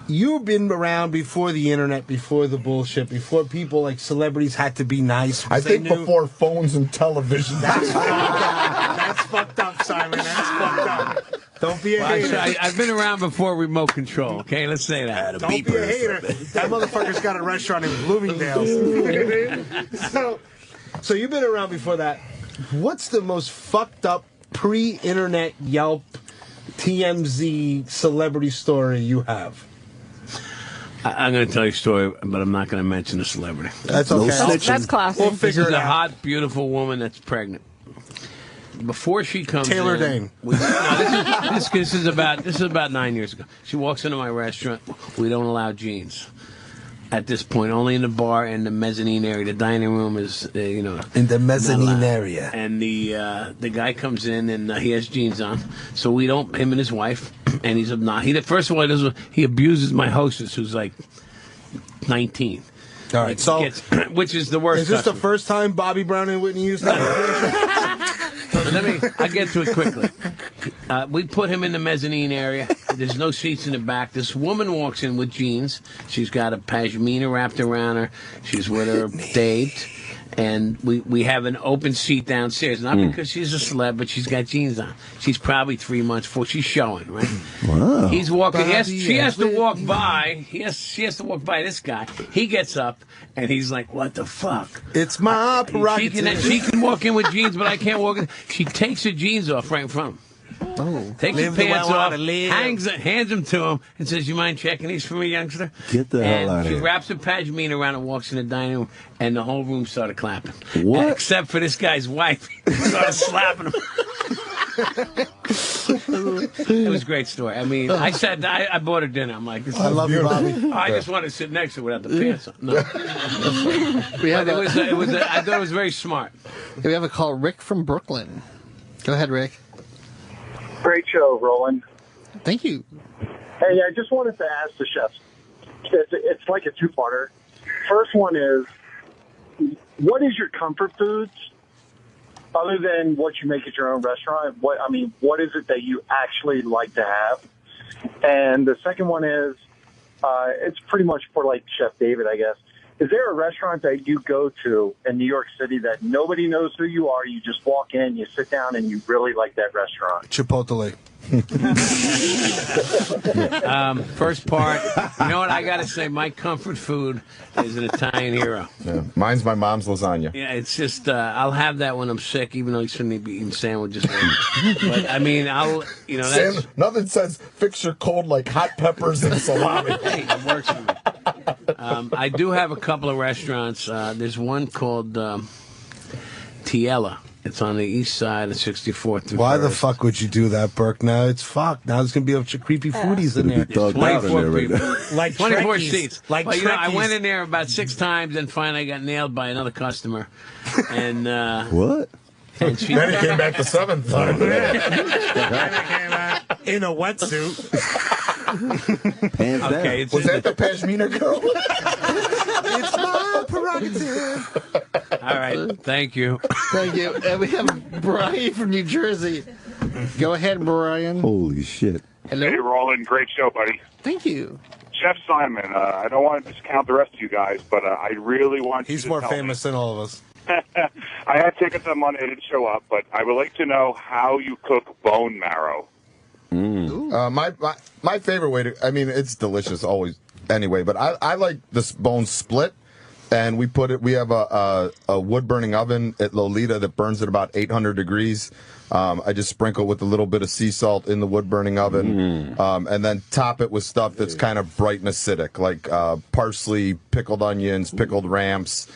Speaker 15: you've been around before the internet, before the bullshit, before people like celebrities had to be nice.
Speaker 6: I think before phones and television.
Speaker 15: That's fucked up. That's fucked up, Simon. That's fucked up. Don't be a hater.
Speaker 14: I've been around before remote control. Okay, let's say that.
Speaker 15: Don't be a hater. That motherfucker's got a restaurant in Bloomingdale's. So you've been around before that. What's the most fucked up pre-internet Yelp TMZ celebrity story you have?
Speaker 14: I'm going to tell you a story, but I'm not going to mention the celebrity.
Speaker 15: That's okay.
Speaker 22: That's classic.
Speaker 15: We'll
Speaker 14: This
Speaker 15: figure
Speaker 14: is
Speaker 15: it
Speaker 14: a
Speaker 15: out.
Speaker 14: hot, beautiful woman that's pregnant. Before she comes
Speaker 15: Taylor
Speaker 14: in,
Speaker 15: Dane.
Speaker 14: This is about 9 years ago. She walks into my restaurant. We don't allow jeans. At this point, only in the bar and the mezzanine area. The dining room is,
Speaker 15: in the mezzanine area.
Speaker 14: And the guy comes in and he has jeans on, so we don't. Him and his wife, and he's obnoxious. First of all, he abuses my hostess, who's like 19.
Speaker 15: All right, so
Speaker 14: which is the worst.
Speaker 15: Is this
Speaker 14: customer.
Speaker 15: the first time Bobby Brown and Whitney used that?
Speaker 14: I'll get to it quickly. We put him in the mezzanine area. There's no seats in the back. This woman walks in with jeans. She's got a pashmina wrapped around her. She's with her date. And we have an open seat downstairs. Not because she's a celeb, but she's got jeans on. She's probably 3 months before she's showing, right?
Speaker 2: Wow.
Speaker 14: He's walking. She has to walk by. She has to walk by this guy. He gets up, and he's like, what the fuck?
Speaker 15: It's my prerogative.
Speaker 14: She can walk in with jeans, but I can't walk in. She takes her jeans off right in front of him.
Speaker 2: Oh.
Speaker 14: Takes his pants off, hands them to him, and says, you mind checking these for me, youngster?
Speaker 2: Get the hell out of
Speaker 14: She
Speaker 2: here.
Speaker 14: wraps her pashmina around and walks in the dining room, and the whole room started clapping.
Speaker 2: What?
Speaker 14: Except for this guy's wife. Started slapping him. It was a great story. I mean, I bought her dinner. I'm like, this
Speaker 15: I love you, Bobby.
Speaker 14: I just want to sit next to her without the pants on. No. I thought it was very smart.
Speaker 3: We have a call, Rick from Brooklyn. Go ahead, Rick.
Speaker 10: Great show, Roland.
Speaker 3: Thank you.
Speaker 10: Hey, I just wanted to ask the chefs. It's like a two-parter. First one is, what is your comfort foods, other than what you make at your own restaurant? What is it that you actually like to have? And the second one is, it's pretty much for like Chef David, I guess. Is there a restaurant that you go to in New York City that nobody knows who you are? You just walk in, you sit down, and you really like that restaurant?
Speaker 15: Chipotle.
Speaker 14: First part, you know what I gotta say? My comfort food is an Italian hero.
Speaker 6: Yeah. Mine's my mom's lasagna.
Speaker 14: Yeah, it's just I'll have that when I'm sick, even though you shouldn't be eating sandwiches. But I mean, that's
Speaker 6: nothing says fix your cold like hot peppers and salami.
Speaker 14: Hey, it works for me. I do have a couple of restaurants. There's one called Tiella. It's on the east side of 64th.
Speaker 15: Why the fuck would you do that, Burke? Now it's fucked. Now there's going to be a bunch of creepy foodies in there.
Speaker 14: 24 people.
Speaker 15: Like
Speaker 14: 24
Speaker 15: Trekkies.
Speaker 14: seats.
Speaker 15: Like
Speaker 14: But, I
Speaker 15: Trekkies.
Speaker 14: went in there about 6 times and finally got nailed by another customer. And
Speaker 2: what?
Speaker 14: And she
Speaker 6: Then he came back the 7th time.
Speaker 15: In a wetsuit.
Speaker 2: Pants
Speaker 14: Okay,
Speaker 2: down.
Speaker 6: Was that the Pashmina girl?
Speaker 15: It's my prerogative.
Speaker 14: All right, thank you.
Speaker 3: Thank you. And we have Brian from New Jersey. Go ahead, Brian.
Speaker 2: Holy shit.
Speaker 3: Hello.
Speaker 13: Hey, Roland, great show, buddy.
Speaker 3: Thank you.
Speaker 13: Chef Simon, I don't want to discount the rest of you guys, but I really want you
Speaker 15: He's
Speaker 13: to
Speaker 15: more
Speaker 13: tell
Speaker 15: famous than all of us.
Speaker 13: I had tickets on Monday, I didn't show up, but I would like to know how you cook bone marrow.
Speaker 6: My favorite way to, it's delicious always anyway, but I like this bone split. and we have a wood burning oven at Lolita that burns at about 800 degrees. I just sprinkle with a little bit of sea salt in the wood burning oven, and then top it with stuff that's kind of bright and acidic, like parsley, pickled onions, pickled ramps,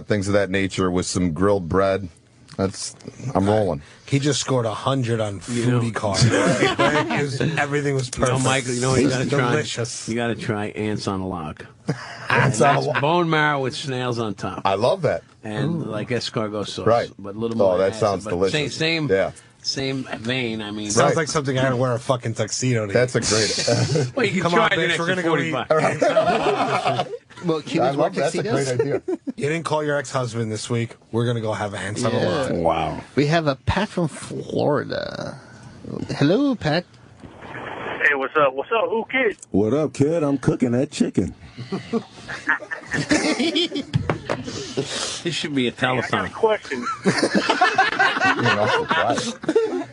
Speaker 6: things of that nature, with some grilled bread. I'm rolling.
Speaker 15: He just scored 100 on foodie card. Everything was perfect.
Speaker 14: Michael, you know what you got to try?
Speaker 15: Delicious.
Speaker 14: You got to try ants on a log.
Speaker 6: Ants on a log.
Speaker 14: Bone marrow with snails on top.
Speaker 6: I love that.
Speaker 14: And like escargot sauce.
Speaker 6: Right.
Speaker 14: But a little more.
Speaker 6: Oh, that
Speaker 14: acid.
Speaker 6: sounds
Speaker 14: But
Speaker 6: delicious.
Speaker 14: Same vein. I mean,
Speaker 15: Sounds like something I would wear a fucking tuxedo to.
Speaker 6: That's a great.
Speaker 14: Well, you can
Speaker 15: Come
Speaker 14: try
Speaker 15: on,
Speaker 14: it
Speaker 15: bitch.
Speaker 14: next
Speaker 15: We're
Speaker 14: to
Speaker 15: gonna go eat.
Speaker 14: 45.
Speaker 3: Well, Cubans wear
Speaker 6: That's a
Speaker 3: tuxedos?
Speaker 6: great idea.
Speaker 15: You didn't call your ex-husband this week. We're gonna go have ants on a log.
Speaker 6: Wow.
Speaker 3: We have a Pat from Florida. Hello, Pat.
Speaker 13: Hey, what's up? What's up, Who Kid?
Speaker 2: What up, kid? I'm cooking that chicken.
Speaker 14: This should be a
Speaker 13: I got a
Speaker 14: telethon.
Speaker 13: question.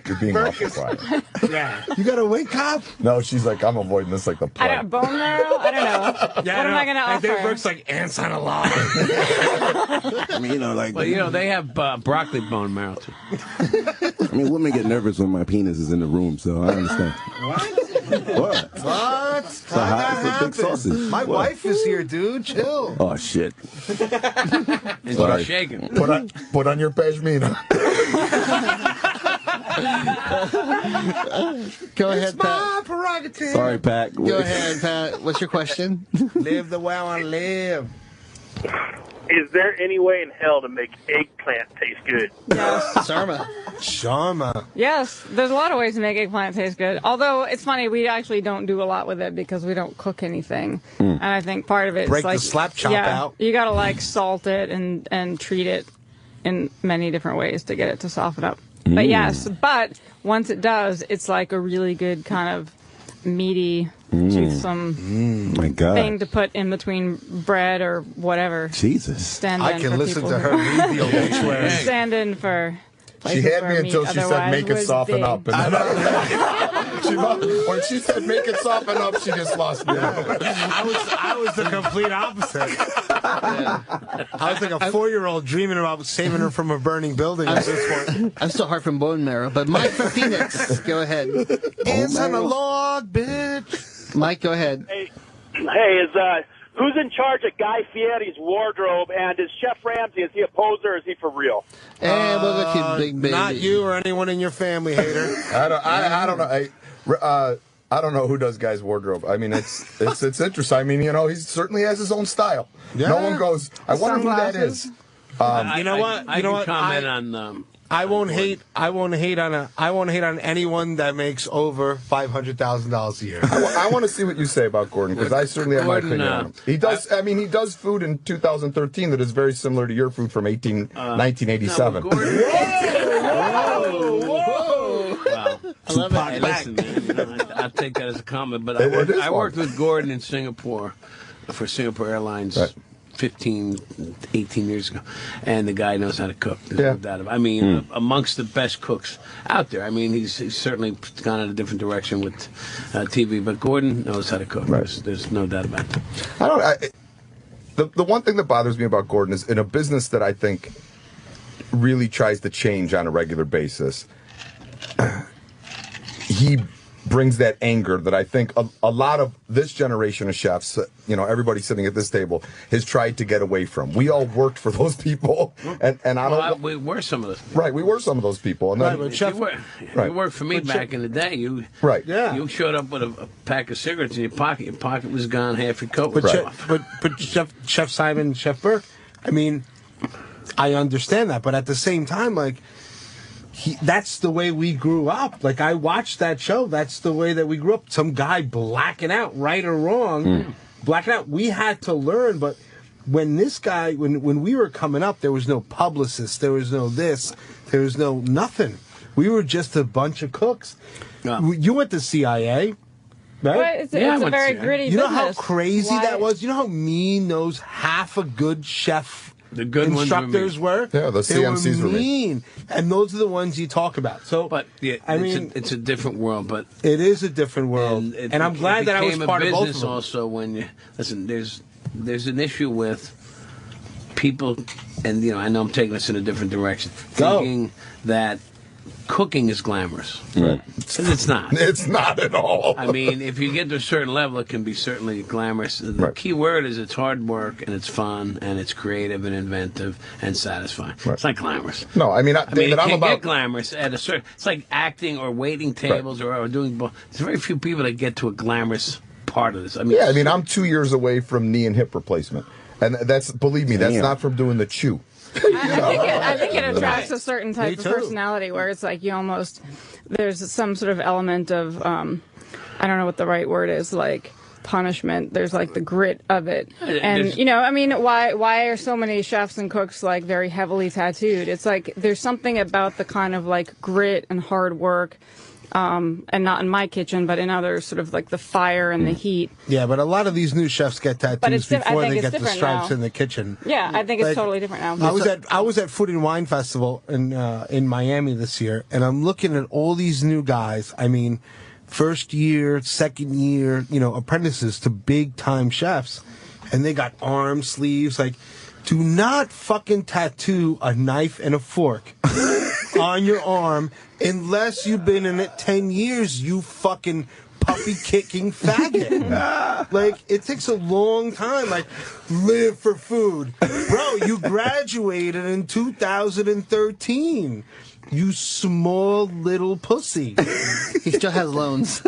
Speaker 6: You're being awful quiet.
Speaker 15: Yeah.
Speaker 2: You got a wake up?
Speaker 6: No, she's like, I'm avoiding this like the
Speaker 22: I
Speaker 6: plague.
Speaker 22: don't, bone marrow? I don't know. What am I going to
Speaker 15: And Dave
Speaker 22: offer?
Speaker 15: Brooks like ants on a log.
Speaker 2: I mean,
Speaker 14: Well, they have broccoli bone marrow too.
Speaker 2: I mean, women get nervous when my penis is in the room, so I understand. What?
Speaker 5: What?
Speaker 2: It's a big sausage.
Speaker 5: My
Speaker 2: What?
Speaker 5: wife is here, dude. Chill.
Speaker 2: Oh shit!
Speaker 14: And
Speaker 6: Sorry.
Speaker 14: she's shaking.
Speaker 6: Put on your pashmina.
Speaker 3: Go ahead, Pat.
Speaker 5: My prerogative.
Speaker 2: Sorry, Pat.
Speaker 3: Go ahead, Pat. What's your question?
Speaker 5: Live the way I live.
Speaker 13: Is there any way in hell to make eggplant taste good?
Speaker 22: Yes.
Speaker 3: Sarma.
Speaker 15: Sharma.
Speaker 22: Yes, there's a lot of ways to make eggplant taste good. Although it's funny, we actually don't do a lot with it because we don't cook anything. And I think part of it
Speaker 15: Break
Speaker 22: is like
Speaker 15: the slap chop
Speaker 22: yeah,
Speaker 15: out.
Speaker 22: you gotta like salt it and treat it in many different ways to get it to soften up. But yes, once it does, it's like a really good kind of meaty, toothsome
Speaker 2: My God.
Speaker 22: thing to put in between bread or whatever.
Speaker 2: Jesus.
Speaker 22: Stand
Speaker 15: I
Speaker 22: in
Speaker 15: can
Speaker 22: for
Speaker 15: listen
Speaker 22: people
Speaker 15: to
Speaker 22: who-
Speaker 15: her read the obituary.
Speaker 22: Stand in for.
Speaker 6: She
Speaker 22: places
Speaker 6: had
Speaker 22: where
Speaker 6: me until
Speaker 22: meat
Speaker 6: she said,
Speaker 22: otherwise
Speaker 6: make it
Speaker 22: would
Speaker 6: soften
Speaker 22: be.
Speaker 6: up. And then when she said, make it soften up, she just lost me.
Speaker 15: I was the complete opposite. I was like a 4-year-old dreaming about saving her from a burning building at this point.
Speaker 3: I'm still hard from bone marrow, but Mike from Phoenix, go ahead.
Speaker 15: Ants on a log, bitch.
Speaker 3: Mike, go ahead.
Speaker 8: Hey, who's in charge of Guy Fieri's wardrobe? And is Chef Ramsay, is he a poser or is he for real?
Speaker 3: And we'll go to Big Baby.
Speaker 15: Not you or anyone in your family, hater.
Speaker 6: I don't know. I don't know who does Guy's wardrobe. I mean, it's interesting. I mean, he certainly has his own style.
Speaker 15: Yeah.
Speaker 6: No one goes, I wonder who that is.
Speaker 15: You know what?
Speaker 14: I
Speaker 15: You know
Speaker 14: can
Speaker 15: what?
Speaker 14: comment on.
Speaker 15: I won't hate on anyone that makes over $500,000 a year.
Speaker 6: I want to see what you say about Gordon, because I certainly have my
Speaker 14: Gordon,
Speaker 6: opinion on him. He does. I mean, he does food in 2013 that is very similar to your food from 1987.
Speaker 14: No, Gordon,
Speaker 3: Whoa!
Speaker 14: wow.
Speaker 3: I love it.
Speaker 14: Hey, listen, man, I'll take that as a comment. But I worked with Gordon in Singapore for Singapore Airlines.
Speaker 6: Right.
Speaker 14: 15, 18 years ago, and the guy knows how to cook. There's
Speaker 6: Yeah.
Speaker 14: no doubt about it. I mean, amongst the best cooks out there. I mean, he's certainly gone in a different direction with TV, but Gordon knows how to cook.
Speaker 6: Right.
Speaker 14: There's no doubt about that.
Speaker 6: The one thing that bothers me about Gordon is in a business that I think really tries to change on a regular basis, he brings that anger that I think a lot of this generation of chefs, everybody sitting at this table, has tried to get away from. We all worked for those people, and I don't.
Speaker 14: We were some of those.
Speaker 6: Right, we were some of those people, and then
Speaker 15: Right, but
Speaker 14: If
Speaker 15: Chef,
Speaker 14: you worked for me back in the day. You
Speaker 6: right,
Speaker 14: You showed up with a pack of cigarettes in your pocket. Your pocket was gone. Half your coat
Speaker 15: but,
Speaker 14: was
Speaker 6: Right.
Speaker 14: off.
Speaker 15: but Chef Simon, Chef Burke, I mean, I understand that, but at the same time, like, that's the way we grew up. Like, I watched that show. That's the way that we grew up. Some guy blacking out, right or wrong, blacking out. We had to learn, but when this guy, when we were coming up, there was no publicist, there was no this, there was no nothing. We were just a bunch of cooks.
Speaker 14: Yeah.
Speaker 15: You went to CIA. Right?
Speaker 22: Well, it's a very gritty
Speaker 15: You know how
Speaker 22: business.
Speaker 15: crazy
Speaker 22: Why-
Speaker 15: that was? You know how mean those half a good chef
Speaker 14: The good
Speaker 15: instructors
Speaker 14: ones
Speaker 15: were?
Speaker 6: Yeah, the
Speaker 15: They
Speaker 6: CMCs were
Speaker 15: mean. And those are the ones you talk about. So,
Speaker 14: But yeah,
Speaker 15: I mean,
Speaker 14: it's a different world. But
Speaker 15: it is a different world. And I'm glad that I was part of both of them.
Speaker 14: Also, when you listen, there's an issue with people, and I know I'm taking this in a different direction, thinking that cooking is glamorous.
Speaker 2: Right.
Speaker 14: And it's not.
Speaker 6: It's not at all.
Speaker 14: I mean, if you get to a certain level, it can be certainly glamorous. The key word is it's hard work, and it's fun, and it's creative and inventive and satisfying. It's not glamorous.
Speaker 6: No, I mean, David,
Speaker 14: it
Speaker 6: I'm
Speaker 14: can
Speaker 6: about
Speaker 14: get glamorous at a certain. It's like acting or waiting tables or doing. There's very few people that get to a glamorous part of this. I mean,
Speaker 6: I'm 2 years away from knee and hip replacement, and believe me, that's not from doing the chew.
Speaker 22: I think it attracts a certain type of personality where it's like there's some sort of element of, I don't know what the right word is, like punishment. There's like the grit of it. And, why are so many chefs and cooks like very heavily tattooed? It's like there's something about the kind of like grit and hard work. And not in my kitchen, but in others, sort of like the fire and the heat.
Speaker 15: Yeah, but a lot of these new chefs get tattoos before they get the stripes
Speaker 22: now.
Speaker 15: in the kitchen.
Speaker 22: Yeah, I think it's totally different now.
Speaker 15: I was at Food and Wine Festival in Miami this year, and I'm looking at all these new guys. I mean, first year, second year, apprentices to big time chefs, and they got arm sleeves. Like, do not fucking tattoo a knife and a fork on your arm unless you've been in it 10 years, you fucking puppy-kicking faggot. Like, it takes a long time. Like, live for food. Bro, you graduated in 2013. You small little pussy.
Speaker 3: He still has loans.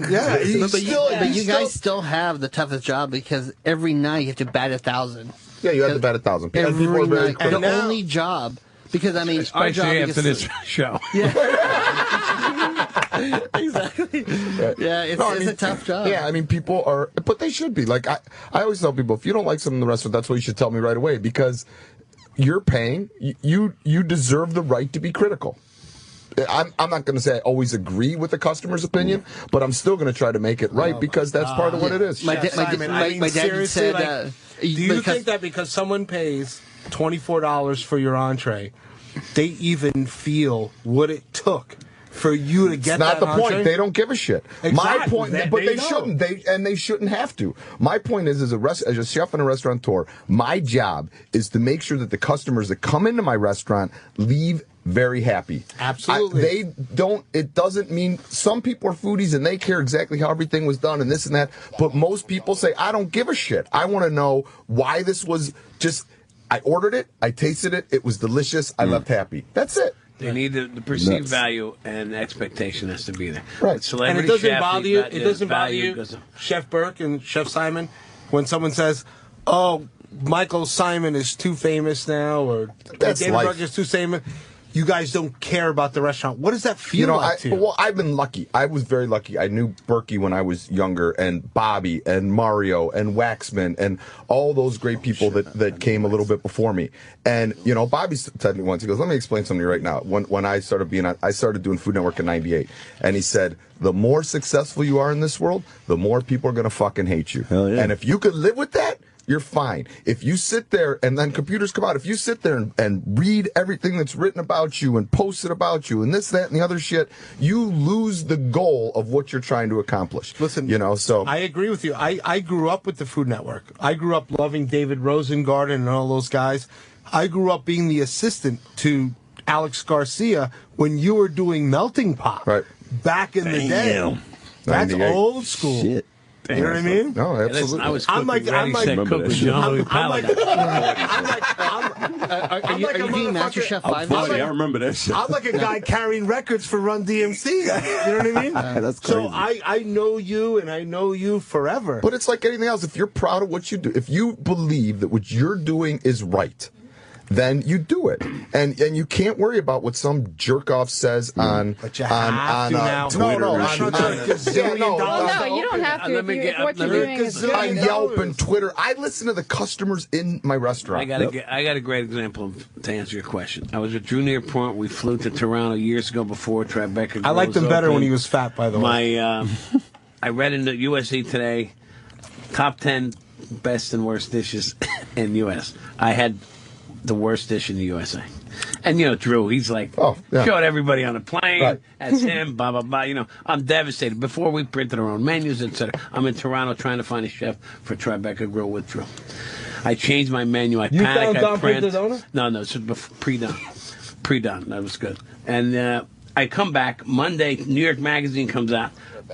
Speaker 15: Yeah,
Speaker 3: but you guys still have the toughest job because every night you have to bat 1,000.
Speaker 6: Yeah, you have to bat 1,000.
Speaker 3: Every
Speaker 6: People are very
Speaker 3: night.
Speaker 6: critical.
Speaker 3: The only job. Because, I mean, our job
Speaker 14: Especially after this show.
Speaker 3: Exactly. Yeah, it's a tough job.
Speaker 6: Yeah, I mean, people are, but they should be. Like, I always tell people, if you don't like something in the restaurant, that's what you should tell me right away, because you're paying, you deserve the right to be critical. I'm not going to say I always agree with the customer's opinion, but I'm still going to try to make it right because that's part of what it is.
Speaker 3: My dad said,
Speaker 15: do you think that because someone pays $24 for your entree, they even feel what it took for you to get
Speaker 6: it's not
Speaker 15: that
Speaker 6: the
Speaker 15: entree?
Speaker 6: point. They don't give a shit.
Speaker 15: Exactly.
Speaker 6: My point, but they
Speaker 15: don't.
Speaker 6: shouldn't. They shouldn't have to. My point is, as a chef and a restaurateur, my job is to make sure that the customers that come into my restaurant leave very happy.
Speaker 15: Absolutely.
Speaker 6: It doesn't mean some people are foodies and they care exactly how everything was done and this and that. But most people say, I don't give a shit. I want to know why this was just. I ordered it, I tasted it, it was delicious, I left happy. That's it.
Speaker 14: They need the perceived value and expectation has to be there.
Speaker 6: Right.
Speaker 14: Celebrity
Speaker 15: And it doesn't
Speaker 14: chef,
Speaker 15: bother you. It doesn't bother
Speaker 14: value
Speaker 15: you,
Speaker 14: goes-
Speaker 15: Chef Burke and Chef Simon, when someone says, "Oh, Michael Simon is too famous now," or
Speaker 6: That's
Speaker 15: David
Speaker 6: life.
Speaker 15: Burke is too famous. You guys don't care about the restaurant. What does that feel like to you?
Speaker 6: Well, I've been lucky. I was very lucky. I knew Berkey when I was younger, and Bobby, and Mario, and Waxman, and all those great people that came a little bit before me. And, Bobby said to me once, he goes, let me explain something to you right now. When I started doing Food Network in 98, and he said, the more successful you are in this world, the more people are going to fucking hate you.
Speaker 2: Hell yeah.
Speaker 6: And if you could live with that, you're fine. If you sit there and then computers come out, if you sit there and read everything that's written about you and posted about you and this, that, and the other shit, you lose the goal of what you're trying to accomplish.
Speaker 15: Listen,
Speaker 6: so
Speaker 15: I agree with you. I grew up with the Food Network. I grew up loving David Rosengarten and all those guys. I grew up being the assistant to Alex Garcia when you were doing Melting Pot back in the day. That's
Speaker 6: 98.
Speaker 15: old school.
Speaker 2: Shit.
Speaker 15: You know what I mean?
Speaker 6: No, absolutely.
Speaker 14: I was
Speaker 15: I'm like,
Speaker 14: ready set cook with Jean-Louis Paladin.
Speaker 3: Are you doing MasterChef Live?
Speaker 2: I remember that shit.
Speaker 15: I'm like a guy carrying records for Run DMC. You know what I mean?
Speaker 2: That's crazy.
Speaker 15: So I know you, and I know you forever.
Speaker 6: But it's like anything else. If you're proud of what you do, if you believe that what you're doing is right, then you do it, and you can't worry about what some jerk off says on.
Speaker 15: But you have to now.
Speaker 6: Twitter.
Speaker 15: No,
Speaker 22: you don't have to. If what you're doing is good.
Speaker 6: On Yelp and Twitter, I listen to the customers in my restaurant.
Speaker 14: I got a great example to answer your question. I was at Drew Nearpoint. We flew to Toronto years ago before Tribeca.
Speaker 15: I liked him better
Speaker 14: opened.
Speaker 15: when he was fat, by the way.
Speaker 14: I read in the USA Today, top 10 best and worst dishes in U.S. I had the worst dish in the USA. And, Drew, he's like, showed everybody on the plane.
Speaker 6: Right.
Speaker 14: That's him, blah, blah, blah. I'm devastated. Before we printed our own menus, etc., I'm in Toronto trying to find a chef for Tribeca Grill with Drew. I changed my menu. I
Speaker 15: You
Speaker 14: panicked.
Speaker 15: found Don
Speaker 14: I print.
Speaker 15: Pizzarola?
Speaker 14: No, it's pre-done. Pre-done. That was good. And I come back Monday. New York Magazine comes out.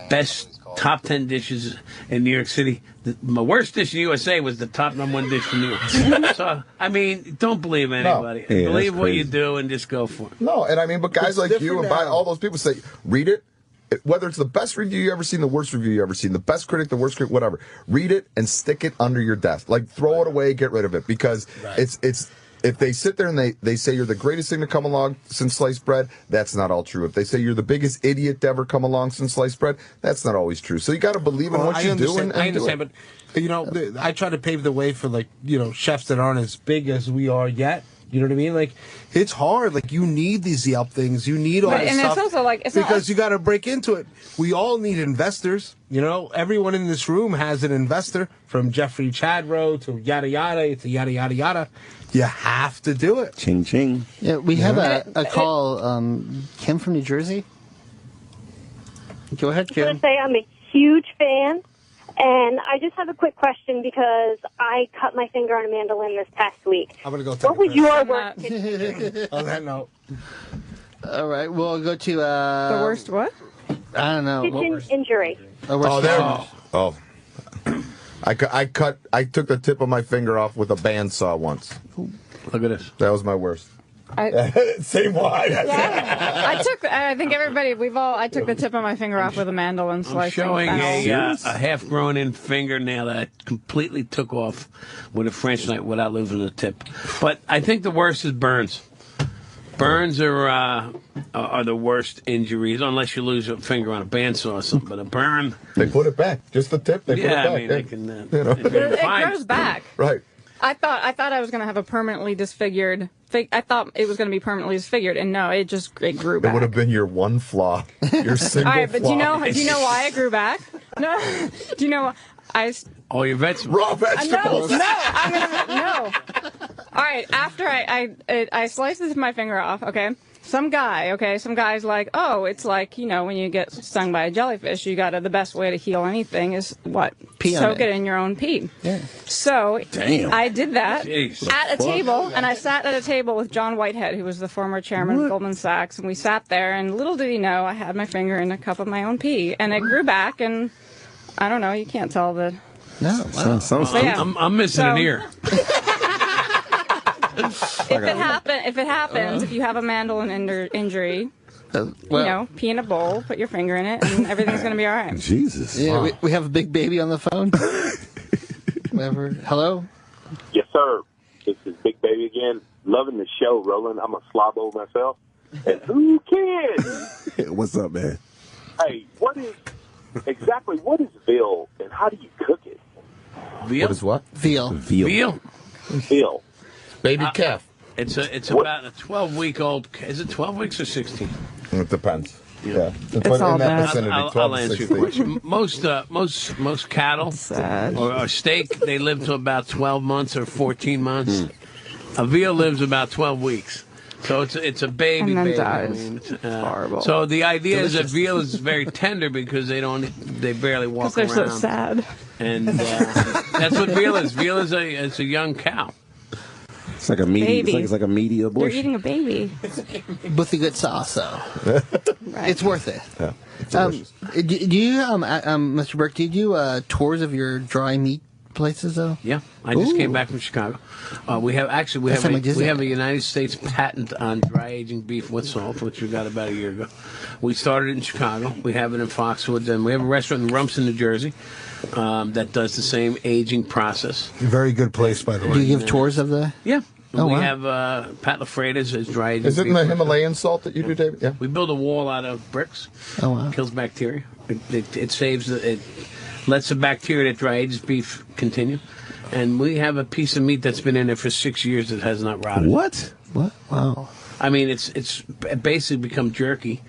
Speaker 14: Best top 10 dishes in New York City. My worst dish in the USA was the top #1 dish in New York. So I mean, don't believe anybody.
Speaker 6: Yeah,
Speaker 14: believe what you do and just go for it.
Speaker 6: No, and I mean, but guys
Speaker 14: It's
Speaker 6: like you
Speaker 14: different
Speaker 6: and
Speaker 14: now.
Speaker 6: all those people say, read it. Whether it's the best review you ever seen, the worst review you ever seen, the best critic, the worst critic, whatever. Read it and stick it under your desk. Like, throw it away, get rid of it. Because it's if they sit there and they say you're the greatest thing to come along since sliced bread, that's not all true. If they say you're the biggest idiot to ever come along since sliced bread, that's not always true. So you got to believe in what you do. And
Speaker 15: I
Speaker 6: do
Speaker 15: understand,
Speaker 6: it.
Speaker 15: but you know, I try to pave the way for chefs that aren't as big as we are yet. You know what I mean? Like, it's hard. Like, you need these Yelp things. You need all
Speaker 22: But-
Speaker 15: this
Speaker 22: and it's
Speaker 15: stuff.
Speaker 22: also, like, it's not
Speaker 15: because
Speaker 22: like-
Speaker 15: you got to break into it. We all need investors. You know, everyone in this room has an investor, from Jeffrey Chadro to yada yada to yada yada yada. You have to do it.
Speaker 2: Ching ching.
Speaker 3: Yeah, we have a call. Kim from New Jersey. Go ahead,
Speaker 1: I just want
Speaker 3: Kim.
Speaker 1: to say I'm a huge fan, and I just have a quick question because I cut my finger on a mandolin this past week.
Speaker 15: I'm going to go take
Speaker 1: What was your worst?
Speaker 15: On that note.
Speaker 3: All right, we'll go to
Speaker 22: The worst what?
Speaker 3: I don't know.
Speaker 1: Kitchen injury.
Speaker 3: Oh,
Speaker 6: there. I took the tip of my finger off with a bandsaw once.
Speaker 14: Look at this.
Speaker 6: That was my worst. Same why.
Speaker 22: I think everybody, I took the tip of my finger off with a mandolin
Speaker 14: I'm
Speaker 22: slicing.
Speaker 14: showing
Speaker 22: foul.
Speaker 14: a half-grown-in fingernail that I completely took off with a French knife without losing the tip. But I think the worst is burns. Burns are the worst injuries, unless you lose a finger on a bandsaw or something. But a burn,
Speaker 6: they put it back. Just the tip. They put it back.
Speaker 14: I mean, they can.
Speaker 6: You know.
Speaker 22: It grows back.
Speaker 6: Right.
Speaker 22: I thought I was going to have a permanently disfigured. I thought it was going to be permanently disfigured, and no, it grew
Speaker 6: It
Speaker 22: back.
Speaker 6: would have been your one flaw. Your single
Speaker 22: All right, but
Speaker 6: flaw.
Speaker 22: do you know why it grew back? No. Do you know why?
Speaker 14: All your vegetables.
Speaker 6: Raw vegetables.
Speaker 22: No. All right, after I sliced my finger off, okay? Some guy's like, oh, it's like, you know, when you get stung by a jellyfish, the best way to heal anything is what?
Speaker 3: Pee on
Speaker 22: Soak
Speaker 3: it.
Speaker 22: it in your own pee.
Speaker 3: Yeah.
Speaker 22: So
Speaker 3: Damn.
Speaker 22: I did that
Speaker 14: Jeez.
Speaker 22: at a table, and I sat at a table with John Whitehead, who was the former chairman of Goldman Sachs, and we sat there, and little did he know I had my finger in a cup of my own pee, and it grew back, and I don't know, you can't tell the...
Speaker 3: No, wow.
Speaker 2: Sounds
Speaker 22: But yeah.
Speaker 14: I'm missing an ear.
Speaker 22: If it happens, if you have a mandolin injury, pee in a bowl, put your finger in it, and everything's going to be all right.
Speaker 2: Jesus.
Speaker 3: Yeah,
Speaker 2: Wow.
Speaker 3: we have a big baby on the phone. Whatever. Hello?
Speaker 19: Yes, sir. This is Big Baby again. Loving the show, Roland. I'm a slobbo myself. And who cares?
Speaker 2: What's up, man?
Speaker 19: Hey, what is veal, and how do you cook it?
Speaker 14: Veal?
Speaker 6: What is what?
Speaker 3: Veal.
Speaker 14: Veal.
Speaker 19: Veal.
Speaker 6: Baby calf.
Speaker 14: It's about a 12-week-old. Is it 12 weeks or 16?
Speaker 6: It depends. Yeah.
Speaker 22: It's all
Speaker 6: in that
Speaker 22: bad.
Speaker 6: vicinity, 12
Speaker 14: I'll
Speaker 6: to
Speaker 14: answer your
Speaker 6: 16.
Speaker 14: question. Most cattle or steak, they live to about 12 months or 14 months. A veal lives about 12 weeks. So it's a baby.
Speaker 22: And then
Speaker 14: baby.
Speaker 22: dies.
Speaker 14: I mean, it's
Speaker 22: horrible.
Speaker 14: So the idea is that veal is very tender because they barely walk
Speaker 22: Because
Speaker 14: around.
Speaker 22: they're so sad.
Speaker 14: And that's what veal is. Veal is a young cow.
Speaker 2: It's like a meaty.
Speaker 22: Baby.
Speaker 2: It's like a meaty
Speaker 22: You're
Speaker 2: abortion.
Speaker 22: eating a baby.
Speaker 3: With the good sauce, though.
Speaker 22: Right.
Speaker 3: It's worth it.
Speaker 6: Yeah.
Speaker 3: Do you, Mr. Burke, do you do tours of your dry meat places, though?
Speaker 14: Yeah, I just
Speaker 3: Ooh.
Speaker 14: came back from Chicago. We have a United States patent on dry aging beef with salt, which we got about a year ago. We started in Chicago. We have it in Foxwoods, and we have a restaurant in Rumson, New Jersey, that does the same aging process.
Speaker 15: Very good place, by the way.
Speaker 3: Do you give tours of the?
Speaker 14: Yeah.
Speaker 3: Oh,
Speaker 14: we
Speaker 3: wow.
Speaker 14: have Pat LaFreda's is dry aging.
Speaker 6: Is it
Speaker 14: beef
Speaker 6: in the
Speaker 14: with-
Speaker 6: Himalayan salt that you do, David? Yeah.
Speaker 14: We build a wall out of bricks.
Speaker 3: Oh, wow.
Speaker 14: Kills bacteria. It saves it lets the bacteria that dry ages beef continue. And we have a piece of meat that's been in there for 6 years that has not rotted.
Speaker 2: What?
Speaker 3: What? Wow.
Speaker 14: I mean, it's basically become jerky.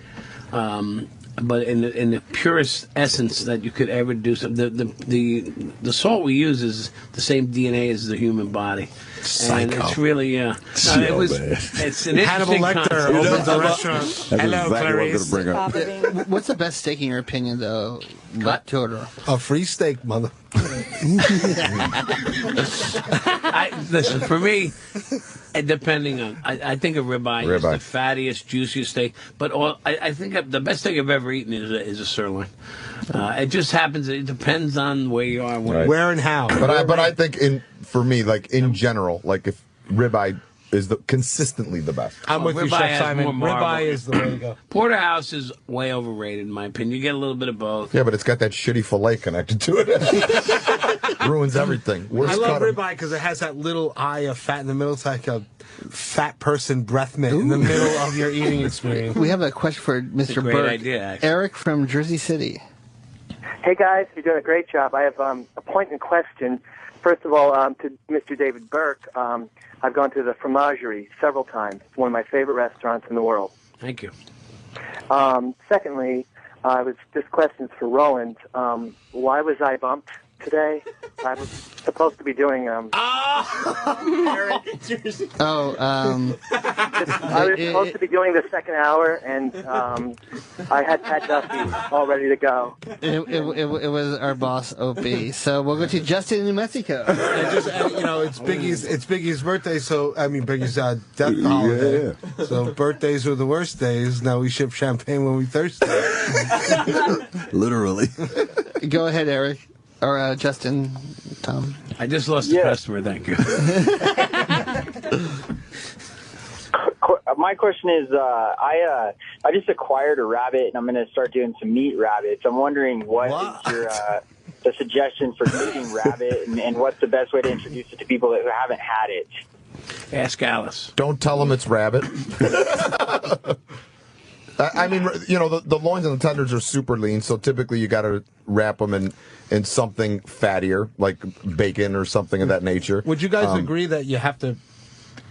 Speaker 14: but in the purest essence that you could ever do. The salt we use is the same DNA as the human body.
Speaker 2: Psycho.
Speaker 14: And it's really it's an
Speaker 15: Hannibal
Speaker 14: interesting
Speaker 15: Lecter
Speaker 14: concept.
Speaker 15: opens a restaurant.
Speaker 2: That's
Speaker 15: Hello,
Speaker 2: exactly what I'm
Speaker 15: Clarice.
Speaker 2: going to bring up.
Speaker 3: What's the best steak in your opinion, though? What to order?
Speaker 15: A free steak, mother.
Speaker 14: Listen, for me, depending on, I think a ribeye is the fattiest, juiciest steak. But I think the best steak I've ever eaten is a sirloin. It just happens. It depends on where you are,
Speaker 15: where and how.
Speaker 6: But I think for me, like in general, like if ribeye is consistently the best.
Speaker 15: I'm with you, Chef Simon. Ribeye is the way to go.
Speaker 14: Porterhouse is way overrated, in my opinion. You get a little bit of both.
Speaker 6: Yeah, but it's got that shitty fillet connected to it. Ruins everything.
Speaker 15: I love ribeye because it has that little eye of fat in the middle. It's like a fat person breath mint in the middle of your eating experience.
Speaker 3: We have a question for Mr.
Speaker 14: great
Speaker 3: Burke.
Speaker 14: idea, actually.
Speaker 3: Eric from Jersey City.
Speaker 20: Hey guys, you're doing a great job. I have a point and question. First of all, to Mr. David Burke, I've gone to the Fromagerie several times. It's one of my favorite restaurants in the world.
Speaker 14: Thank you.
Speaker 20: Secondly, this question's for Roland. Why was I bumped today? I was supposed to be doing
Speaker 3: I
Speaker 20: I was supposed to be doing the second hour, and I had Pat Duffy all ready to go.
Speaker 3: It was our boss, Opie. So we'll go to Justin in New Mexico.
Speaker 15: It's Biggie's birthday, so Biggie's death holiday.
Speaker 2: Yeah.
Speaker 15: So birthdays are the worst days. Now we ship champagne when we thirsty.
Speaker 2: Literally.
Speaker 3: Go ahead, Eric. Or Justin, Tom.
Speaker 14: I just lost a customer, thank you.
Speaker 21: My question is, I just acquired a rabbit, and I'm going to start doing some meat rabbits. I'm wondering what is your the suggestion for cooking rabbit, and what's the best way to introduce it to people who haven't had it?
Speaker 14: Ask Alice.
Speaker 6: Don't tell them it's rabbit. I mean, the loins and the tenders are super lean, so typically you got to wrap them in something fattier, like bacon or something of that nature.
Speaker 15: Would you guys agree that you have to,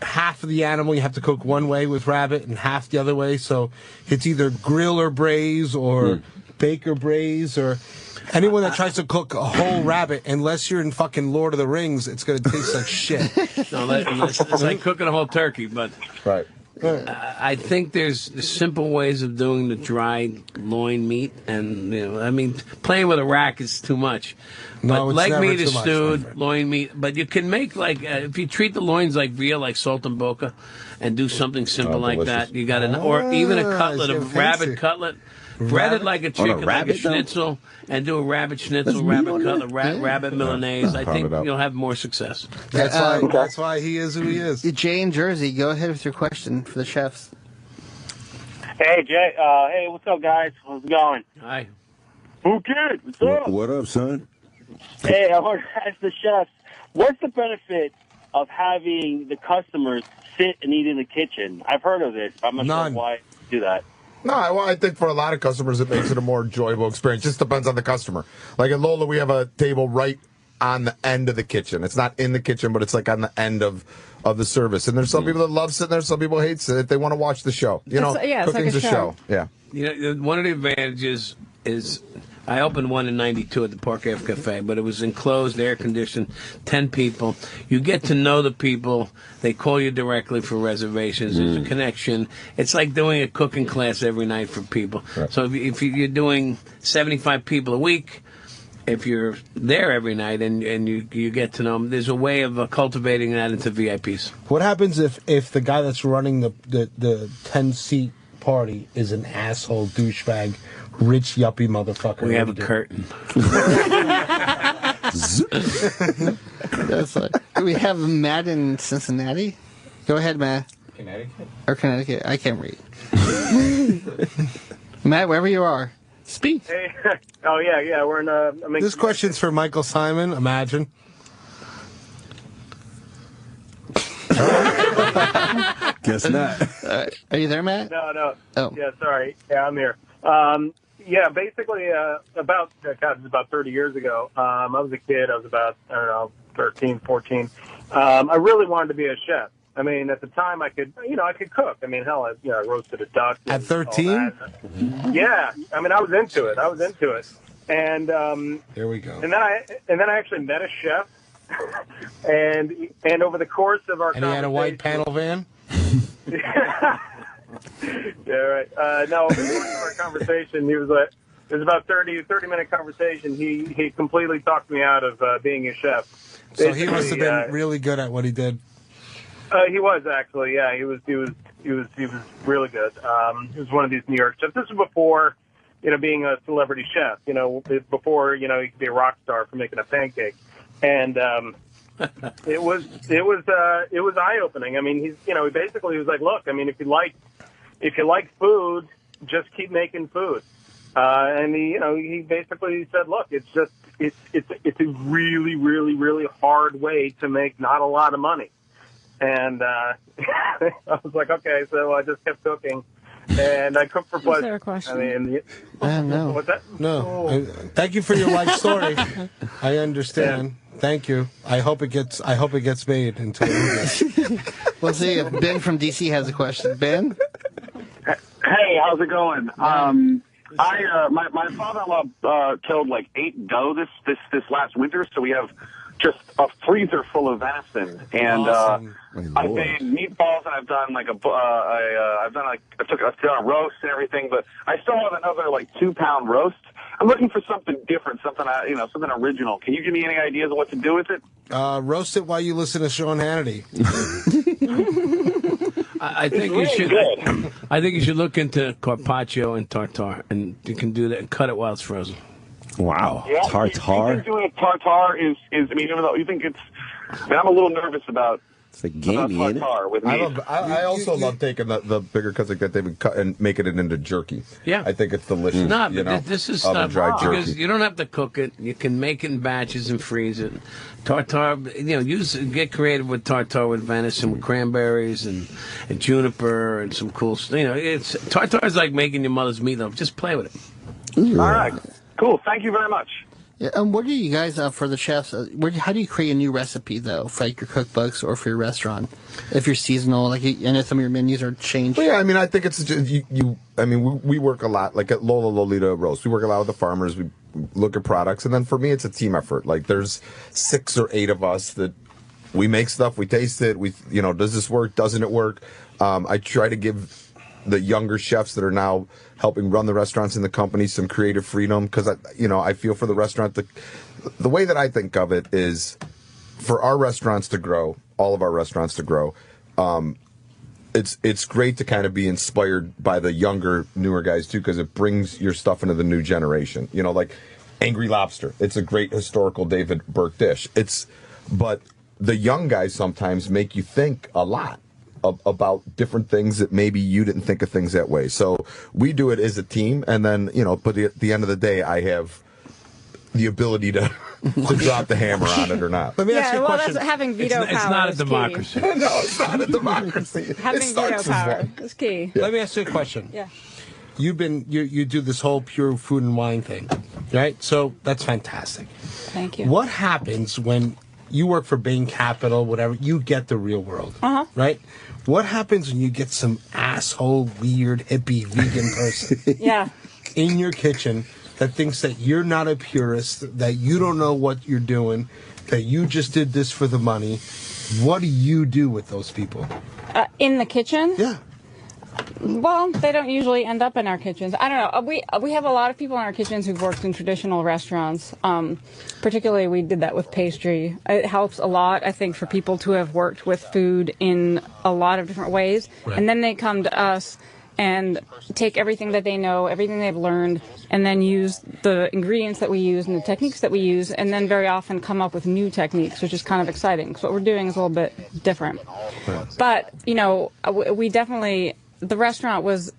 Speaker 15: half of the animal you have to cook one way with rabbit and half the other way? So it's either grill or braise or bake or braise, or anyone that tries to cook a whole rabbit, unless you're in fucking Lord of the Rings, it's going to taste like shit.
Speaker 14: No, it's like cooking a whole turkey, but
Speaker 6: right.
Speaker 14: I think there's simple ways of doing the dried loin meat, and playing with a rack is too much.
Speaker 15: No,
Speaker 14: but
Speaker 15: it's
Speaker 14: leg
Speaker 15: never
Speaker 14: meat
Speaker 15: too
Speaker 14: is
Speaker 15: much,
Speaker 14: stewed, loin meat. But you can make if you treat the loins like veal, like salt and boca, and do something simple like
Speaker 6: delicious.
Speaker 14: that. You got or even a cutlet, a rabbit cutlet. Breaded like a chicken, like a schnitzel, and do a rabbit schnitzel, rabbit cutlet, rabbit Milanese. I think you'll have more success.
Speaker 15: That's why he is who he is.
Speaker 3: Jay in Jersey, go ahead with your question for the chefs.
Speaker 8: Hey, Jay. Hey, what's up, guys? How's it going?
Speaker 14: Hi.
Speaker 8: Who kid? What's up?
Speaker 2: What up, son?
Speaker 8: Hey, I want to ask the chefs, what's the benefit of having the customers sit and eat in the kitchen? I've heard of this. I'm not sure why you do that.
Speaker 6: No, I think for a lot of customers it makes it a more enjoyable experience. Just depends on the customer. Like at Lola, we have a table right on the end of the kitchen. It's not in the kitchen, but it's like on the end of the service. And there's some people that love sitting there. Some people hate sitting. They want to watch the show.
Speaker 22: It's
Speaker 6: cooking's
Speaker 22: like a show.
Speaker 6: Yeah.
Speaker 14: One of the advantages is I opened one in '92 at the Park Ave Cafe, but it was enclosed, air conditioned, 10 people. You get to know the people. They call you directly for reservations. There's a connection. It's like doing a cooking class every night for people. Right. So if you're doing 75 people a week, if you're there every night and you get to know them, there's a way of cultivating that into VIPs.
Speaker 15: What happens if the guy that's running the 10-seat party is an asshole douchebag, rich yuppie motherfucker?
Speaker 14: We have a curtain.
Speaker 3: We have Matt in Cincinnati. Go ahead, Matt.
Speaker 23: Connecticut?
Speaker 3: Or Connecticut. I can't read. Matt, wherever you are, speak.
Speaker 23: Hey. Oh, yeah. We're in
Speaker 15: This question's for Michael Simon, imagine.
Speaker 2: Guess not.
Speaker 3: Are you there, Matt?
Speaker 23: No.
Speaker 3: Oh.
Speaker 23: Yeah, sorry. Yeah, I'm here. Basically, about 30 years ago, I was a kid. I was about, 13, 14. I really wanted to be a chef. I mean, at the time I could cook. I mean, hell, I roasted a duck.
Speaker 15: At 13?
Speaker 23: Yeah. I mean, I was into it. And
Speaker 15: there we go.
Speaker 23: And then I actually met a chef. and over the course of our
Speaker 15: and he had a white panel van.
Speaker 23: Yeah, right. No, over the course of our conversation, it was about 30-minute conversation. He completely talked me out of being a chef.
Speaker 15: So he must have been really good at what he did.
Speaker 23: He was actually, yeah. He was really good. He was one of these New York chefs. This was before, being a celebrity chef. Before he could be a rock star for making a pancake. And it was eye opening. I mean, he basically was like, look, I mean, if you like food, just keep making food. And he basically said, look, it's a really, really, really hard way to make not a lot of money. And I was like, okay, so I just kept cooking. And I cook for pleasure.
Speaker 22: Is there a question?
Speaker 23: I mean,
Speaker 15: no.
Speaker 23: What's that?
Speaker 15: No. Thank you for your life story. I understand. Thank you. I hope it gets made into a movie.
Speaker 3: We'll see if Ben from DC has a question. Ben?
Speaker 9: Hey, how's it going? My father-in-law killed like 8 doe this last winter, so we have just a freezer full of venison, and I've made meatballs, and I've done like I've done a roast and everything, but I still have another like 2-pound roast. I'm looking for something different, something original. Can you give me any ideas of what to do with it?
Speaker 15: Roast it while you listen to Sean Hannity.
Speaker 14: I think you should look into carpaccio and tartare, and you can do that and cut it while it's frozen.
Speaker 2: Wow,
Speaker 9: yeah,
Speaker 2: tartare.
Speaker 9: You think doing a tartare is I mean, even though you think it's, I mean, I'm a little nervous about.
Speaker 2: It's a gamey, ain't it?
Speaker 9: With meat.
Speaker 6: I also love taking the bigger cuts like that they would cut and making it into jerky.
Speaker 14: Yeah,
Speaker 6: I think it's delicious.
Speaker 14: No, but this is stuff
Speaker 6: dry jerky.
Speaker 14: because you don't have to cook it. You can make it in batches and freeze it. Tartare, get creative with tartare with venison, with cranberries and juniper and some cool stuff. Tartare is like making your mother's meatloaf. Just play with it.
Speaker 9: All right, cool. Thank you very much.
Speaker 3: Yeah, what do you guys for the chefs? How do you create a new recipe though for like your cookbooks or for your restaurant? If you're seasonal, I know some of your menus are changed.
Speaker 6: Well, yeah, I mean, I think it's we work a lot, like at Lola Lolita Roast. We work a lot with the farmers. We look at products, and then for me, it's a team effort. Like there's 6 or 8 of us that we make stuff, we taste it. Does this work? Doesn't it work? I try to give the younger chefs that are now helping run the restaurants in the company some creative freedom, because I feel for the restaurant. The way that I think of it is, for our restaurants to grow, all of our restaurants to grow, it's great to kind of be inspired by the younger, newer guys too, because it brings your stuff into the new generation. Like Angry Lobster, it's a great historical David Burke dish. But the young guys sometimes make you think a lot about different things that maybe you didn't think of things that way. So we do it as a team, and then but at the end of the day, I have the ability to drop the hammer on it or not.
Speaker 15: Let me ask you a question.
Speaker 22: That's having veto power.
Speaker 14: It's not a democracy.
Speaker 6: No, it's not a democracy.
Speaker 22: Having veto power is key.
Speaker 15: Yeah. Let me ask you a question.
Speaker 22: Yeah.
Speaker 15: You do this whole pure food and wine thing, right? So that's fantastic.
Speaker 22: Thank you.
Speaker 15: What happens when you work for Bain Capital, whatever, you get the real world, right? What happens when you get some asshole, weird, hippie, vegan person in your kitchen that thinks that you're not a purist, that you don't know what you're doing, that you just did this for the money? What do you do with those people?
Speaker 22: In the kitchen?
Speaker 15: Yeah.
Speaker 22: Well, they don't usually end up in our kitchens. I don't know. We have a lot of people in our kitchens who've worked in traditional restaurants. Particularly, we did that with pastry. It helps a lot, I think, for people to have worked with food in a lot of different ways. Right. And then they come to us and take everything that they know, everything they've learned, and then use the ingredients that we use and the techniques that we use, and then very often come up with new techniques, which is kind of exciting. So what we're doing is a little bit different. But, we definitely... The restaurant was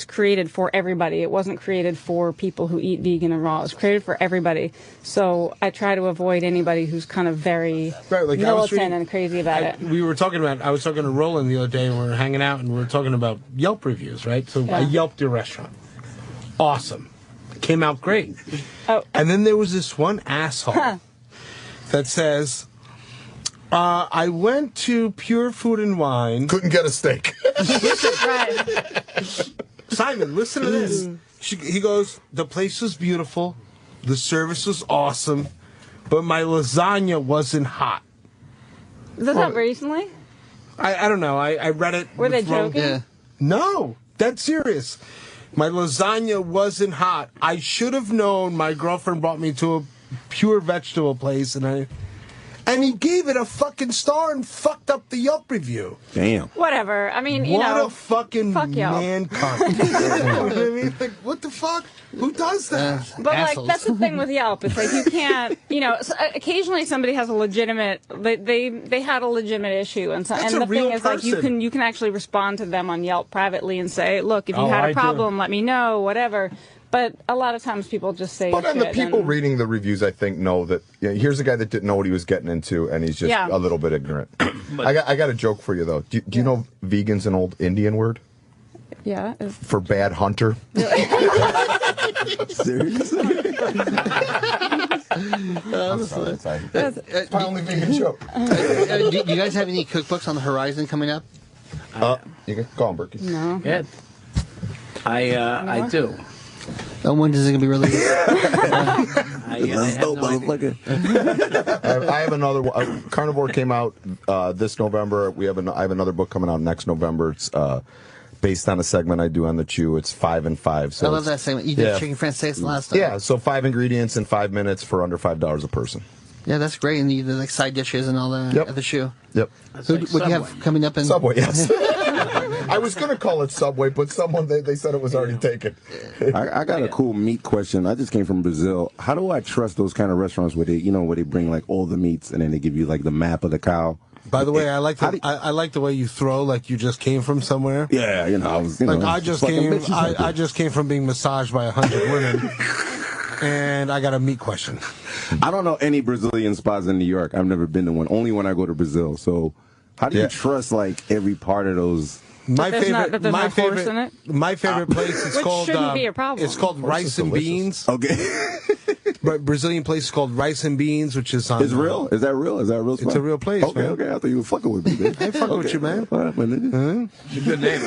Speaker 22: created for everybody. It wasn't created for people who eat vegan and raw. It was created for everybody. So I try to avoid anybody who's kind of very militant and crazy about it.
Speaker 15: I was talking to Roland the other day, and we were hanging out, and we were talking about Yelp reviews, right? So I Yelped your restaurant. Awesome. It came out great. Oh. And then there was this one asshole that says, I went to Pure Food and Wine.
Speaker 6: Couldn't get a steak.
Speaker 22: Right.
Speaker 15: Simon, listen to this. He goes, the place was beautiful. The service was awesome. But my lasagna wasn't hot.
Speaker 22: Is this up recently?
Speaker 15: I don't know. I read it.
Speaker 22: Were they
Speaker 15: from-
Speaker 22: joking?
Speaker 15: No, that's serious. My lasagna wasn't hot. I should have known. My girlfriend brought me to a pure vegetable place, and he gave it a fucking star and fucked up the Yelp review.
Speaker 2: Damn.
Speaker 22: Whatever. I mean, you
Speaker 15: What
Speaker 22: know.
Speaker 15: a fucking
Speaker 22: fuck Yelp.
Speaker 15: man cunt. You know what I mean? Like, what the fuck? Who does that?
Speaker 22: But like that's the thing with Yelp. It's like you can't, occasionally somebody has a legitimate. They had a legitimate issue, and
Speaker 15: That's
Speaker 22: and
Speaker 15: a
Speaker 22: the
Speaker 15: real
Speaker 22: thing is like
Speaker 15: person.
Speaker 22: you can actually respond to them on Yelp privately and say, look, if you
Speaker 6: Oh,
Speaker 22: had
Speaker 6: I
Speaker 22: a
Speaker 6: do.
Speaker 22: problem, let me know, whatever. But a lot of times people just say.
Speaker 6: But and the
Speaker 22: shit
Speaker 6: people
Speaker 22: and-
Speaker 6: reading the reviews, I think, know that here's a guy that didn't know what he was getting into, and he's just
Speaker 22: Yeah.
Speaker 6: a little bit ignorant. I got a joke for you though. Do you know vegan's an old Indian word
Speaker 22: Yeah.
Speaker 6: for bad hunter?
Speaker 2: Seriously?
Speaker 6: I'm sorry. It's my only vegan joke.
Speaker 3: Do you guys have any cookbooks on the horizon coming up?
Speaker 6: You can go on, Berkey.
Speaker 22: No.
Speaker 14: Yeah. I do.
Speaker 3: And when is it going to be released?
Speaker 14: I
Speaker 6: have another one. Carnivore came out this November. I have another book coming out next November. It's based on a segment I do on the Chew. It's 5 and 5. So
Speaker 3: I love that segment. You did chicken française last time.
Speaker 6: Yeah, so 5 ingredients in 5 minutes for under $5 a person.
Speaker 3: Yeah, that's great. And you did like side dishes and all that at the shoe.
Speaker 6: Yep.
Speaker 3: So what do you have coming up in
Speaker 6: Subway? Yes. I was going to call it Subway, but someone they said it was already taken.
Speaker 2: I got a cool meat question. I just came from Brazil. How do I trust those kind of restaurants where they bring like all the meats and then they give you like the map of the cow?
Speaker 15: By the way, I like the way you throw like you just came from somewhere.
Speaker 2: Yeah, I was.
Speaker 15: I just came from being massaged by 100 women, and I got a meat question.
Speaker 2: I don't know any Brazilian spots in New York. I've never been to one. Only when I go to Brazil. So, how do you trust like every part of those?
Speaker 15: My favorite place is
Speaker 22: Which
Speaker 15: called.
Speaker 22: shouldn't be a problem.
Speaker 15: It's called Rice and Beans.
Speaker 2: Okay.
Speaker 15: But Brazilian place is called Rice and Beans, which is on.
Speaker 2: It's real? Is that real? Is that a real spot?
Speaker 15: It's a real place,
Speaker 2: Okay,
Speaker 15: man.
Speaker 2: okay. I thought you were fucking with me, man.
Speaker 15: I ain't fucking with you, man.
Speaker 2: All right, my nigga.
Speaker 14: It's a good name.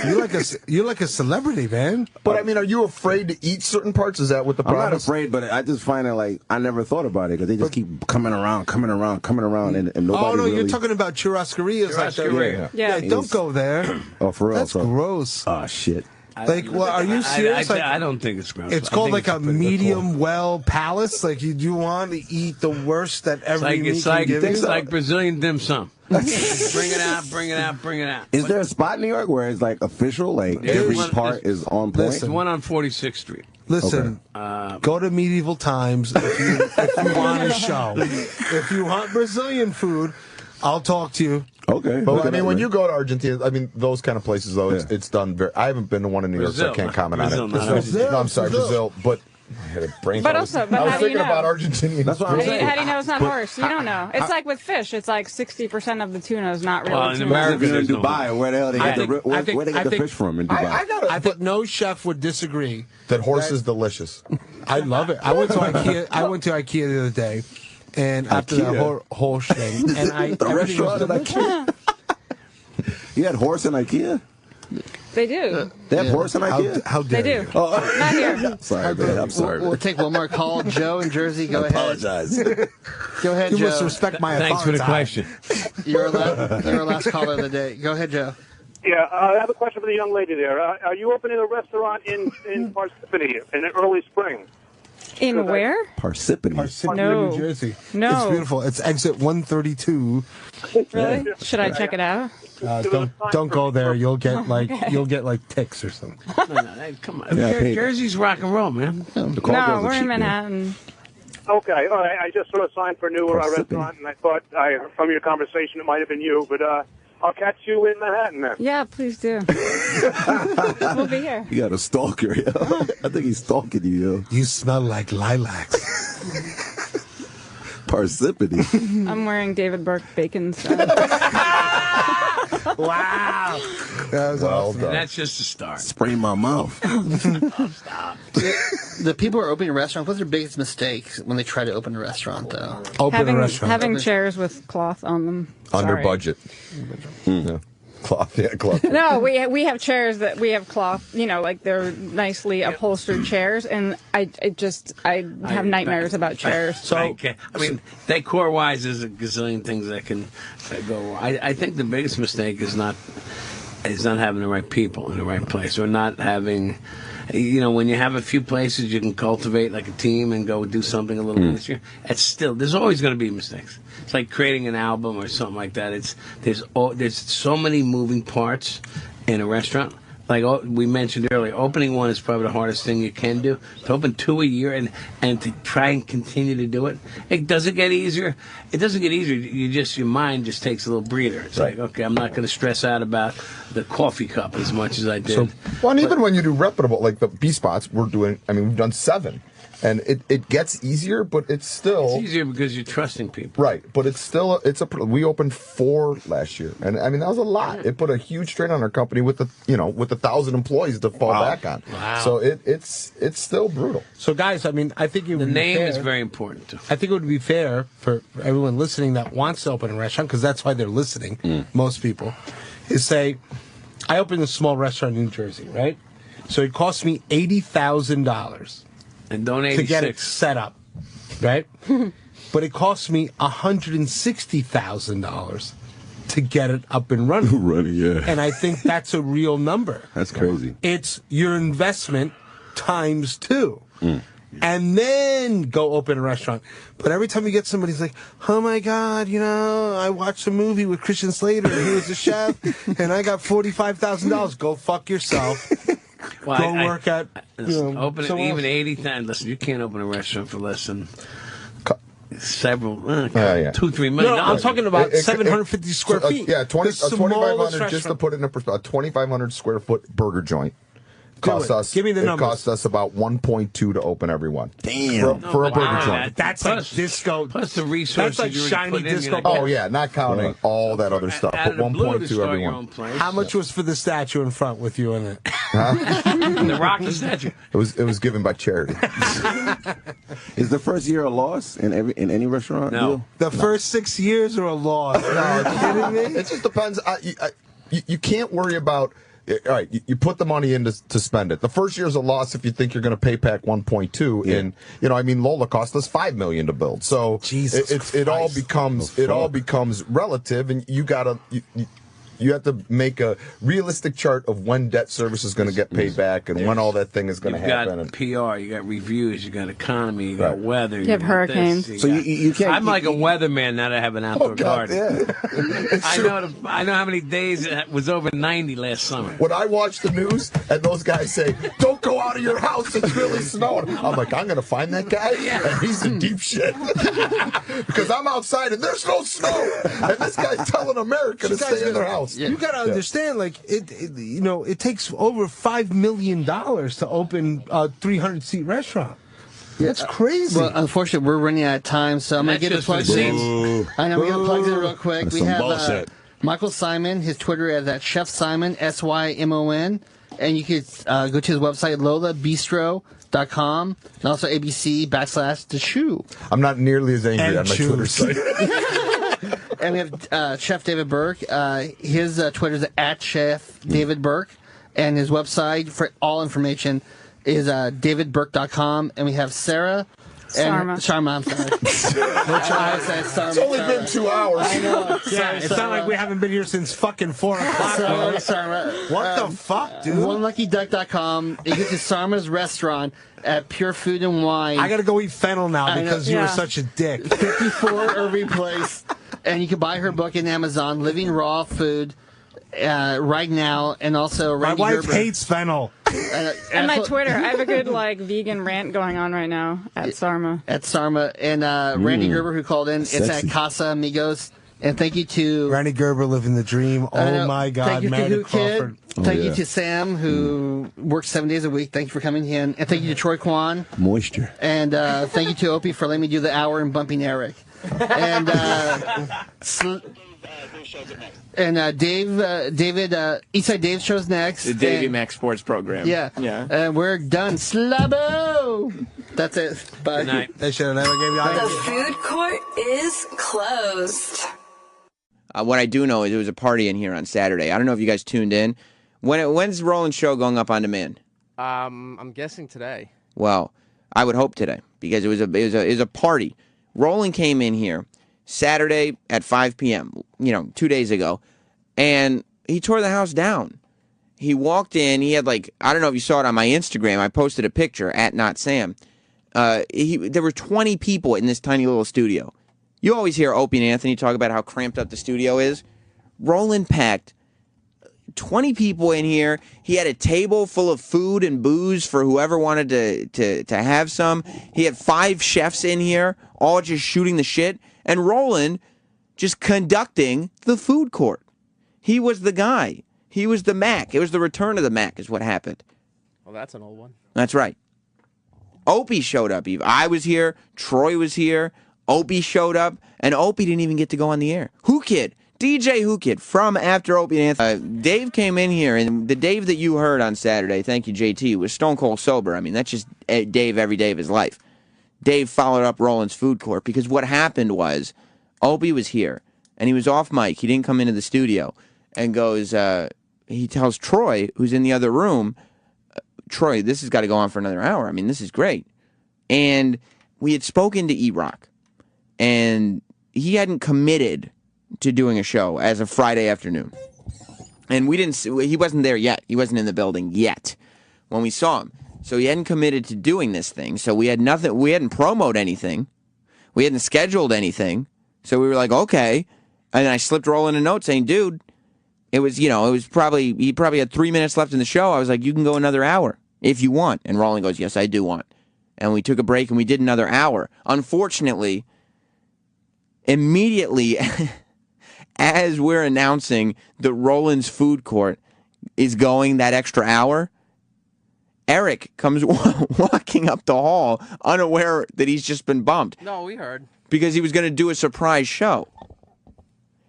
Speaker 15: You're like a celebrity, man.
Speaker 6: But I mean, are you afraid to eat certain parts? Is that what the
Speaker 2: I'm
Speaker 6: problem
Speaker 2: not
Speaker 6: is?
Speaker 2: afraid, but I just find it like I never thought about it because they just keep coming around, and nobody.
Speaker 15: Oh no,
Speaker 2: really...
Speaker 15: you're talking about churrascarias.
Speaker 2: Churrascaria.
Speaker 15: Yeah, don't go there.
Speaker 2: Oh, for real?
Speaker 15: That's gross.
Speaker 2: Oh shit.
Speaker 15: Like, well, are you serious?
Speaker 14: I don't think it's gross.
Speaker 15: It's
Speaker 14: I
Speaker 15: called
Speaker 14: think
Speaker 15: like
Speaker 14: it's
Speaker 15: a
Speaker 14: pretty good
Speaker 15: medium well palace. Like you want to eat the worst that every meat can give
Speaker 14: it's
Speaker 15: you.
Speaker 14: like Brazilian dim sum. Bring it out, bring it out, bring it out.
Speaker 2: Is there a spot in New York where it's like official, like every part is on point?
Speaker 14: There's one on 46th Street.
Speaker 15: Listen, go to Medieval Times if you want a show. If you want Brazilian food, I'll talk to you.
Speaker 2: Okay.
Speaker 6: But I mean, when you go to Argentina, I mean, those kind of places, though, it's done very. I haven't been to one in New York, so I can't comment on it. No, I'm sorry, Brazil. But I had a brain
Speaker 22: But
Speaker 6: fart.
Speaker 22: also,
Speaker 6: I was
Speaker 22: how do you
Speaker 6: thinking
Speaker 22: know?
Speaker 6: about Argentinian.
Speaker 2: That's what I'm saying.
Speaker 22: How do you know it's not horse? You don't know. It's like with fish. It's like 60% of the tuna is not real
Speaker 2: Well, in
Speaker 22: tuna.
Speaker 2: America, in Dubai, where the hell they get
Speaker 15: I think-
Speaker 2: where they get
Speaker 15: I
Speaker 2: the
Speaker 15: think-
Speaker 2: fish from in Dubai?
Speaker 15: I think no chef would disagree
Speaker 6: that horse is delicious.
Speaker 15: I love it. I went to IKEA the other day, and after the whole thing, and
Speaker 2: the restaurant at IKEA. You had horse in IKEA?
Speaker 22: They do.
Speaker 2: They have horse in IKEA?
Speaker 15: How
Speaker 22: They
Speaker 15: dare
Speaker 22: do.
Speaker 15: you?
Speaker 22: Not here.
Speaker 2: Sorry, man. I'm sorry.
Speaker 3: We'll take one more call. Joe in Jersey, go
Speaker 2: I
Speaker 3: ahead.
Speaker 2: apologize.
Speaker 3: Go ahead,
Speaker 15: You
Speaker 3: Joe.
Speaker 15: must respect my
Speaker 14: Thanks for the
Speaker 15: authority.
Speaker 14: question.
Speaker 3: You're our last caller of the day. Go ahead, Joe.
Speaker 13: Yeah, I have a question for the young lady there. Are you opening a restaurant in Parsippany in early spring?
Speaker 22: In where?
Speaker 2: Parsippany.
Speaker 15: Parsippany,
Speaker 22: No.
Speaker 15: New Jersey.
Speaker 22: No.
Speaker 15: It's beautiful. It's exit 132.
Speaker 22: Really? Should I check it out?
Speaker 15: Don't go there. You'll get like ticks or something.
Speaker 14: No, hey, come on.
Speaker 2: Yeah,
Speaker 14: Jersey's rock and roll, man.
Speaker 22: No, we're in Manhattan.
Speaker 13: Okay, all right. I just sort of signed for a new
Speaker 2: Parsippany.
Speaker 13: restaurant, and I thought from your conversation it might have been you, but I'll catch you in Manhattan then.
Speaker 22: Yeah, please do. We'll be here.
Speaker 2: You got a stalker, yo. I think he's stalking you, yo.
Speaker 15: You smell like lilacs.
Speaker 2: Parsippany.
Speaker 22: I'm wearing David Burke bacon stuff.
Speaker 15: Wow. That was awesome.
Speaker 14: And that's just a start.
Speaker 2: Spraying my mouth.
Speaker 14: Stop.
Speaker 3: The people who are opening restaurants, what's their biggest mistakes when they try to open a restaurant, though?
Speaker 22: Having chairs with cloth on them.
Speaker 6: Under
Speaker 22: Sorry.
Speaker 6: budget. Yeah. Cloth, yeah, cloth.
Speaker 22: No, we have chairs that we have cloth, like they're nicely upholstered chairs, and I have nightmares about chairs.
Speaker 14: So I mean, decor-wise, there's a gazillion things that can go wrong. I think the biggest mistake is not having the right people in the right place, or not having. When you have a few places you can cultivate like a team and go do something a little easier, there's always going to be mistakes. It's like creating an album or something like that. There's so many moving parts in a restaurant. Like we mentioned earlier, opening one is probably the hardest thing you can do. To open 2 a year and to try and continue to do it, it doesn't get easier. It doesn't get easier. Your mind just takes a little breather. It's like, okay, I'm not going to stress out about the coffee cup as much as I did.
Speaker 6: And even when you do reputable, like the B spots, we've done 7. And it gets easier, but it's still...
Speaker 14: It's easier because you're trusting people.
Speaker 6: Right, but it's still... We opened 4 last year, and that was a lot. It put a huge strain on our company with 1,000 employees to fall back on.
Speaker 14: Wow.
Speaker 6: So it's still brutal.
Speaker 15: So guys, I think it would
Speaker 14: the
Speaker 15: be
Speaker 14: name
Speaker 15: fair.
Speaker 14: is very important too.
Speaker 15: I think it would be fair for everyone listening that wants to open a restaurant, because that's why they're listening, most people, is say, I opened a small restaurant in New Jersey, right? So it cost me $80,000.
Speaker 14: And don't
Speaker 15: to get it set up, right? But it cost me $160,000 to get it up and running.
Speaker 2: Yeah.
Speaker 15: And I think that's a real number.
Speaker 2: That's crazy.
Speaker 15: It's your investment times 2. And then go open a restaurant. But every time you get somebody who's like, oh my God, I watched a movie with Christian Slater and he was a chef and I got $45,000. Go fuck yourself.
Speaker 14: Well,
Speaker 15: work at
Speaker 14: open
Speaker 15: somewhere
Speaker 14: even
Speaker 15: else.
Speaker 14: 80 times. Listen, you can't open a restaurant for less than several,
Speaker 6: yeah.
Speaker 14: $2-3 million.
Speaker 15: No, I'm talking about 750 square feet.
Speaker 6: Yeah,
Speaker 15: The smallest
Speaker 6: 2,500. Just to
Speaker 15: restaurant.
Speaker 6: put it in perspective, a 2,500 square foot burger joint cost us.
Speaker 15: Give me the
Speaker 6: it
Speaker 15: numbers.
Speaker 6: cost us about 1.2 to open every one.
Speaker 2: Damn.
Speaker 6: For a burger joint.
Speaker 15: That's
Speaker 14: Plus-
Speaker 15: like disco.
Speaker 14: Plus the resources
Speaker 15: That's like
Speaker 14: you already
Speaker 15: shiny
Speaker 14: put in,
Speaker 15: disco.
Speaker 6: Oh yeah, not counting all that other stuff, but
Speaker 14: Out of the blue to
Speaker 6: 1.2
Speaker 14: start
Speaker 6: every
Speaker 14: your
Speaker 6: one.
Speaker 14: own place.
Speaker 15: How much was for the statue in front with you in it?
Speaker 14: The Rocky statue.
Speaker 6: It was given by charity.
Speaker 2: Is the first year a loss in any restaurant?
Speaker 14: No.
Speaker 2: deal?
Speaker 15: The first 6 years are a loss. Are you kidding me?
Speaker 6: It just depends. You can't worry about. All right, you put the money in to spend it. The first year's a loss if you think you're going to pay back 1.2.
Speaker 2: Yeah.
Speaker 6: And Lola cost us $5 million to build. So it all becomes relative, and you have to make a realistic chart of when debt service is going to get paid back and when all that thing is going to happen.
Speaker 14: You've got PR, you got reviews, you got economy, you got weather.
Speaker 22: You have
Speaker 14: got
Speaker 22: hurricanes.
Speaker 14: this,
Speaker 2: So
Speaker 14: got-
Speaker 2: you can't.
Speaker 14: I'm like a weatherman now that I have an outdoor garden.
Speaker 6: Yeah.
Speaker 14: I know how many days it was over 90 last summer.
Speaker 6: When I watch the news and those guys say, "Don't go out of your house, it's really snowing," I'm like, I'm going to find that guy, and he's in deep shit because I'm outside and there's no snow, and this guy's telling America to stay in their house.
Speaker 15: You got to understand, like it takes over $5 million to open a 300-seat restaurant. That's crazy.
Speaker 3: Well, unfortunately, we're running out of time, so I'm going to get the plugs in. I know, we got the plugs in real quick.
Speaker 2: That's
Speaker 3: We
Speaker 2: some
Speaker 3: have
Speaker 2: bullshit.
Speaker 3: Michael Simon, his Twitter is at Chef Simon, SYMON. And you could go to his website, lolabistro.com, and also ABC/The Shoe.
Speaker 6: I'm not nearly as angry
Speaker 15: And
Speaker 6: on my Twitter site.
Speaker 3: And we have Chef David Burke. His Twitter is at Chef David Burke. And his website for all information is davidburke.com. And we have Sarah. Sarma, I'm sorry.
Speaker 6: It's only been 2 hours.
Speaker 3: I know.
Speaker 15: It's not like we haven't been here since fucking 4 o'clock. What the fuck, dude?
Speaker 3: OneLuckyDuck.com. You get to Sarma's restaurant at Pure Food and Wine.
Speaker 15: I got to go eat fennel now because you were such a dick.
Speaker 3: 54 Irving Place. And you can buy her book in Amazon, Living Raw Food, right now. And also
Speaker 15: My
Speaker 3: Randy
Speaker 15: wife
Speaker 3: Gerber.
Speaker 15: hates fennel.
Speaker 22: And my Twitter, I have a good vegan rant going on right now at Sarma.
Speaker 3: At Sarma. And Randy Gerber, who called in, it's
Speaker 2: Sexy.
Speaker 3: at Casa Amigos. And thank you to
Speaker 15: Randy Gerber living the dream. Oh my God,
Speaker 3: thank you to Who
Speaker 15: Meredith
Speaker 3: Kid.
Speaker 15: Crawford.
Speaker 3: Thank you to Sam, who works 7 days a week. Thank you for coming in. And thank you to Troy Kwan.
Speaker 2: Moisture.
Speaker 3: And thank you to Opie for letting me do the hour and bumping Eric. And And David, Eastside Dave show's next.
Speaker 4: The Davey
Speaker 3: and-
Speaker 4: Mac Sports Program.
Speaker 3: Yeah.
Speaker 4: Yeah.
Speaker 3: And we're done. Slabo! That's it. Bye.
Speaker 14: Good night.
Speaker 15: They should have never gave you
Speaker 7: The food court is closed.
Speaker 11: What I do know is there was a party in here on Saturday. I don't know if you guys tuned in. When's Roland's show going up on demand?
Speaker 16: I'm guessing today.
Speaker 11: Well, I would hope today because it was a party. Roland came in here Saturday at 5 p.m., 2 days ago, and he tore the house down. He walked in. He had I don't know if you saw it on my Instagram. I posted a picture at Not Sam. There were 20 people in this tiny little studio. You always hear Opie and Anthony talk about how cramped up the studio is. Roland packed 20 people in here. He had a table full of food and booze for whoever wanted to have some. He had 5 chefs in here, all just shooting the shit. And Roland just conducting the food court. He was the guy. He was the Mac. It was the return of the Mac is what happened.
Speaker 16: Well, that's an old one.
Speaker 11: That's right. Opie showed up. I was here. Troy was here. Opie showed up. And Opie didn't even get to go on the air. Who Kid? DJ Who Kid from After Opie and Anthony. Dave came in here, and the Dave that you heard on Saturday, thank you, JT, was stone cold sober. I mean, that's just Dave every day of his life. Dave followed up Roland's food court because what happened was Opie was here, and he was off mic. He didn't come into the studio and goes, he tells Troy, who's in the other room, Troy, this has got to go on for another hour. I mean, this is great. And we had spoken to E-Rock, and he hadn't committed to doing a show as of Friday afternoon. And he wasn't there yet. He wasn't in the building yet when we saw him. So he hadn't committed to doing this thing. So we had nothing. We hadn't promoted anything. We hadn't scheduled anything. So we were like, okay. And then I slipped Roland a note saying, dude, he probably had 3 minutes left in the show. I was like, you can go another hour if you want. And Roland goes, yes, I do want. And we took a break and we did another hour. Unfortunately, immediately as we're announcing that Roland's food court is going that extra hour, Eric comes walking up the hall, unaware that he's just been bumped.
Speaker 16: No, we heard.
Speaker 11: Because he was going to do a surprise show.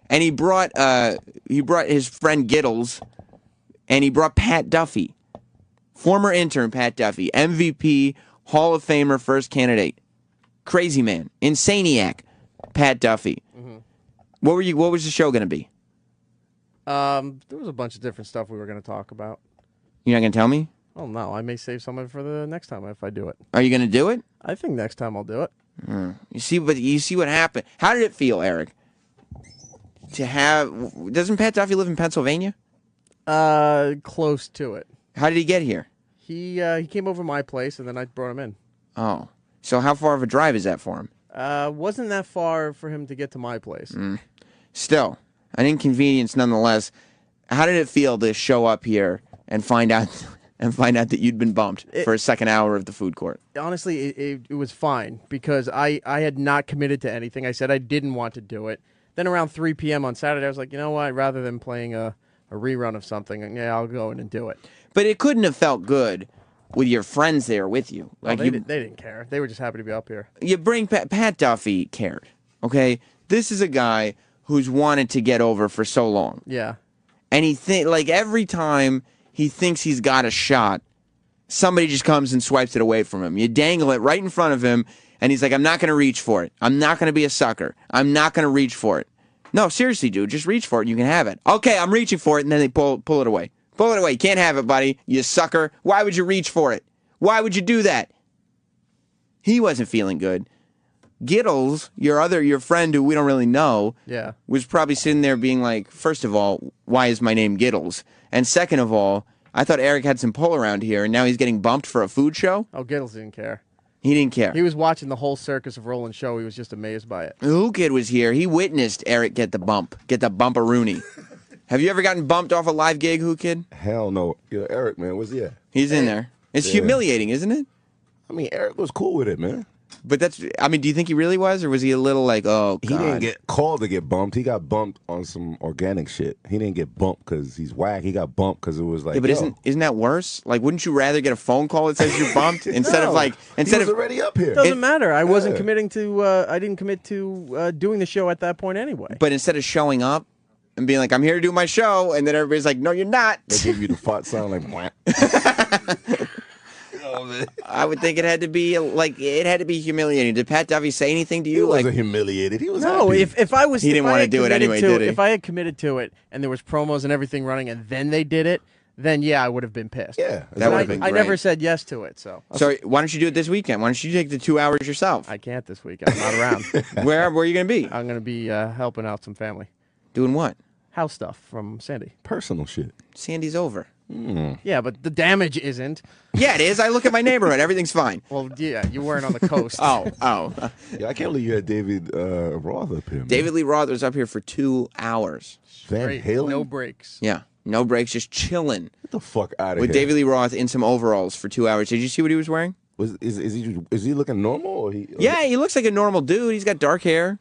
Speaker 11: And he brought his friend Giddles, and he brought Pat Duffy, former intern Pat Duffy, MVP, Hall of Famer, first candidate. Crazy man. Insaniac, Pat Duffy.
Speaker 16: Mm-hmm.
Speaker 11: What was the show going to be?
Speaker 16: There was a bunch of different stuff we were going to talk about.
Speaker 11: You're not going to tell me?
Speaker 16: Oh, no. I may save some of it for the next time if I do it.
Speaker 11: Are you going to do it?
Speaker 16: I think next time I'll do it.
Speaker 11: You see what happened. How did it feel, Eric? Doesn't Pat Duffy live in Pennsylvania?
Speaker 16: Close to it.
Speaker 11: How did he get here?
Speaker 16: He came over to my place, and then I brought him in.
Speaker 11: Oh. So how far of a drive is that for him?
Speaker 16: Wasn't that far for him to get to my place.
Speaker 11: Still, an inconvenience nonetheless. How did it feel to show up here and find out that you'd been bumped for a second hour of the food court?
Speaker 16: Honestly, it was fine because I had not committed to anything. I said I didn't want to do it. Then around 3 p.m. on Saturday, I was like, you know what? Rather than playing a rerun of something, yeah, I'll go in and do it.
Speaker 11: But it couldn't have felt good with your friends there with you.
Speaker 16: Like they didn't care. They were just happy to be up here.
Speaker 11: You bring Pat Duffy cared. Okay, this is a guy who's wanted to get over for so long.
Speaker 16: Yeah.
Speaker 11: And every time he thinks he's got a shot, somebody just comes and swipes it away from him. You dangle it right in front of him, and he's like, I'm not going to reach for it. I'm not going to be a sucker. I'm not going to reach for it. No, seriously, dude, just reach for it and you can have it. Okay, I'm reaching for it, and then they pull it away. Pull it away. You can't have it, buddy, you sucker. Why would you reach for it? Why would you do that? He wasn't feeling good. Giddles, your friend who we don't really know, was probably sitting there being like, first of all, why is my name Giddles? And second of all, I thought Eric had some pull around here, and now he's getting bumped for a food show?
Speaker 16: Oh, Giddles didn't care.
Speaker 11: He didn't care.
Speaker 16: He was watching the whole circus of Roland's show. He was just amazed by it.
Speaker 11: Who Kid was here. He witnessed Eric get the bumperoonie. Have you ever gotten bumped off a live gig, Who Kid?
Speaker 2: Hell no. Eric, man, where's he at?
Speaker 11: He's in there. It's humiliating, isn't it?
Speaker 2: I mean, Eric was cool with it, man.
Speaker 11: But that's, I mean, do you think he really was, or was he a little like, oh, God?
Speaker 2: He didn't get called to get bumped. He got bumped on some organic shit. He didn't get bumped because he's whack. He got bumped because it was like,
Speaker 11: yeah, but isn't that worse? Like, wouldn't you rather get a phone call that says you're bumped instead of like
Speaker 2: he was already up here.
Speaker 16: Doesn't matter. I wasn't committing to. I didn't commit to doing the show at that point anyway.
Speaker 11: But instead of showing up and being like, I'm here to do my show, and then everybody's like, no, you're not.
Speaker 2: They gave you the fart sound like, whack.
Speaker 11: I would think it had to be humiliating. Did Pat Duffy say anything to you?
Speaker 2: He wasn't humiliated. He was
Speaker 16: no.
Speaker 2: happy.
Speaker 16: If I was,
Speaker 11: he didn't want to do it anyway, did he?
Speaker 16: If I had committed to it and there was promos and everything running, and then they did it, then yeah, I would have been pissed.
Speaker 2: Yeah,
Speaker 11: that would have been
Speaker 16: I
Speaker 11: great.
Speaker 16: never said yes to it. So
Speaker 11: why don't you do it this weekend? Why don't you take the 2 hours yourself?
Speaker 16: I can't this weekend. I'm not around.
Speaker 11: Where are you going to be?
Speaker 16: I'm going to be helping out some family.
Speaker 11: Doing what?
Speaker 16: House stuff from Sandy.
Speaker 2: Personal shit.
Speaker 11: Sandy's over.
Speaker 16: Yeah, but the damage isn't.
Speaker 11: Yeah, it is. I look at my neighborhood. Everything's fine.
Speaker 16: Well, yeah, you weren't on the coast.
Speaker 11: Oh.
Speaker 2: Yeah, I can't believe you had David Roth up here. Man.
Speaker 11: David Lee Roth was up here for 2 hours.
Speaker 2: Van Halen?
Speaker 16: No breaks.
Speaker 11: Yeah, no breaks, just chilling.
Speaker 2: Get the fuck out of
Speaker 11: with
Speaker 2: here.
Speaker 11: David Lee Roth in some overalls for 2 hours. Did you see what he was wearing?
Speaker 2: Is he looking normal? Or
Speaker 11: Yeah, he looks like a normal dude. He's got dark hair,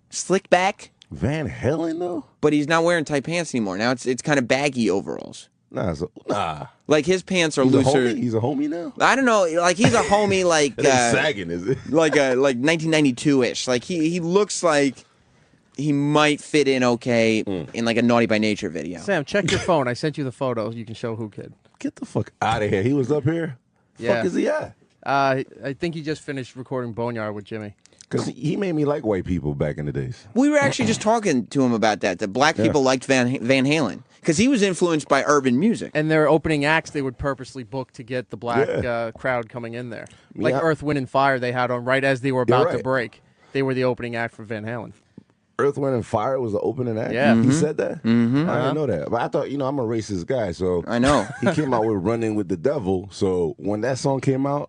Speaker 11: slick back.
Speaker 2: Van Halen though?
Speaker 11: But he's not wearing tight pants anymore. Now it's kind of baggy overalls.
Speaker 2: Nah.
Speaker 11: Like his pants are
Speaker 2: He's
Speaker 11: looser.
Speaker 2: He's a homie now?
Speaker 11: I don't know. Like he's a homie. Like
Speaker 2: It ain't sagging, is it?
Speaker 11: Like 1992-ish. Like he looks like he might fit in okay in like a Naughty by Nature video.
Speaker 16: Sam, check your phone. I sent you the photos. You can show who kid.
Speaker 2: Get the fuck out of here. He was up here?
Speaker 16: Yeah.
Speaker 2: Fuck is he at?
Speaker 16: I think he just finished recording Boneyard with Jimmy.
Speaker 2: Because he made me like white people back in the days.
Speaker 11: We were actually just talking to him about that black people liked Van Halen. Because he was influenced by urban music.
Speaker 16: And their opening acts, they would purposely book to get the black crowd coming in there. Like Earth, Wind, and Fire, they had on right as they were about to break. They were the opening act for Van Halen.
Speaker 2: Earth, Wind, and Fire was the opening act?
Speaker 16: Yeah.
Speaker 2: He said that?
Speaker 11: Mm-hmm.
Speaker 2: I didn't know that. But I thought, I'm a racist guy, so...
Speaker 11: I know.
Speaker 2: He came out with Running with the Devil, so when that song came out,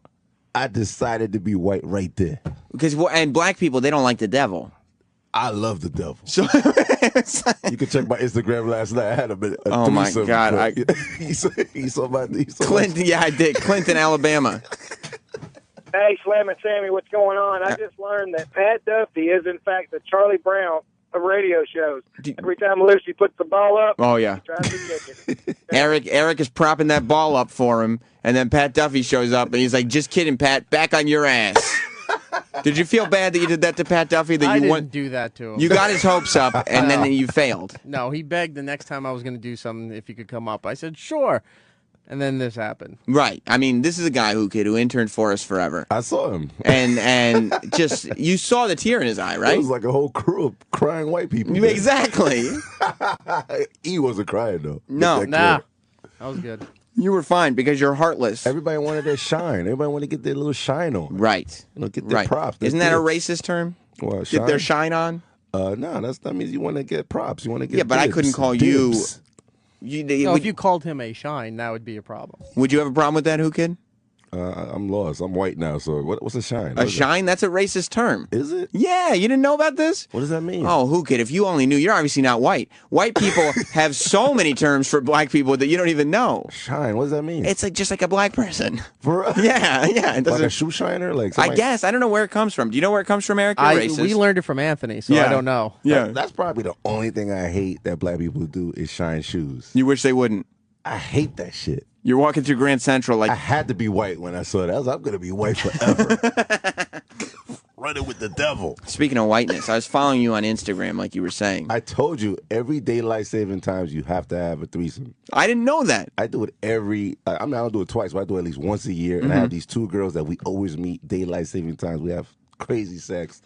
Speaker 2: I decided to be white right there.
Speaker 11: And black people, they don't like the devil.
Speaker 2: I love the devil.
Speaker 11: So
Speaker 2: you can check my Instagram last night. I had a
Speaker 11: oh my
Speaker 2: threesome.
Speaker 11: God!
Speaker 2: He saw my
Speaker 11: Clinton. Yeah, I did. Clinton, Alabama.
Speaker 10: Hey, Slam and Sammy, what's going on? I just learned that Pat Duffy is, in fact, the Charlie Brown of radio shows. Every time Lucy puts the ball up,
Speaker 11: oh yeah,
Speaker 10: he tries to kick it.
Speaker 11: Eric is propping that ball up for him, and then Pat Duffy shows up, and he's like, "Just kidding, Pat. Back on your ass." Did you feel bad that you did that to Pat Duffy? That
Speaker 16: I
Speaker 11: you
Speaker 16: didn't do that to him.
Speaker 11: You got his hopes up, and then you failed.
Speaker 16: No, he begged the next time I was going to do something if he could come up. I said, sure. And then this happened.
Speaker 11: Right. I mean, this is a guy who interned for us forever.
Speaker 2: I saw him.
Speaker 11: And just, you saw the tear in his eye, right?
Speaker 2: It was like a whole crew of crying white people. Man.
Speaker 11: Exactly.
Speaker 2: He wasn't crying, though.
Speaker 11: No.
Speaker 16: That was good.
Speaker 11: You were fine because you're heartless.
Speaker 2: Everybody wanted their shine. Everybody wanted to get their little shine on.
Speaker 11: Right.
Speaker 2: Get their props.
Speaker 11: Isn't that a racist term?
Speaker 2: What,
Speaker 11: get their shine on?
Speaker 2: No, that means you want to get props. You want to get
Speaker 11: but I couldn't call you...
Speaker 16: if you called him a shine, that would be a problem.
Speaker 11: Would you have a problem with that, Who Kid?
Speaker 2: I'm lost. I'm white now, so what's a shine?
Speaker 11: A shine? That's a racist term.
Speaker 2: Is it?
Speaker 11: Yeah, you didn't know about this?
Speaker 2: What does that mean?
Speaker 11: Oh, Who Kid, if you only knew, you're obviously not white. White people have so many terms for black people that you don't even know.
Speaker 2: Shine, what does that mean?
Speaker 11: It's just like a black person.
Speaker 2: For
Speaker 11: Yeah. It
Speaker 2: like a shoe shiner? Like
Speaker 11: I guess. I don't know where it comes from. Do you know where it comes from, Eric? You're racist.
Speaker 16: We learned it from Anthony, so I don't know.
Speaker 11: Yeah.
Speaker 2: That's probably the only thing I hate that black people do is shine shoes.
Speaker 11: You wish they wouldn't.
Speaker 2: I hate that shit.
Speaker 11: You're walking through Grand Central like...
Speaker 2: I had to be white when I saw that. I was like, I'm going to be white forever. Running with the devil.
Speaker 11: Speaking of whiteness, I was following you on Instagram like you were saying.
Speaker 2: I told you, every daylight saving times, you have to have a threesome.
Speaker 11: I didn't know that.
Speaker 2: I do it I don't do it twice, but I do it at least once a year. And I have these two girls that we always meet daylight saving times. We have crazy sex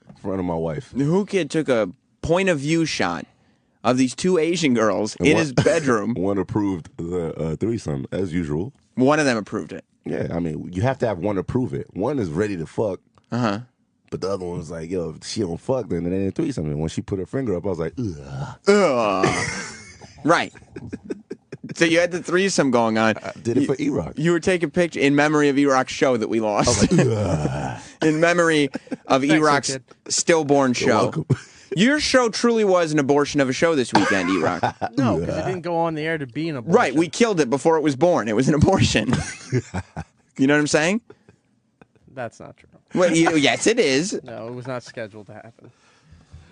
Speaker 2: in front of my wife.
Speaker 11: The Who Kid took a point of view shot of these two Asian girls in his bedroom.
Speaker 2: One approved the threesome, as usual.
Speaker 11: One of them approved it.
Speaker 2: Yeah, I mean, you have to have one approve it. One is ready to fuck.
Speaker 11: Uh-huh.
Speaker 2: But the other one was like, yo, if she don't fuck, then it ain't a threesome. And when she put her finger up, I was like, ugh.
Speaker 11: Right. So you had the threesome going on.
Speaker 2: I did it for E-Rock.
Speaker 11: You were taking pictures in memory of E-Rock's show that we lost.
Speaker 2: I was like, ugh.
Speaker 11: In memory of E-Rock's stillborn show. Your show truly was an abortion of a show this weekend, E-Rock.
Speaker 16: No, because it didn't go on the air to be an abortion.
Speaker 11: Right, we killed it before it was born. It was an abortion. You know what I'm saying?
Speaker 16: That's not true.
Speaker 11: Well, yes, it is.
Speaker 16: No, it was not scheduled to happen.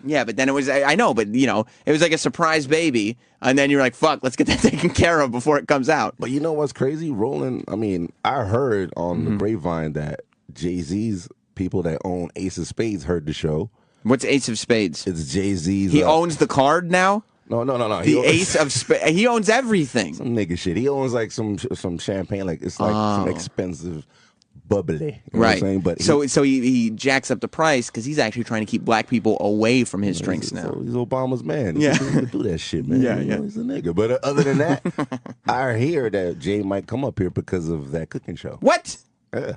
Speaker 11: Yeah, but then it was, I know, but, you know, it was like a surprise baby, and then you're like, fuck, let's get that taken care of before it comes out.
Speaker 2: But you know what's crazy? Roland, I mean, I heard on the grapevine that Jay-Z's people that own Ace of Spades heard the show.
Speaker 11: What's Ace of Spades?
Speaker 2: It's Jay-Z's.
Speaker 11: He owns the card now?
Speaker 2: No.
Speaker 11: The Ace of Spades. He owns everything.
Speaker 2: Some nigga shit. He owns like some champagne, like it's like some expensive bubbly. You know what I'm saying? But
Speaker 11: so he jacks up the price because he's actually trying to keep black people away from his drinks now.
Speaker 2: So he's Obama's man.
Speaker 11: Yeah.
Speaker 2: He can do that shit, man.
Speaker 11: Yeah,
Speaker 2: You know,
Speaker 11: yeah.
Speaker 2: he's a nigga. But other than that, I hear that Jay might come up here because of that cooking show.
Speaker 11: What?
Speaker 2: Yeah.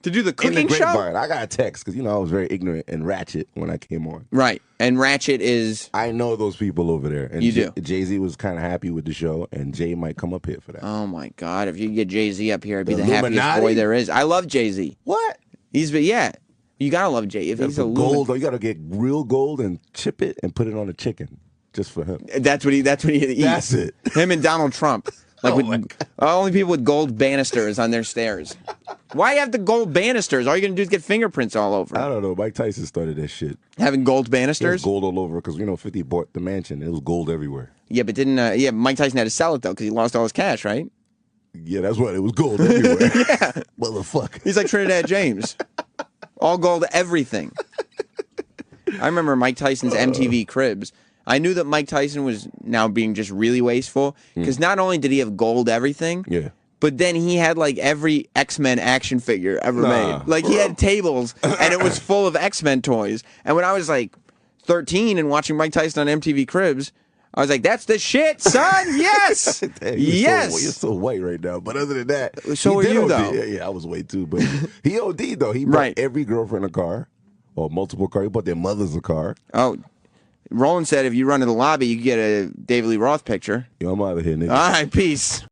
Speaker 11: To do the cooking
Speaker 2: In the
Speaker 11: show?
Speaker 2: grapevine. I got a text because, you know, I was very ignorant and ratchet when I came on.
Speaker 11: Right. And Ratchet is...
Speaker 2: I know those people over there. And
Speaker 11: You do?
Speaker 2: Jay-Z was kind of happy with the show, and Jay might come up here for that.
Speaker 11: Oh, my God. If you could get Jay-Z up here, I'd be the
Speaker 2: Illuminati?
Speaker 11: happiest boy there is. I love Jay-Z.
Speaker 2: What?
Speaker 11: Yeah. You got to love Jay. If he's a
Speaker 2: gold, though, you got to get real gold and chip it and put it on a chicken just for him.
Speaker 11: That's what he eats.
Speaker 2: That's it.
Speaker 11: Him and Donald Trump. Like only people with gold banisters on their stairs. Why have the gold banisters? All you're going to do is get fingerprints all over.
Speaker 2: I don't know. Mike Tyson started that shit.
Speaker 11: Having gold
Speaker 2: There's
Speaker 11: banisters?
Speaker 2: gold all over because, you know, 50 bought the mansion. It was gold everywhere.
Speaker 11: Yeah, but Mike Tyson had to sell it, though, because he lost all his cash, right?
Speaker 2: Yeah, that's what. It was gold everywhere.
Speaker 11: Yeah.
Speaker 2: Motherfucker.
Speaker 11: He's like Trinidad James. All gold, everything. I remember Mike Tyson's MTV Cribs. I knew that Mike Tyson was now being just really wasteful because not only did he have gold everything, but then he had like every X-Men action figure ever made. Like he had tables and it was full of X-Men toys. And when I was like 13 and watching Mike Tyson on MTV Cribs, I was like, that's the shit, son. Yes.
Speaker 2: Damn,
Speaker 11: yes.
Speaker 2: You're so white right now. But other than that,
Speaker 11: So
Speaker 2: he
Speaker 11: are
Speaker 2: did
Speaker 11: you,
Speaker 2: OD.
Speaker 11: though.
Speaker 2: Yeah, I was white too. But he OD'd, though. He bought every girlfriend a car or multiple cars. He bought their mothers a car.
Speaker 11: Oh, Roland said if you run to the lobby, you can get a David Lee Roth picture.
Speaker 2: Yo, I'm out of here, nigga.
Speaker 11: All right, peace.